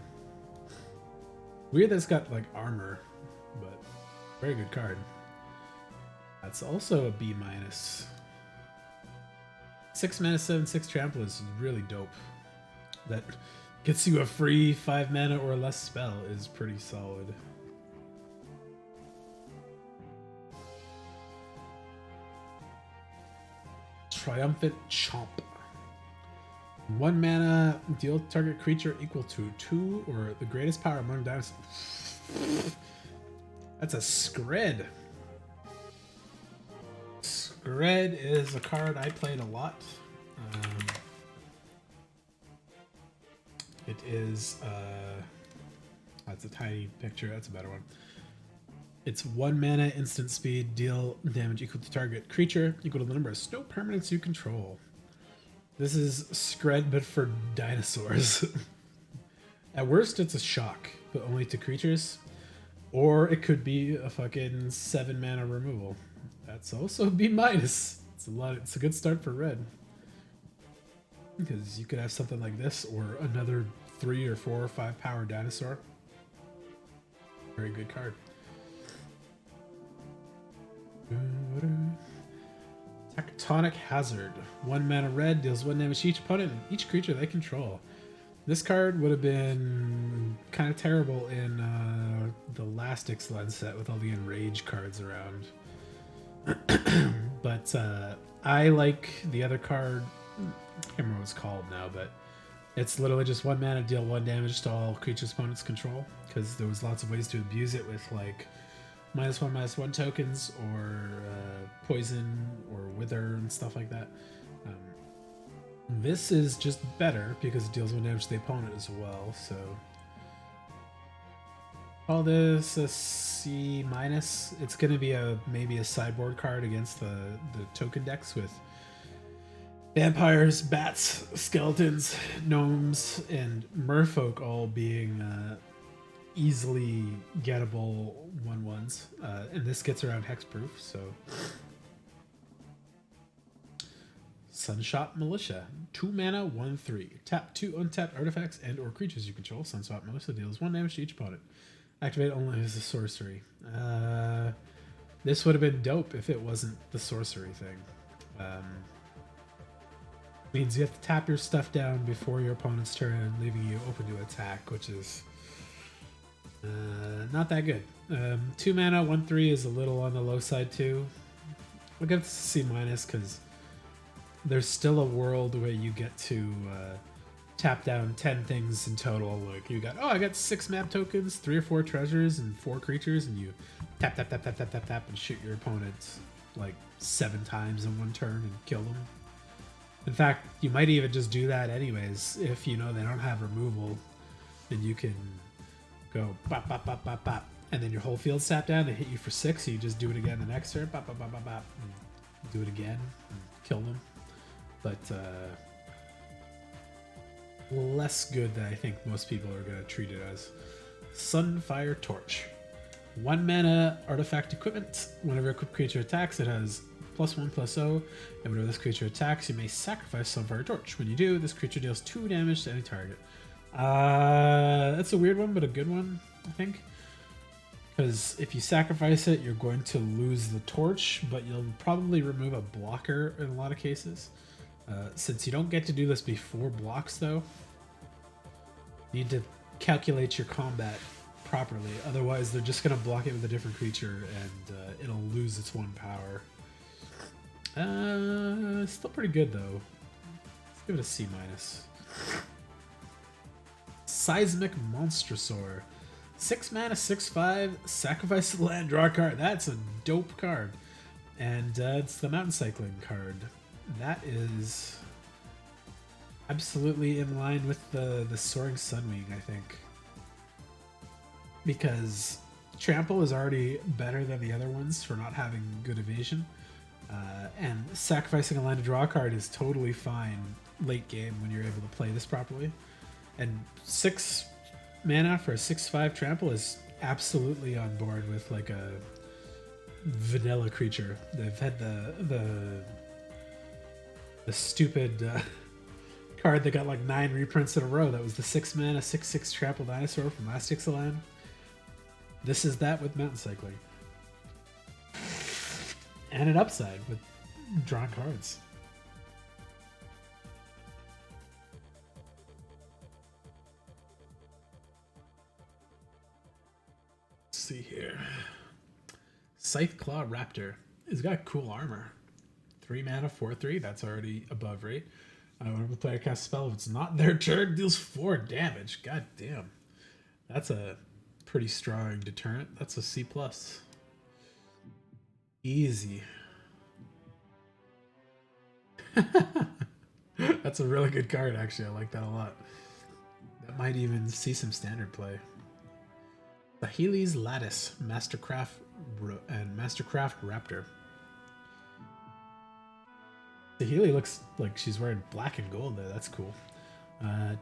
Weird that it's got like armor, but very good card. That's also a B-. 6 mana 7/6 trample is really dope. That gets you a free 5 mana or less spell is pretty solid. Triumphant Chomp. 1 mana, deal target creature equal to 2 or the greatest power among dinosaurs. That's a Scred. Scred is a card I played a lot. It is, that's a tiny picture, that's a better one. It's 1 mana, instant speed, deal damage equal to target creature, equal to the number of snow permanents you control. This is Scred, but for dinosaurs. At worst, it's a shock, but only to creatures. Or it could be a fucking 7 mana removal. That's also B minus. It's a lot. It's a good start for red. Because you could have something like this, or another 3 or 4 or 5 power dinosaur. Very good card. Tectonic Hazard. 1 mana red, deals 1 damage to each opponent and each creature they control. This card would have been kind of terrible in the last Ixalan set with all the Enrage cards around. But I like the other card. I can't remember what it's called now, but it's literally just 1 mana, deal 1 damage to all creatures opponents control. Because there was lots of ways to abuse it with like -1/-1 tokens or poison or wither and stuff like that. This is just better because it deals 1 damage to the opponent as well. So call this a C-. It's going to be maybe a sideboard card against the token decks with vampires, bats, skeletons, gnomes, and merfolk all being easily gettable 1/1s. And this gets around hexproof, so. Sunshot Militia. 2 mana, 1/3. Tap 2 untapped artifacts and or creatures you control. Sunshot Militia deals 1 damage to each opponent. Activate only as a sorcery. This would have been dope if it wasn't the sorcery thing. Means you have to tap your stuff down before your opponent's turn, leaving you open to attack, which is not that good. 2 mana, 1/3 is a little on the low side too. I'll give this a C- because there's still a world where you get to tap down 10 things in total. Like you got, I got 6 map tokens, 3 or 4 treasures, and 4 creatures, and you tap, tap, tap, tap, tap, tap, tap, and shoot your opponent like 7 times in 1 turn and kill them. In fact, you might even just do that anyways if you know they don't have removal, then you can go bop, bop, bop, bop, bop, and then your whole field's tapped down. They hit you for 6, so you just do it again the next turn, bop, bop, bop, bop, bop, and do it again, and kill them. But less good than I think most people are going to treat it as. Sunfire Torch. 1 mana artifact equipment. Whenever a creature attacks, it has +1/+0, and whenever this creature attacks, you may sacrifice Sunfire Torch. When you do, this creature deals 2 damage to any target. That's a weird one, but a good one, I think. Because if you sacrifice it, you're going to lose the torch, but you'll probably remove a blocker in a lot of cases. Since you don't get to do this before blocks, though, you need to calculate your combat properly. Otherwise, they're just going to block it with a different creature, and it'll lose its 1 power. Still pretty good, though. Let's give it a C-. Seismic Monstrosaur. 6 mana, 6/5, sacrifice the land, draw a card. That's a dope card. And it's the Mountain Cycling card. That is absolutely in line with the Soaring Sunwing, I think. Because Trample is already better than the other ones for not having good evasion. And sacrificing a land to draw a card is totally fine late game when you're able to play this properly. And 6 mana for a 6/5 Trample is absolutely on board with like a vanilla creature. They've had the stupid card that got like 9 reprints in a row. That was the 6 mana 6/6 Trample Dinosaur from last Ixalan. This is that with Mountain Cycling. And an upside with drawn cards. Let's see here. Scytheclaw Raptor. He's got cool armor. 3 mana, 4/3. That's already above rate. Whenever the player casts a spell, if it's not their turn, deals 4 damage. God damn. That's a pretty strong deterrent. That's a C+. Easy. That's a really good card, actually. I like that a lot. That might even see some standard play. Saheeli's Lattice, Mastercraft and Mastercraft Raptor. Tahili looks like she's wearing black and gold there. That's cool.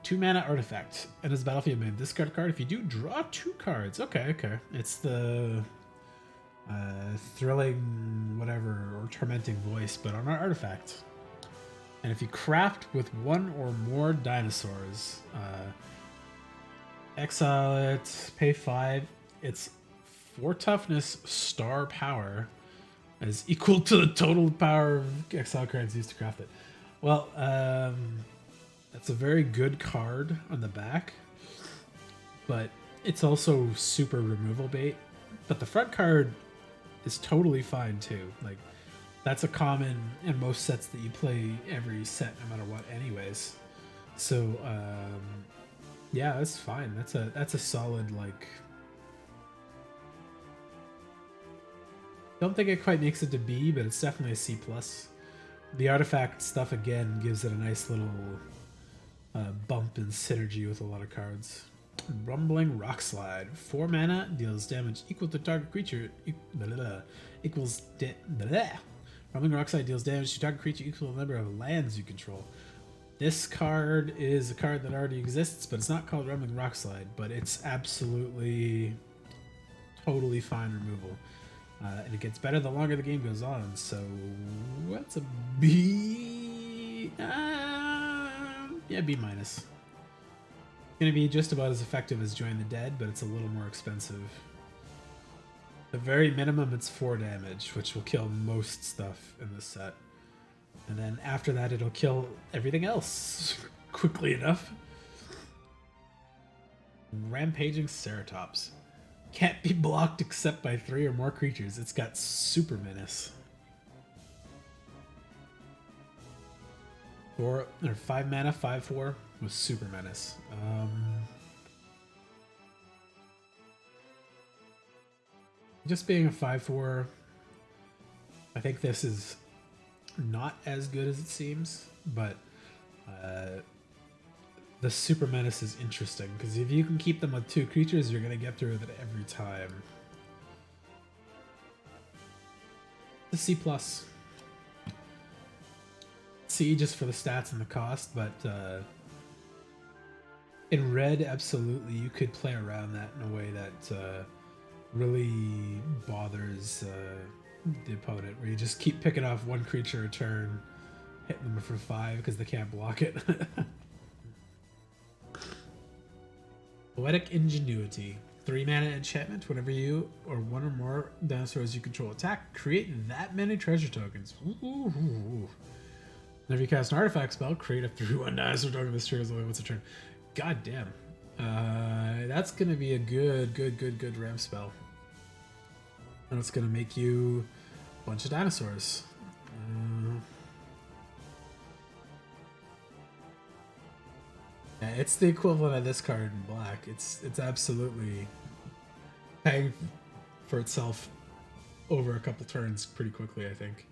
2 mana artifact. And as battlefield main, discard card. If you do, draw 2 cards. Okay. It's the thrilling whatever or tormenting voice, but on our artifact. And if you craft with 1 or more dinosaurs, exile it, pay 5. It's 4 toughness, star power, is equal to the total power of exile cards used to craft it. Well, that's a very good card on the back, but it's also super removal bait. But the front card is totally fine too. Like, that's a common in most sets that you play every set, no matter what, anyways. So, yeah, that's fine. That's a solid, like. Don't think it quite makes it to B, but it's definitely a C+. The artifact stuff again gives it a nice little bump in synergy with a lot of cards. Rumbling Rockslide. 4 mana, deals damage equal to target creature. Rumbling Rockslide deals damage to target creature equal to the number of lands you control. This card is a card that already exists, but it's not called Rumbling Rockslide, but it's absolutely totally fine removal. And it gets better the longer the game goes on, so what's a B? Yeah, B-. It's gonna be just about as effective as Join the Dead, but it's a little more expensive. The very minimum, it's 4 damage, which will kill most stuff in this set. And then after that, it'll kill everything else quickly enough. Rampaging Ceratops. Can't be blocked except by 3 or more creatures. It's got Super Menace. 5 mana, 5/4 with Super Menace. Just being a 5/4, I think this is not as good as it seems, but the Super Menace is interesting because if you can keep them with 2 creatures, you're gonna get through with it every time. The C+. C just for the stats and the cost, but in red, absolutely, you could play around that in a way that really bothers the opponent, where you just keep picking off 1 creature a turn, hitting them for 5 because they can't block it. Poetic Ingenuity. 3 mana enchantment. Whenever you or 1 or more dinosaurs you control attack, create that many treasure tokens. Ooh. Whenever you cast an artifact spell, create a 3/1 dinosaur token. This triggers only once a turn. God damn. That's gonna be a good ramp spell. And it's gonna make you a bunch of dinosaurs. Yeah, it's the equivalent of this card in black. It's absolutely paying for itself over a couple turns pretty quickly, I think.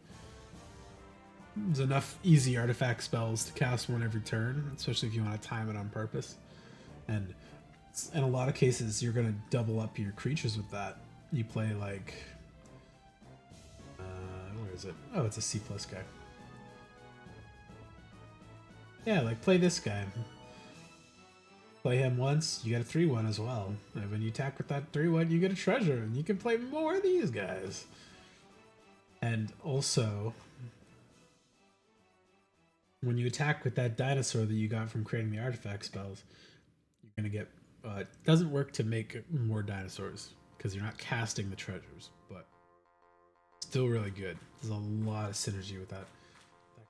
There's enough easy artifact spells to cast 1 every turn, especially if you want to time it on purpose. And in a lot of cases, you're going to double up your creatures with that. You play like... where is it? Oh, it's a C+ guy. Yeah, like play this guy. Play him once, you get a 3/1 as well. And when you attack with that 3/1, you get a treasure, and you can play more of these guys. And also, when you attack with that dinosaur that you got from creating the artifact spells, you're gonna get. It doesn't work to make more dinosaurs because you're not casting the treasures, but still really good. There's a lot of synergy with that.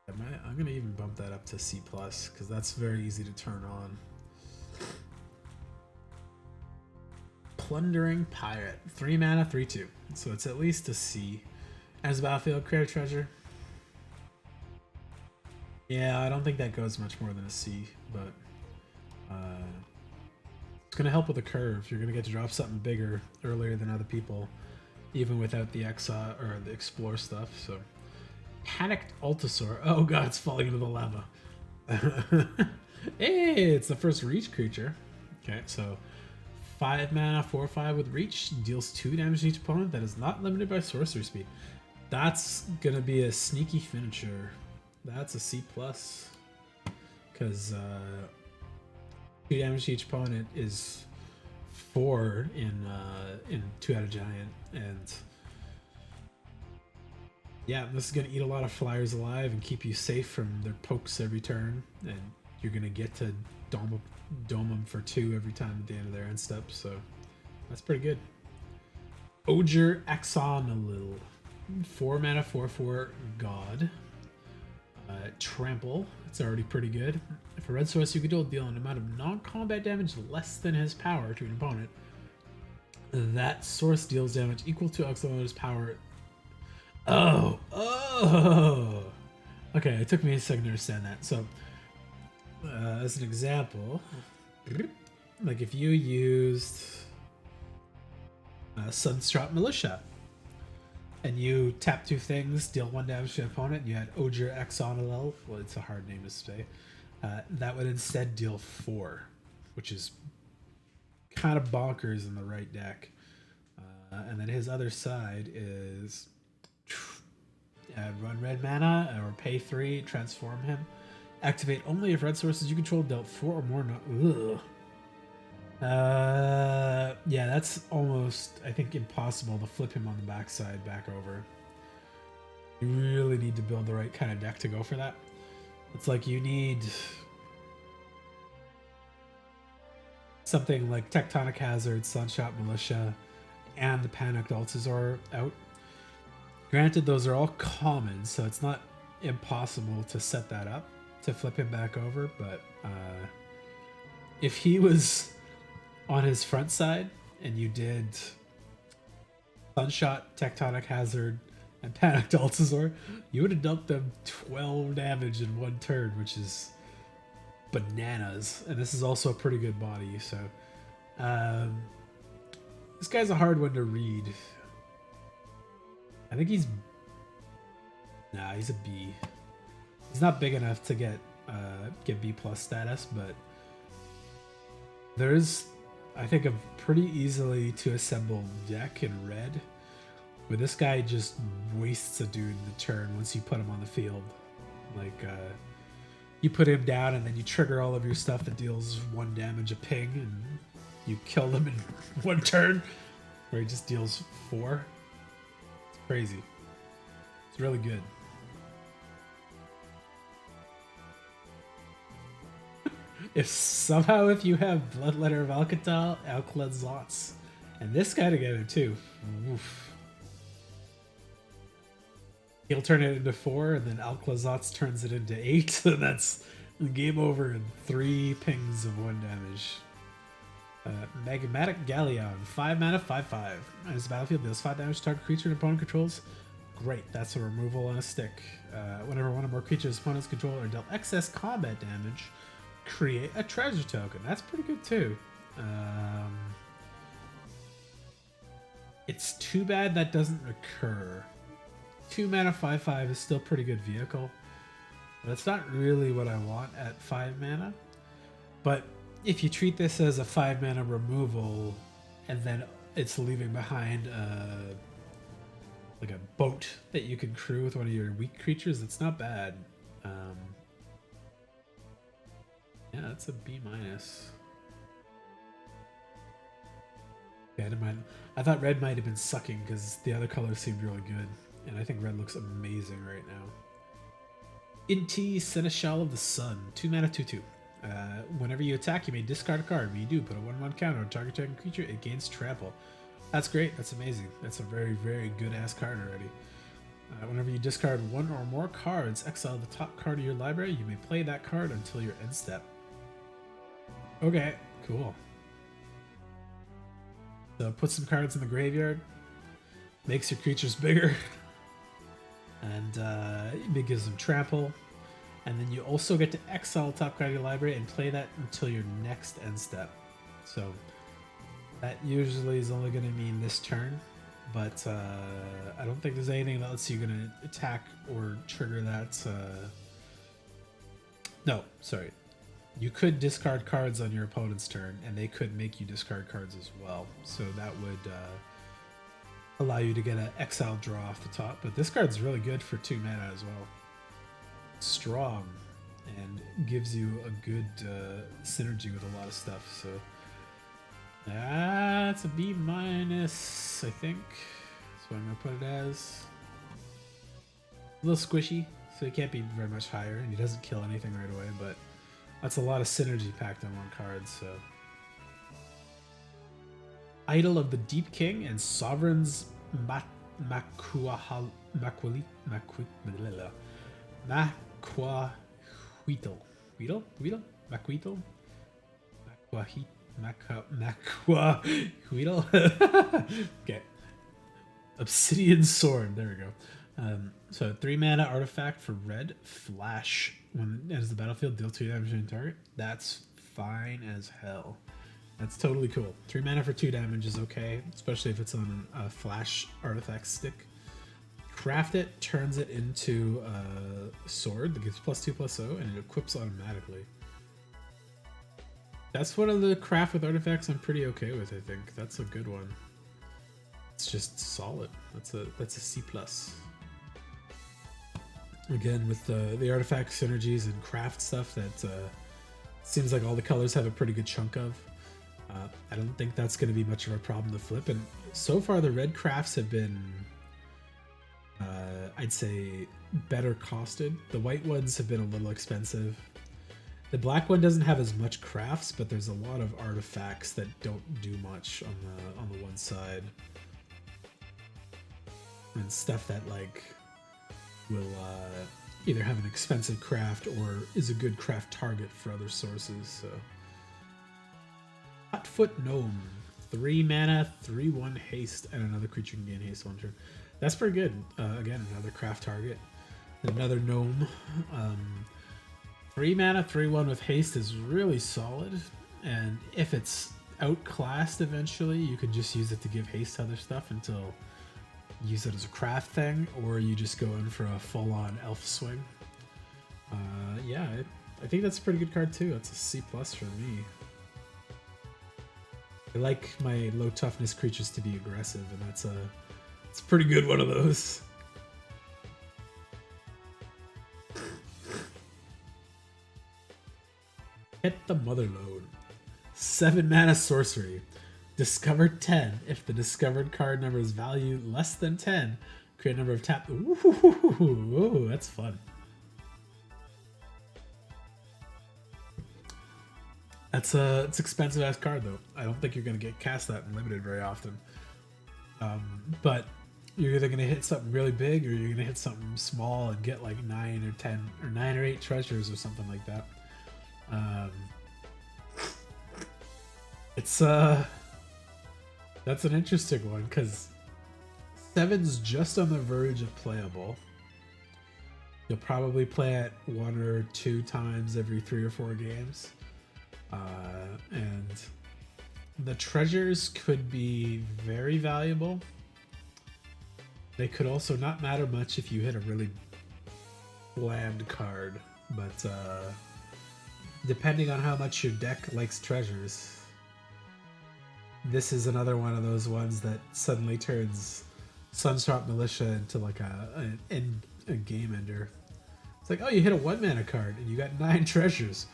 I'm gonna even bump that up to C+ because that's very easy to turn on. Plundering Pirate. 3 mana, 3/2. So it's at least a C. As battlefield, create a treasure. Yeah, I don't think that goes much more than a C, but it's gonna help with the curve. You're gonna get to drop something bigger earlier than other people, even without the Exa or the Explore stuff. So, Panicked Altosaur. Oh god, it's falling into the lava. Hey, it's the first reach creature. Okay, so 5 mana, 4/5 with reach, deals 2 damage to each opponent that is not limited by sorcery speed. That's gonna be a sneaky finisher That's a C plus. Because 2 damage to each opponent is 4 in 2-headed giant, and yeah, this is gonna eat a lot of flyers alive and keep you safe from their pokes every turn, and you're gonna get to dome them for 2 every time at the end of their end step, so that's pretty good. Oger Ixalan, 4 mana, 4/4 God. Trample, it's already pretty good. If a red source, you can deal an amount of non-combat damage less than his power to an opponent. That source deals damage equal to Ixalan's power. Oh! Okay, it took me a second to understand that. So, as an example, like if you used Sunstrap Militia, and you tap 2 things, deal 1 damage to an opponent, and you had Oger Ixalan, well, it's a hard name to say, that would instead deal 4, which is kind of bonkers in the right deck. And then his other side is run red mana or pay 3, transform him. Activate only if red sources you control dealt 4 or more. Yeah, that's almost, I think, impossible to flip him on the backside back over. You really need to build the right kind of deck to go for that. It's like you need something like Tectonic Hazard, Sunshot Militia, and the Panicked Altazor out. Granted, those are all common, so it's not impossible to set that up to flip him back over, but if he was on his front side and you did Sunshot, Tectonic Hazard, and Panicked Altazor, you would have dealt them 12 damage in 1 turn, which is bananas. And this is also a pretty good body, so this guy's a hard one to read. I think he's a B. He's not big enough to get B plus status, but there's, I think, a pretty easily to assemble deck in red where this guy just wastes a dude in the turn once you put him on the field. Like, you put him down and then you trigger all of your stuff that deals 1 damage a ping and you kill them in 1 turn, where he just deals 4. It's crazy. It's really good. If you have Bloodletter of Alclazotz, and this guy together too, oof. He'll turn it into 4, and then Alclazotz turns it into 8, and that's game over in 3 pings of 1 damage. Magmatic Galleon, 5 mana, 5/5. On his battlefield, deals 5 damage to target creature and opponent controls. Great, that's a removal on a stick. Whenever 1 or more creatures opponents control are dealt excess combat damage, create a treasure token. That's pretty good too. It's too bad that doesn't recur. 2 mana, 5/5 is still pretty good vehicle. But it's not really what I want at 5 mana. But if you treat this as a 5 mana removal, and then it's leaving behind like a boat that you can crew with one of your weak creatures, it's not bad. Yeah, that's a B minus. Yeah, I thought red might have been sucking because the other colors seemed really good, and I think red looks amazing right now. Inti Seneschal of the Sun, 2 mana, 2/2. Whenever you attack, you may discard a card. When you do, put a 1/1 counter on target target creature. It gains trample. That's great. That's amazing. That's a very, very good ass card already. Whenever you discard 1 or more cards, exile the top card of your library. You may play that card until your end step. Okay, cool. So put some cards in the graveyard, makes your creatures bigger, and it gives them trample. And then you also get to exile top card of your library and play that until your next end step. So that usually is only going to mean this turn, but I don't think there's anything that lets you going to attack or trigger that. No, sorry. You could discard cards on your opponent's turn, and they could make you discard cards as well. So that would allow you to get an exile draw off the top. But this card's really good for 2 mana as well. strong and gives you a good synergy with a lot of stuff. So that's a B minus, I think. That's what I'm gonna put it as. A little squishy, so he can't be very much higher, and he doesn't kill anything right away. But that's a lot of synergy packed on one card. So Idol of the Deep King and Sovereign's Maquahuitl. Weedle? Maquito? Maquahuitl? Okay. Obsidian Sword. There we go. So 3 mana artifact for red. Flash. When it enters the battlefield, deal 2 damage to the target. That's fine as hell. That's totally cool. 3 mana for 2 damage is okay, especially if it's on a flash artifact stick. Craft it, turns it into a sword that gives +2/+0, and it equips automatically. That's one of the craft with artifacts I'm pretty okay with, I think. That's a good one. It's just solid. That's a C+. Again, with the artifact synergies and craft stuff that seems like all the colors have a pretty good chunk of. I don't think that's going to be much of a problem to flip. And so far, the red crafts have been, I'd say, better costed. The white ones have been a little expensive. The black one doesn't have as much crafts, but there's a lot of artifacts that don't do much on the one side. And stuff that like will either have an expensive craft or is a good craft target for other sources. So Hotfoot Gnome, 3 mana, 3/1 haste, and another creature can gain haste 1 turn. That's pretty good. Again, another craft target. Another gnome. 3 mana, 3/1 with haste is really solid. And if it's outclassed eventually, you can just use it to give haste to other stuff until you use it as a craft thing, or you just go in for a full-on elf swing. Yeah, I think that's a pretty good card too. That's a C+ for me. I like my low toughness creatures to be aggressive, and it's a pretty good one of those. Hit the Mother Load. 7 mana sorcery. Discover 10. If the discovered card number is value less than 10, create a number of tap. Ooh, that's fun. It's expensive ass card though. I don't think you're gonna get cast that in limited very often. But you're either gonna hit something really big or you're gonna hit something small and get like 9 or 10 or 9 or 8 treasures or something like that. It's that's an interesting one because 7's just on the verge of playable. You'll probably play it 1 or 2 times every 3 or 4 games. And the treasures could be very valuable. They could also not matter much if you hit a really bland card, but depending on how much your deck likes treasures, this is another one of those ones that suddenly turns Sunswap Militia into like a game ender. It's like, oh, you hit a 1 mana card and you got 9 treasures.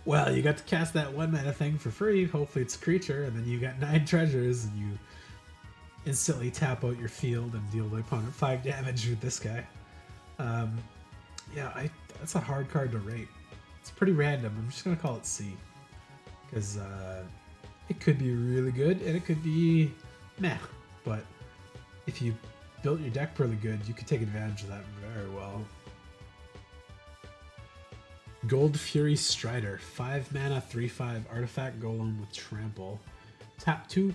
Well, you got to cast that 1 mana thing for free. Hopefully it's a creature, and then you got 9 treasures, and you instantly tap out your field and deal the opponent 5 damage with this guy. Yeah, that's a hard card to rate. It's pretty random. I'm just gonna call it C, because it could be really good and it could be meh. But if you built your deck really good, you could take advantage of that very well. Gold Fury Strider, 5 mana, 3/5 artifact golem with trample. Tap 2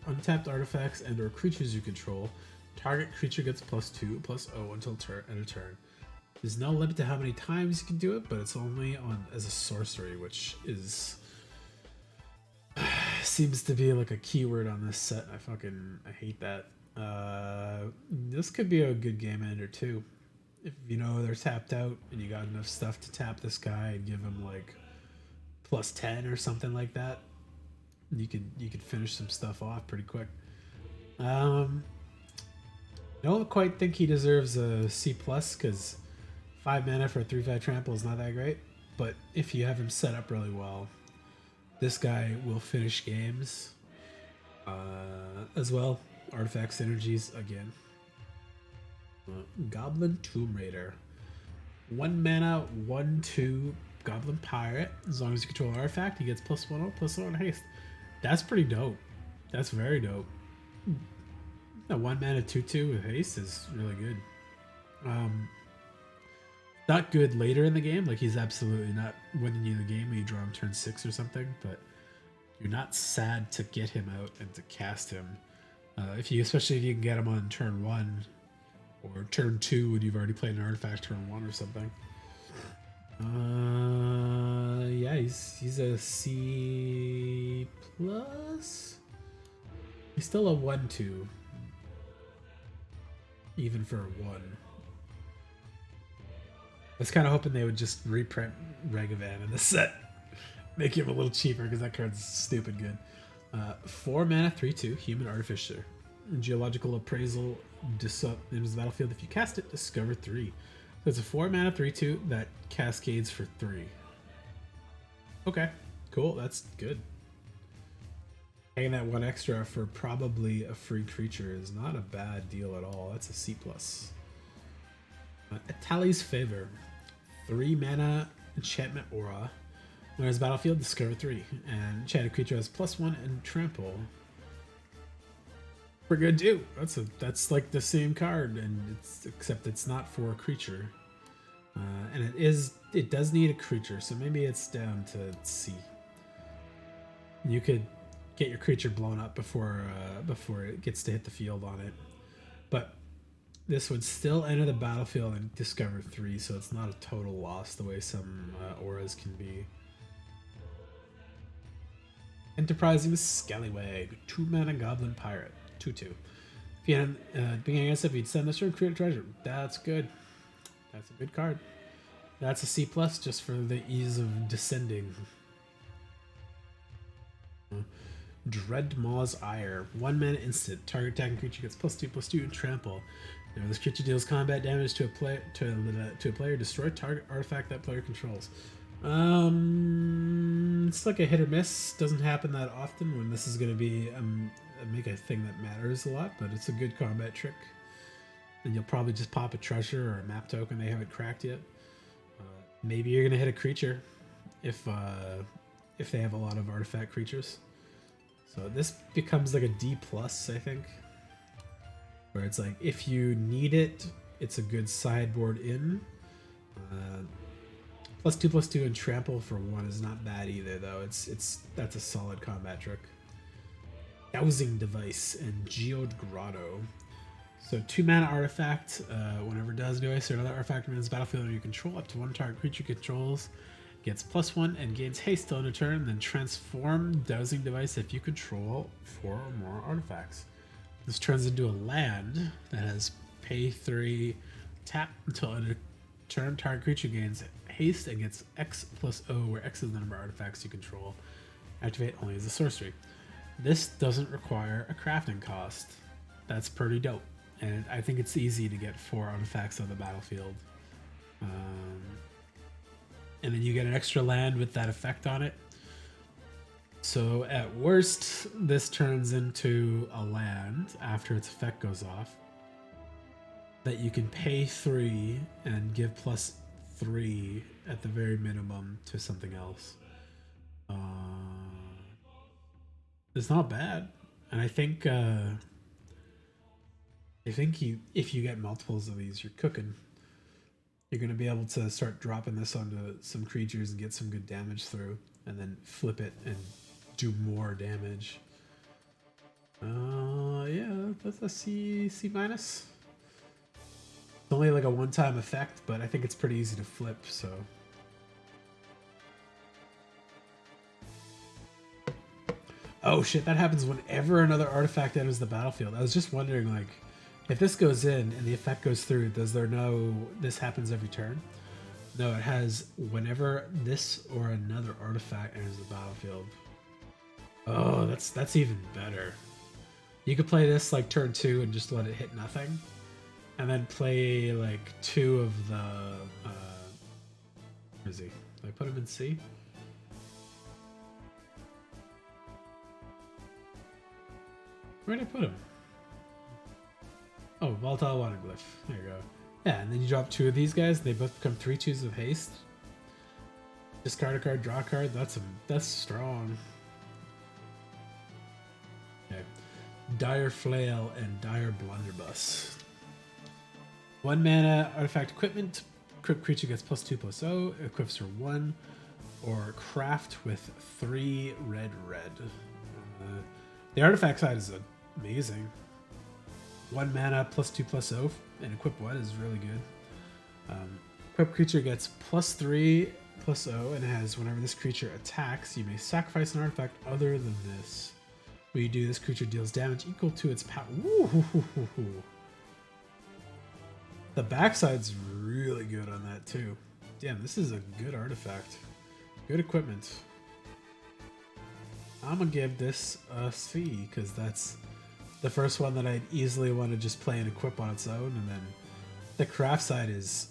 untapped artifacts and or creatures you control. Target creature gets +2/+0 until end of turn. There's no limit to how many times you can do it, but it's only on as a sorcery, which is seems to be like a keyword on this set. I hate that. This could be a good game ender too. If you know they're tapped out and you got enough stuff to tap this guy and give him like +10 or something like that, you could finish some stuff off pretty quick. Don't quite think he deserves a C+ because 5 mana for a 3/5 trample is not that great, but if you have him set up really well, this guy will finish games as well. Artifact synergies again. Goblin Tomb Raider. 1 mana, 1/2 Goblin Pirate. As long as you control an artifact, he gets +1/+1 haste. That's pretty dope. That's very dope. A 1 mana 2/2 with haste is really good. Not good later in the game, like he's absolutely not winning you the game when you draw him turn 6 or something, but you're not sad to get him out and to cast him. Especially if you can get him on turn 1 or turn 2 when you've already played an artifact turn 1 or something. Yeah, he's a C+. He's still a 1/2. Even for a 1. I was kind of hoping they would just reprint Ragavan in the set. Make him a little cheaper because that card's stupid good. 4 mana, 3/2, Human Artificer. Geological Appraisal enters the battlefield. If you cast it, discover 3. So it's a 4 mana, 3/2 that cascades for 3. Okay, cool, that's good. Paying that 1 extra for probably a free creature is not a bad deal at all. That's a C+. Atali's Favor. 3 mana, Enchantment Aura. When it's battlefield, discover 3. And enchanted creature has +1 and trample. We're good too. That's like the same card, and except it's not for a creature. And it does need a creature, so maybe it's down to C. You could get your creature blown up before it gets to hit the field on it, but this would still enter the battlefield and discover 3, so it's not a total loss the way some auras can be. Enterprising Scallywag, 2 mana Goblin Pirate, 2/2. If you had being against it, if you'd send this or create a treasure, that's good. That's a good card. That's a C+ just for the ease of descending. Dreadmaw's Ire. 1 mana instant. Target attacking creature gets +2/+2 and trample. Now this creature deals combat damage to a player. Destroy target artifact that player controls. It's like a hit or miss. Doesn't happen that often when this is going to be make a thing that matters a lot, but it's a good combat trick. And you'll probably just pop a treasure or a map token they haven't cracked yet. Maybe you're going to hit a creature if they have a lot of artifact creatures. So this becomes like a D+, I think. Where it's like, if you need it, it's a good sideboard in. +2/+2 and trample for 1 is not bad either, though. That's a solid combat trick. Dowsing Device and Geode Grotto. So 2 mana artifact. Whenever it does device or another artifact enters the battlefield under your control, up to 1 target creature controls gets +1 and gains haste till end of turn. Then transform Dowsing Device if you control 4 or more artifacts. This turns into a land that has pay 3, tap until end of turn. Target creature gains haste and gets X+0, where X is the number of artifacts you control. Activate only as a sorcery. This doesn't require a crafting cost. That's pretty dope. And I think it's easy to get 4 artifacts on the battlefield. And then you get an extra land with that effect on it. So at worst, this turns into a land after its effect goes off that you can pay 3 and give +3 at the very minimum to something else. It's not bad, and I think if you get multiples of these, you're cooking. You're going to be able to start dropping this onto some creatures and get some good damage through, and then flip it and do more damage. Yeah, that's a C-. It's only like a one-time effect, but I think it's pretty easy to flip, so. Oh shit, that happens whenever another artifact enters the battlefield. I was just wondering, like, if this goes in and the effect goes through, does there know this happens every turn? No, it has whenever this or another artifact enters the battlefield. Oh, that's even better. You could play this like turn 2 and just let it hit nothing. And then play like 2 of the. Where is he? Did I put him in C? Where did I put him? Oh, volatile water glyph. There you go. Yeah, and then you drop 2 of these guys. They both become 3/2s of haste. Discard a card, draw a card. That's strong. Okay. Dire Flail and Dire Blunderbuss. 1 mana artifact equipment. Equipped creature gets +2/+0. Equips for 1. Or craft with 3 red. The artifact side is amazing. 1 mana +2/+0 and equip 1 is really good. Equipped creature gets +3/+0 and has whenever this creature attacks, you may sacrifice an artifact other than this. When you do, this creature deals damage equal to its power. The backside's really good on that too. Damn, this is a good artifact. Good equipment. I'm gonna give this a C because that's the first one that I'd easily want to just play and equip on its own, and then the craft side is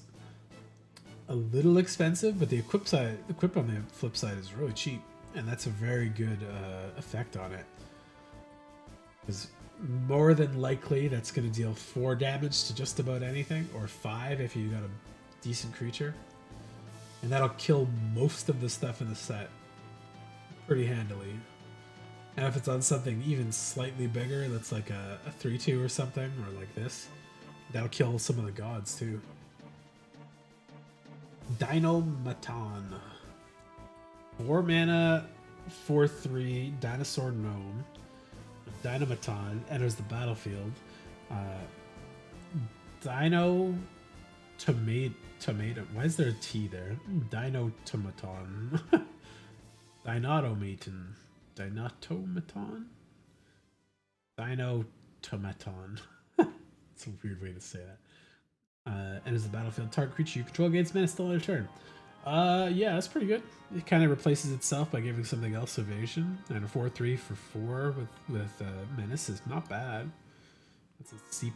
a little expensive, but the equip on the flip side is really cheap, and that's a very good effect on it. Because more than likely that's going to deal 4 damage to just about anything, or 5 if you got a decent creature, and that'll kill most of the stuff in the set pretty handily. And if it's on something even slightly bigger, that's like a 3/2 or something, or like this, that'll kill some of the gods too. Dinomaton. 4 mana, 4/3 dinosaur gnome. Dinomaton enters the battlefield. Dino tomato. Why is there a T there? Dinotomaton. Dinotomaton. Dinotomaton? Dinotomaton. It's a weird way to say that. Enters the battlefield. Target creature you control gains mana still on your turn. Yeah, that's pretty good. It kind of replaces itself by giving something else evasion. And a 4/3 for 4 with menace is not bad. That's a C+.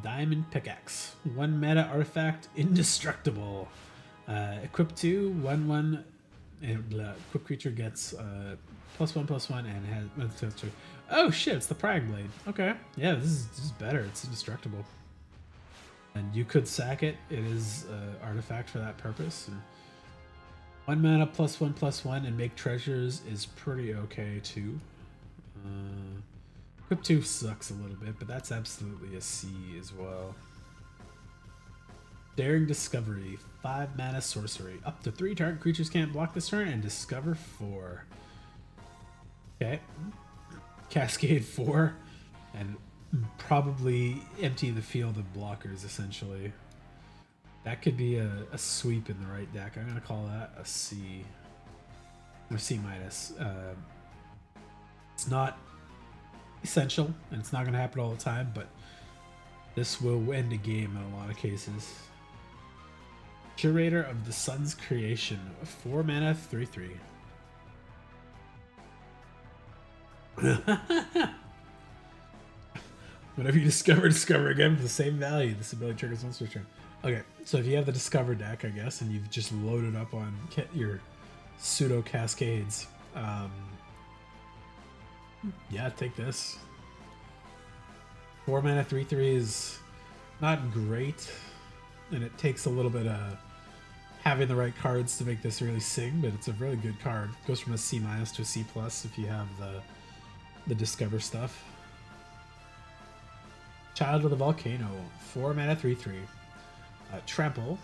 Diamond Pickaxe. 1 mana artifact, indestructible. Equip 2, 1/1. Equip creature gets +1/+1 and has. Oh shit! It's the Prying Blade. Okay, yeah, this is better. It's indestructible. And you could sack it. It is an artifact for that purpose. And 1 mana +1/+1 and make treasures is pretty okay too. Equip 2 sucks a little bit, but that's absolutely a C as well. Daring Discovery. 5 mana sorcery. Up to 3 target creatures can't block this turn and discover 4. Okay. Cascade 4. And probably empty the field of blockers, essentially. That could be a sweep in the right deck. I'm going to call that a C. Or C-. It's not essential, and it's not going to happen all the time, but this will end a game in a lot of cases. Curator of the Sun's Creation. 4 mana, 3/3. Whenever you discover again with the same value. This ability triggers once per turn. Okay, so if you have the Discover deck, I guess, and you've just loaded up on your pseudo cascades, yeah, take this. 4 mana, 3/3 is not great, and it takes a little bit of having the right cards to make this really sing, but it's a really good card. It goes from a C- to a C+ if you have the Discover stuff. Child of the Volcano. 4 mana, 3/3. Trample.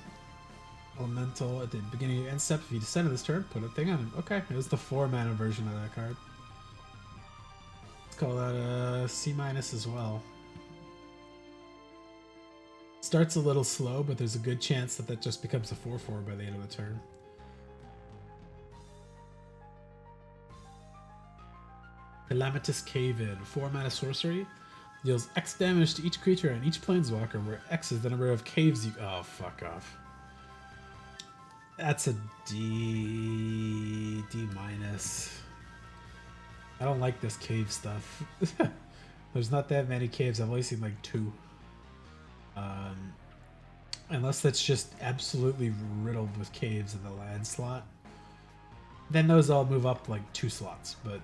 Elemental at the beginning of your end step. If you descend to this turn, put a thing on it. Okay, it was the 4 mana version of that card. Let's call that a C- as well. Starts a little slow, but there's a good chance that just becomes a 4/4 by the end of the turn. Calamitous Cave-In. 4 mana sorcery. Deals X damage to each creature and each planeswalker, where X is the number of caves you... Oh, fuck off. That's a D-. I don't like this cave stuff. There's not that many caves. I've only seen like 2. Unless that's just absolutely riddled with caves in the land slot. Then those all move up like 2 slots, but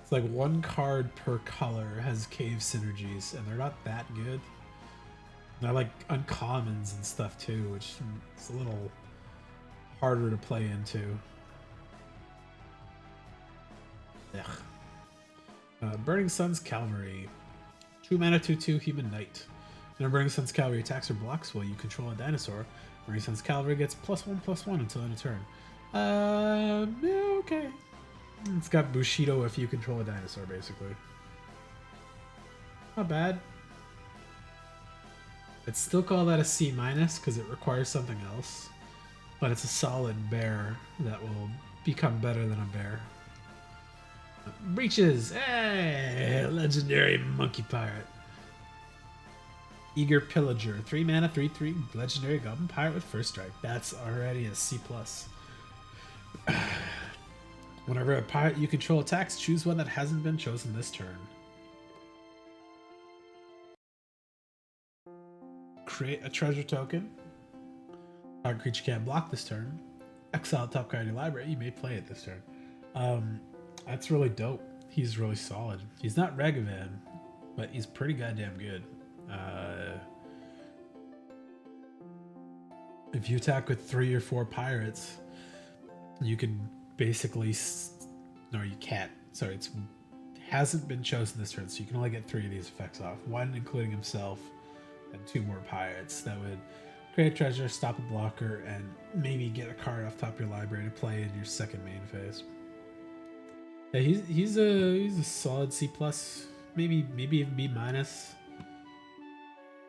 it's like 1 card per color has cave synergies, and they're not that good. They're like uncommons and stuff too, which is a little harder to play into. Burning Sun's Cavalry. 2 mana, 2/2 Human Knight. When Burning Sun's Cavalry attacks or blocks while you control a dinosaur, Burning Sun's Cavalry gets +1/+1 until end of turn. Yeah, okay. It's got Bushido if you control a dinosaur, basically. Not bad. I'd still call that a C- because it requires something else. But it's a solid bear that will become better than a bear. Breaches! Hey! Legendary Monkey Pirate. Eager Pillager. 3 mana, 3/3 Legendary Goblin Pirate with first strike. That's already a C+. Whenever a pirate you control attacks, choose one that hasn't been chosen this turn. Create a treasure token. Target creature can't block this turn. Exile top card in your library. You may play it this turn. That's really dope. He's really solid. He's not Ragavan, but he's pretty goddamn good. If you attack with 3 or 4 pirates, you can basically... No, you can't. Sorry, it hasn't been chosen this turn, so you can only get 3 of these effects off. 1 including himself, and 2 more pirates. That would create a treasure, stop a blocker, and maybe get a card off top of your library to play in your second main phase. Yeah, he's a solid C+, maybe a B-.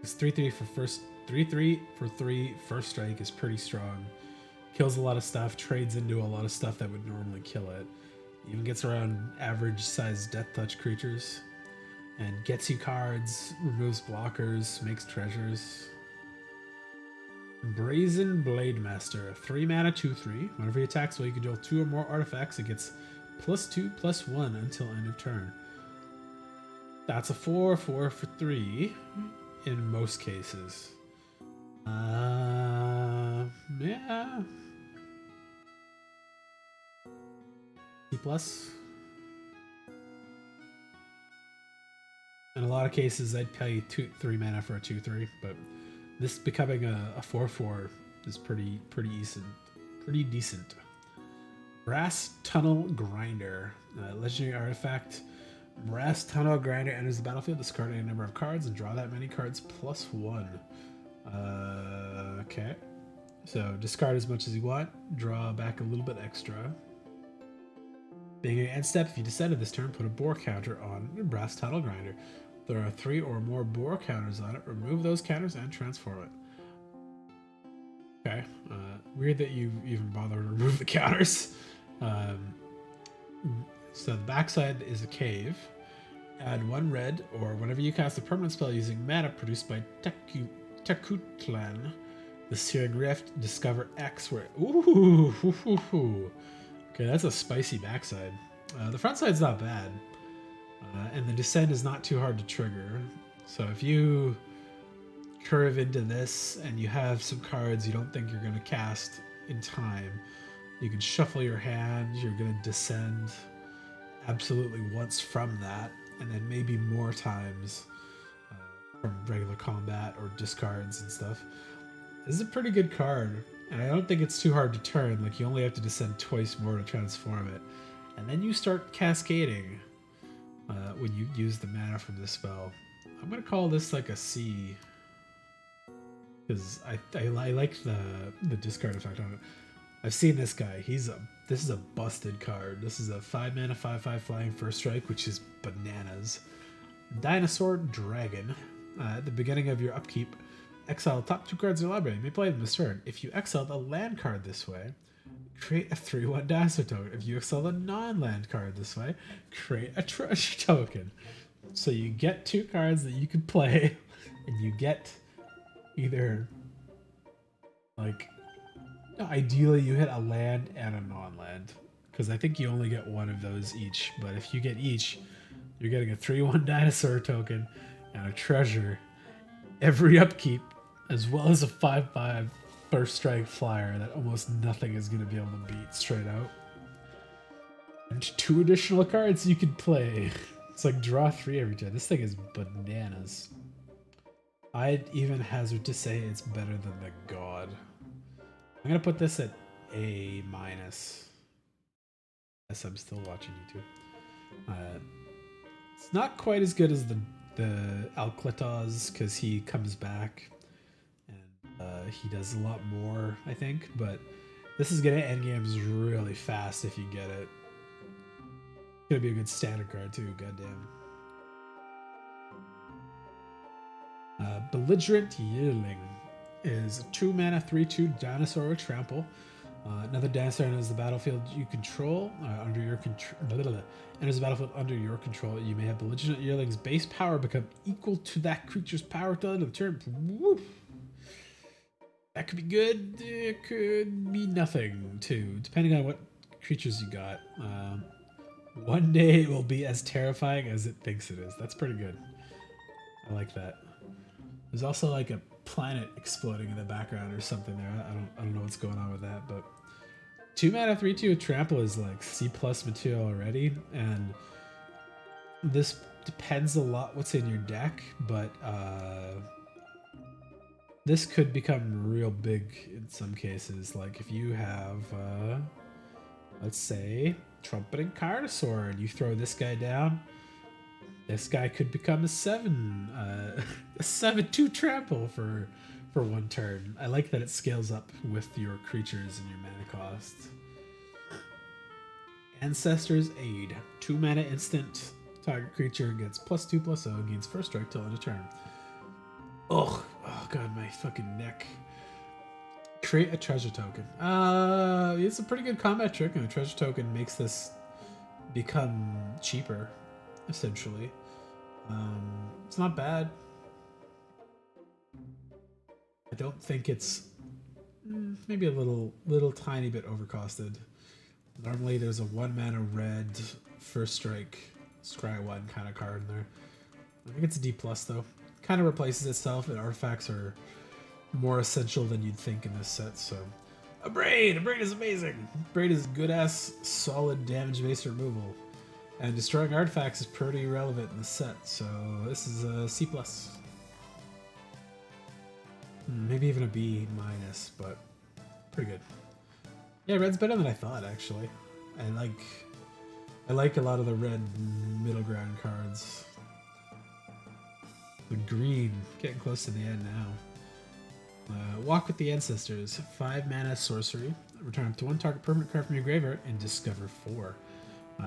His 3/3 for first 3/3 for 3 first strike is pretty strong. Kills a lot of stuff, trades into a lot of stuff that would normally kill it. Even gets around average sized death touch creatures. And gets you cards, removes blockers, makes treasures. Brazen Blade Master. 3 mana, 2/3. Whenever he attacks while you control 2 or more artifacts, it gets +2/+1 until end of turn. That's a 4/4 for 3 in most cases. Yeah. C+. In a lot of cases, I'd pay 3 mana for a 2/3, but this becoming a 4/4 is pretty decent. Pretty decent. Brass Tunnel Grinder. Legendary artifact. Brass Tunnel Grinder enters the battlefield, discard any number of cards, and draw that many cards +1. Okay. So discard as much as you want, draw back a little bit extra. Being an end step, if you decided this turn, put a boar counter on your Brass Tunnel Grinder. If there are 3 or more boar counters on it, remove those counters and transform it. Okay. Weird that you even bother to remove the counters. So the backside is a cave. Add 1 red, or whenever you cast a permanent spell using mana produced by Ixalan, the Searing Rift, discover X where... Ooh! Okay, that's a spicy backside. The front side's not bad. And the descent is not too hard to trigger. So if you curve into this and you have some cards you don't think you're going to cast in time, you can shuffle your hand, you're going to descend absolutely once from that, and then maybe more times from regular combat or discards and stuff. This is a pretty good card, and I don't think it's too hard to turn. Like, you only have to descend twice more to transform it. And then you start cascading when you use the mana from this spell. I'm going to call this like a C, because I like the discard effect on it. I've seen this guy. This is a busted card. This is a 5 mana 5/5 flying first strike, which is bananas. Dinosaur Dragon. At the beginning of your upkeep, exile the top 2 cards of your library. You may play them this turn. If you exiled a land card this way, create a 3/1 dinosaur token. If you exile a non-land card this way, create a treasure token. So you get 2 cards that you can play, and you get either, like, ideally you hit a land and a non-land, because I think you only get 1 of those each, but if you get each, You're getting a 3/1 dinosaur token and a treasure every upkeep, as well as a 5/5 first strike flyer that almost nothing is going to be able to beat straight out. And 2 additional cards you can play. It's like draw 3 every time. This thing is bananas. I'd even hazard to say it's better than the God. I'm going to put this at A-. Yes, I'm still watching YouTube. It's not quite as good as the Alclatoz because he comes back and he does a lot more, I think. But this is going to end games really fast if you get it. It's going to be a good standard card too, goddamn. Belligerent Yearling is a 2-mana 3/2 dinosaur with trample. Another dinosaur enters the battlefield you control under your control. Enters the battlefield under your control. You may have Belligerent Yearling's base power become equal to that creature's power till the end of the turn. Woof. That could be good. It could be nothing too, depending on what creatures you got. One day it will be as terrifying as it thinks it is. That's pretty good. I like that. There's also like a planet exploding in the background or something there. I don't know what's going on with that, but 2-mana 3/2 with trample is like C+ material already, and this depends a lot what's in your deck, but this could become real big in some cases. Like if you have let's say Trumpeting Carnosaur and you throw this guy down, this guy could become a 7/2 trample for 1 turn. I like that it scales up with your creatures and your mana cost. Ancestor's Aid. 2-mana instant. Target creature gets +2/+0, gains first strike till end of turn. Oh god, my fucking neck. Create a treasure token. It's a pretty good combat trick, and a treasure token makes this become cheaper, essentially. It's not bad. I don't think it's maybe a little tiny bit overcosted. Normally there's a 1-mana red first strike scry 1 kind of card in there. I think it's a D+ though. Kind of replaces itself, and artifacts are more essential than you'd think in this set. So a braid is amazing. Braid is good ass solid damage based removal. And destroying artifacts is pretty relevant in the set, so this is a C+. Maybe even a B-, but pretty good. Yeah, red's better than I thought, actually. I like a lot of the red middle ground cards. The green, getting close to the end now. Walk with the Ancestors, 5-mana sorcery. Return up to 1 target permanent card from your graveyard and discover 4.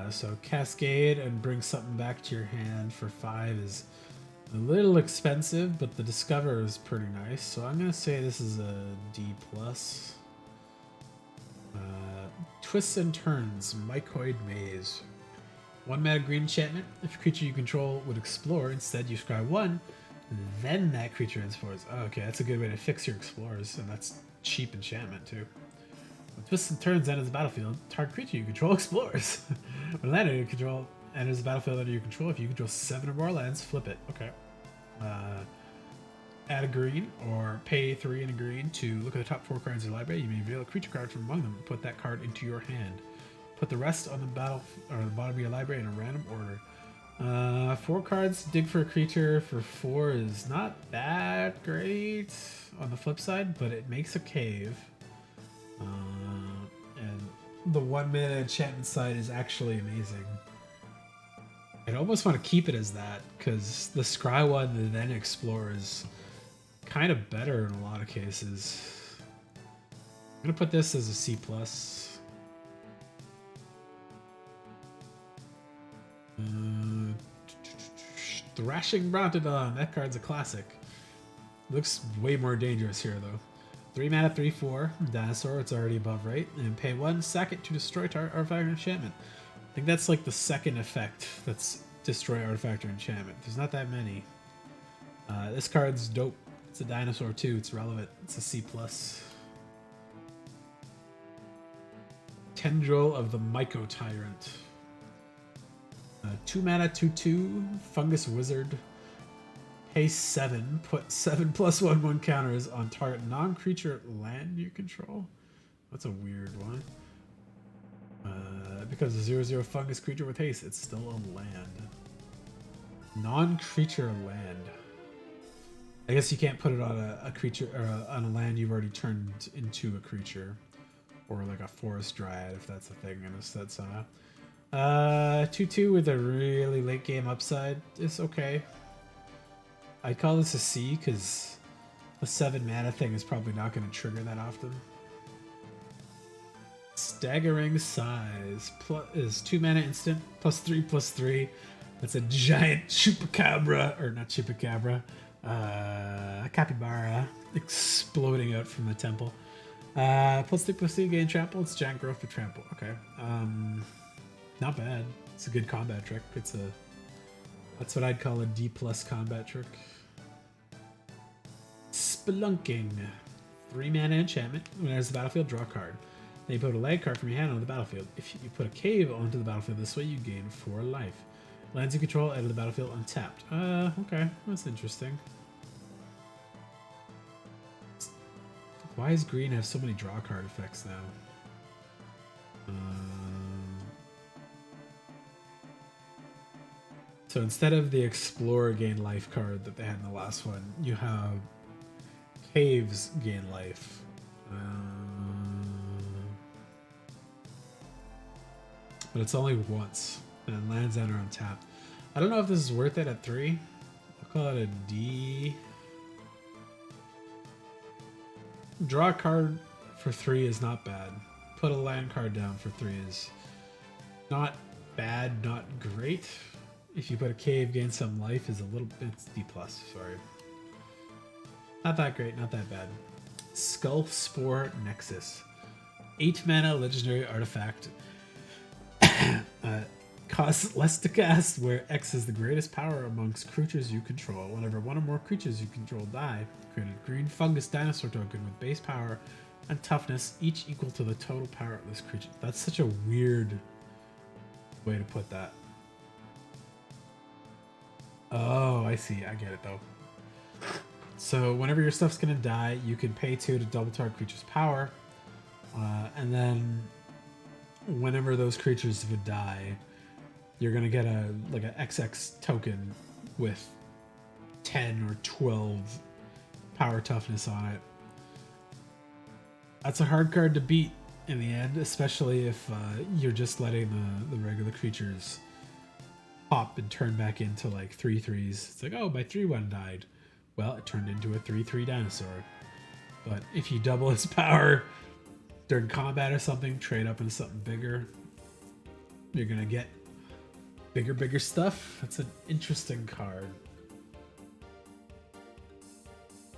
So Cascade and bring something back to your hand for 5 is a little expensive, but the Discover is pretty nice. So I'm going to say this is a D+. Twists and Turns, Mycoid Maze. 1-mana green enchantment. If a creature you control would explore, instead you scry 1, then that creature explores. Oh, okay, that's a good way to fix your explorers, and that's cheap enchantment too. When Twists and Turns enters the battlefield, target creature you control explores. When land under your control enters the battlefield under your control, if you control 7 or more lands, flip it. Okay. Add a green or pay 3 and a green to look at the top 4 cards in your library. You may reveal a creature card from among them and put that card into your hand. Put the rest on the bottom of your library in a random order. 4 cards, dig for a creature for 4 is not that great on the flip side, but it makes a cave. And the 1-mana enchantment side is actually amazing. I'd almost want to keep it as that, because the scry one and then explore is kind of better in a lot of cases. I'm going to put this as a C+. Thrashing Brontodon, that card's a classic. Looks way more dangerous here though. 3-mana 3/4 dinosaur, it's already above right, and pay 1, sack it to destroy artifact or enchantment. I think that's like the second effect that's destroy artifact or enchantment. There's not that many. This card's dope. It's a dinosaur too, it's relevant. It's a C+. Tendril of the Myco Tyrant. 2 mana, 2/2, Fungus Wizard. Pay 7, put 7 +1/1 counters on target non-creature land you control. That's a weird one. Because a 0/0 fungus creature with haste, it's still a land. Non-creature land. I guess you can't put it on a creature or on a land you've already turned into a creature, or like a forest dryad if that's a thing in a set somehow. 2/2 with a really late game upside is okay. I'd call this a C because the 7 mana thing is probably not going to trigger that often. Staggering Size is 2 mana instant, +3/+3. That's a giant chupacabra, or not chupacabra, capybara exploding out from the temple. +3/+3, gain trample. It's giant growth for trample. Okay. Not bad. It's a good combat trick. That's what I'd call a D+ combat trick. Spelunking. 3 mana enchantment. When it enters the battlefield, draw a card. Then you put a land card from your hand on the battlefield. If you put a cave onto the battlefield this way, you gain 4 life. Lands you control out of the battlefield untapped. Okay. That's interesting. Why does green have so many draw card effects now? So instead of the Explorer gain life card that they had in the last one, you have Caves gain life. But it's only once, and lands enter untapped. I don't know if this is worth it at 3. I'll call it a D. Draw a card for 3 is not bad. Put a land card down for 3 is not bad, not great. If you put a cave, gain some life is a little bit, it's D+, sorry. Not that great, not that bad. Skull Spore Nexus. 8 mana legendary artifact. Costs less to cast, where X is the greatest power amongst creatures you control. Whenever one or more creatures you control die, create a green fungus dinosaur token with base power and toughness, each equal to the total power of this creature. That's such a weird way to put that. Oh, I see. I get it though. So whenever your stuff's gonna die, you can pay 2 to double target creature's power, and then whenever those creatures would die, you're gonna get a XX token with 10 or 12 power toughness on it. That's a hard card to beat in the end, especially if you're just letting the regular creatures pop and turn back into like 3/3s. It's like, oh, my 3/1 died. Well, it turned into a 3/3 dinosaur. But if you double its power during combat or something, trade up into something bigger, you're gonna get bigger stuff. That's an interesting card.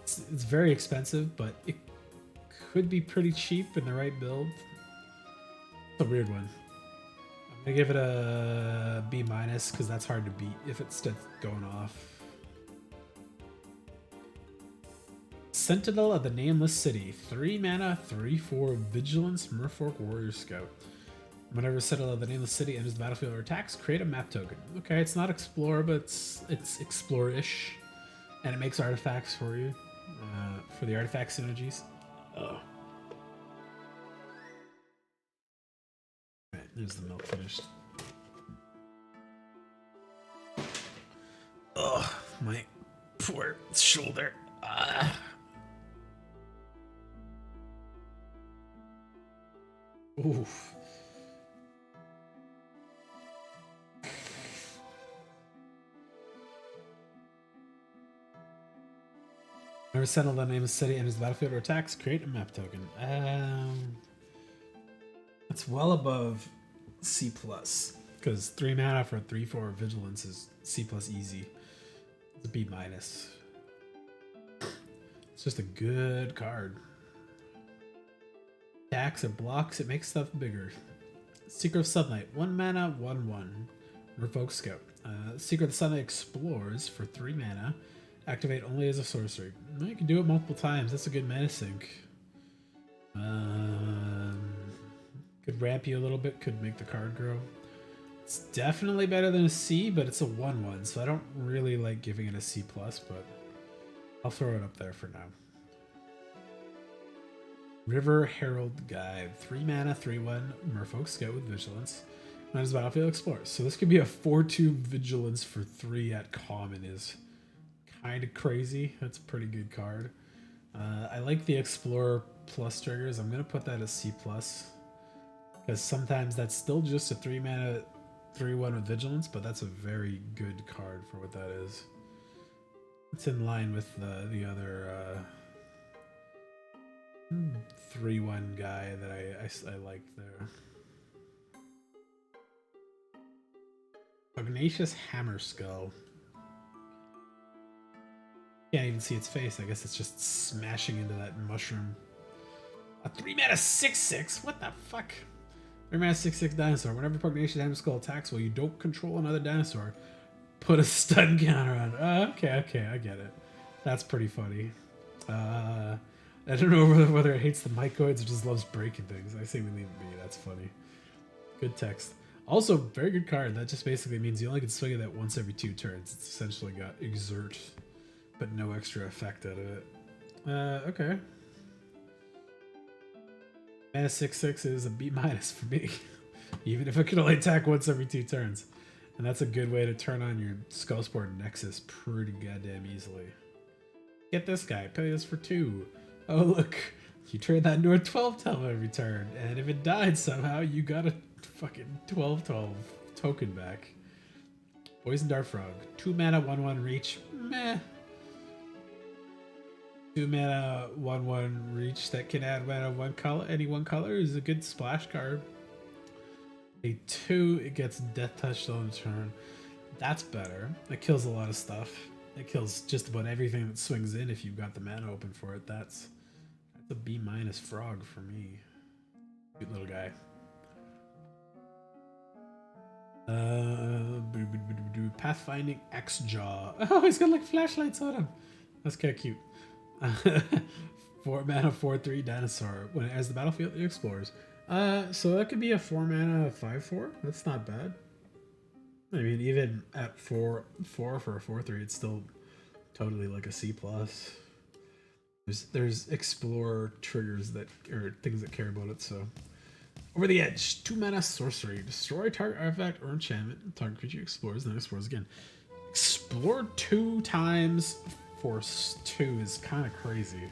It's very expensive, but it could be pretty cheap in the right build. It's a weird one. I'm gonna give it a B- because that's hard to beat if it's going off. Sentinel of the Nameless City. 3 mana, 3/4 Vigilance Merfolk Warrior Scout. Whenever Sentinel of the Nameless City enters the battlefield or attacks, create a map token. Okay, it's not Explore, but it's Explore-ish. And it makes artifacts for you. For the artifact synergies. Oh. Alright, there's the milk finished. Ugh, my poor shoulder. Oof. Never settle the name of the city enters the battlefield or attacks, create a map token. That's well above C+, because 3 mana for 3/4 vigilance is C+ easy. It's a B-. It's just a good card. Attacks or blocks, it makes stuff bigger. Secret of Sunlight, 1 mana, 1/1. Revoke Scout. Secret of the Sunlight explores for 3 mana. Activate only as a sorcery. You can do it multiple times. That's a good mana sink. Could ramp you a little bit. Could make the card grow. It's definitely better than a C, but it's a 1/1, so I don't really like giving it a C+, but I'll throw it up there for now. River Herald Guide. 3 mana, 3/1, Merfolk Scout with Vigilance. When his battlefield explores. So this could be a 4/2 Vigilance for 3 at common is kind of crazy. That's a pretty good card. I like the Explorer plus triggers. I'm going to put that as C+. Because sometimes that's still just a 3 mana 3/1 with Vigilance, but that's a very good card for what that is. It's in line with the other 3/1 guy that I liked there. Pugnacious Hammer Skull. Can't even see its face. I guess it's just smashing into that mushroom. A 3 mana 6/6? What the fuck? 3 mana 6/6 dinosaur. Whenever Pugnacious Hammer Skull attacks while you don't control another dinosaur, put a stun counter on it. Okay, I get it. That's pretty funny. I don't know whether it hates the mycoids or just loves breaking things. I say we leave it be. That's funny. Good text. Also, very good card. That just basically means you only can swing it that once every 2 turns. It's essentially got Exert, but no extra effect out of it. Okay. Mana 6/6 is a B- for me. Even if it can only attack once every 2 turns. And that's a good way to turn on your Skullsport Nexus pretty goddamn easily. Get this guy. Pay this for 2. Oh, look. You trade that into a 12/12 every turn. And if it died somehow, you got a fucking 12/12 token back. Poison Dart Frog. 2 mana 1/1 reach. Meh. 2 mana 1/1 reach that can add mana one color. Any one color is a good splash card. A 2, it gets Death Touch on the turn. That's better. That kills a lot of stuff. It kills just about everything that swings in if you've got the mana open for it. That's a B- frog for me. Cute little guy. Pathfinding X-Jaw. Oh, he's got like flashlights on him. That's kind of cute. 4 mana 4/3 dinosaur. When it enters the battlefield, it explores. So that could be a 4 mana 5/4. That's not bad. I mean, even at 4/4 for a 4/3, it's still totally like a C+. There's explore triggers that or things that care about it. So over the edge, 2 mana sorcery. Destroy target artifact or enchantment. Target creature explores, then explores again. Explore 2 times. Force 2 is kind of crazy.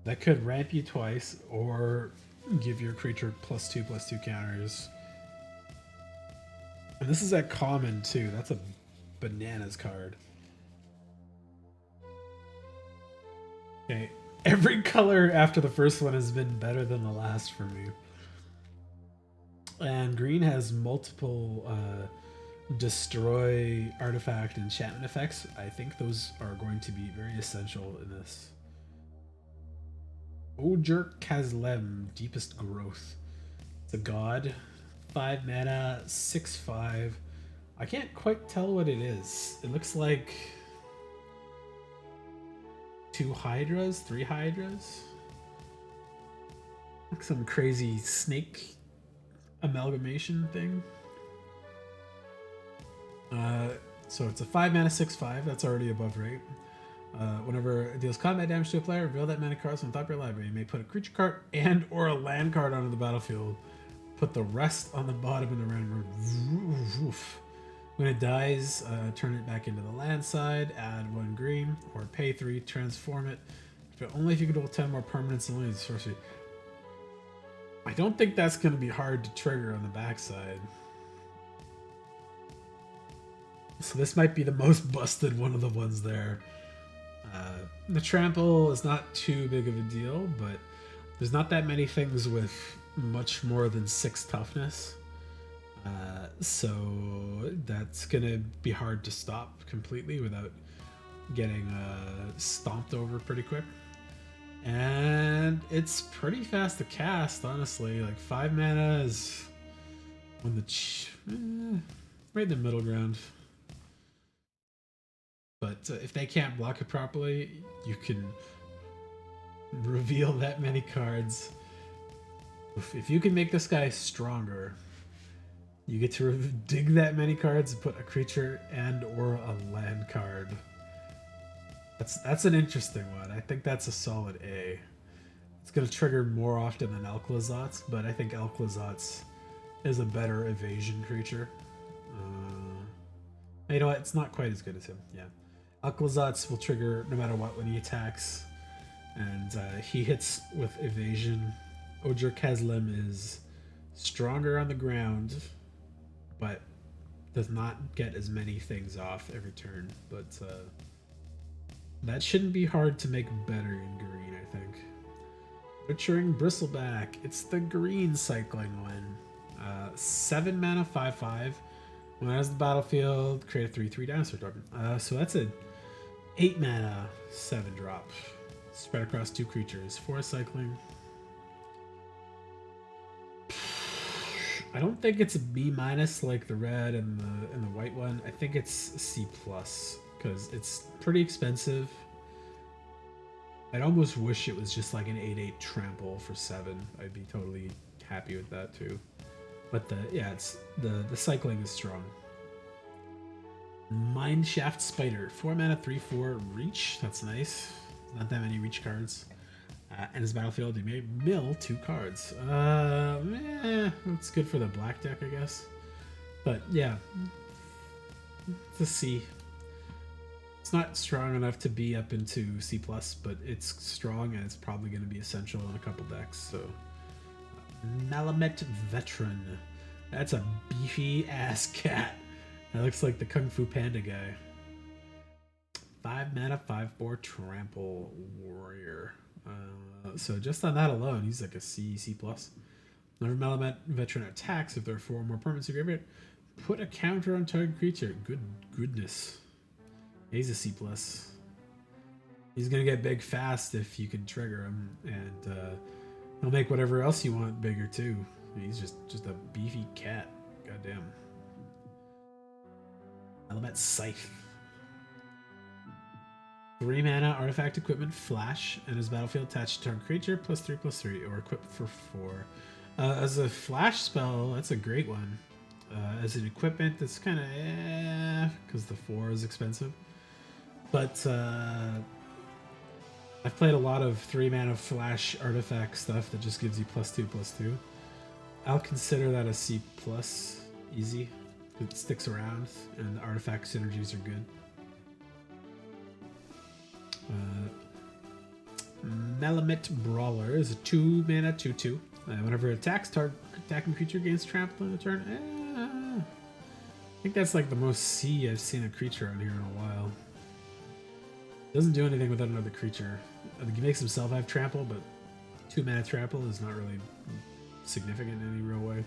That could ramp you twice or give your creature +2/+2 counters. And this is at common too. That's a bananas card. Okay, every color after the first one has been better than the last for me. And green has multiple destroy artifact enchantment effects. I think those are going to be very essential in this. Ojer Kazlem, Deepest Growth. It's a god. 5 mana, 6/5. I can't quite tell what it is. It looks like 2 hydras, 3 hydras. Like some crazy snake amalgamation thing. So it's a 5 mana 6/5. That's already above rate. Whenever it deals combat damage to a player, reveal that mana card from the top of your library. You may put a creature card and or a land card onto the battlefield. Put the rest on the bottom of the random room. When it dies, turn it back into the land side, add 1 green, or pay 3, transform it. But only if you control 10 more permanents and only the sorcery. I don't think that's going to be hard to trigger on the backside. So this might be the most busted one of the ones there. The trample is not too big of a deal, but there's not that many things with much more than 6 toughness. So that's gonna be hard to stop completely without getting stomped over pretty quick. And it's pretty fast to cast, honestly. Like 5 mana is when the right in the middle ground. But if they can't block it properly, you can reveal that many cards. If you can make this guy stronger, You get to dig that many cards and put a creature and or a land card. That's an interesting one. I think that's a solid A. It's going to trigger more often than Alclazotz, but I think Alclazotz is a better evasion creature. You know what? It's not quite as good as him. Yeah. Alclazotz will trigger no matter what when he attacks, and he hits with evasion. Ojir Keslim is stronger on the ground, but does not get as many things off every turn. But that shouldn't be hard to make better in green, I think. Butchering Bristleback. It's the green cycling one. 7 mana, 5/5. When it has the battlefield, create a 3/3 dinosaur token. So that's a 8 mana, 7 drop. Spread across 2 creatures. 4 cycling. I don't think it's a B- like the red and the white one. I think it's C+ because it's pretty expensive. I'd almost wish it was just like an 8/8 trample for 7. I'd be totally happy with that too. But it's the cycling is strong. Mineshaft Spider, 4 mana, 3/4 reach. That's nice. Not that many reach cards. And his battlefield, he may mill 2 cards. It's good for the black deck, I guess. But yeah, it's a C. It's not strong enough to be up into C+, but it's strong and it's probably going to be essential in a couple decks. So, Malamet Veteran. That's a beefy ass cat. That looks like the Kung Fu Panda guy. 5 mana, 5/4 trample warrior. So just on that alone, he's like a C+. Whenever Malamet Veteran attacks, if there are 4 or more permanents in your graveyard, put a counter on target creature. Goodness. He's a C+. He's gonna get big fast if you can trigger him, and he'll make whatever else you want bigger too. He's just a beefy cat. Goddamn. Malamet Scythe. 3 mana, artifact equipment, flash, and his battlefield attached to target creature, +3/+3, or equipped for 4. As a flash spell, that's a great one. As an equipment, that's kind of because the 4 is expensive. But I've played a lot of 3 mana flash artifact stuff that just gives you +2/+2. I'll consider that a C+, easy. It sticks around, and the artifact synergies are good. Malamet Brawler is a 2 mana 2/2. Whenever it attacks, attacking creature gains trample in a turn. I think that's like the most C I've seen a creature on here in a while. Doesn't do anything without another creature. I think he makes himself have trample, but 2 mana trample is not really significant in any real way.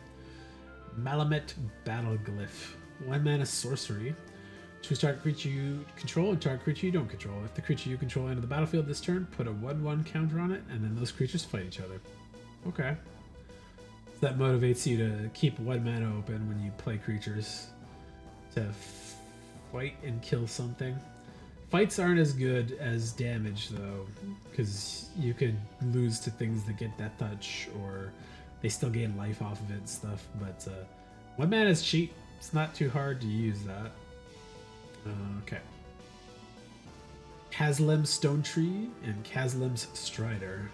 Malamet Battleglyph. 1 mana sorcery. Choose target creature you control and target creature you don't control. If the creature you control enters the battlefield this turn, put a 1/1 counter on it, and then those creatures fight each other. Okay. So that motivates you to keep 1 mana open when you play creatures to fight and kill something. Fights aren't as good as damage though, because you could lose to things that get Death Touch, or they still gain life off of it and stuff. But 1 mana is cheap. It's not too hard to use that. Okay. Kaslim's Stone Tree and Kaslim's Strider.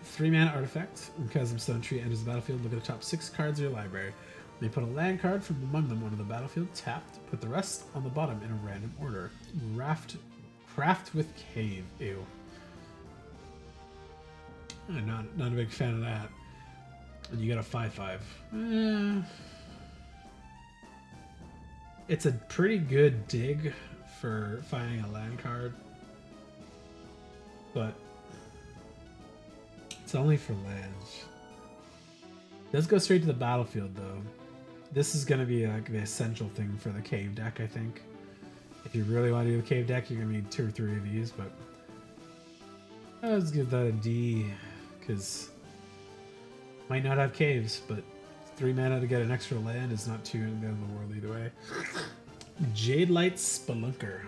3 mana artifact. When Kaslim's Stone Tree enters the battlefield, look at the top 6 cards of your library. They put a land card from among them onto the battlefield, tapped. Put the rest on the bottom in a random order. Craft with Cave. Ew. I'm not a big fan of that. And you got a 5/5. It's a pretty good dig for finding a land card, but it's only for lands. It does go straight to the battlefield though. This is going to be like the essential thing for the cave deck, I think. If you really want to do the cave deck, you're going to need 2 or 3 of these, but let's give that a D, because might not have caves, but 3 mana to get an extra land is not too in the world either way. Jade Light Spelunker.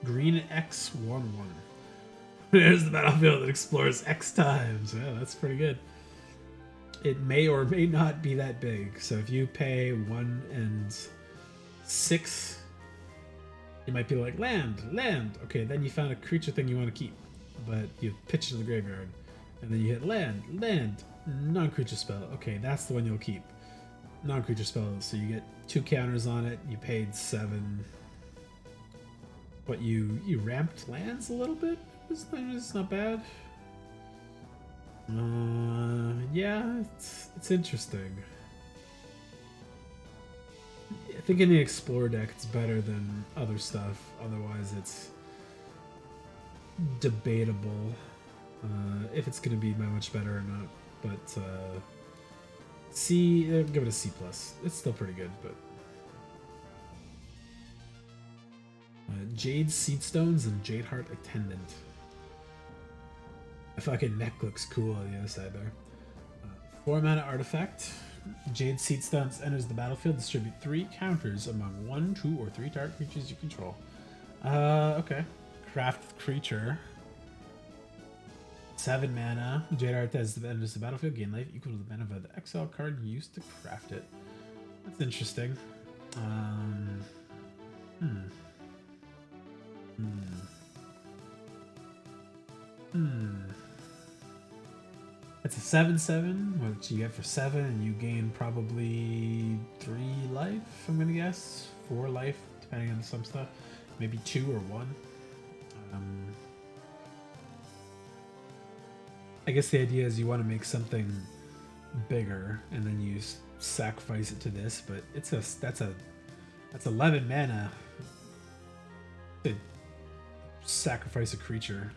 Green X 1/1. There's the battlefield that explores X times. Yeah, that's pretty good. it may or may not be that big. So if you pay 1 and 6, you might be like, land, land. Okay, then you found a creature thing you want to keep, but you pitch it in the graveyard. And then you hit land, land, non-creature spell. Okay, that's the one you'll keep. Non-creature spell, so you get 2 counters on it. You paid 7. But you ramped lands a little bit? It's not bad. Yeah, it's interesting. I think in the Explore deck it's better than other stuff. Otherwise it's debatable if it's going to be much better or not. But give it a C+. It's still pretty good, but... Jade Seedstones and Jade Heart Attendant. The fucking neck looks cool on the other side there. 4 mana artifact. Jade Seedstones enters the battlefield. Distribute 3 counters among 1, 2, or 3 target creatures you control. Okay. Craft creature. 7 mana. Jade Heart enters the battlefield. Gain life equal to the mana of the exile card used to craft it. That's interesting. It's a 7/7, which you get for 7, and you gain probably 3 life, I'm gonna guess. 4 life, depending on some stuff. Maybe 2 or 1. I guess the idea is you want to make something bigger, and then you sacrifice it to this, but that's 11 mana to sacrifice a creature.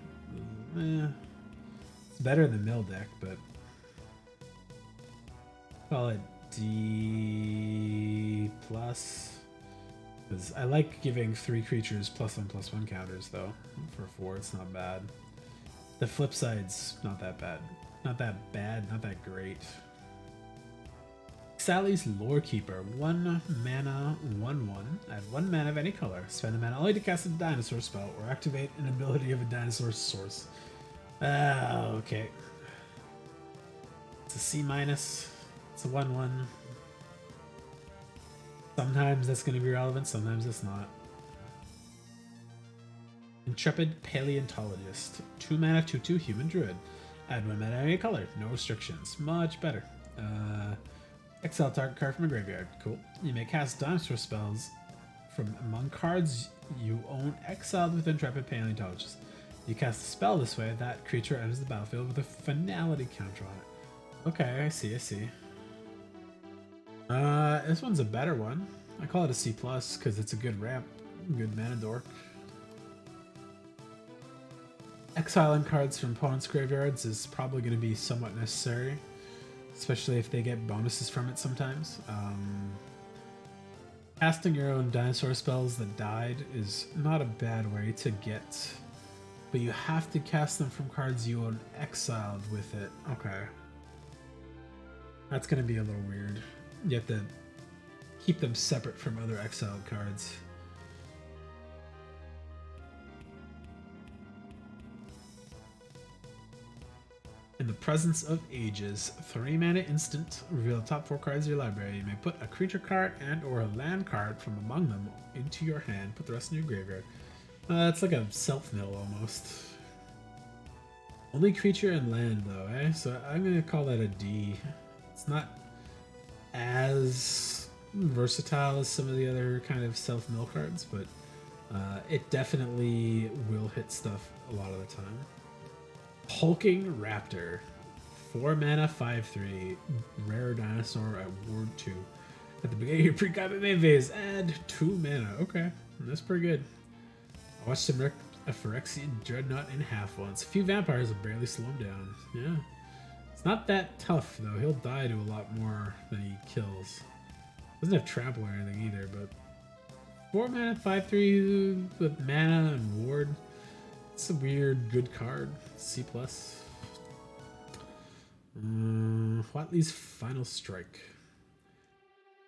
It's better than mill deck, but call it D+. Because I like giving 3 creatures +1/+1 counters though. For 4, it's not bad. The flip side's not that bad. Not that bad, not that great. Sally's Lorekeeper, 1 mana, 1/1. Add 1 mana of any color. Spend the mana only to cast a dinosaur spell or activate an ability of a dinosaur source. Okay. It's a C-. It's a 1/1. Sometimes that's going to be relevant, sometimes it's not. Intrepid Paleontologist, 2 mana, 2/2 human druid. Add 1 mana of any color. No restrictions. Much better. Exile target card from a graveyard. Cool. You may cast dinosaur spells from among cards you own exiled with Intrepid Paleontologist. You cast a spell this way, that creature enters the battlefield with a finality counter on it. Okay, I see. This one's a better one. I call it a C+ because it's a good ramp. Good mana dork. Exiling cards from opponents' graveyards is probably going to be somewhat necessary. Especially if they get bonuses from it sometimes. Casting your own dinosaur spells that died is not a bad way to get, but you have to cast them from cards you own exiled with it. Okay. That's going to be a little weird. You have to keep them separate from other exiled cards. In the Presence of Ages, 3 mana instant, reveal the top 4 cards of your library. You may put a creature card and or a land card from among them into your hand. Put the rest in your graveyard. It's like a self-mill almost. Only creature and land though, eh? So I'm gonna call that a D. It's not as versatile as some of the other kind of self-mill cards, but it definitely will hit stuff a lot of the time. Hulking Raptor, 4 mana, 5/3, rare dinosaur at Ward 2. At the beginning of your pre-combat main phase, add 2 mana. Okay, that's pretty good. I watched him wreck a Phyrexian Dreadnought in half once. A few vampires will barely slow him down. Yeah. It's not that tough, though. He'll die to a lot more than he kills. Doesn't have trample or anything either, but 4 mana, 5/3 with mana and ward. It's a weird, good card. C+. Whatley's Final Strike.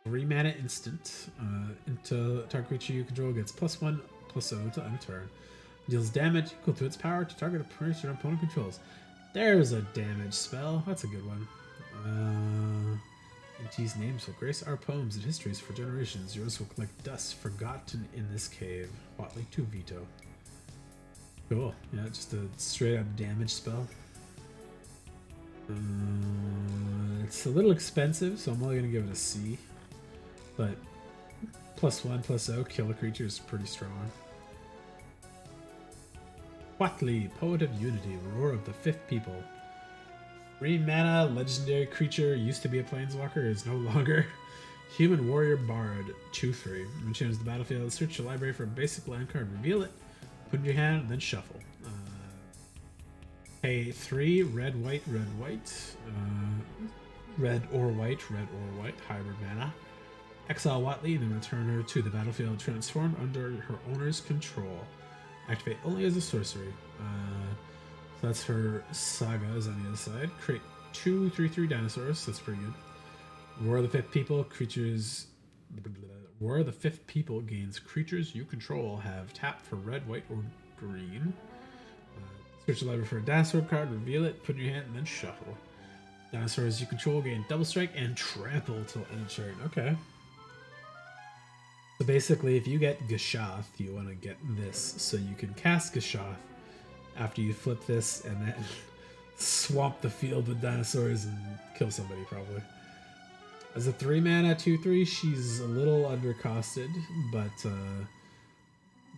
3 mana instant. Into target creature you control gets +1/+0 to end turn. Deals damage equal to its power to target a creature opponent controls. There's a damage spell. That's a good one. These names will grace our poems and histories for generations. Yours will collect dust forgotten in this cave. Watley to veto. Cool. Yeah, just a straight up damage spell. It's a little expensive, so I'm only going to give it a C. But +1/+0, kill a creature is pretty strong. Watley, Poet of Unity, Roar of the Fifth People. 3 mana, legendary creature, used to be a planeswalker, is no longer. Human Warrior Bard, 2/3. When she enters the battlefield, search your library for a basic land card, reveal it, put it in your hand, then shuffle. Pay 3, red, white, red, white. Red or white, hybrid mana. Exile Watley, then return her to the battlefield transformed under her owner's control. Activate only as a sorcery. So that's her sagas on the other side. Create 2 3/3 dinosaurs. That's pretty good. War of the Fifth People. Creatures. War of the Fifth People gains creatures you control have tapped for red, white, or green. Search the library for a dinosaur card, reveal it, put it in your hand, and then shuffle. Dinosaurs you control gain double strike and trample till end of turn. Okay. So basically, if you get Gashath, you want to get this, so you can cast Gashath after you flip this and then swamp the field with dinosaurs and kill somebody, probably. As a 3 mana 2/3, she's a little undercosted, but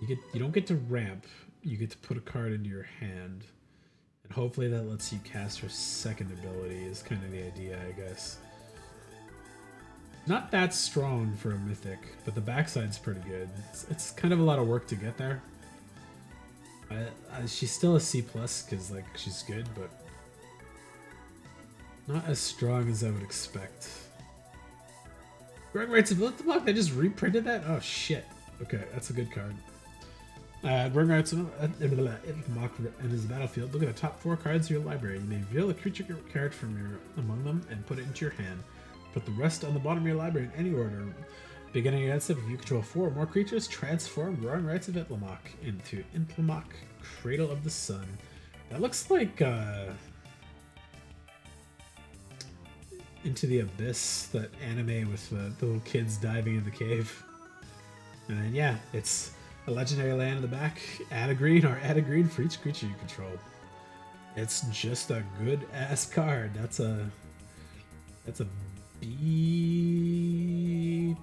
you don't get to ramp. You get to put a card into your hand, and hopefully that lets you cast her second ability. Is kind of the idea, I guess. Not that strong for a mythic, but the backside's pretty good. It's kind of a lot of work to get there. She's still a C+, because like she's good, but not as strong as I would expect. Greg writes a bullet block. They just reprinted that. Oh shit. Okay, that's a good card. Greg writes mock enters the battlefield. Look at the top 4 cards of your library. You may reveal a creature card from among them and put it into your hand. Put the rest on the bottom of your library in any order. Beginning against it, if you control 4 or more creatures, transform Growing Rites of Itlimoc into Itlimoc, Cradle of the Sun. That looks like Into the Abyss, that anime with the little kids diving in the cave. And then yeah, it's a legendary land in the back. Add a green or add a green for each creature you control. It's just a good ass card. That's a B.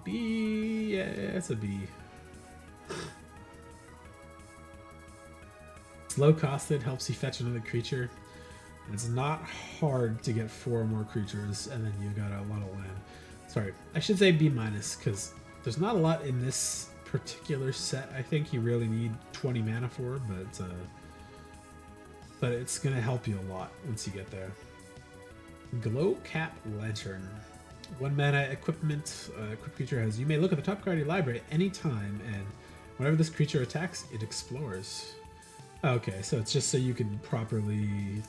Yeah, it's a B. It's low costed, helps you fetch another creature. It's not hard to get 4 or more creatures, and then you've got a lot of land. Sorry, I should say B-, because there's not a lot in this particular set. I think you really need 20 mana for, but it's gonna help you a lot once you get there. Glow Cap Lantern. 1 mana equipment. Equipped creature has, you may look at the top card of your library at any time, and whenever this creature attacks, it explores. Okay, so it's just so you can properly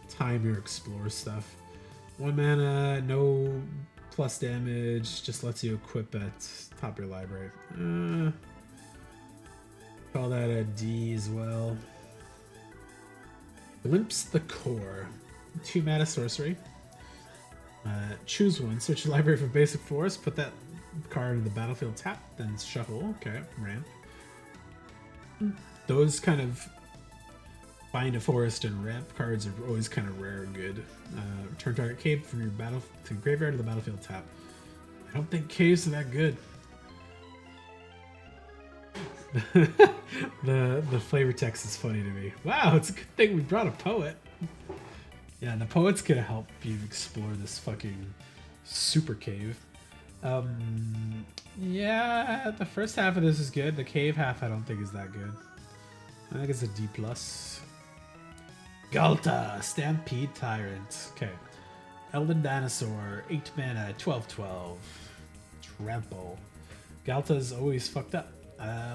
time your explore stuff. 1 mana, no plus damage, just lets you equip at top of your library. Call that a D as well. Glimpse the Core. 2 mana sorcery. Choose one. Search your library for basic force. Put that card in the battlefield tap, then shuffle. Okay, ramp. Those kind of find a forest and ramp cards are always kind of rare and good. Return target cave from your battle to graveyard to the battlefield tap. I don't think caves are that good. The flavor text is funny to me. Wow, it's a good thing we brought a poet. Yeah, and the poet's gonna help you explore this fucking super cave. Yeah, the first half of this is good. The cave half I don't think is that good. I think it's a D+. Galta, Stampede Tyrant. Okay. Elden Dinosaur, 8 mana, 12/12. Trample. Galta is always fucked up.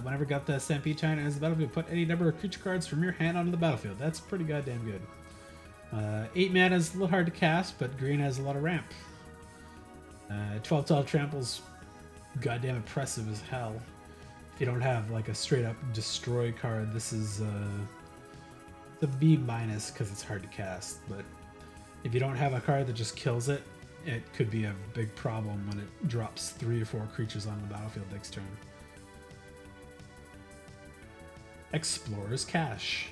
Whenever Galta Stampede Tyrant enters the battlefield, put any number of creature cards from your hand onto the battlefield. That's pretty goddamn good. 8 mana is a little hard to cast, but green has a lot of ramp. 12/12 Trample's goddamn impressive as hell. If you don't have like a straight up destroy card, this is it's a B- because it's hard to cast. But if you don't have a card that just kills it, it could be a big problem when it drops 3 or 4 creatures on the battlefield next turn. Explorer's Cache.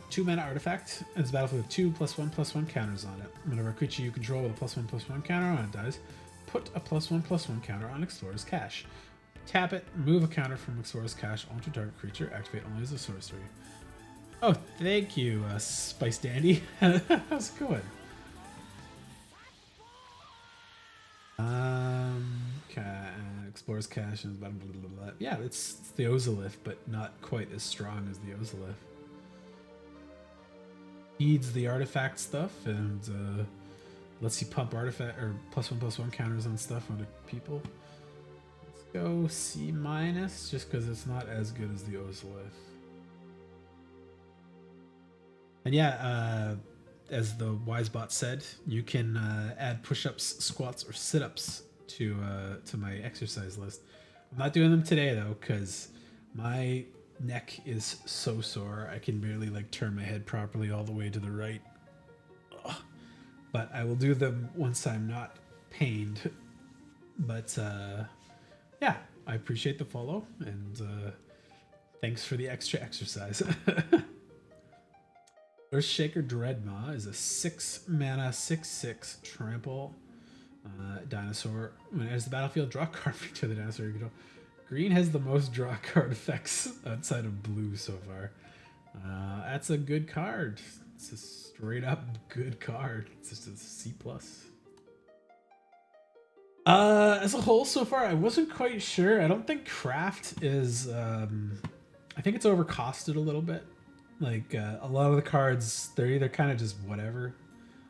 2 mana artifact. It's battlefield with 2 +1/+1 counters on it. Whenever a creature you control with a +1/+1 counter on it dies, put a +1/+1 counter on Explorer's Cache. Tap it, move a counter from Explorer's Cache onto target creature, activate only as a sorcery. Oh, thank you, Spice Dandy. How's it going? Explorer's Cache is blah, blah, blah, blah. Yeah, it's the Ozolith, but not quite as strong as the Ozolith. Feeds the artifact stuff and lets you pump artifact or +1/+1 counters on stuff onto people. Let's go C-, just because it's not as good as the Ozolith. And yeah, as the Wisebot said, you can add push-ups, squats, or sit-ups to my exercise list. I'm not doing them today though, because my neck is so sore. I can barely like turn my head properly all the way to the right. Ugh. But I will do them once I'm not pained. But yeah, I appreciate the follow and thanks for the extra exercise. Earthshaker Dreadmaw is a 6 mana 6/6 trample dinosaur. When it enters the battlefield, draw a card for each of the dinosaur you control. Green has the most draw card effects outside of blue so far. That's a good card. It's a straight up good card. It's just a C+. As a whole so far, I wasn't quite sure. I don't think craft is... I think it's overcosted a little bit. Like, a lot of the cards, they're either kind of just whatever.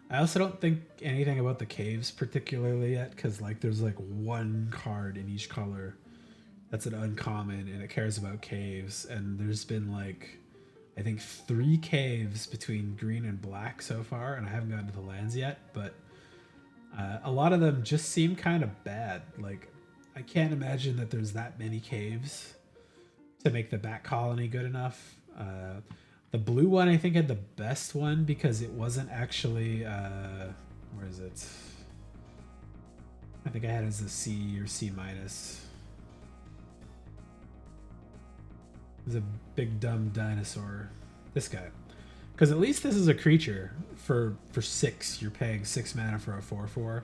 I also don't think anything about the caves particularly yet, because like there's like 1 card in each color that's an uncommon and it cares about caves, and there's been like I think 3 caves between green and black so far, and I haven't gotten to the lands yet, but a lot of them just seem kind of bad. Like I can't imagine that there's that many caves to make the Bat Colony good enough. The blue one I think had the best one because it wasn't actually where is it? I think I had it as a C or C-. There's a big dumb dinosaur. This guy. Because at least this is a creature. For 6, you're paying 6 mana for a 4/4.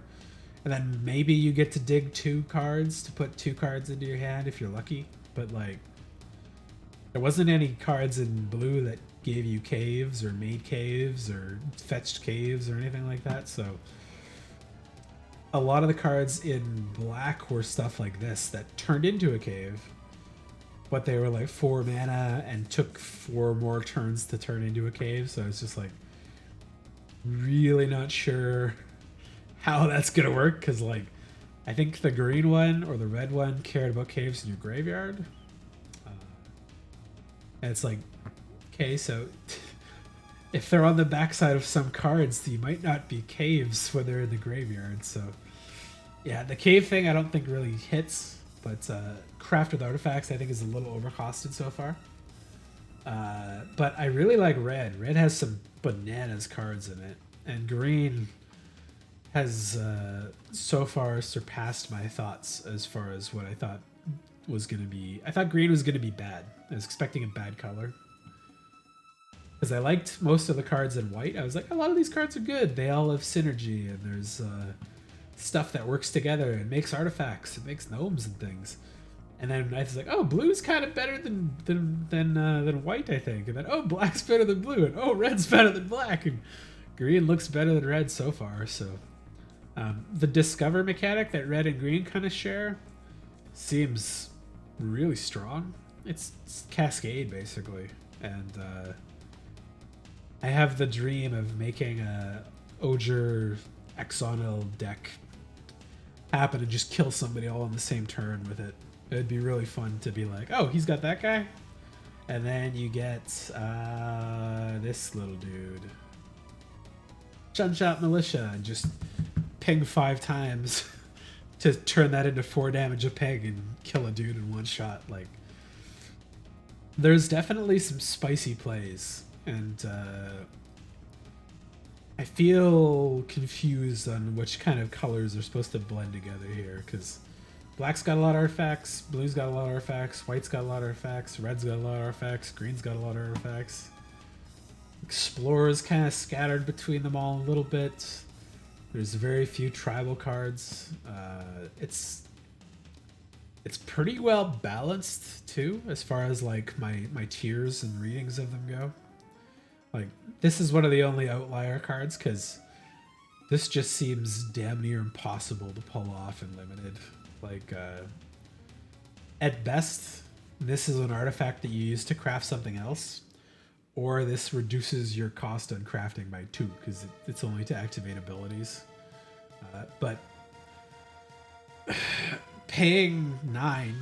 And then maybe you get to dig 2 cards to put 2 cards into your hand if you're lucky. But like, there wasn't any cards in blue that gave you caves or made caves or fetched caves or anything like that. So a lot of the cards in black were stuff like this that turned into a cave, but they were like 4 mana and took 4 more turns to turn into a cave. So it's just like really not sure how that's gonna work, because like I think the green one or the red one cared about caves in your graveyard, and it's like, okay, so if they're on the backside of some cards, they might not be caves when they're in the graveyard. So yeah, the cave thing I don't think really hits, but craft with artifacts I think is a little overcosted so far. But I really like red. Red has some bananas cards in it, and green has so far surpassed my thoughts as far as what I thought was going to be. I thought green was going to be bad. I was expecting a bad color, because I liked most of the cards in white. I was like, a lot of these cards are good. They all have synergy, and there's stuff that works together and makes artifacts. It makes gnomes and things. And then I was like, oh, blue's kind of better than white, I think. And then, oh, black's better than blue. And oh, red's better than black. And green looks better than red so far. So the discover mechanic that red and green kind of share seems really strong. It's Cascade, basically. And I have the dream of making a Oger Exonil deck happen and just kill somebody all on the same turn with it. It'd be really fun to be like, oh, he's got that guy? And then you get this little dude. Chunshot Militia, and just ping 5 times to turn that into 4 damage a peg and kill a dude in 1 shot. Like, there's definitely some spicy plays, and I feel confused on which kind of colors are supposed to blend together here, because black's got a lot of artifacts, blue's got a lot of artifacts, white's got a lot of artifacts, red's got a lot of artifacts, green's got a lot of artifacts. Explorer's kind of scattered between them all a little bit. There's very few tribal cards. It's pretty well balanced too, as far as like my tiers and readings of them go. Like, this is one of the only outlier cards, because this just seems damn near impossible to pull off in limited. Like, at best, this is an artifact that you use to craft something else, or this reduces your cost on crafting by 2, because it's only to activate abilities. But paying 9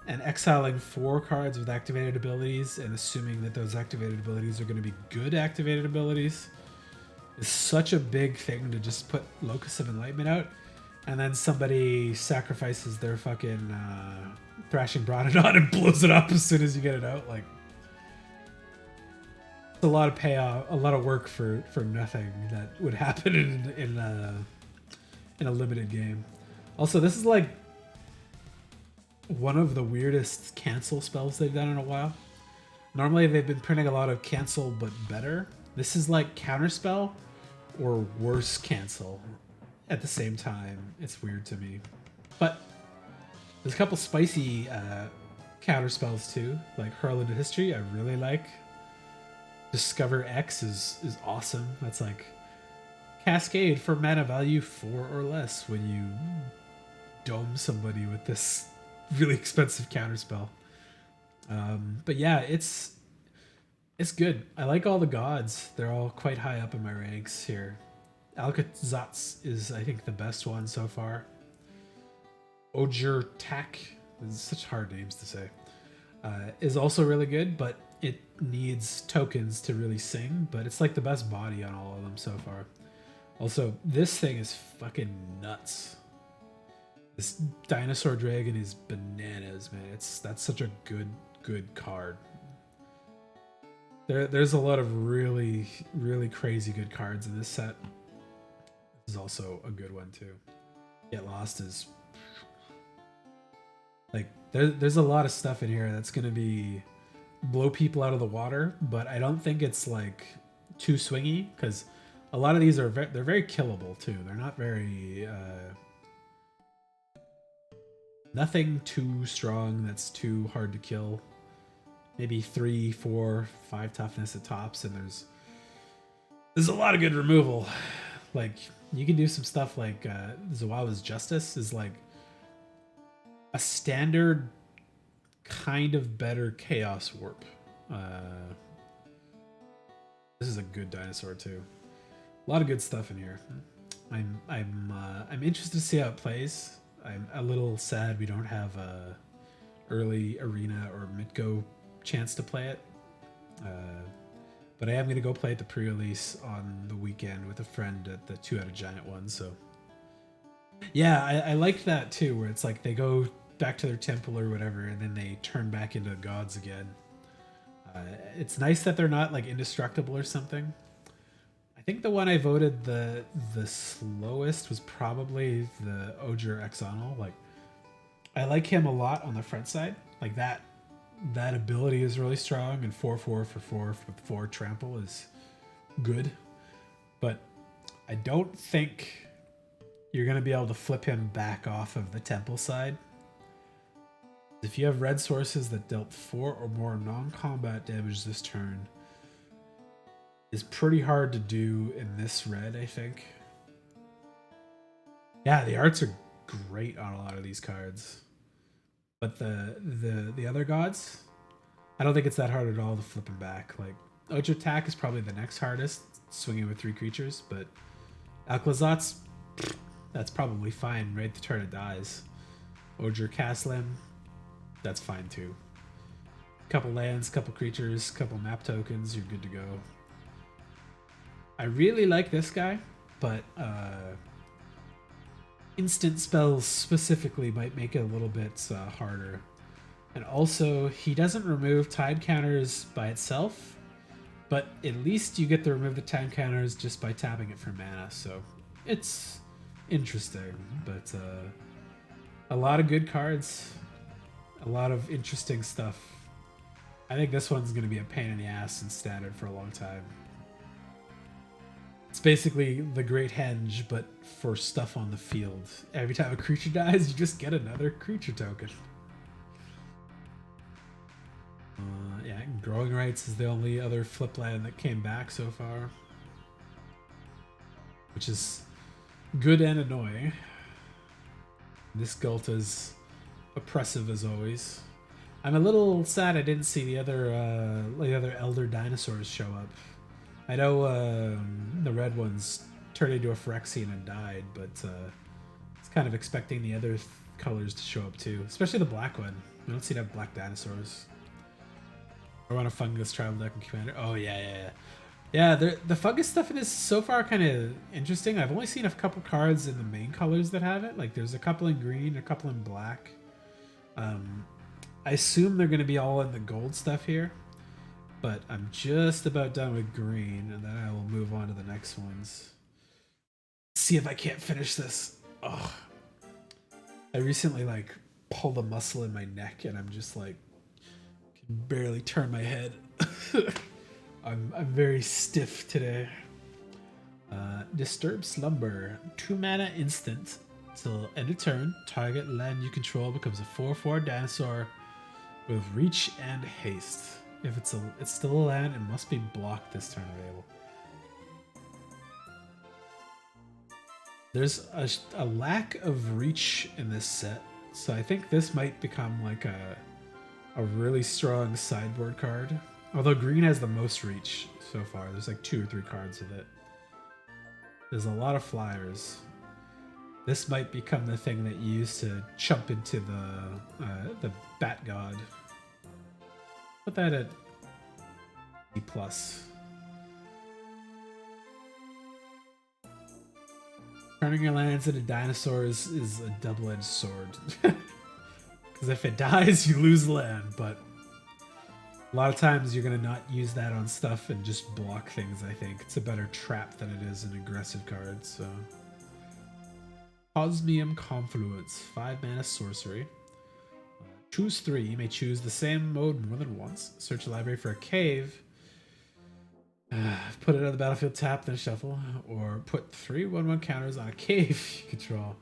and exiling 4 cards with activated abilities and assuming that those activated abilities are going to be good activated abilities is such a big thing to just put Locus of Enlightenment out, and then somebody sacrifices their fucking Thrashing Bronodon and blows it up as soon as you get it out. Like, it's a lot of payoff, a lot of work for nothing that would happen in a limited game. Also, this is like one of the weirdest cancel spells they've done in a while. Normally they've been printing a lot of cancel but better. This is like counterspell or worse cancel at the same time. It's weird to me. But there's a couple spicy counterspells too, like Hurl into History I really like. Discover X is awesome. That's like Cascade for mana value 4 or less when you dome somebody with this really expensive counterspell. But yeah, it's good. I like all the gods. They're all quite high up in my ranks here. Alcazatz is, I think, the best one so far. Ojer Tak, this is such hard names to say, is also really good, but it needs tokens to really sing, but it's like the best body on all of them so far. Also, this thing is fucking nuts. This dinosaur dragon is bananas, man. That's such a good card. There's a lot of really crazy good cards in this set. This is also a good one too. Get Lost is like there's a lot of stuff in here that's gonna be blow people out of the water, but I don't think it's like too swingy, because a lot of these are they're very killable too. They're not very nothing too strong that's too hard to kill. Maybe 3, 4, 5 toughness at tops, and there's a lot of good removal. Like, you can do some stuff like Zawawa's Justice is like a standard kind of better Chaos Warp. This is a good dinosaur too. A lot of good stuff in here. I'm interested to see how it plays. I'm a little sad we don't have a early arena or mid-go chance to play it. But I am going to go play at the pre-release on the weekend with a friend at the 2-Headed Giant one. So yeah, I like that too, where it's like they go back to their temple or whatever, and then they turn back into gods again. It's nice that they're not like indestructible or something. I think the one I voted the slowest was probably the Ojer Exonal. Like, I like him a lot on the front side. Like that ability is really strong, and 4/4 for 4 with 4 trample is good. But I don't think you're gonna be able to flip him back off of the temple side. If you have red sources that dealt 4 or more non-combat damage this turn, is pretty hard to do in this red, I think. Yeah, the arts are great on a lot of these cards. But the other gods, I don't think it's that hard at all to flip them back. Like, Ojer Tak is probably the next hardest, swinging with 3 creatures, but Alcazatz, that's probably fine right the turn it dies. Ojer Caslim, that's fine too. Couple lands, couple creatures, couple map tokens, you're good to go. I really like this guy, but instant spells specifically might make it a little bit harder. And also, he doesn't remove tide counters by itself, But at least you get to remove the time counters just by tapping it for mana, so it's interesting. But a lot of good cards, a lot of interesting stuff. I think this one's going to be a pain in the ass in Standard for a long time. It's basically the Great Henge, but for stuff on the field. Every time a creature dies, you just get another creature token. Yeah, Growing Rights is the only other flip land that came back so far. Which is good and annoying. This Gulta's oppressive as always. I'm a little sad I didn't see the other Elder Dinosaurs show up. I know the red ones turned into a Phyrexian and died, but it's kind of expecting the other colors to show up too. Especially the black one. We don't seem to have black dinosaurs. I want a fungus tribal deck and commander. Oh yeah. Yeah, the fungus stuff in this is so far kind of interesting. I've only seen a couple cards in the main colors that have it. Like there's a couple in green, a couple in black. I assume they're going to be all in the gold stuff here. But I'm just about done with green, and then I will move on to the next ones. See if I can't finish this. Ugh. I recently like pulled a muscle in my neck, and I'm just like can barely turn my head. I'm very stiff today. Disturb Slumber, 2 mana instant. Till end of turn, target land you control becomes a 4/4 dinosaur with reach and haste. If it's still a land, it must be blocked this turn available. There's a lack of reach in this set, so I think this might become like a really strong sideboard card. Although green has the most reach so far. There's like 2 or 3 cards with it. There's a lot of flyers. This might become the thing that you use to chump into the Bat God. Put that at E+. Turning your lands into dinosaurs is a double-edged sword. Because if it dies, you lose land, but a lot of times you're going to not use that on stuff and just block things, I think. It's a better trap than it is an aggressive card, so... Osmium Confluence, 5 mana sorcery. Choose 3. You may choose the same mode more than once. Search the library for a cave. Put it on the battlefield, tap, then shuffle. Or put 3 1/1 counters on a cave you control.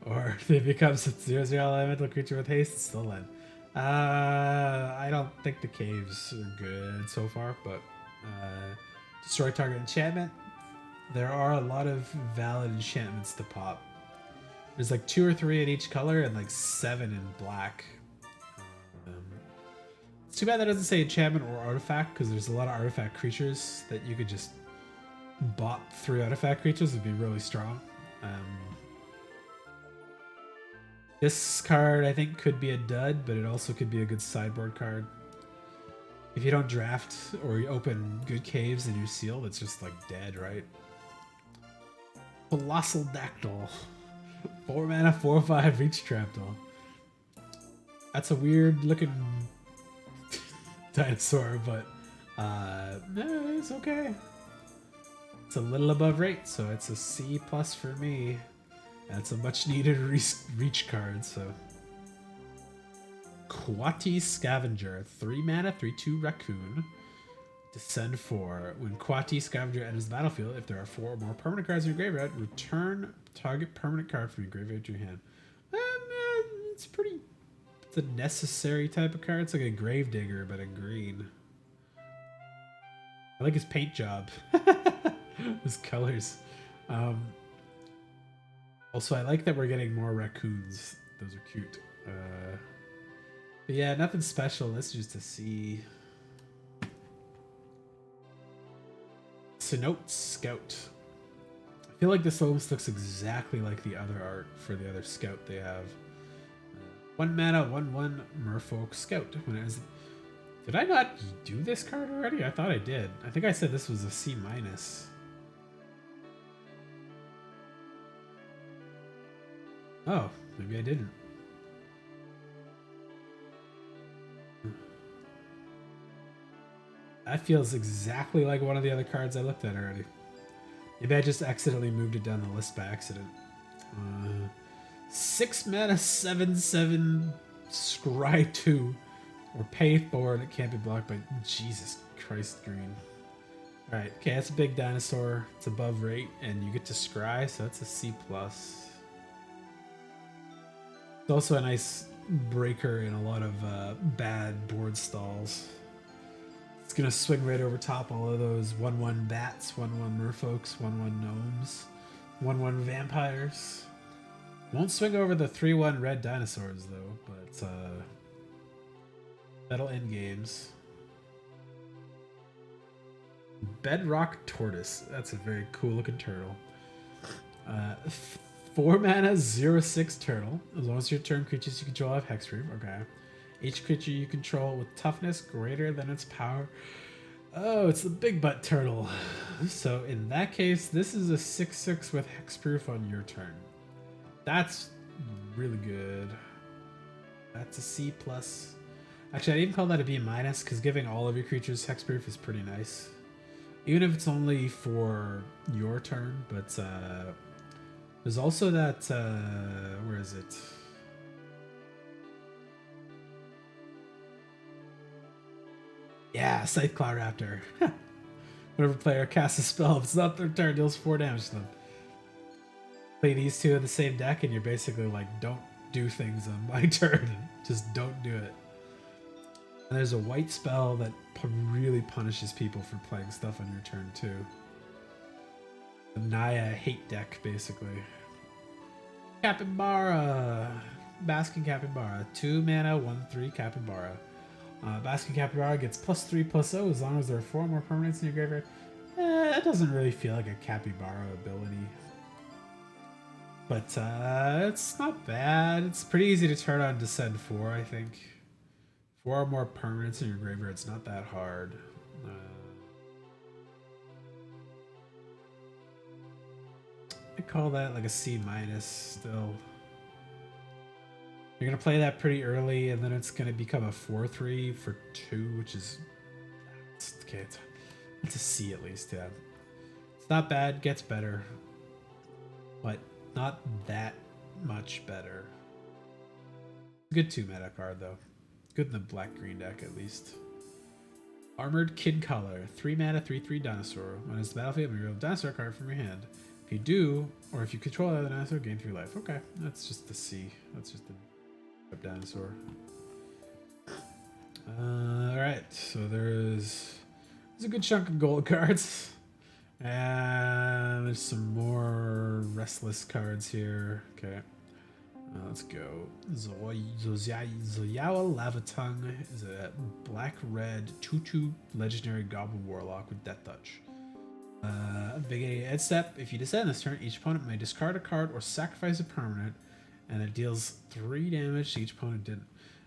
Or if it becomes a 0/0 elemental creature with haste, it's still land. I don't think the caves are good so far, but destroy target enchantment. There are a lot of valid enchantments to pop. There's like 2 or 3 in each color and like 7 in black. It's too bad that doesn't say enchantment or artifact, because there's a lot of artifact creatures that you could just bop through. Artifact creatures would be really strong. This card I think could be a dud, but it also could be a good sideboard card. If you don't draft or you open good caves and you're sealed, it's just like dead, right? Colossal Dactyl. 4 mana, 4/5 reach trapdoor. That's a weird looking dinosaur, but it's okay. It's a little above rate, so it's a C+ for me. That's a much needed reach card, so. Quati Scavenger, 3 mana, 3/2 raccoon. Descend 4. When Quati Scavenger enters the battlefield, if there are 4 or more permanent cards in your graveyard, return target permanent card from your graveyard to your hand. It's a necessary type of card. It's like a Gravedigger, but in green. I like his paint job. His colors. Also, I like that we're getting more raccoons. Those are cute. But yeah, nothing special. Let's just to see. Cenote Scout. I feel like this almost looks exactly like the other art for the other Scout they have. 1 mana, 1/1 Merfolk Scout. Did I not do this card already? I thought I did. I think I said this was a C-. Oh, maybe I didn't. That feels exactly like one of the other cards I looked at already. Maybe I just accidentally moved it down the list by accident. 6 mana, 7/7, scry 2, or pay 4, and it can't be blocked by Jesus Christ green. Alright, okay, that's a big dinosaur. It's above rate, and you get to scry, so that's a C+. It's also a nice breaker in a lot of bad board stalls. It's gonna swing right over top all of those 1/1 bats, 1/1 merfolks, 1/1 gnomes, 1/1 vampires. Won't swing over the 3/1 red dinosaurs though, but that'll end games. Bedrock Tortoise. That's a very cool looking turtle. 4 mana, 0/6 turtle. As long as your turn creatures you control have hexproof. Okay. Each creature you control with toughness greater than its power. Oh, it's the big butt turtle. So in that case, this is a 6/6 with hexproof on your turn. That's really good. That's a C+. Actually, I'd even call that a B-, because giving all of your creatures hexproof is pretty nice. Even if it's only for your turn, but there's also that, where is it? Yeah, Scytheclaw Raptor. Whenever player casts a spell, if it's not their turn, deals 4 damage to them. Play these two in the same deck, and you're basically like, don't do things on my turn. Just don't do it. And there's a white spell that really punishes people for playing stuff on your turn, too. The Naya hate deck, basically. Capybara! Basking Capybara. 2 mana, 1/3 Capybara. Basking Capybara gets +3/+0 as long as there are 4 more permanents in your graveyard. It doesn't really feel like a Capybara ability. But it's not bad. It's pretty easy to turn on Descend 4, I think. 4 or more permanents in your graveyard. It's not that hard. I call that like a C- still. You're going to play that pretty early, and then it's going to become a 4/3 for 2, which is... okay, it's a C at least, yeah. It's not bad, gets better. But not that much better. Good 2 meta card, though. Good in the black-green deck, at least. Armored Kid Collar. 3 mana, 3/3 dinosaur. When it's the battlefield, reveal a dinosaur card from your hand. If you do, or if you control another dinosaur, gain 3 life. Okay, that's just the C. That's just the dinosaur. Alright, so there's a good chunk of gold cards. And there's some more restless cards here. Okay. Let's go. Zoyawa Lavatongue is a black-red 2/2 legendary goblin warlock with Death Touch. Big A head step. If you descend this turn, each opponent may discard a card or sacrifice a permanent, and it deals 3 damage to each opponent. Didn't.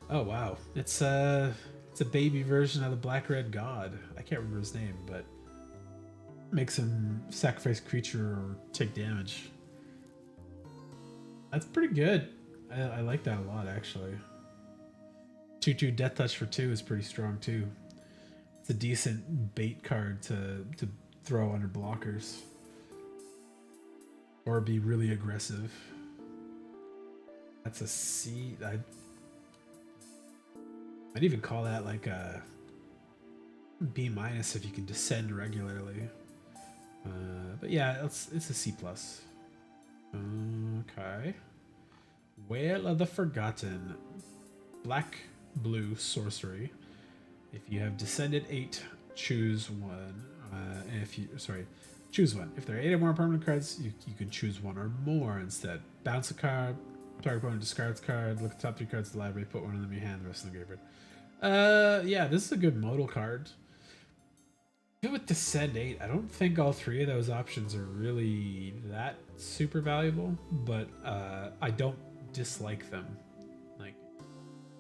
Oh wow, it's a baby version of the black-red god. I can't remember his name, but makes him sacrifice creature or take damage. That's pretty good. I like that a lot, actually. 2/2 Death Touch for 2 is pretty strong too. It's a decent bait card to throw under blockers, or be really aggressive. That's a C. I'd even call that like a B- if you can descend regularly. But yeah, it's a C+. Okay. Whale of the Forgotten. Black, blue, sorcery. If you have descended 8, choose 1. Choose 1. If there are 8 or more permanent cards, you can choose 1 or more instead. Bounce a card, target opponent discards card, look at the top 3 cards of the library, put 1 of them in your hand, the rest in the graveyard. Yeah, this is a good modal card. Even with Descend 8, I don't think all 3 of those options are really that super valuable, but I don't dislike them. Like,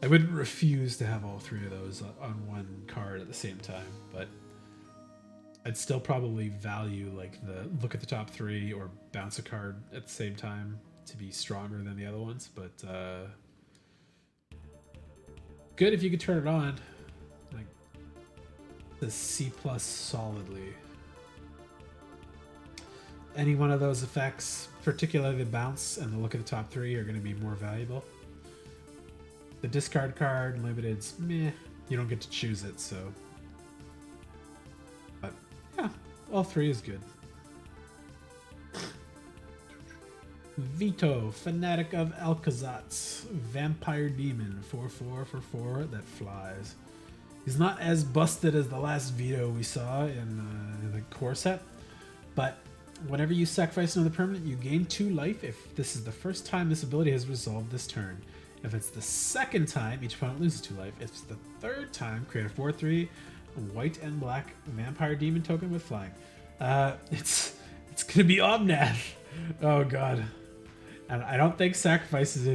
I wouldn't refuse to have all 3 of those on one card at the same time, but I'd still probably value like the look at the top 3 or bounce a card at the same time to be stronger than the other ones, but good if you could turn it on. Like, The C plus solidly. Any one of those effects, particularly the bounce and the look at the top three, are going to be more valuable. The discard card, limited's meh. You don't get to choose it, so. But yeah, all three is good. Vito, Fanatic of Alcazatz, Vampire Demon, 4/4 for 4 that flies. He's not as busted as the last Vito we saw in the core set, but whenever you sacrifice another permanent, you gain 2 life if this is the first time this ability has resolved this turn. If it's the second time, each opponent loses 2 life. If it's the third time, create a 4/3 white and black Vampire Demon token with flying. It's gonna be Omnath. Oh god. And I don't think Sacrifices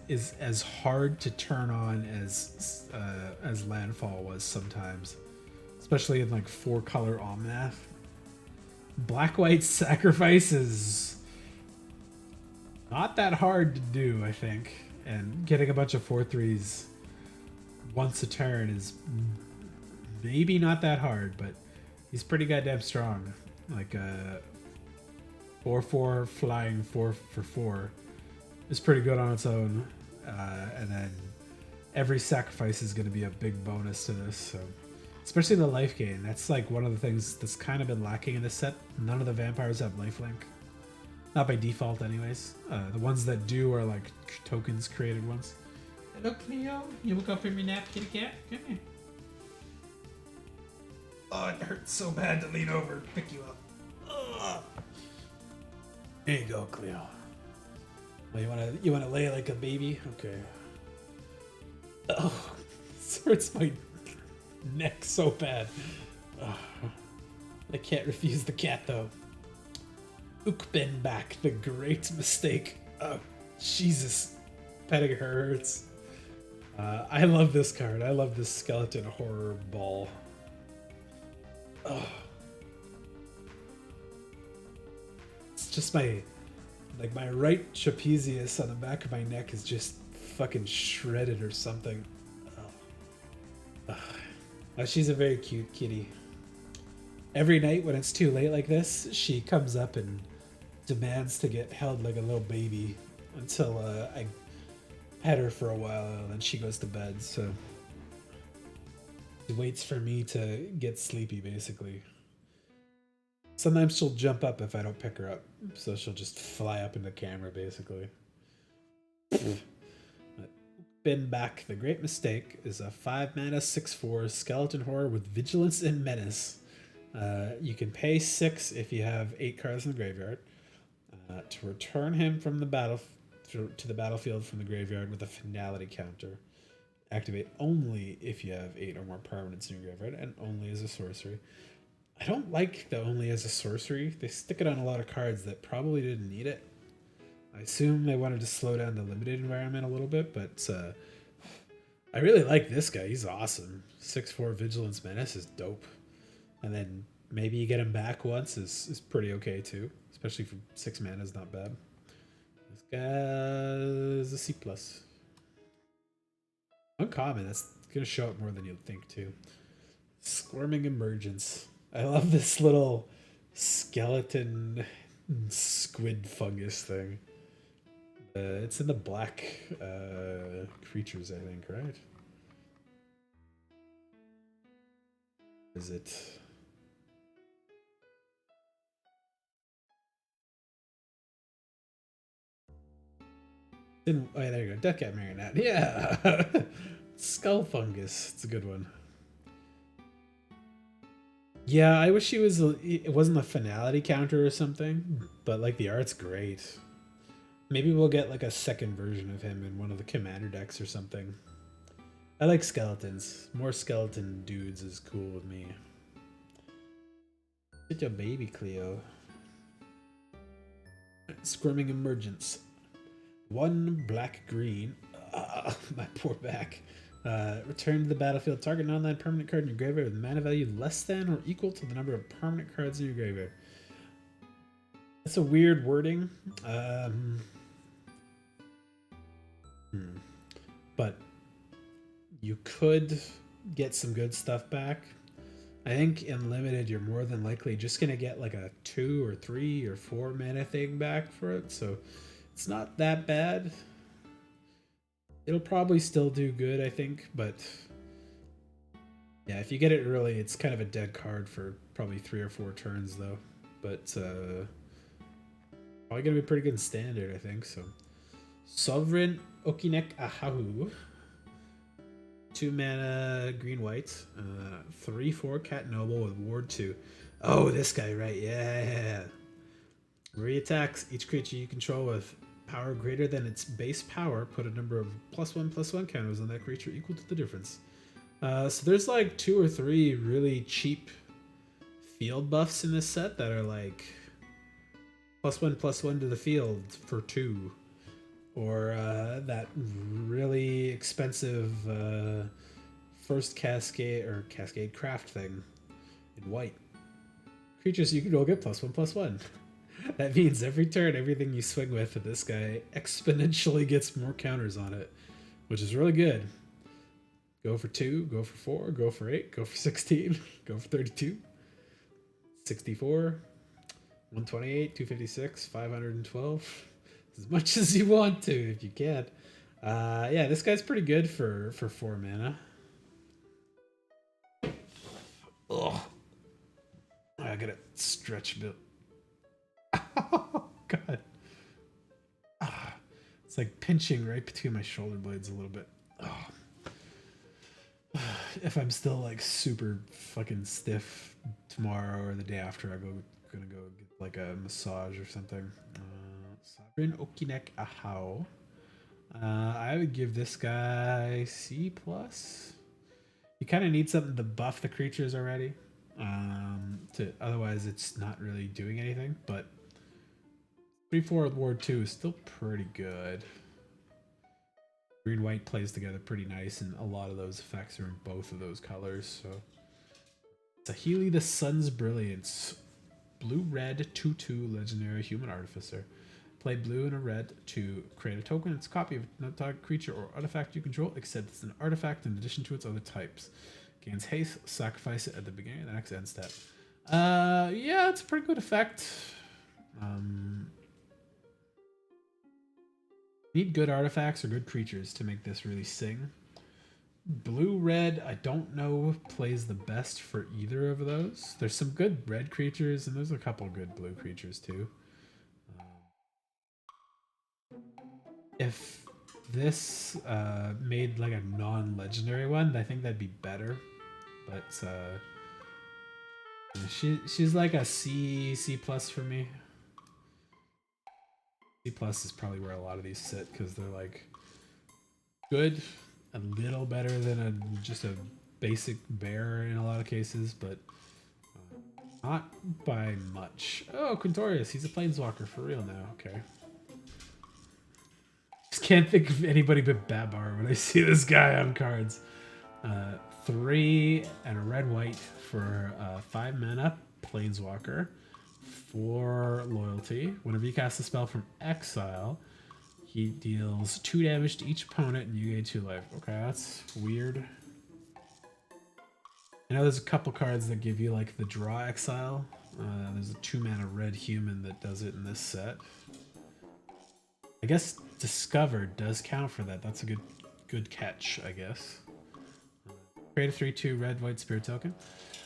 is as hard to turn on as Landfall was sometimes, especially in like 4-color Omnath. Black-white Sacrifices not that hard to do, I think, and getting a bunch of 4/3s once a turn is maybe not that hard, but he's pretty goddamn strong. Like 4/4 flying 4/4 is pretty good on its own, and then every sacrifice is going to be a big bonus to this. So, especially the life gain. That's like one of the things that's kind of been lacking in this set. None of the vampires have lifelink, not by default, anyways. The ones that do are like tokens created ones. Hello, Cleo. You woke up from your nap, kitty cat? Come here. Oh, it hurts so bad to lean over and pick you up. Ugh. There you go, Cleo. Well, you wanna lay like a baby? Okay. Oh, this hurts my neck so bad. Oh, I can't refuse the cat though. Ukben back, the great mistake. Oh, Jesus. Petting her hurts. I love this card. I love this skeleton horror ball. Oh. It's just my right trapezius on the back of my neck is just fucking shredded or something. Oh. She's a very cute kitty. Every night when it's too late like this, she comes up and demands to get held like a little baby until I pet her for a while, and then she goes to bed. So she waits for me to get sleepy, basically. Sometimes she'll jump up if I don't pick her up, so she'll just fly up in the camera, basically. Bin back, the great mistake is a 5-mana 6/4 skeleton horror with vigilance and menace. You can pay 6 if you have 8 cards in the graveyard to return him from the to the battlefield from the graveyard with a finality counter. Activate only if you have 8 or more permanents in your graveyard, and only as a sorcery. I don't like the only as a sorcery. They stick it on a lot of cards that probably didn't need it. I assume they wanted to slow down the limited environment a little bit, but I really like this guy. He's awesome. 6/4 Vigilance Menace is dope. And then maybe you get him back once is pretty okay too. Especially for 6 mana is not bad. This guy is a C+. Uncommon, that's going to show up more than you'd think too. Squirming Emergence. I love this little skeleton squid fungus thing. It's in the black creatures, I think, right? Is it? Oh, yeah, there you go. Death Cat Marionette. Yeah! Skull Fungus. It's a good one. Yeah, I wish it wasn't a finality counter or something, but like the art's great. Maybe we'll get like a second version of him in one of the commander decks or something. I like skeletons. More skeleton dudes is cool with me. Get your baby, Cleo. Squirming Emergence. 1 black-green. My poor back. Return to the battlefield. Target non-land permanent card in your graveyard with mana value less than or equal to the number of permanent cards in your graveyard. That's a weird wording. But you could get some good stuff back. I think in limited, you're more than likely just gonna get like a 2 or 3 or 4 mana thing back for it, so it's not that bad. It'll probably still do good, I think, but yeah, if you get it early, it's kind of a dead card for probably 3 or 4 turns, though. But probably gonna be pretty good in standard, I think. So, Sovereign Okinek Ahahu, 2 mana, green white, 3/4 Cat Noble with Ward 2. Oh, this guy, right? Yeah. Where he attacks, each creature you control with power greater than its base power, put a number of +1/+1 counters on that creature equal to the difference. So there's like 2 or 3 really cheap field buffs in this set that are like +1/+1 to the field for 2. Or that really expensive first Cascade Craft thing in white. Creatures you can all get +1/+1. That means every turn, everything you swing with this guy exponentially gets more counters on it, which is really good. Go for 2, go for 4, go for 8, go for 16, go for 32, 64, 128, 256, 512. As much as you want to, if you can. Yeah, this guy's pretty good for 4 mana. Ugh. I gotta stretch a bit. Oh, God. It's like pinching right between my shoulder blades a little bit. Oh. If I'm still like super fucking stiff tomorrow or the day after, gonna go get like a massage or something. Sovereign Okinek Ahau. I would give this guy C+. You kind of need something to buff the creatures already. Otherwise, it's not really doing anything. But 3/4 with Ward 2 is still pretty good. Green white plays together pretty nice, and a lot of those effects are in both of those colors. So Sahili the Sun's Brilliance. Blue red 2/2 legendary human artificer. Play blue and a red to create a token. It's a copy of no target creature or artifact you control, except it's an artifact in addition to its other types. Gains haste, sacrifice it at the beginning of the next end step. Yeah, it's a pretty good effect. Need good artifacts or good creatures to make this really sing. Blue red, I don't know plays the best for either of those. There's some good red creatures, and there's a couple good blue creatures too. If this made like a non-legendary one, I think that'd be better. But she's like a C plus for me. C plus is probably where a lot of these sit because they're like good, a little better than just a basic bear in a lot of cases, but not by much. Oh, Quintorius, he's a planeswalker for real now. Okay. Just can't think of anybody but Babar when I see this guy on cards. 3 and a red white for 5 mana, planeswalker. 4 loyalty. Whenever you cast a spell from exile, he deals 2 damage to each opponent and you gain 2 life. Okay, that's weird. I know there's a couple cards that give you like the draw exile. There's a 2 mana red human that does it in this set. I guess Discovered does count for that. That's a good catch, I guess. Create a 3/2 red white spirit token.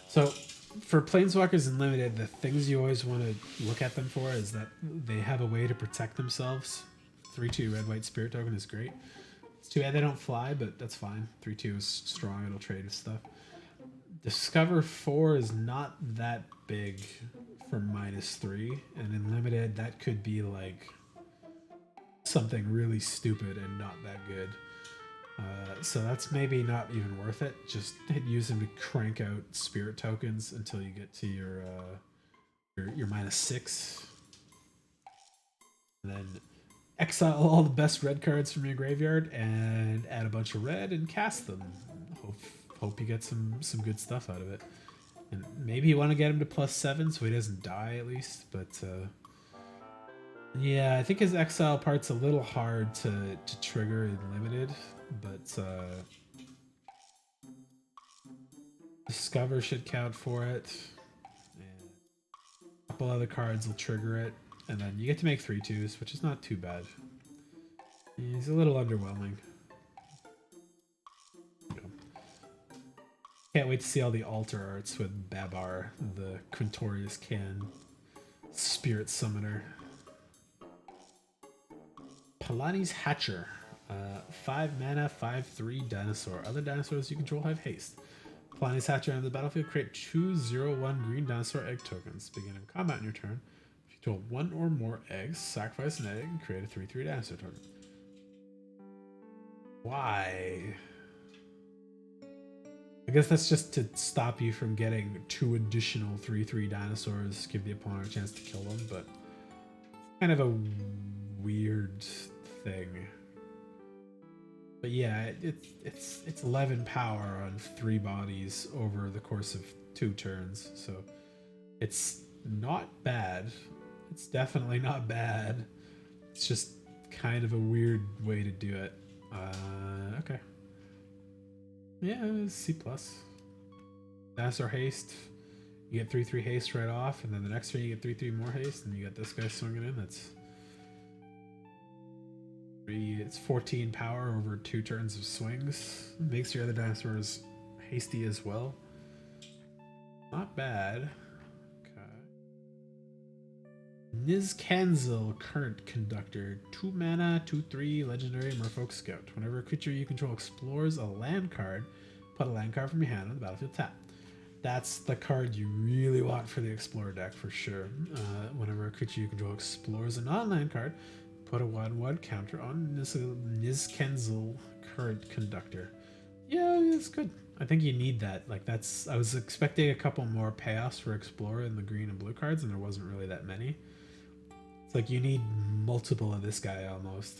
So for planeswalkers in limited, the things you always want to look at them for is that they have a way to protect themselves. 3/2 red white spirit token is great. It's too bad they don't fly, but that's fine. 3/2 is strong, it'll trade with stuff. Discover 4 is not that big for -3, and in limited that could be like something really stupid and not that good. So that's maybe not even worth it. Just use them to crank out spirit tokens until you get to your -6. And then exile all the best red cards from your graveyard and add a bunch of red and cast them. Hope you get some good stuff out of it. And maybe you want to get him to +7 so he doesn't die at least, but yeah, I think his exile part's a little hard to trigger in limited, but Discover should count for it. And a couple other cards will trigger it. And then you get to make 3/2s, which is not too bad. He's a little underwhelming. Can't wait to see all the altar arts with Babar, the Quintorius Can Spirit Summoner. Palani's Hatcher. 5 mana, 5/3 dinosaur. Other dinosaurs you control have haste. Palani's Hatcher on the battlefield, create 2/0/1 green dinosaur egg tokens. Beginning combat on your turn. If you control 1 or more eggs, sacrifice an egg and create a 3/3 dinosaur token. Why? I guess that's just to stop you from getting 2 additional 3/3 dinosaurs, give the opponent a chance to kill them, but it's kind of a weird thing. But yeah, it's 11 power on 3 bodies over the course of 2 turns, so it's not bad. It's definitely not bad. It's just kind of a weird way to do it. Okay. Yeah, C+. Dinosaur haste. You get 3/3 haste right off, and then the next turn you get 3/3 more haste, and you got this guy swinging in. That's 3. It's 14 power over 2 turns of swings. Makes your other dinosaurs hasty as well. Not bad. Okay. Nizkanzel, Current Conductor. 2 mana, 2/3 legendary Merfolk Scout. Whenever a creature you control explores a land card, put a land card from your hand on the battlefield tap. That's the card you really want for the Explorer deck for sure. Whenever a creature you control explores a non-land card, put a 1/1 counter on Nizkenzel, Current Conductor. Yeah, it's good. I think you need that. Like I was expecting a couple more payoffs for Explorer in the green and blue cards, and there wasn't really that many. It's like you need multiple of this guy almost.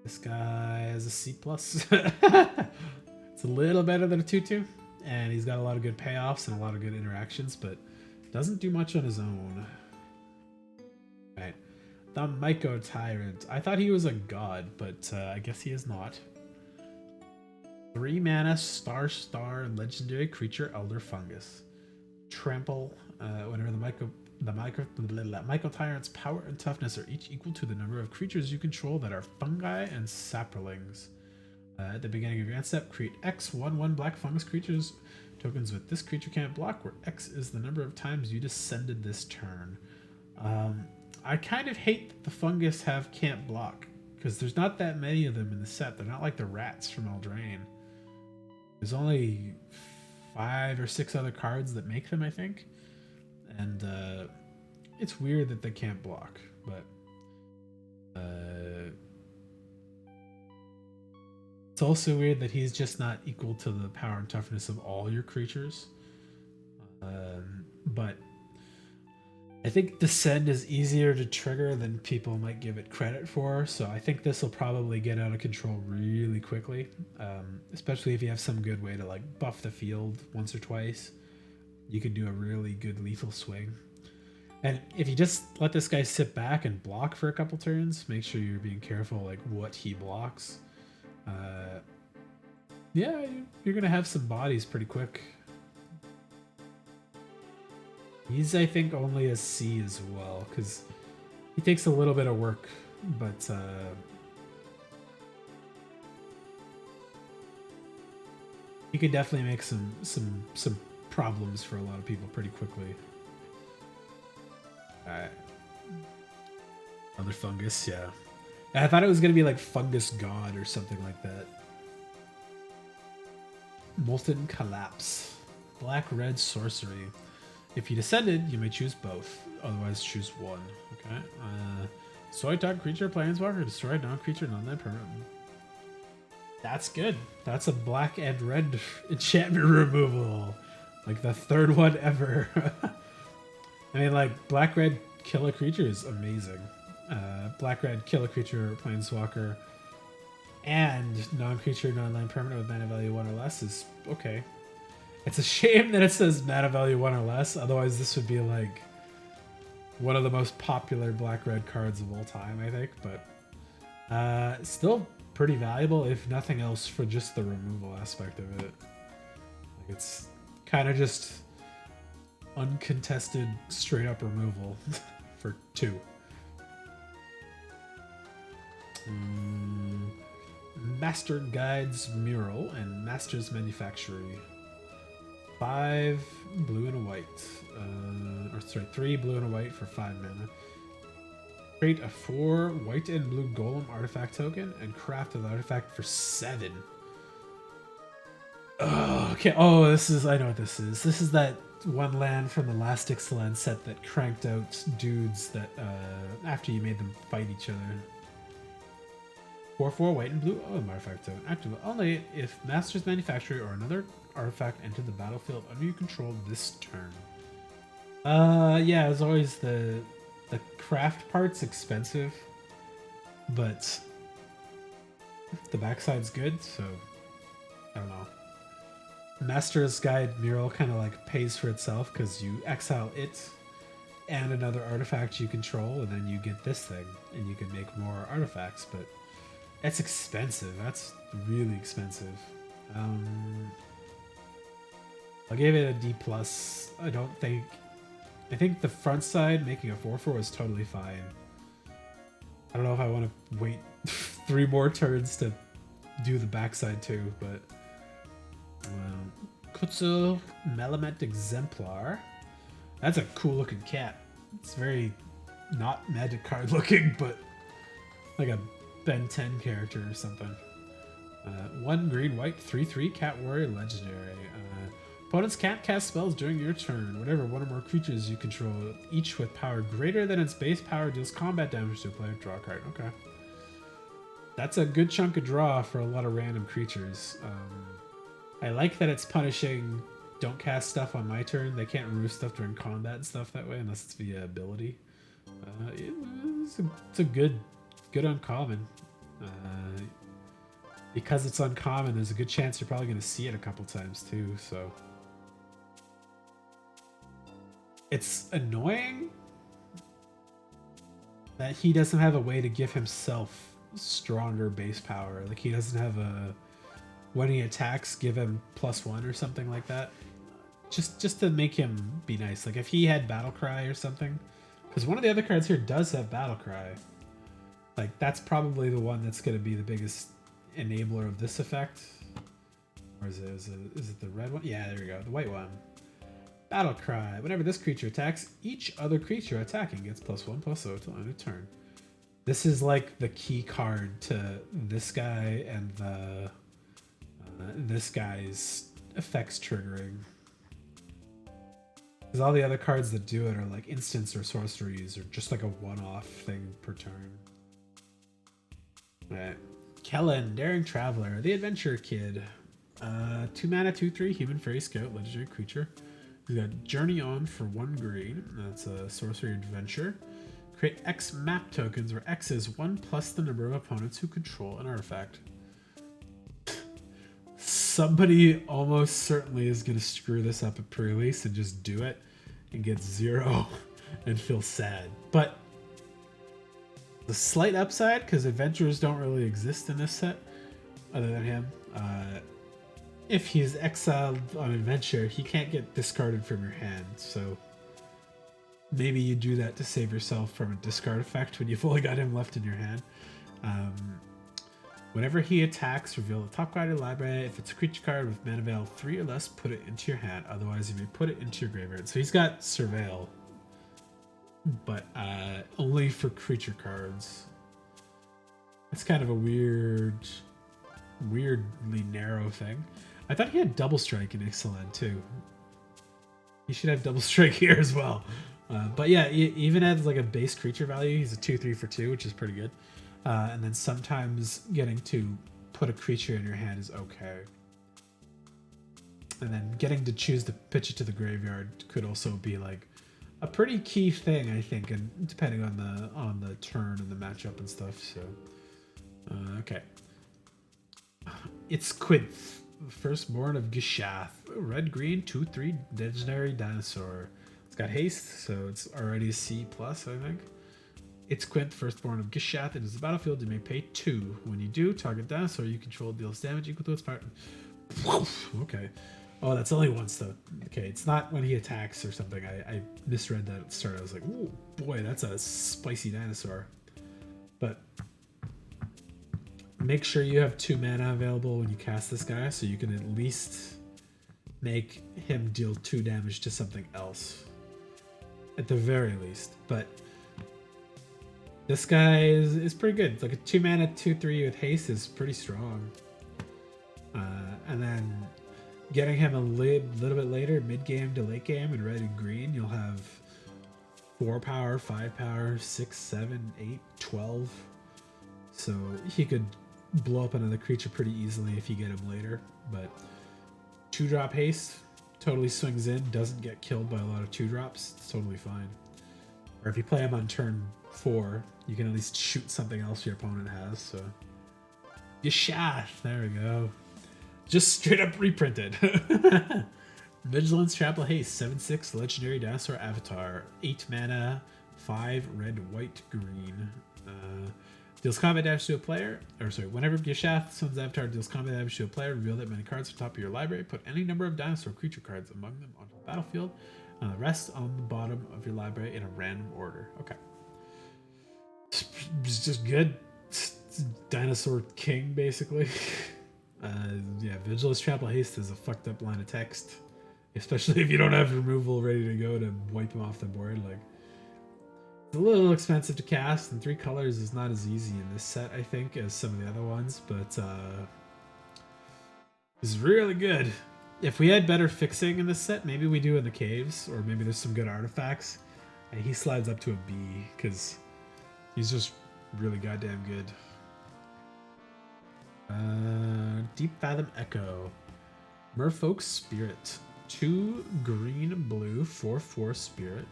This guy has a C+. It's a little better than a 2/2, and he's got a lot of good payoffs and a lot of good interactions, but doesn't do much on his own. Right. The Myco Tyrant. I thought he was a god, but I guess he is not. 3 mana, star legendary creature, Elder Fungus. Trample. Whenever the Myco Tyrant's power and toughness are each equal to the number of creatures you control that are fungi and saplings. At the beginning of your end step, create X 1/1 black fungus creatures tokens with this creature can't block, where X is the number of times you descended this turn. I kind of hate that the fungus can't block, because there's not that many of them in the set. They're not like the rats from Eldraine. There's only 5 or 6 other cards that make them, I think. And it's weird that they can't block, but it's also weird that he's just not equal to the power and toughness of all your creatures. But I think Descend is easier to trigger than people might give it credit for, so I think this will probably get out of control really quickly, especially if you have some good way to like buff the field once or twice. You can do a really good lethal swing. And if you just let this guy sit back and block for a couple turns, make sure you're being careful like what he blocks. Yeah, you're gonna have some bodies pretty quick. He's, I think, only a C as well, because he takes a little bit of work, but he can definitely make some problems for a lot of people pretty quickly. Alright. Another fungus, yeah. I thought it was gonna be like Fungus God or something like that. Molten Collapse. Black-red sorcery. If you descended, you may choose both. Otherwise, choose one. Okay. Destroy target creature, planeswalker, destroy non-creature, non-land permanent. That's good. That's a black and red enchantment removal. Like the 3rd one ever. I mean, like, black-red kill a creature is amazing. Black-red kill a creature, planeswalker, and non-creature, non-land permanent with mana value 1 or less is okay. It's a shame that it says mana value 1 or less, otherwise this would be like one of the most popular black-red cards of all time, I think, but still pretty valuable, if nothing else, for just the removal aspect of it. Like it's kind of just uncontested, straight up removal for 2. Master Guide's Mural and Master's Manufactory. 5 blue and a white. 3 blue and a white for 5 mana. Create a 4 white and blue golem artifact token and craft an artifact for 7. Oh, okay. Oh, this is. I know what this is. This is that one land from the last Ixalan set that cranked out dudes that after you made them fight each other. 4/4 white and blue. Oh, an artifact token. Active only if Master's Manufactory or another artifact enter the battlefield under your control this turn. Yeah, as always, the craft part's expensive, but the backside's good, so I don't know. Master's Guide Mural kind of like pays for itself because you exile it and another artifact you control, and then you get this thing, and you can make more artifacts, but it's expensive. That's really expensive. I'll give it a D+. I think the front side making a 4/4 is totally fine. I don't know if I want to wait 3 more turns to do the backside too, but Kutsu Melament Exemplar. That's a cool looking cat. It's very not magic card looking, but like a Ben 10 character or something. 1 green white 3/3 Cat Warrior Legendary. Opponents can't cast spells during your turn. Whenever one or more creatures you control, each with power greater than its base power, deals combat damage to a player. Draw a card. Okay. That's a good chunk of draw for a lot of random creatures. I like that it's punishing don't cast stuff on my turn. They can't remove stuff during combat and stuff that way unless it's via ability. It's a good uncommon. Because it's uncommon, there's a good chance you're probably going to see it a couple times too, so... It's annoying that he doesn't have a way to give himself stronger base power. Like, he doesn't have a... When he attacks, give him +1 or something like that. Just to make him be nice. Like, if he had Battle Cry or something... Because one of the other cards here does have Battle Cry. Like, that's probably the one that's going to be the biggest enabler of this effect. Or is it the red one? Yeah, there we go. The white one. Battle Cry. Whenever this creature attacks, each other creature attacking gets +1/+0 till end of turn. This is like the key card to this guy and the this guy's effects triggering. Because all the other cards that do it are like instants or sorceries or just like a one-off thing per turn. Alright. Kellen, Daring Traveler, the Adventure Kid. 2 mana, 2/3 Human Fairy Scout, legendary creature. He's got Journey On for 1 green. That's a sorcery adventure. Create X map tokens where X is 1+ the number of opponents who control an artifact. Somebody almost certainly is going to screw this up at pre-release and just do it and get 0 and feel sad. But the slight upside, because adventurers don't really exist in this set other than him, if he's exiled on adventure, he can't get discarded from your hand, so maybe you do that to save yourself from a discard effect when you've only got him left in your hand. Whenever he attacks, reveal the top card of your library. If it's a creature card with mana veil 3 or less, put it into your hand. Otherwise, you may put it into your graveyard. So he's got Surveil, but only for creature cards. That's kind of a weirdly narrow thing. I thought he had Double Strike in Ixalan too. He should have Double Strike here as well. But yeah, even as like a base creature value, he's a 2/3 for 2, which is pretty good. And then sometimes getting to put a creature in your hand is okay. And then getting to choose to pitch it to the graveyard could also be like a pretty key thing, I think, and depending on the turn and the matchup and stuff. So, okay. It's Quinth, firstborn of Gishath, red-green 2/3 legendary dinosaur. It's got haste, so it's already a C+, I think. It's Quinth, firstborn of Gishath. It is the battlefield. You may pay 2. When you do, target dinosaur you control deals damage equal to its power. Okay. Oh, that's only once though. Okay, it's not when he attacks or something. I misread that at the start. I was like, "Ooh, boy, that's a spicy dinosaur." But make sure you have 2 mana available when you cast this guy, so you can at least make him deal 2 damage to something else, at the very least. But this guy is pretty good. Like a 2 mana 2/3 with haste is pretty strong. And then getting him a little bit later, mid game to late game, in red and green, you'll have 4 power, 5 power, 6, 7, 8, 12. So he could blow up another creature pretty easily if you get him later. But 2-drop haste totally swings in, doesn't get killed by a lot of 2-drops. It's totally fine. Or if you play him on turn 4, you can at least shoot something else your opponent has. So you shot. There we go. Just straight up reprinted. Vigilance, Trample, Haste, 7/6, Legendary Dinosaur Avatar, 8 mana, 5 red, white, green. Deals combat damage to a player, whenever Gishath, someone's avatar deals combat damage to a player, reveal that many cards on top of your library, put any number of dinosaur creature cards among them onto the battlefield, and the rest on the bottom of your library in a random order. Okay. It's just good. It's Dinosaur King, basically. Yeah, Vigilance, Trample, Haste is a fucked up line of text. Especially if you don't have removal ready to go to wipe him off the board. Like, it's a little expensive to cast, and 3 colors is not as easy in this set, I think, as some of the other ones, but it's really good. If we had better fixing in this set, maybe we do in the caves, or maybe there's some good artifacts, and he slides up to a B, because he's just really goddamn good. Deep Fathom Echo. Merfolk Spirit. 2 green, blue, 4/4 spirit.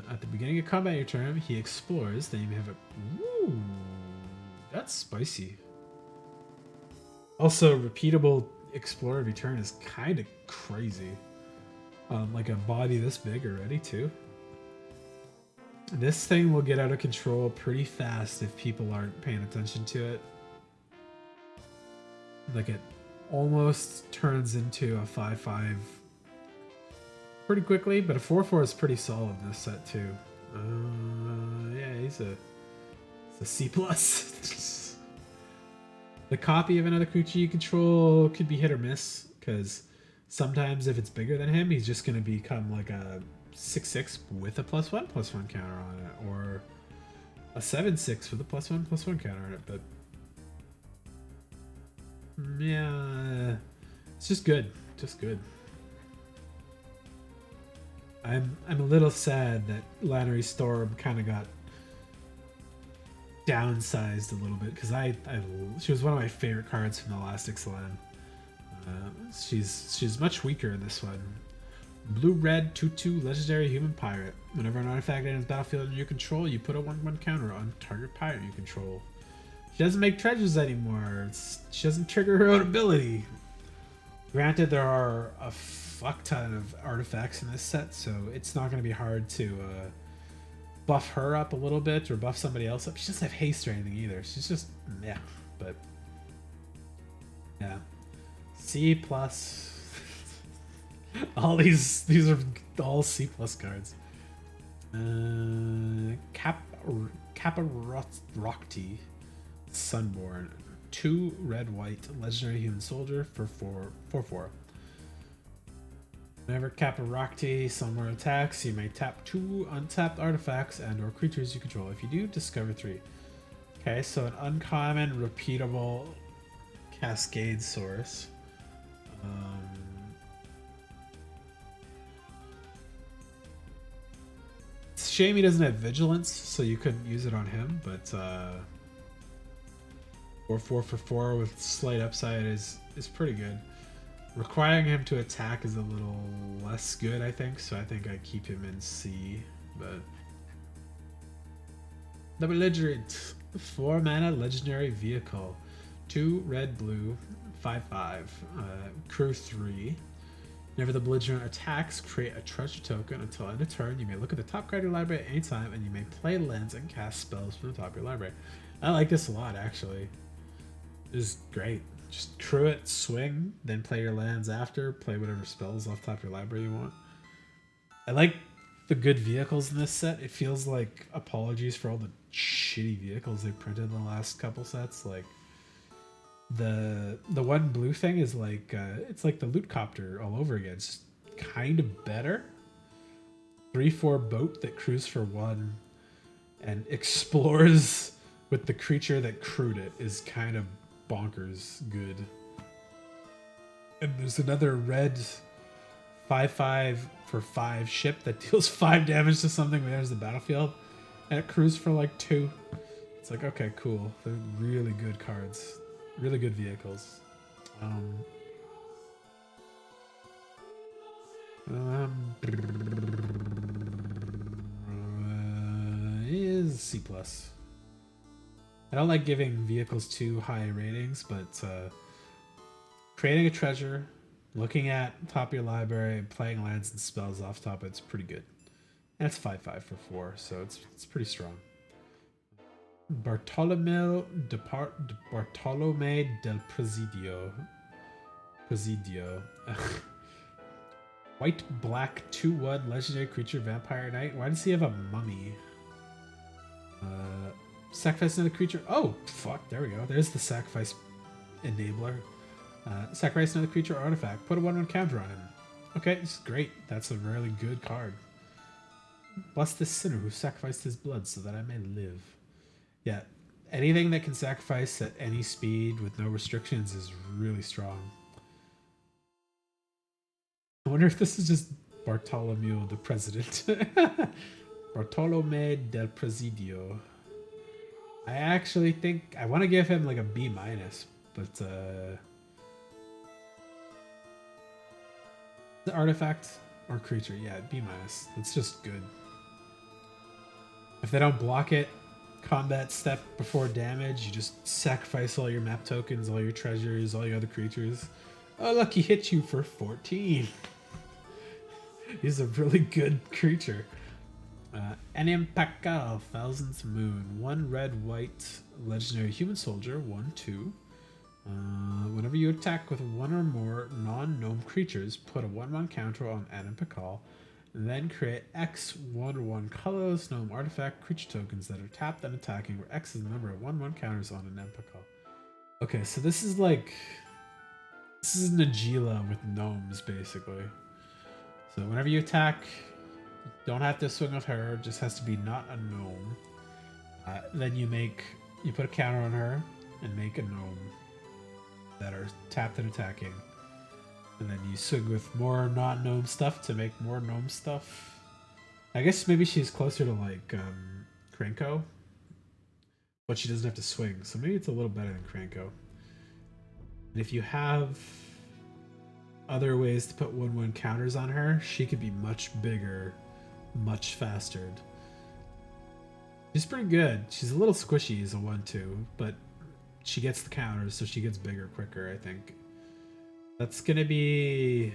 At the beginning of combat your turn, he explores. Then you have a... Ooh, that's spicy. Also, repeatable explore every turn is kind of crazy. Like a body this big already, too. This thing will get out of control pretty fast if people aren't paying attention to it. Like, it almost turns into a 5/5 pretty quickly, but a 4/4 is pretty solid in this set too. Yeah, he's a C+. The copy of another creature you control could be hit or miss, because sometimes if it's bigger than him, he's just going to become like a 6/6 with a +1/+1 counter on it, or a 7/6 with a +1/+1 counter on it, but yeah, it's just good. Just good. I'm a little sad that Lannery Storm kind of got downsized a little bit, because she was one of my favorite cards from the last Ixalan. She's much weaker in this one. Blue-red 2/2 legendary human pirate. Whenever an artifact enters battlefield under your control, you put a 1/1 counter on target pirate you control. She doesn't make treasures anymore. She doesn't trigger her own ability. Granted, there are a fuck ton of artifacts in this set, so it's not going to be hard to buff her up a little bit or buff somebody else up. She doesn't have haste or anything either. She's just meh, but yeah. C+. All these are all C+ cards. Caparocti. Sunborn. 2 red white legendary human soldier for 4/4. Whenever Caparocti somewhere attacks, you may tap 2 untapped artifacts and or creatures you control. If you do, discover 3. Okay, so an uncommon repeatable cascade source. It's a shame he doesn't have vigilance, so you couldn't use it on him, but 4/4 for 4 with slight upside is pretty good. Requiring him to attack is a little less good, I think, so I think I keep him in C, but... The Belligerent. 4 mana legendary vehicle. 2 red blue, 5/5. Crew 3. Whenever the Belligerent attacks, create a treasure token. Until end of turn, you may look at the top card of your library at any time, and you may play lands and cast spells from the top of your library. I like this a lot, actually. This is great. Just crew it, swing, then play your lands after, play whatever spells off top of your library you want. I like the good vehicles in this set. It feels like apologies for all the shitty vehicles they printed in the last couple sets. Like the one blue thing is like it's like the loot copter all over again. It's kind of better. 3/4 boat that crews for 1 and explores with the creature that crewed it is kind of bonkers good. And there's another red 5/5 for 5 ship that deals 5 damage to something when it enters the battlefield, and it crews for like 2. It's like, okay, cool. They're really good cards, really good vehicles. Is C+. I don't like giving vehicles too high ratings, but creating a treasure, looking at top of your library, and playing lands and spells off top, it's pretty good. And it's 5/5 for 4, so it's pretty strong. Bartolome del Presidio. White black 2/1 legendary creature vampire knight. Why does he have a mummy? Sacrifice another creature. Oh, fuck. There we go. There's the sacrifice enabler. Sacrifice another creature or artifact. Put a 1/1 counter on him. Okay, this is great. That's a really good card. Bless this sinner who sacrificed his blood so that I may live. Yeah, anything that can sacrifice at any speed with no restrictions is really strong. I wonder if this is just Bartolomeo the President. Bartolome del Presidio. I actually think I want to give him like a B-, but the artifact or creature, yeah, B-. It's just good. If they don't block it, combat step before damage, you just sacrifice all your map tokens, all your treasures, all your other creatures. Oh, look, he hit you for 14. He's a really good creature. Enimpakal, Thousandth Moon. 1 red, white, legendary human soldier. 1/2. Whenever you attack with 1 or more non-gnome creatures, put a 1/1 counter on Enimpakal. Then create X 1/1 colorless gnome artifact creature tokens that are tapped and attacking, where X is the number of 1/1 counters on an Enimpakal. Okay, so this is like... This is Najila with gnomes, basically. So whenever you attack... Don't have to swing with her, just has to be not a gnome. Then you put a counter on her and make a gnome that are tapped and attacking. And then you swing with more non-gnome stuff to make more gnome stuff. I guess maybe she's closer to like Krenko, but she doesn't have to swing, so maybe it's a little better than Krenko. And if you have other ways to put 1/1 counters on her, she could be much bigger, much faster. She's pretty good. She's a little squishy as a 1/2, but she gets the counters, so she gets bigger quicker, I think. That's gonna be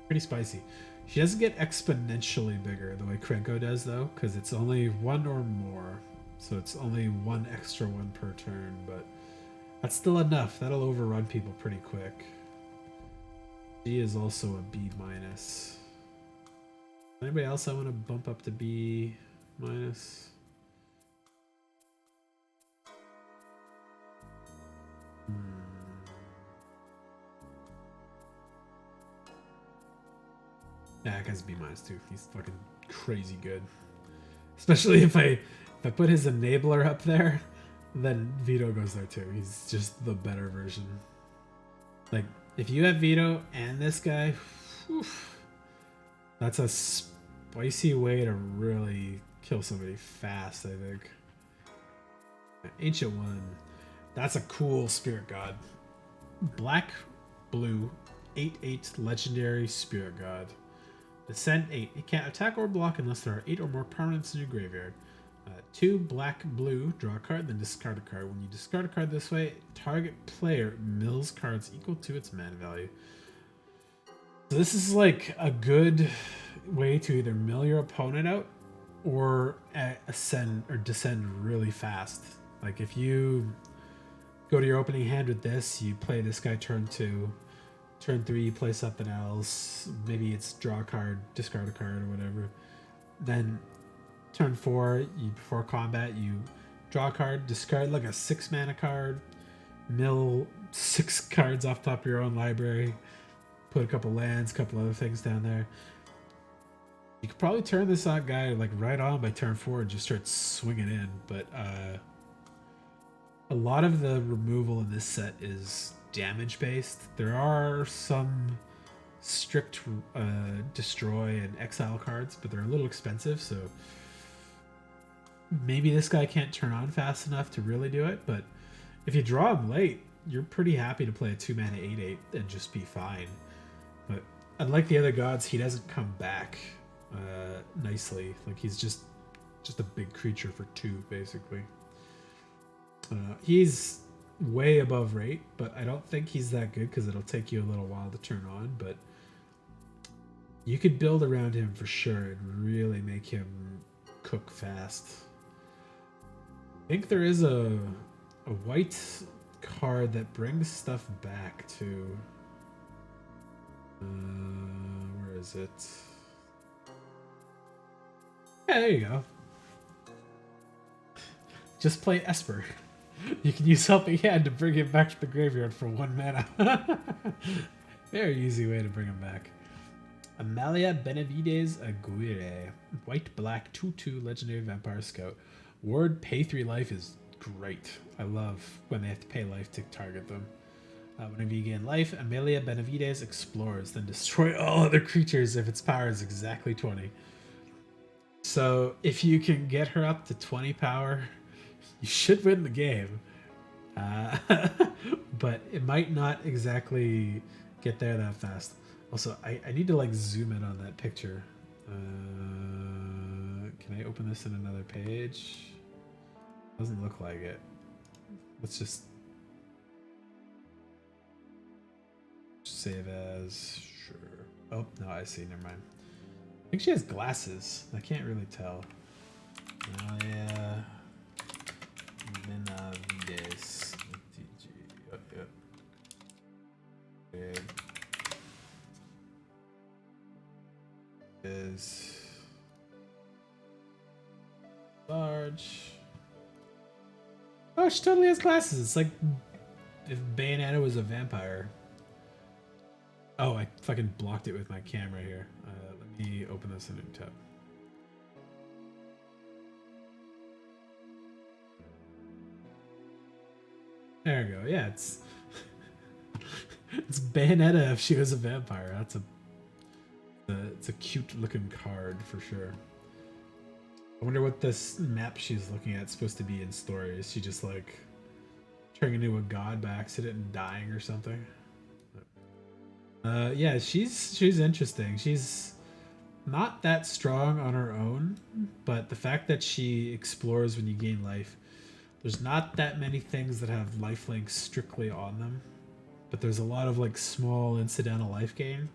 pretty spicy. She doesn't get exponentially bigger the way Krenko does, though, because it's only 1 or more. So it's only 1 extra 1 per turn, but that's still enough. That'll overrun people pretty quick. She is also a B-. Anybody else I want to bump up to B-? Yeah, that guy's B- too. He's fucking crazy good. Especially if I put his enabler up there, then Vito goes there too. He's just the better version. Like, if you have Vito and this guy, whew, that's a spicy way to really kill somebody fast, I think. Ancient One. That's a cool spirit god. Black, blue, 8/8 legendary spirit god. Descent 8. It can't attack or block unless there are 8 or more permanents in your graveyard. 2 black, blue, draw a card, then discard a card. When you discard a card this way, target player mills cards equal to its mana value. So this is like a good way to either mill your opponent out or ascend or descend really fast. Like if you go to your opening hand with this. You play this guy turn 2. Turn 3, you play something else. Maybe it's draw a card, discard a card, or whatever. Then turn 4, you before combat, you draw a card, discard like a 6 mana card, mill 6 cards off top of your own library, put a couple lands, a couple other things down there. You could probably turn this guy like right on by turn 4 and just start swinging in, but a lot of the removal in this set is damage based. There are some strict destroy and exile cards, but they're a little expensive, so maybe this guy can't turn on fast enough to really do it. But if you draw him late, you're pretty happy to play a 2 mana 8/8 and just be fine. But unlike the other gods, he doesn't come back nicely. Like he's just a big creature for 2 basically. He's way above rate, but I don't think he's that good because it'll take you a little while to turn on. But you could build around him for sure and really make him cook fast. I think there is a white card that brings stuff back too. Where is it? Yeah, there you go. Just play Esper. You can use Helping Hand to bring him back to the graveyard for 1 mana. Very easy way to bring him back. Amalia Benavides Aguirre. White-black 2/2 legendary vampire scout. Ward pay 3 life is great. I love when they have to pay life to target them. Whenever you gain life, Amalia Benavides explores, then destroy all other creatures if its power is exactly 20. So if you can get her up to 20 power, you should win the game. But it might not exactly get there that fast. Also, I need to like zoom in on that picture. Can I open this in another page? Doesn't look like it. Let's just save as. Sure. Oh, no, I see. Never mind. I think she has glasses. I can't really tell. Oh, yeah. Benavides. Oh, yeah. Is large. Oh, she totally has glasses. It's like if Bayonetta was a vampire. Oh, I fucking blocked it with my camera here. Let me open this in a new tab. There we go. Yeah, it's it's Bayonetta if she was a vampire. It's a cute looking card for sure. I wonder what this map she's looking at is supposed to be in story. Is she just like turning into a god by accident and dying or something? Yeah, she's interesting. She's not that strong on her own, but the fact that she explores when you gain life, there's not that many things that have lifelink strictly on them, but there's a lot of like small incidental life gain.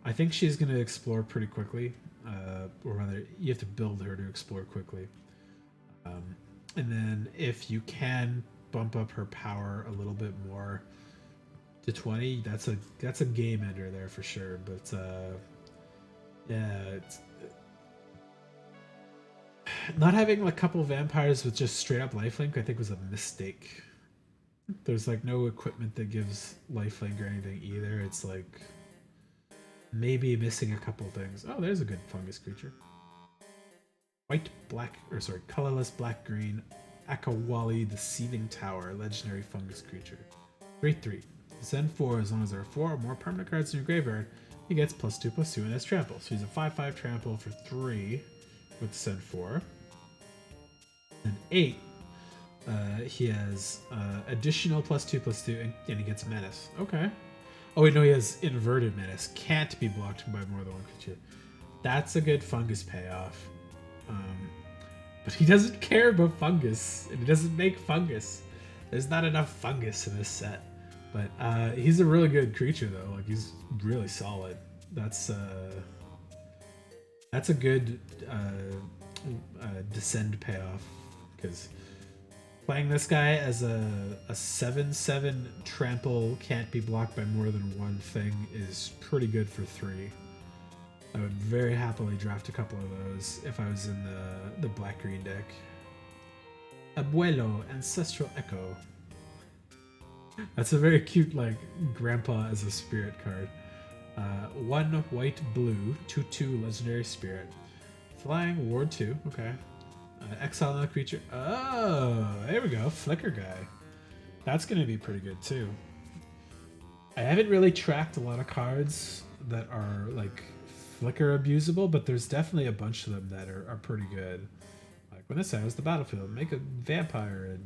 I think she's going to explore pretty quickly, or rather, you have to build her to explore quickly. And then if you can bump up her power a little bit more to 20, that's a game ender there for sure. But yeah, it's not having a couple vampires with just straight up lifelink, I think, was a mistake. There's like no equipment that gives lifelink or anything either. It's like maybe missing a couple things. Oh, there's a good fungus creature. White, black, or sorry, colorless black green Akawali the Seething Tower, legendary fungus creature. 3/3. Send 4 as long as there are 4 or more permanent cards in your graveyard. He gets +2/+2 and has trample. So he's a 5/5 trample for 3 with send 4. And 8, he has additional +2/+2 and he gets menace. Okay. Oh wait, no, he has inverted menace. Can't be blocked by more than one creature. That's a good fungus payoff. But he doesn't care about fungus, and he doesn't make fungus. There's not enough fungus in this set. But he's a really good creature though. Like he's really solid. That's a good descend payoff because Playing this guy as a 7/7 trample can't be blocked by more than one thing is pretty good for 3. I would very happily draft a couple of those if I was in the black-green deck. Abuelo, Ancestral Echo. That's a very cute, like, grandpa as a spirit card. 1 white blue, 2/2 legendary spirit. Flying, ward 2, okay. Exile a creature. Oh, there we go. Flicker guy. That's going to be pretty good too. I haven't really tracked a lot of cards that are like flicker abusable, but there's definitely a bunch of them that are pretty good. Like when this enters the battlefield, make a vampire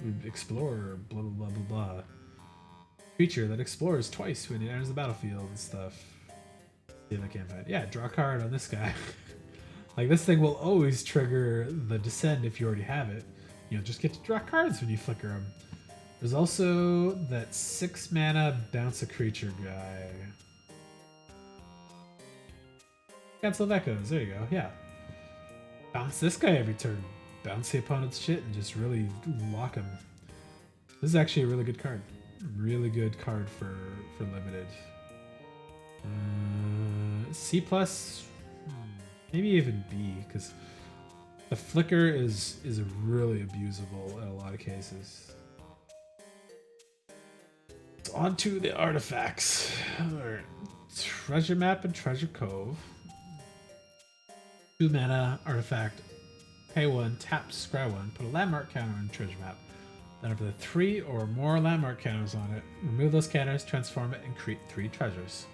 and explore, blah blah blah blah blah. Creature that explores twice when it enters the battlefield and stuff. See if I can't find it. Yeah, draw a card on this guy. Like, this thing will always trigger the Descend if you already have it. You know, just get to draw cards when you flicker them. There's also that 6 mana bounce a creature guy. Cancel of Echoes, there you go, yeah. Bounce this guy every turn. Bounce the opponent's shit and just really lock him. This is actually a really good card. Really good card for limited. C+, maybe even B, because the flicker is really abusable in a lot of cases. So on to the artifacts. Treasure Map and Treasure Cove. 2 mana artifact. Pay 1, tap, scry 1, put a landmark counter on Treasure Map. Then after the 3 or more landmark counters on it, remove those counters, transform it, and create 3 treasures.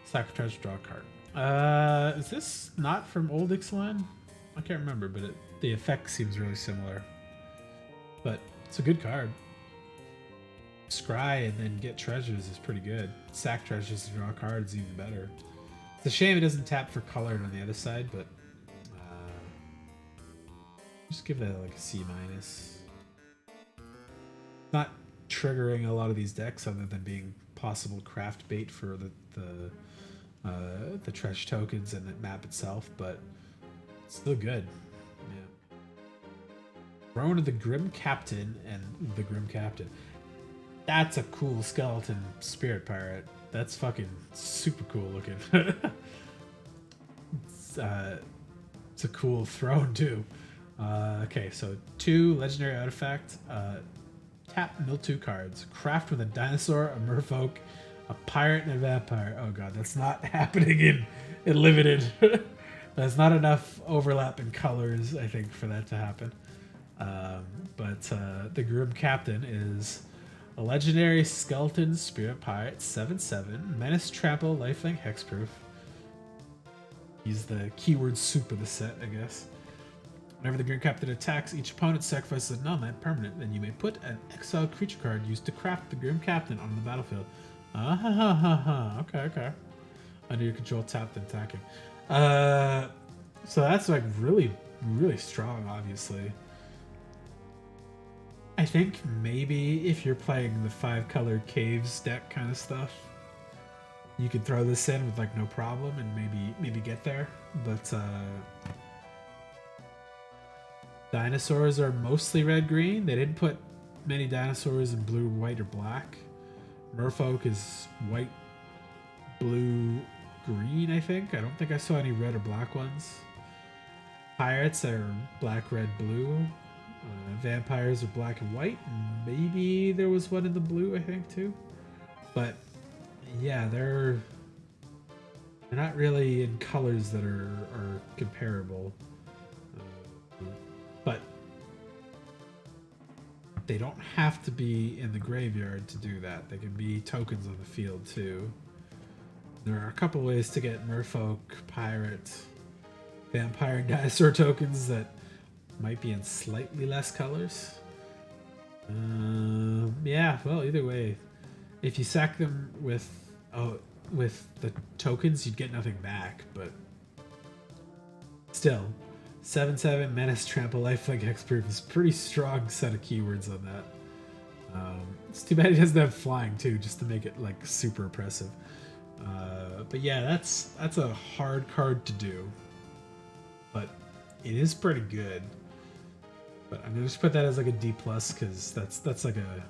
Sack a treasure, draw a card. Is this not from old Ixalan? I can't remember, but the effect seems really similar. But it's a good card. Scry and then get treasures is pretty good. Sack treasures and draw cards even better. It's a shame it doesn't tap for colored on the other side, but just give that like a C-. Not triggering a lot of these decks other than being possible craft bait for the treasure tokens and the map itself, but it's still good. Yeah. Throne of the Grim Captain and the Grim Captain. That's a cool skeleton spirit pirate. That's fucking super cool looking. It's a cool throne too. Okay, so 2 legendary artifact. Tap, mill 2 cards. Craft with a dinosaur, a merfolk, a pirate, and a vampire. Oh god, that's not happening in limited. There's not enough overlap in colors, I think, for that to happen. But the Grim Captain is a legendary skeleton spirit pirate, 7/7, menace, trample, lifelink, hexproof. He's the keyword soup of the set, I guess. Whenever the Grim Captain attacks, each opponent sacrifices a non-land permanent. Then you may put an exiled creature card used to craft the Grim Captain on the battlefield. Okay. Under your control, tap, then attacking. So that's like really, really strong, obviously. I think maybe if you're playing the 5-color caves deck kind of stuff, you could throw this in with like no problem and maybe get there. But dinosaurs are mostly red-green. They didn't put many dinosaurs in blue, white, or black. Merfolk is white, blue, green, I think. I don't think I saw any red or black ones. Pirates are black, red, blue. Vampires are black and white. Maybe there was one in the blue, I think, too. But yeah, they're not really in colors that are comparable. But they don't have to be in the graveyard to do that. They can be tokens on the field too. There are a couple ways to get merfolk, pirate, vampire, and dinosaur tokens that might be in slightly less colors. Yeah, well, either way, if you sack them with the tokens, you'd get nothing back, but still. 7/7, menace, trample, lifelink, hexproof is a pretty strong set of keywords on that. It's too bad he doesn't have flying too, just to make it like super oppressive. But yeah, that's a hard card to do, but it is pretty good. But I'm gonna just put that as like a D plus because that's like a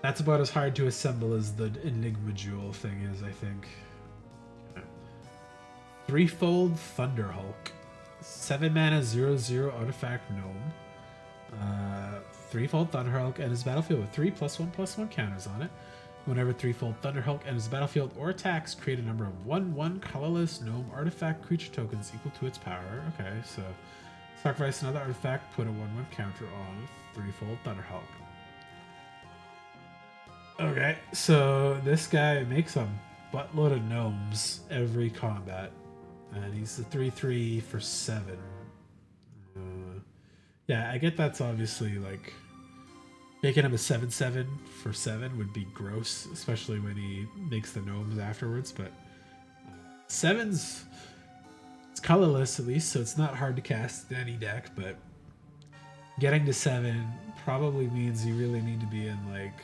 that's about as hard to assemble as the Enigma Jewel thing is, I think. Threefold Thunderhulk. 7 mana 0/0 artifact gnome. Threefold Thunderhulk and his battlefield with 3 +1/+1 counters on it. Whenever Threefold Thunderhulk and his battlefield or attacks, create a number of 1/1 colorless gnome artifact creature tokens equal to its power. Okay, so sacrifice another artifact, put a 1/1 counter on Threefold Thunderhulk. Okay, so this guy makes a buttload of gnomes every combat. And he's a 3/3 for 7. Yeah, I get that's obviously like making him a 7/7 for 7 would be gross, especially when he makes the gnomes afterwards. But 7's it's colorless at least, so it's not hard to cast in any deck. But getting to 7 probably means you really need to be in like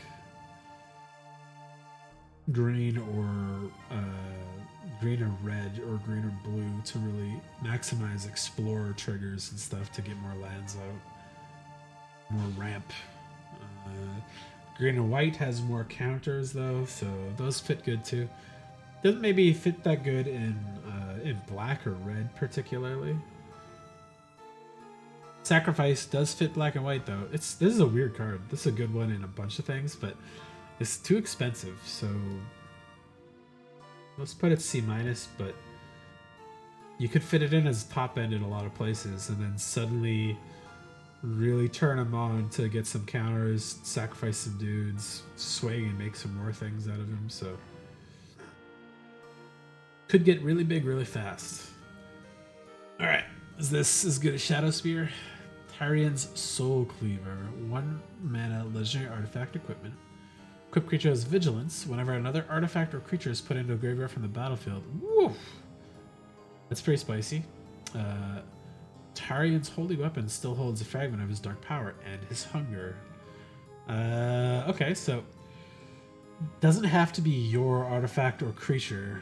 green or red or green or blue to really maximize explorer triggers and stuff to get more lands out, more ramp. Green and white has more counters though, so those fit good too. Doesn't maybe fit that good in black or red particularly. Sacrifice does fit black and white though. This is a weird card. This is a good one in a bunch of things, but it's too expensive, so let's put it C-, but you could fit it in as top end in a lot of places and then suddenly really turn him on to get some counters, sacrifice some dudes, swing and make some more things out of him, so could get really big really fast. Alright, is this as good as Shadow Spear? Tyrion's Soul Cleaver, 1 mana legendary artifact equipment. Equipped creature has Vigilance. Whenever another artifact or creature is put into a graveyard from the battlefield. Woo! That's pretty spicy. Tyrion's Holy Weapon still holds a fragment of his Dark Power and his Hunger. Okay, so doesn't have to be your artifact or creature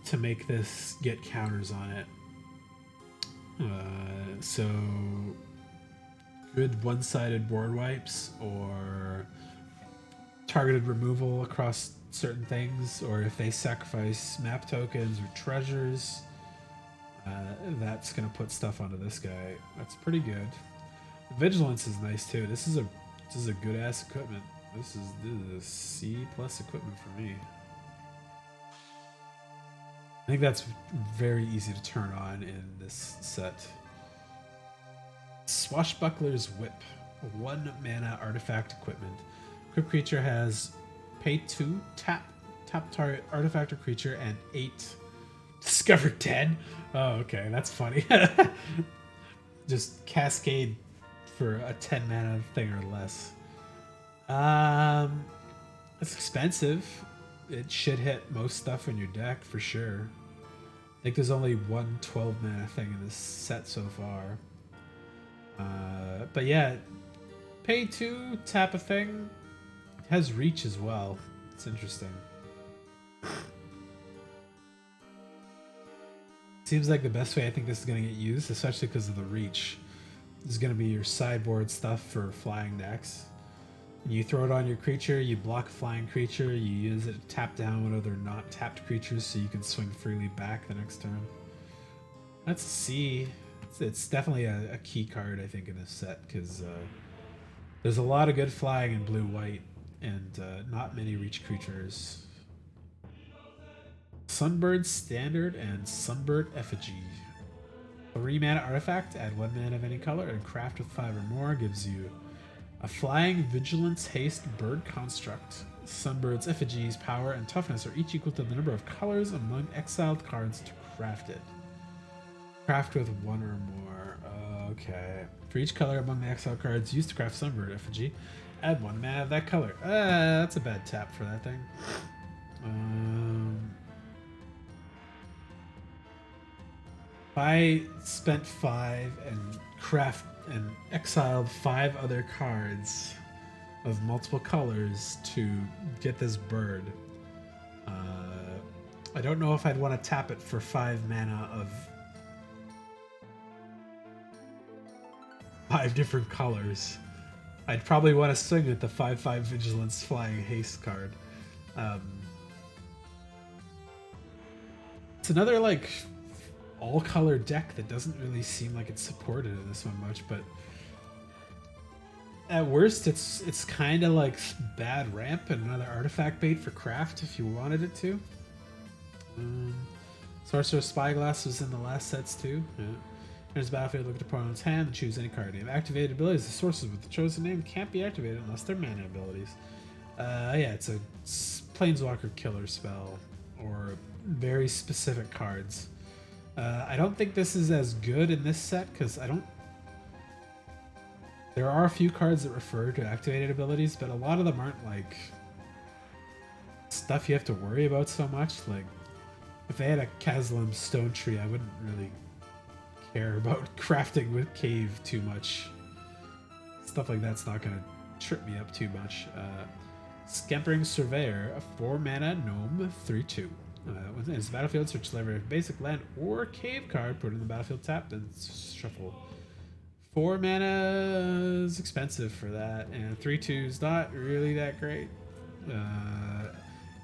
to make this get counters on it. So good one-sided board wipes or targeted removal across certain things, or if they sacrifice map tokens or treasures, that's gonna put stuff onto this guy. That's pretty good. Vigilance is nice too. This is a good ass equipment. This is a C+ equipment for me. I think that's very easy to turn on in this set. Swashbuckler's Whip, 1 mana artifact equipment. Equipped creature has pay 2, tap target artifact or creature, and 8. Discover 10? Oh, okay, that's funny. Just cascade for a 10 mana thing or less. It's expensive. It should hit most stuff in your deck for sure. I think there's only one 12 mana thing in this set so far. But yeah, pay 2, tap a thing. It has reach as well. It's interesting. Seems like the best way I think this is going to get used, especially because of the reach. This is going to be your sideboard stuff for flying decks. You throw it on your creature, you block a flying creature, you use it to tap down one of their not tapped creatures so you can swing freely back the next turn. That's a C. It's definitely a key card, I think, in this set, because there's a lot of good flying in blue-white and not many reach creatures. Sunbird Standard and Sunbird Effigy. 3 mana artifact, add 1 mana of any color, and craft with 5 or more gives you a flying vigilance haste bird construct. Sunbird's effigies, power, and toughness are each equal to the number of colors among exiled cards to craft it. Craft with 1 or more. Okay. For each color among the exiled cards used to craft Sunbird effigy, add 1 mana of that color. That's a bad tap for that thing. If I spent 5 and exiled 5 other cards of multiple colors to get this bird, I don't know if I'd want to tap it for 5 mana of 5 different colors. I'd probably want to swing at the 5/5 Vigilance Flying Haste card. It's another like all-color deck that doesn't really seem like it's supported in this one much, but at worst it's kind of like bad ramp and another artifact bait for craft if you wanted it to. Sorcerer's Spyglass was in the last sets too. Yeah. There's a battlefield, look at the opponent's hand and choose any card name. Activated abilities, the sources with the chosen name can't be activated unless they're mana abilities. Yeah, it's a Planeswalker killer spell or very specific cards. I don't think this is as good in this set because there are a few cards that refer to activated abilities, but a lot of them aren't like stuff you have to worry about so much. Like if they had a Ixalan Stone Tree, I wouldn't really care about crafting with Cave too much. Stuff like that's not gonna trip me up too much. Scampering Surveyor, a 4-mana gnome, 3/2. When it's battlefield, search the library of basic land or cave card, put it in the battlefield tap, then shuffle. 4 mana is expensive for that, and 3/2 is not really that great.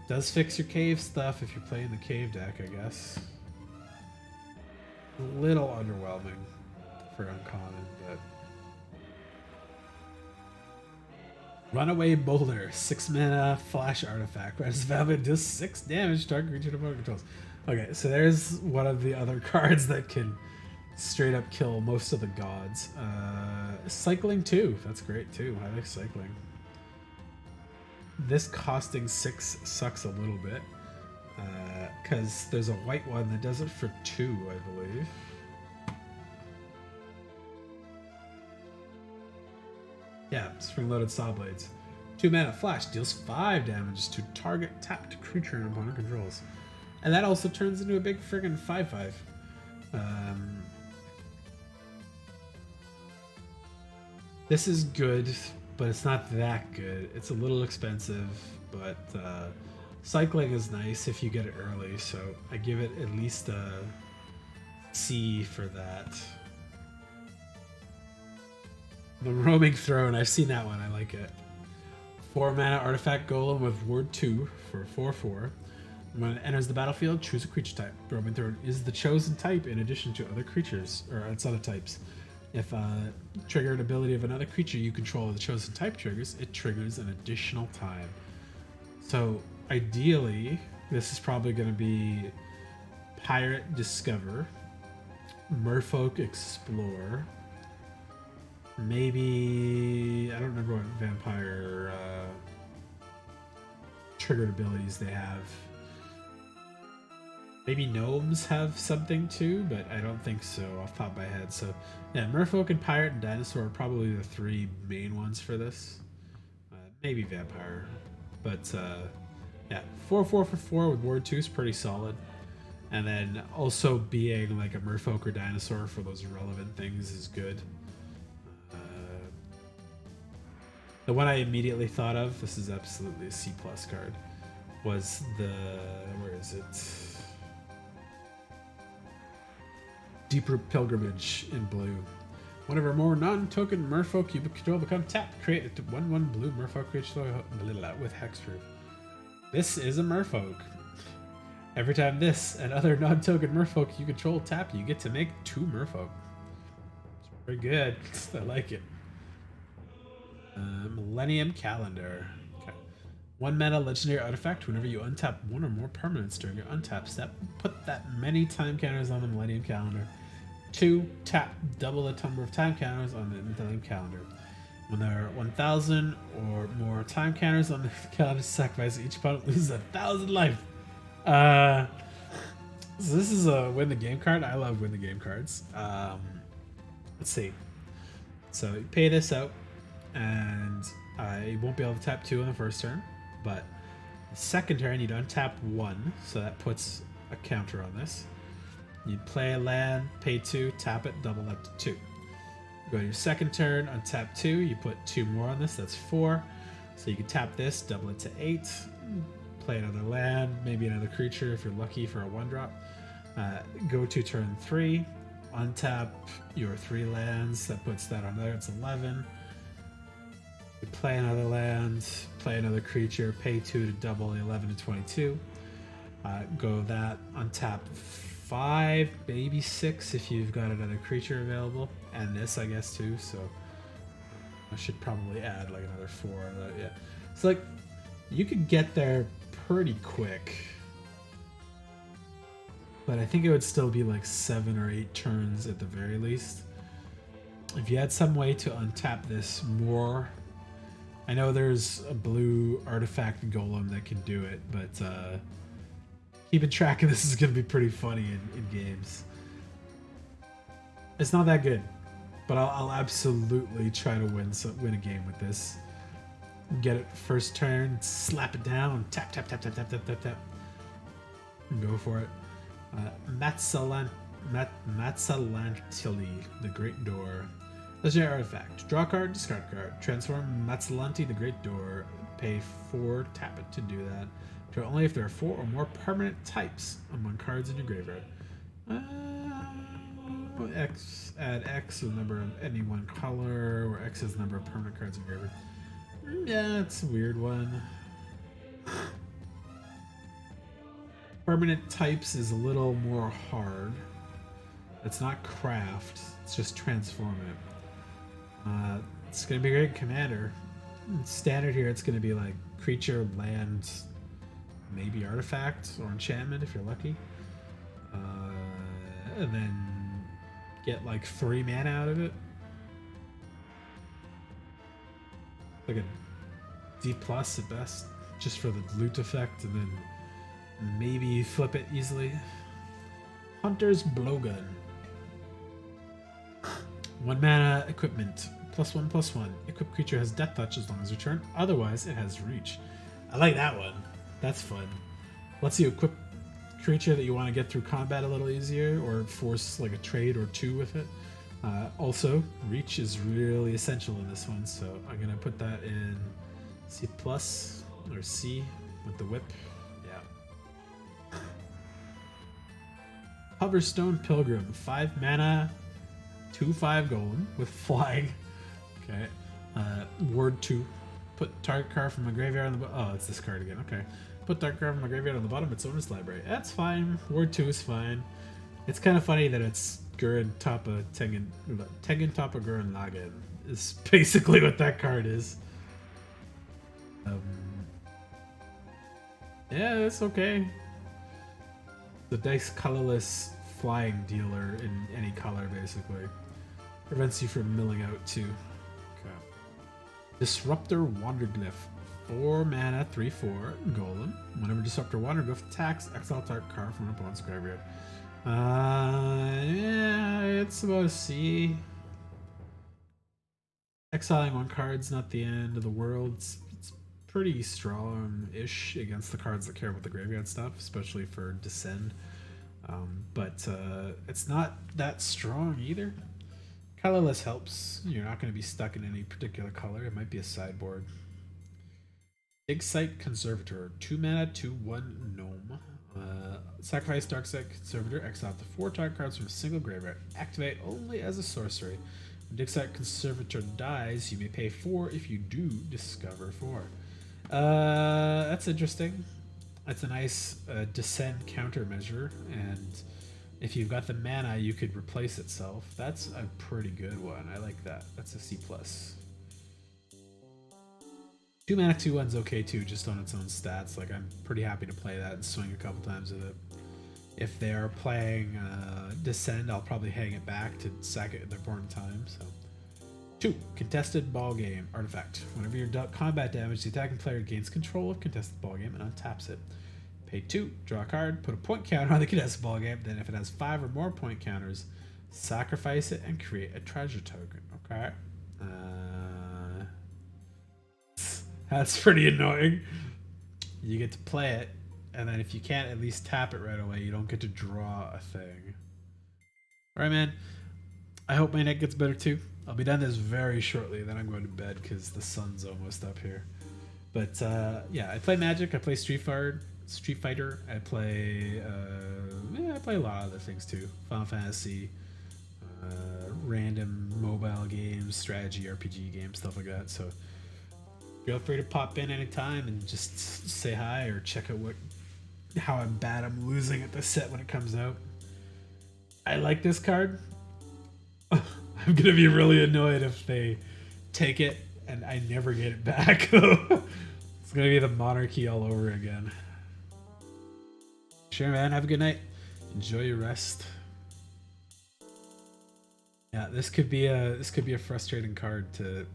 Does fix your cave stuff if you're playing the cave deck, I guess. A little underwhelming for uncommon, but Runaway Boulder, 6 mana flash artifact. Res Valid does 6 damage to target creature the opponent controls. Okay, so there's one of the other cards that can straight up kill most of the gods. Cycling 2, that's great too. I like cycling. This costing 6 sucks a little bit. Because there's a white one that does it for 2, I believe. Yeah, Spring-Loaded Sawblades. 2 mana flash deals 5 damage to target tapped creature and opponent controls. And that also turns into a big friggin' 5/5. This is good, but it's not that good. It's a little expensive, but cycling is nice if you get it early, so I give it at least a C for that. The Roaming Throne, I've seen that one, I like it. 4 mana artifact golem with ward 2 for 4/4. When it enters the battlefield, choose a creature type. Roaming Throne is the chosen type in addition to other creatures, or its other types. If a triggered ability of another creature you control of the chosen type triggers, it triggers an additional time. So ideally, this is probably going to be Pirate Discover, Merfolk Explore, maybe, I don't remember what vampire triggered abilities they have. Maybe gnomes have something too, but I don't think so off the top of my head. So yeah, Merfolk and Pirate and Dinosaur are probably the 3 main ones for this. Maybe Vampire. But yeah, 4/4 for 4 with Ward 2 is pretty solid. And then also being like a Merfolk or Dinosaur for those relevant things is good. The one I immediately thought of, this is absolutely a C+ card, was the, where is it? Deeper Pilgrimage in blue. Whenever more non-token Merfolk you control become tapped, create a 1/1 blue Merfolk creature with hexproof. This is a Merfolk. Every time this and other non-token Merfolk you control tap, you get to make 2 Merfolk. It's very good. I like it. Millennium Calendar. Okay. 1 mana legendary artifact. Whenever you untap 1 or more permanents during your untap step, put that many time counters on the Millennium Calendar. 2, tap double the number of time counters on the Millennium Calendar. When there are 1,000 or more time counters on the calendar sacrifice, each opponent loses 1,000 life. So this is a win the game card. I love win the game cards. Let's see. So you pay this out, and I won't be able to tap 2 on the first turn, but the second turn you'd untap 1, so that puts a counter on this. You'd play a land, pay 2, tap it, double that to 2. Go to your second turn, untap 2, you put 2 more on this, that's 4. So you can tap this, double it to 8, play another land, maybe another creature if you're lucky for a 1-drop. Go to turn 3, untap your 3 lands. That puts that on there. It's 11. You play another land, play another creature, pay 2 to double 11 to 22. Go that, untap 5, maybe 6 if you've got another creature available. And this, I guess, too. So I should probably add like another 4. Yeah. So like, you could get there pretty quick. But I think it would still be like 7 or 8 turns at the very least. If you had some way to untap this more, I know there's a blue artifact golem that can do it, but keeping track of this is going to be pretty funny in games. It's not that good, but I'll absolutely try to win a game with this. Get it first turn, slap it down, tap, tap, tap, tap, tap, tap, tap, tap. Go for it. Ixalan, the Great Door. Legendary artifact. Draw a card, discard a card. Transform Ixalan, the Great Door. Pay 4, tap it to do that. Draw only if there are 4 or more permanent types among cards in your graveyard. Add X to the number of any one color, or X is the number of permanent cards in your graveyard. Yeah, it's a weird one. Permanent types is a little more hard. It's not craft, it's just transform it. It's going to be great in Commander. Standard here, it's going to be like creature, land, maybe artifact or enchantment if you're lucky. And then get like 3 mana out of it. Like a D plus at best, just for the loot effect, and then maybe flip it easily. Hunter's Blowgun. 1 mana equipment. +1/+1. Equipped creature has death touch as long as return. Otherwise, it has reach. I like that one. That's fun. Lets you equip creature that you want to get through combat a little easier, or force like a trade or 2 with it. Also, reach is really essential in this one, so I'm gonna put that in C+ or C with the whip. Yeah. Hoverstone Pilgrim, 5 mana, 2/5 golem with flying. Okay. Ward 2. Put target card from my graveyard on the bottom. Oh, it's this card again. Okay. Put target card from my graveyard on the bottom of its owner's library. That's fine. Ward 2 is fine. It's kind of funny that it's Gurren Tapa Tengen Tapa Gurren Lagann is basically what that card is. Yeah, it's okay. The dice colorless flying dealer in any color basically. Prevents you from milling out too. Okay. Disruptor Wanderglyph. 4 mana, 3/4 golem. Whenever Disruptor Wanderglyph attacks, exile target card from an opponent's graveyard. Yeah, it's about a C. Exiling 1 card's not the end of the world. It's pretty strong-ish against the cards that care about the graveyard stuff, especially for Descend. But it's not that strong either. Colorless helps. You're not going to be stuck in any particular color. It might be a sideboard. Ixalan Conservator. 2 mana, 2/1 gnome. Sacrifice Darkside Conservator. Exile up to 4 target cards from a single graveyard. Activate only as a sorcery. When Ixalan Conservator dies, you may pay 4. If you do, discover 4. That's interesting. That's a nice Descend countermeasure, and if you've got the mana, you could replace itself. That's a pretty good one. I like that. That's a C+. 2 mana, 2/1's okay too, just on its own stats. Like, I'm pretty happy to play that and swing a couple times with it. If they are playing Descend, I'll probably hang it back to sack it at the important time. So, 2. Contested Ball Game Artifact. Whenever you're combat damage, the attacking player gains control of contested ball game and untaps it. Pay 2. Draw a card. Put a point counter on the contested ball game. Then, if it has 5 or more point counters, sacrifice it and create a treasure token. Okay. That's pretty annoying. You get to play it, and then if you can't at least tap it right away, you don't get to draw a thing. Alright, man. I hope my neck gets better too. I'll be done this very shortly, then I'm going to bed because the sun's almost up here. But yeah, I play Magic, I play Street Fighter, I play a lot of other things too. Final Fantasy, random mobile games, strategy, RPG games, stuff like that. So feel free to pop in anytime and just say hi or check out how bad I'm losing at this set when it comes out. I like this card. I'm gonna be really annoyed if they take it and I never get it back. It's gonna be the monarchy all over again. Sure, man. Have a good night. Enjoy your rest. Yeah, this could be a frustrating card to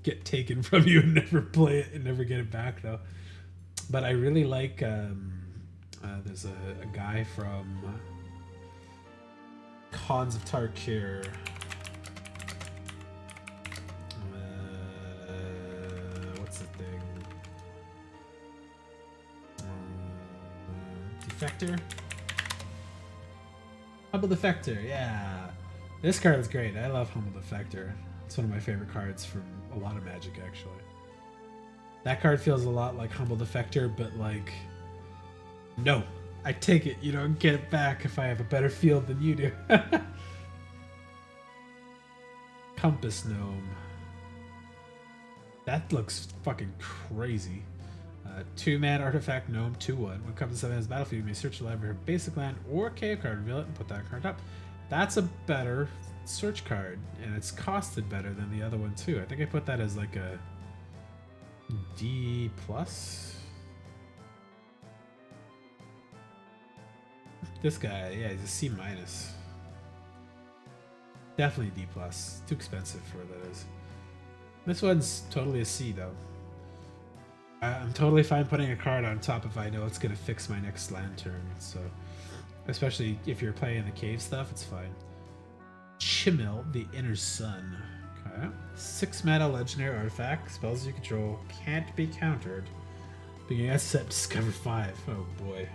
get taken from you and never play it and never get it back though. But I really like. There's a guy from Khans of Tarkir. What's the thing? Defector? Humble Defector, yeah. This card is great. I love Humble Defector. It's one of my favorite cards from a lot of Magic, actually. That card feels a lot like Humble Defector, but like, no, I take it. You don't get it back if I have a better field than you do. Compass Gnome. That looks fucking crazy. 2-mana artifact gnome 2/1. When Compass enters the battlefield, you may search the library for basic land or cave card, reveal it, and put that card up. That's a better search card, and it's costed better than the other one too. I think I put that as like a D+. This guy, yeah, he's a C-. Definitely D+. Too expensive for what that is. This one's totally a C though. I'm totally fine putting a card on top if I know it's gonna fix my next land turn. So, especially if you're playing the cave stuff, it's fine. Chimil, the Inner Sun. Okay. 6-mana legendary artifact. Spells you control can't be countered. Beginning at set, discover 5. Oh boy.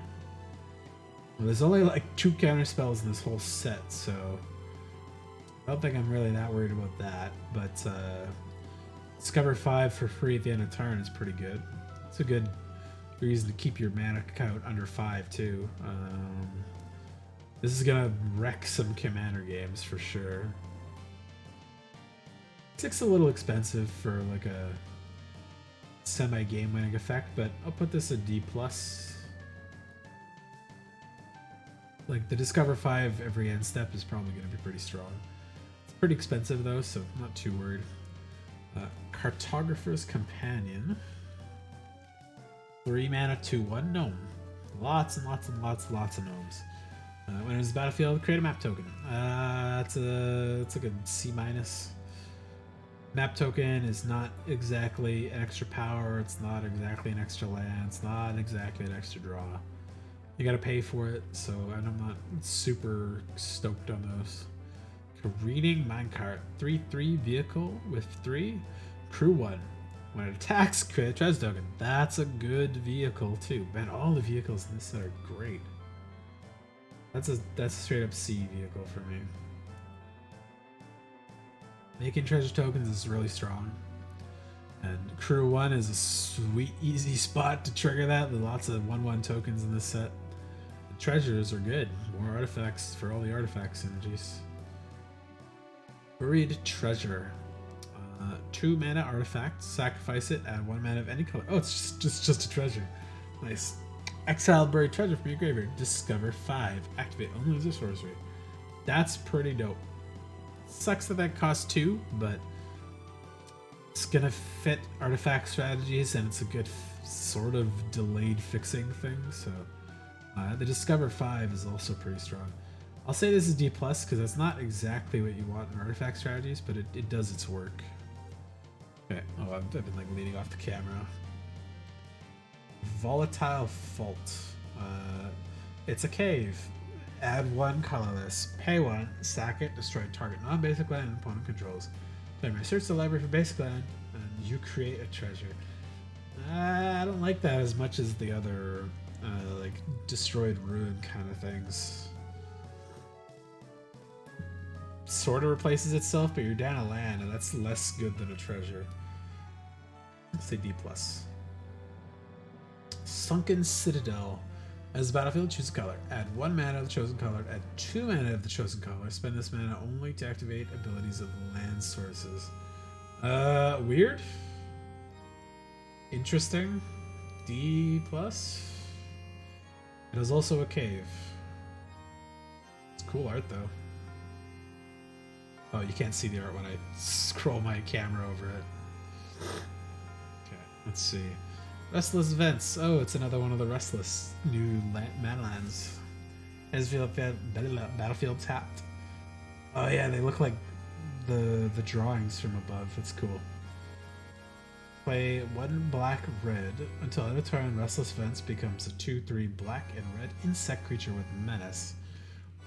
Well, there's only like 2 counter spells in this whole set, so I don't think I'm really that worried about that. But discover 5 for free at the end of turn is pretty good. It's a good reason to keep your mana count under 5 too. This is gonna wreck some commander games for sure. 6's a little expensive for like a semi-game winning effect, but I'll put this a D+. Like the Discover 5 every end step is probably gonna be pretty strong. It's pretty expensive though, so I'm not too worried. Cartographer's Companion. 3-mana 2/1 gnome. Lots and lots and lots of gnomes. When it enters the battlefield, create a map token. It's like a C-. Map token is not exactly an extra power. It's not exactly an extra land. It's not exactly an extra draw. You gotta pay for it, so I'm not super stoked on those. Reading Minecart. 3/3 vehicle with 3. Crew 1. When it attacks, create a treasure token. That's a good vehicle too. Man, all the vehicles in this set are great. That's a straight up C vehicle for me. Making treasure tokens is really strong. And Crew 1 is a sweet, easy spot to trigger that. There's lots of 1/1 tokens in this set. The treasures are good. More artifacts for all the artifact synergies. Buried Treasure. 2-mana artifact. Sacrifice it. Add 1 mana of any color. Oh, it's just a treasure. Nice. Exile buried treasure from your graveyard. Discover 5. Activate only as a sorcery. That's pretty dope. Sucks that costs 2, but it's gonna fit artifact strategies, and it's a good sort of delayed fixing thing. So the Discover 5 is also pretty strong. I'll say this is D+, because that's not exactly what you want in artifact strategies, but it does its work. Okay. Oh, I've been like leaning off the camera. Volatile Fault. It's a cave. Add 1 colorless. Pay 1. Sack it. Destroy target non-basic land and opponent controls. Play my search the library for basic land, and you create a treasure. I don't like that as much as the other like destroyed ruin kind of things. Sort of replaces itself, but you're down a land, and that's less good than a treasure. Let's say D+. Sunken Citadel. As the battlefield, choose a color. Add 1 mana of the chosen color. Add 2 mana of the chosen color. Spend this mana only to activate abilities of land sources. Weird. Interesting. D+. It is also a cave. It's cool art though. Oh, you can't see the art when I scroll my camera over it. Okay, let's see. Restless Vents. Oh, it's another one of the restless new mana lands. Battlefield tapped. Oh yeah, they look like the drawings from above. That's cool. Play 1 black red until end of turn. Restless Vents becomes a 2/3 black and red insect creature with menace.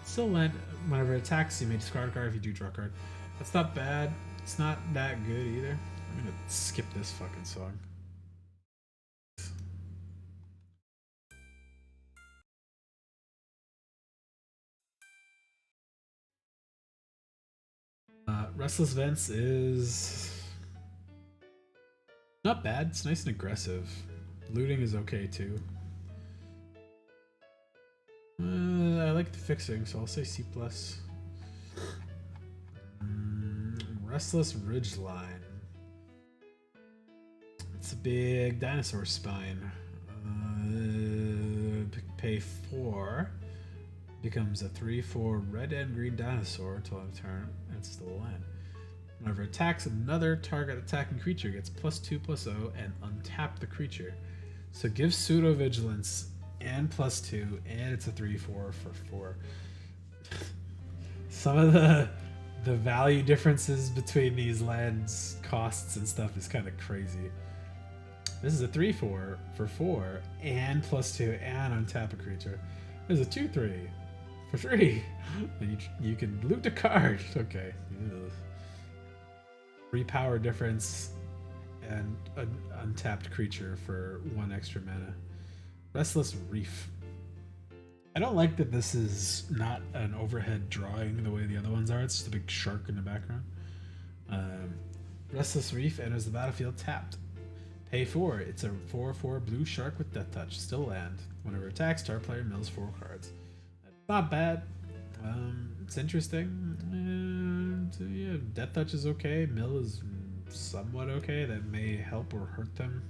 Still land whenever it attacks. You may discard a card if you do draw a card. That's not bad. It's not that good either. I'm gonna skip this fucking song. Restless Vents is not bad. It's nice and aggressive. Looting is okay too. I like the fixing, so I'll say C+. Restless Ridgeline. It's a big dinosaur spine. Pay 4. Becomes a 3/4 red and green dinosaur until end of turn, and it's still land. Whenever it attacks, another target attacking creature gets +2/+0 and untap the creature. So give pseudo vigilance and +2, and it's a 3/4 for 4. Some of the value differences between these lands costs and stuff is kind of crazy. This is a 3/4 for 4 and +2 and untap a creature. There's a 2/3 for 3. And you can loot a card. Okay. Ugh. 3 power difference and an untapped creature for 1 extra mana. Restless Reef. I don't like that this is not an overhead drawing the way the other ones are. It's just a big shark in the background. Restless Reef enters the battlefield tapped. Pay 4. It's a 4/4 blue shark with Death Touch. Still land. Whenever it attacks, star player mills 4 cards. That's not bad. It's interesting. And yeah, Death Touch is okay. Mill is somewhat okay. That may help or hurt them.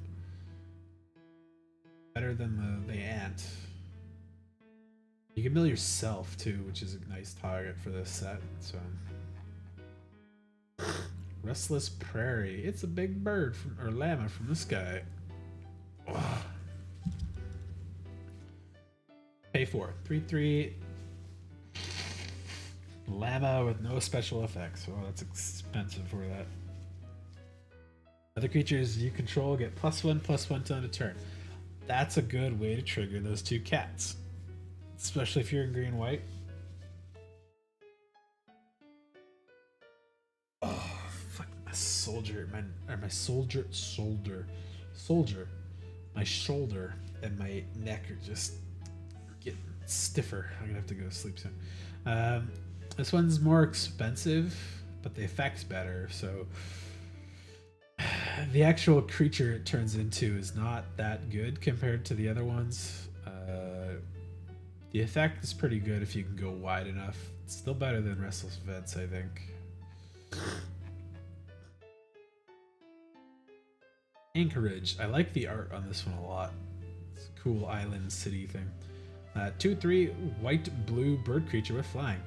Better than the ant. You can mill yourself too, which is a nice target for this set. So, Restless Prairie. It's a big bird or llama from the sky. Oh. Pay 4. 3/3 llama with no special effects. Oh, that's expensive for that. Other creatures you control get +1/+1 to end a turn. That's a good way to trigger those 2 cats. Especially if you're in green white. Oh, fuck my soldier. My soldier. My shoulder and my neck are just getting stiffer. I'm gonna have to go to sleep soon. This one's more expensive, but the effect's better, so the actual creature it turns into is not that good compared to the other ones. The effect is pretty good if you can go wide enough. It's still better than Restless Vents, I think. Anchorage. I like the art on this one a lot. It's a cool island city thing. 2/3 white-blue bird creature with flying.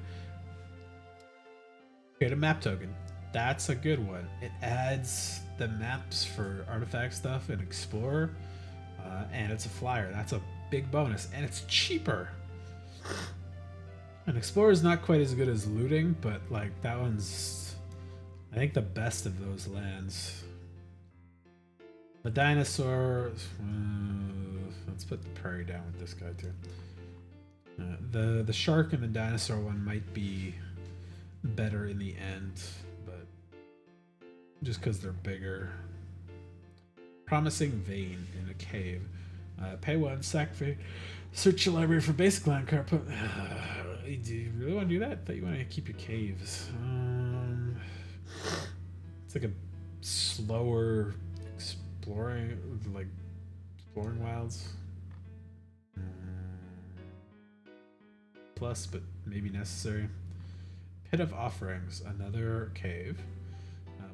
Create a map token. That's a good one. It adds the maps for artifact stuff and Explorer, and it's a flyer. That's a big bonus, and it's cheaper. And Explorer is not quite as good as Looting, but like that one's, I think, the best of those lands. The dinosaur. Let's put the prairie down with this guy too. The shark and the dinosaur one might be better in the end, but just because they're bigger. Promising Vein in a cave. Pay 1, sacrifice. Search your library for basic land card. Do you really want to do that? I thought you want to keep your caves. It's like a slower exploring wilds. plus, but maybe necessary. Pit of Offerings, another cave.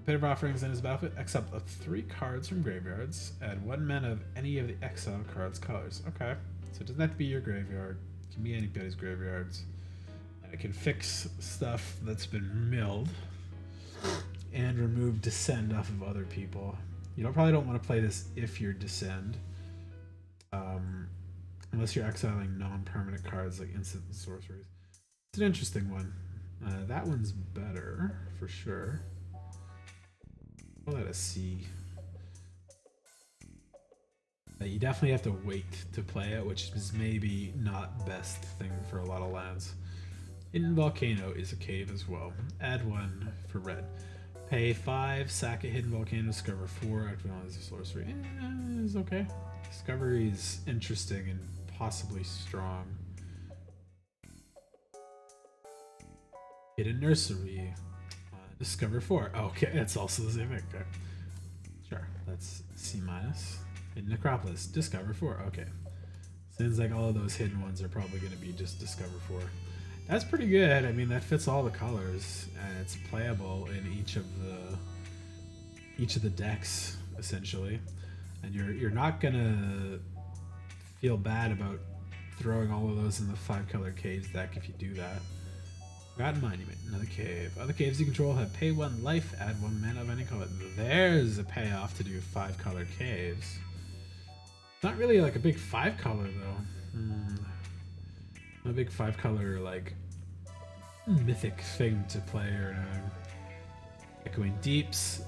Pit of Offerings in his battlefield, exile up 3 cards from graveyards. Add 1 mana of any of the exile cards' colors. Okay, so it doesn't have to be your graveyard. It can be anybody's graveyards. And it can fix stuff that's been milled and remove Descend off of other people. You probably don't want to play this if you're Descend. Unless you're exiling non-permanent cards like instant and sorceries. It's an interesting one. That one's better, for sure. I'll let us see. You definitely have to wait to play it, which is maybe not best thing for a lot of lands. Hidden Volcano is a cave as well. Add 1 for red. Pay 5, sack a Hidden Volcano, discover 4, activate all as a sorcery. It's okay. Discovery is interesting and possibly strong. Hidden Nursery. Discover 4. Okay, it's also the same thing. Okay. Sure, that's C-. Hidden Necropolis. Discover 4. Okay. Seems like all of those hidden ones are probably going to be just Discover 4. That's pretty good. I mean, that fits all the colors, and it's playable in each of the decks, essentially. And you're not gonna feel bad about throwing all of those in the 5-color caves deck if you do that. Forgotten Monument, another cave. Other caves you control have pay 1 life, add 1 mana of any color. There's a payoff to do 5-color caves. Not really like a big 5-color though. Not a big 5-color like mythic thing to play or anything. Echoing Deeps.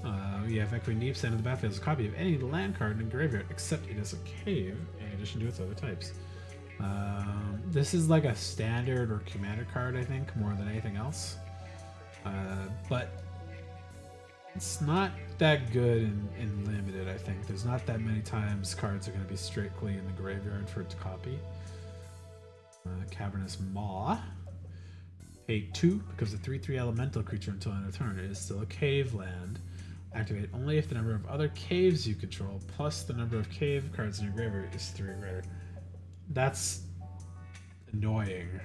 We have Echoing Deeps, and in the battlefield is a copy of any land card in the graveyard except it is a cave in addition to its other types. This is like a standard or commander card, I think, more than anything else. But it's not that good in limited, I think. There's not that many times cards are going to be strictly in the graveyard for it to copy. Cavernous Maw. Pay 2, becomes a 3/3 elemental creature until end of turn. It is still a cave land. Activate only if the number of other caves you control plus the number of cave cards in your graveyard is 3 or greater. That's annoying.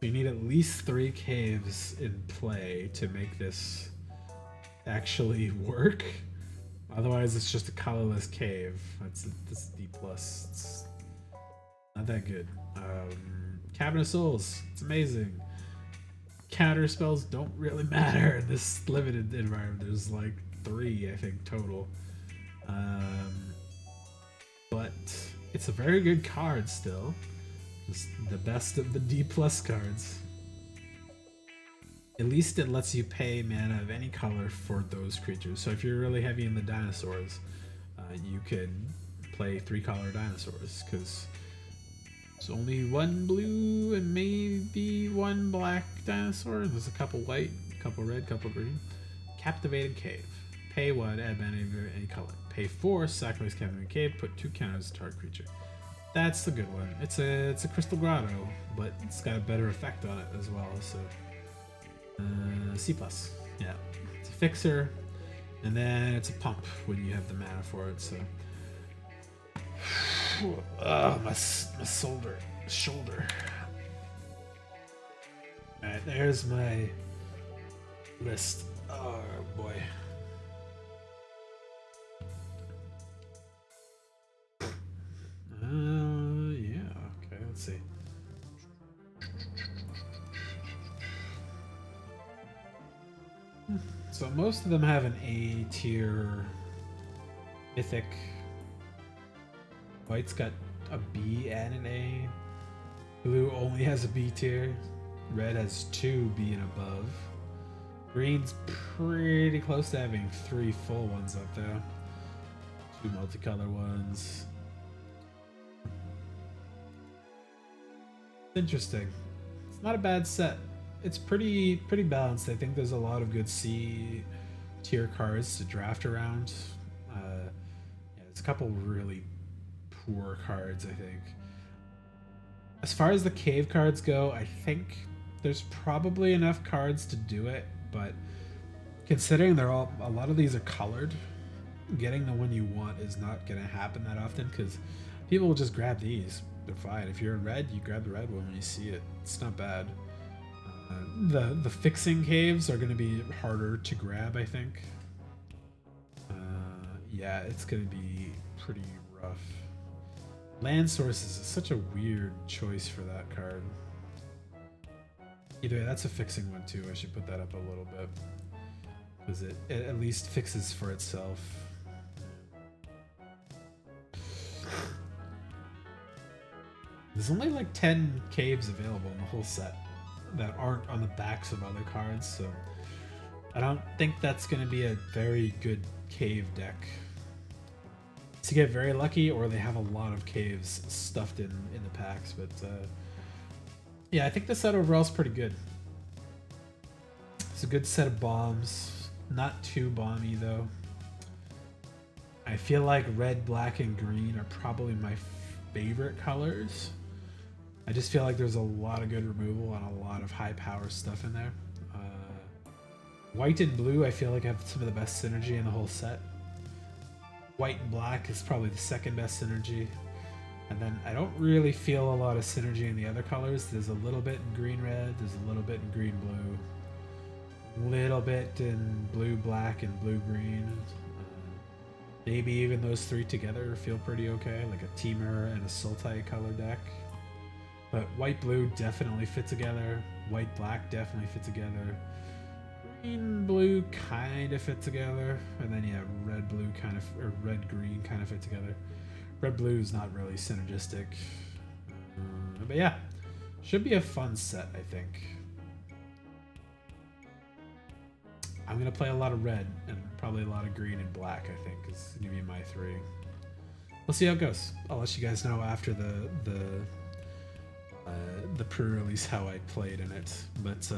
You need at least 3 caves in play to make this actually work. Otherwise, it's just a colorless cave. That's D+. It's not that good. Cabin of Souls. It's amazing. Counter spells don't really matter in this limited environment. There's like 3, I think, total. But it's a very good card still. Just the best of the D+ cards. At least it lets you pay mana of any color for those creatures. So if you're really heavy in the dinosaurs, you can play 3-color dinosaurs, because there's only 1 blue and maybe 1 black dinosaur. There's a couple white, a couple red, a couple green. Captivating Cave. Pay 1, add mana of any color. Pay 4, sacrifice Captivating Cave, put 2 counters to target creature. That's the good one. It's a Crystal Grotto, but it's got a better effect on it as well. So C+. Yeah, it's a fixer, and then it's a pump when you have the mana for it. So, my shoulder. All right, there's my list. Oh boy. Yeah. Okay. Let's see. So most of them have an A tier mythic. White's got a B and an A. Blue only has a B tier. Red has 2 B and above. Green's pretty close to having 3 full ones up there. 2 multicolor ones. It's interesting. It's not a bad set. It's pretty balanced. I think there's a lot of good C tier cards to draft around. Yeah, there's a couple really poor cards, I think. As far as the cave cards go, I think there's probably enough cards to do it, but considering a lot of these are colored, getting the one you want is not going to happen that often, because people will just grab these they're fine. If you're in red, you grab the red one when you see it. It's not bad. The fixing caves are going to be harder to grab, I think. Yeah, it's going to be pretty rough. Land sources is such a weird choice for that card. Either way, that's a fixing one too. I should put that up a little bit. Because it at least fixes for itself. There's only like 10 caves available in the whole set that aren't on the backs of other cards, so I don't think that's going to be a very good cave deck. To get very lucky, or they have a lot of caves stuffed in the packs, but yeah, I think the set overall is pretty good. It's a good set of bombs, not too bomby though. I feel like red, black, and green are probably my favorite colors. I just feel like there's a lot of good removal and a lot of high power stuff in there. White and blue I feel like have some of the best synergy in the whole set. White and black is probably the second best synergy. And then I don't really feel a lot of synergy in the other colors. There's a little bit in green red, there's a little bit in green blue, a little bit in blue black and blue green. Maybe even those three together feel pretty okay, like a Teamer and a Sultai color deck. But white blue definitely fit together, white black definitely fit together. Green blue kind of fit together, and then yeah, red blue kind of, or red green kind of fit together. Red blue is not really synergistic, but yeah, should be a fun set, I think. I'm gonna play a lot of red and probably a lot of green and black. I think is gonna be my three. We'll see how it goes. I'll let you guys know after the pre-release how I played in it, but.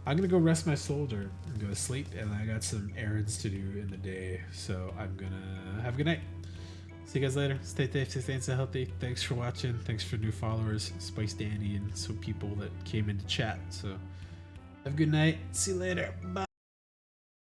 I'm gonna go rest my soldier and go to sleep, and I got some errands to do in the day, so I'm gonna have a good night. See you guys later. Stay safe, stay sane, stay healthy. Thanks for watching. Thanks for new followers, Spice Dandy, and some people that came into chat. So have a good night. See you later. Bye.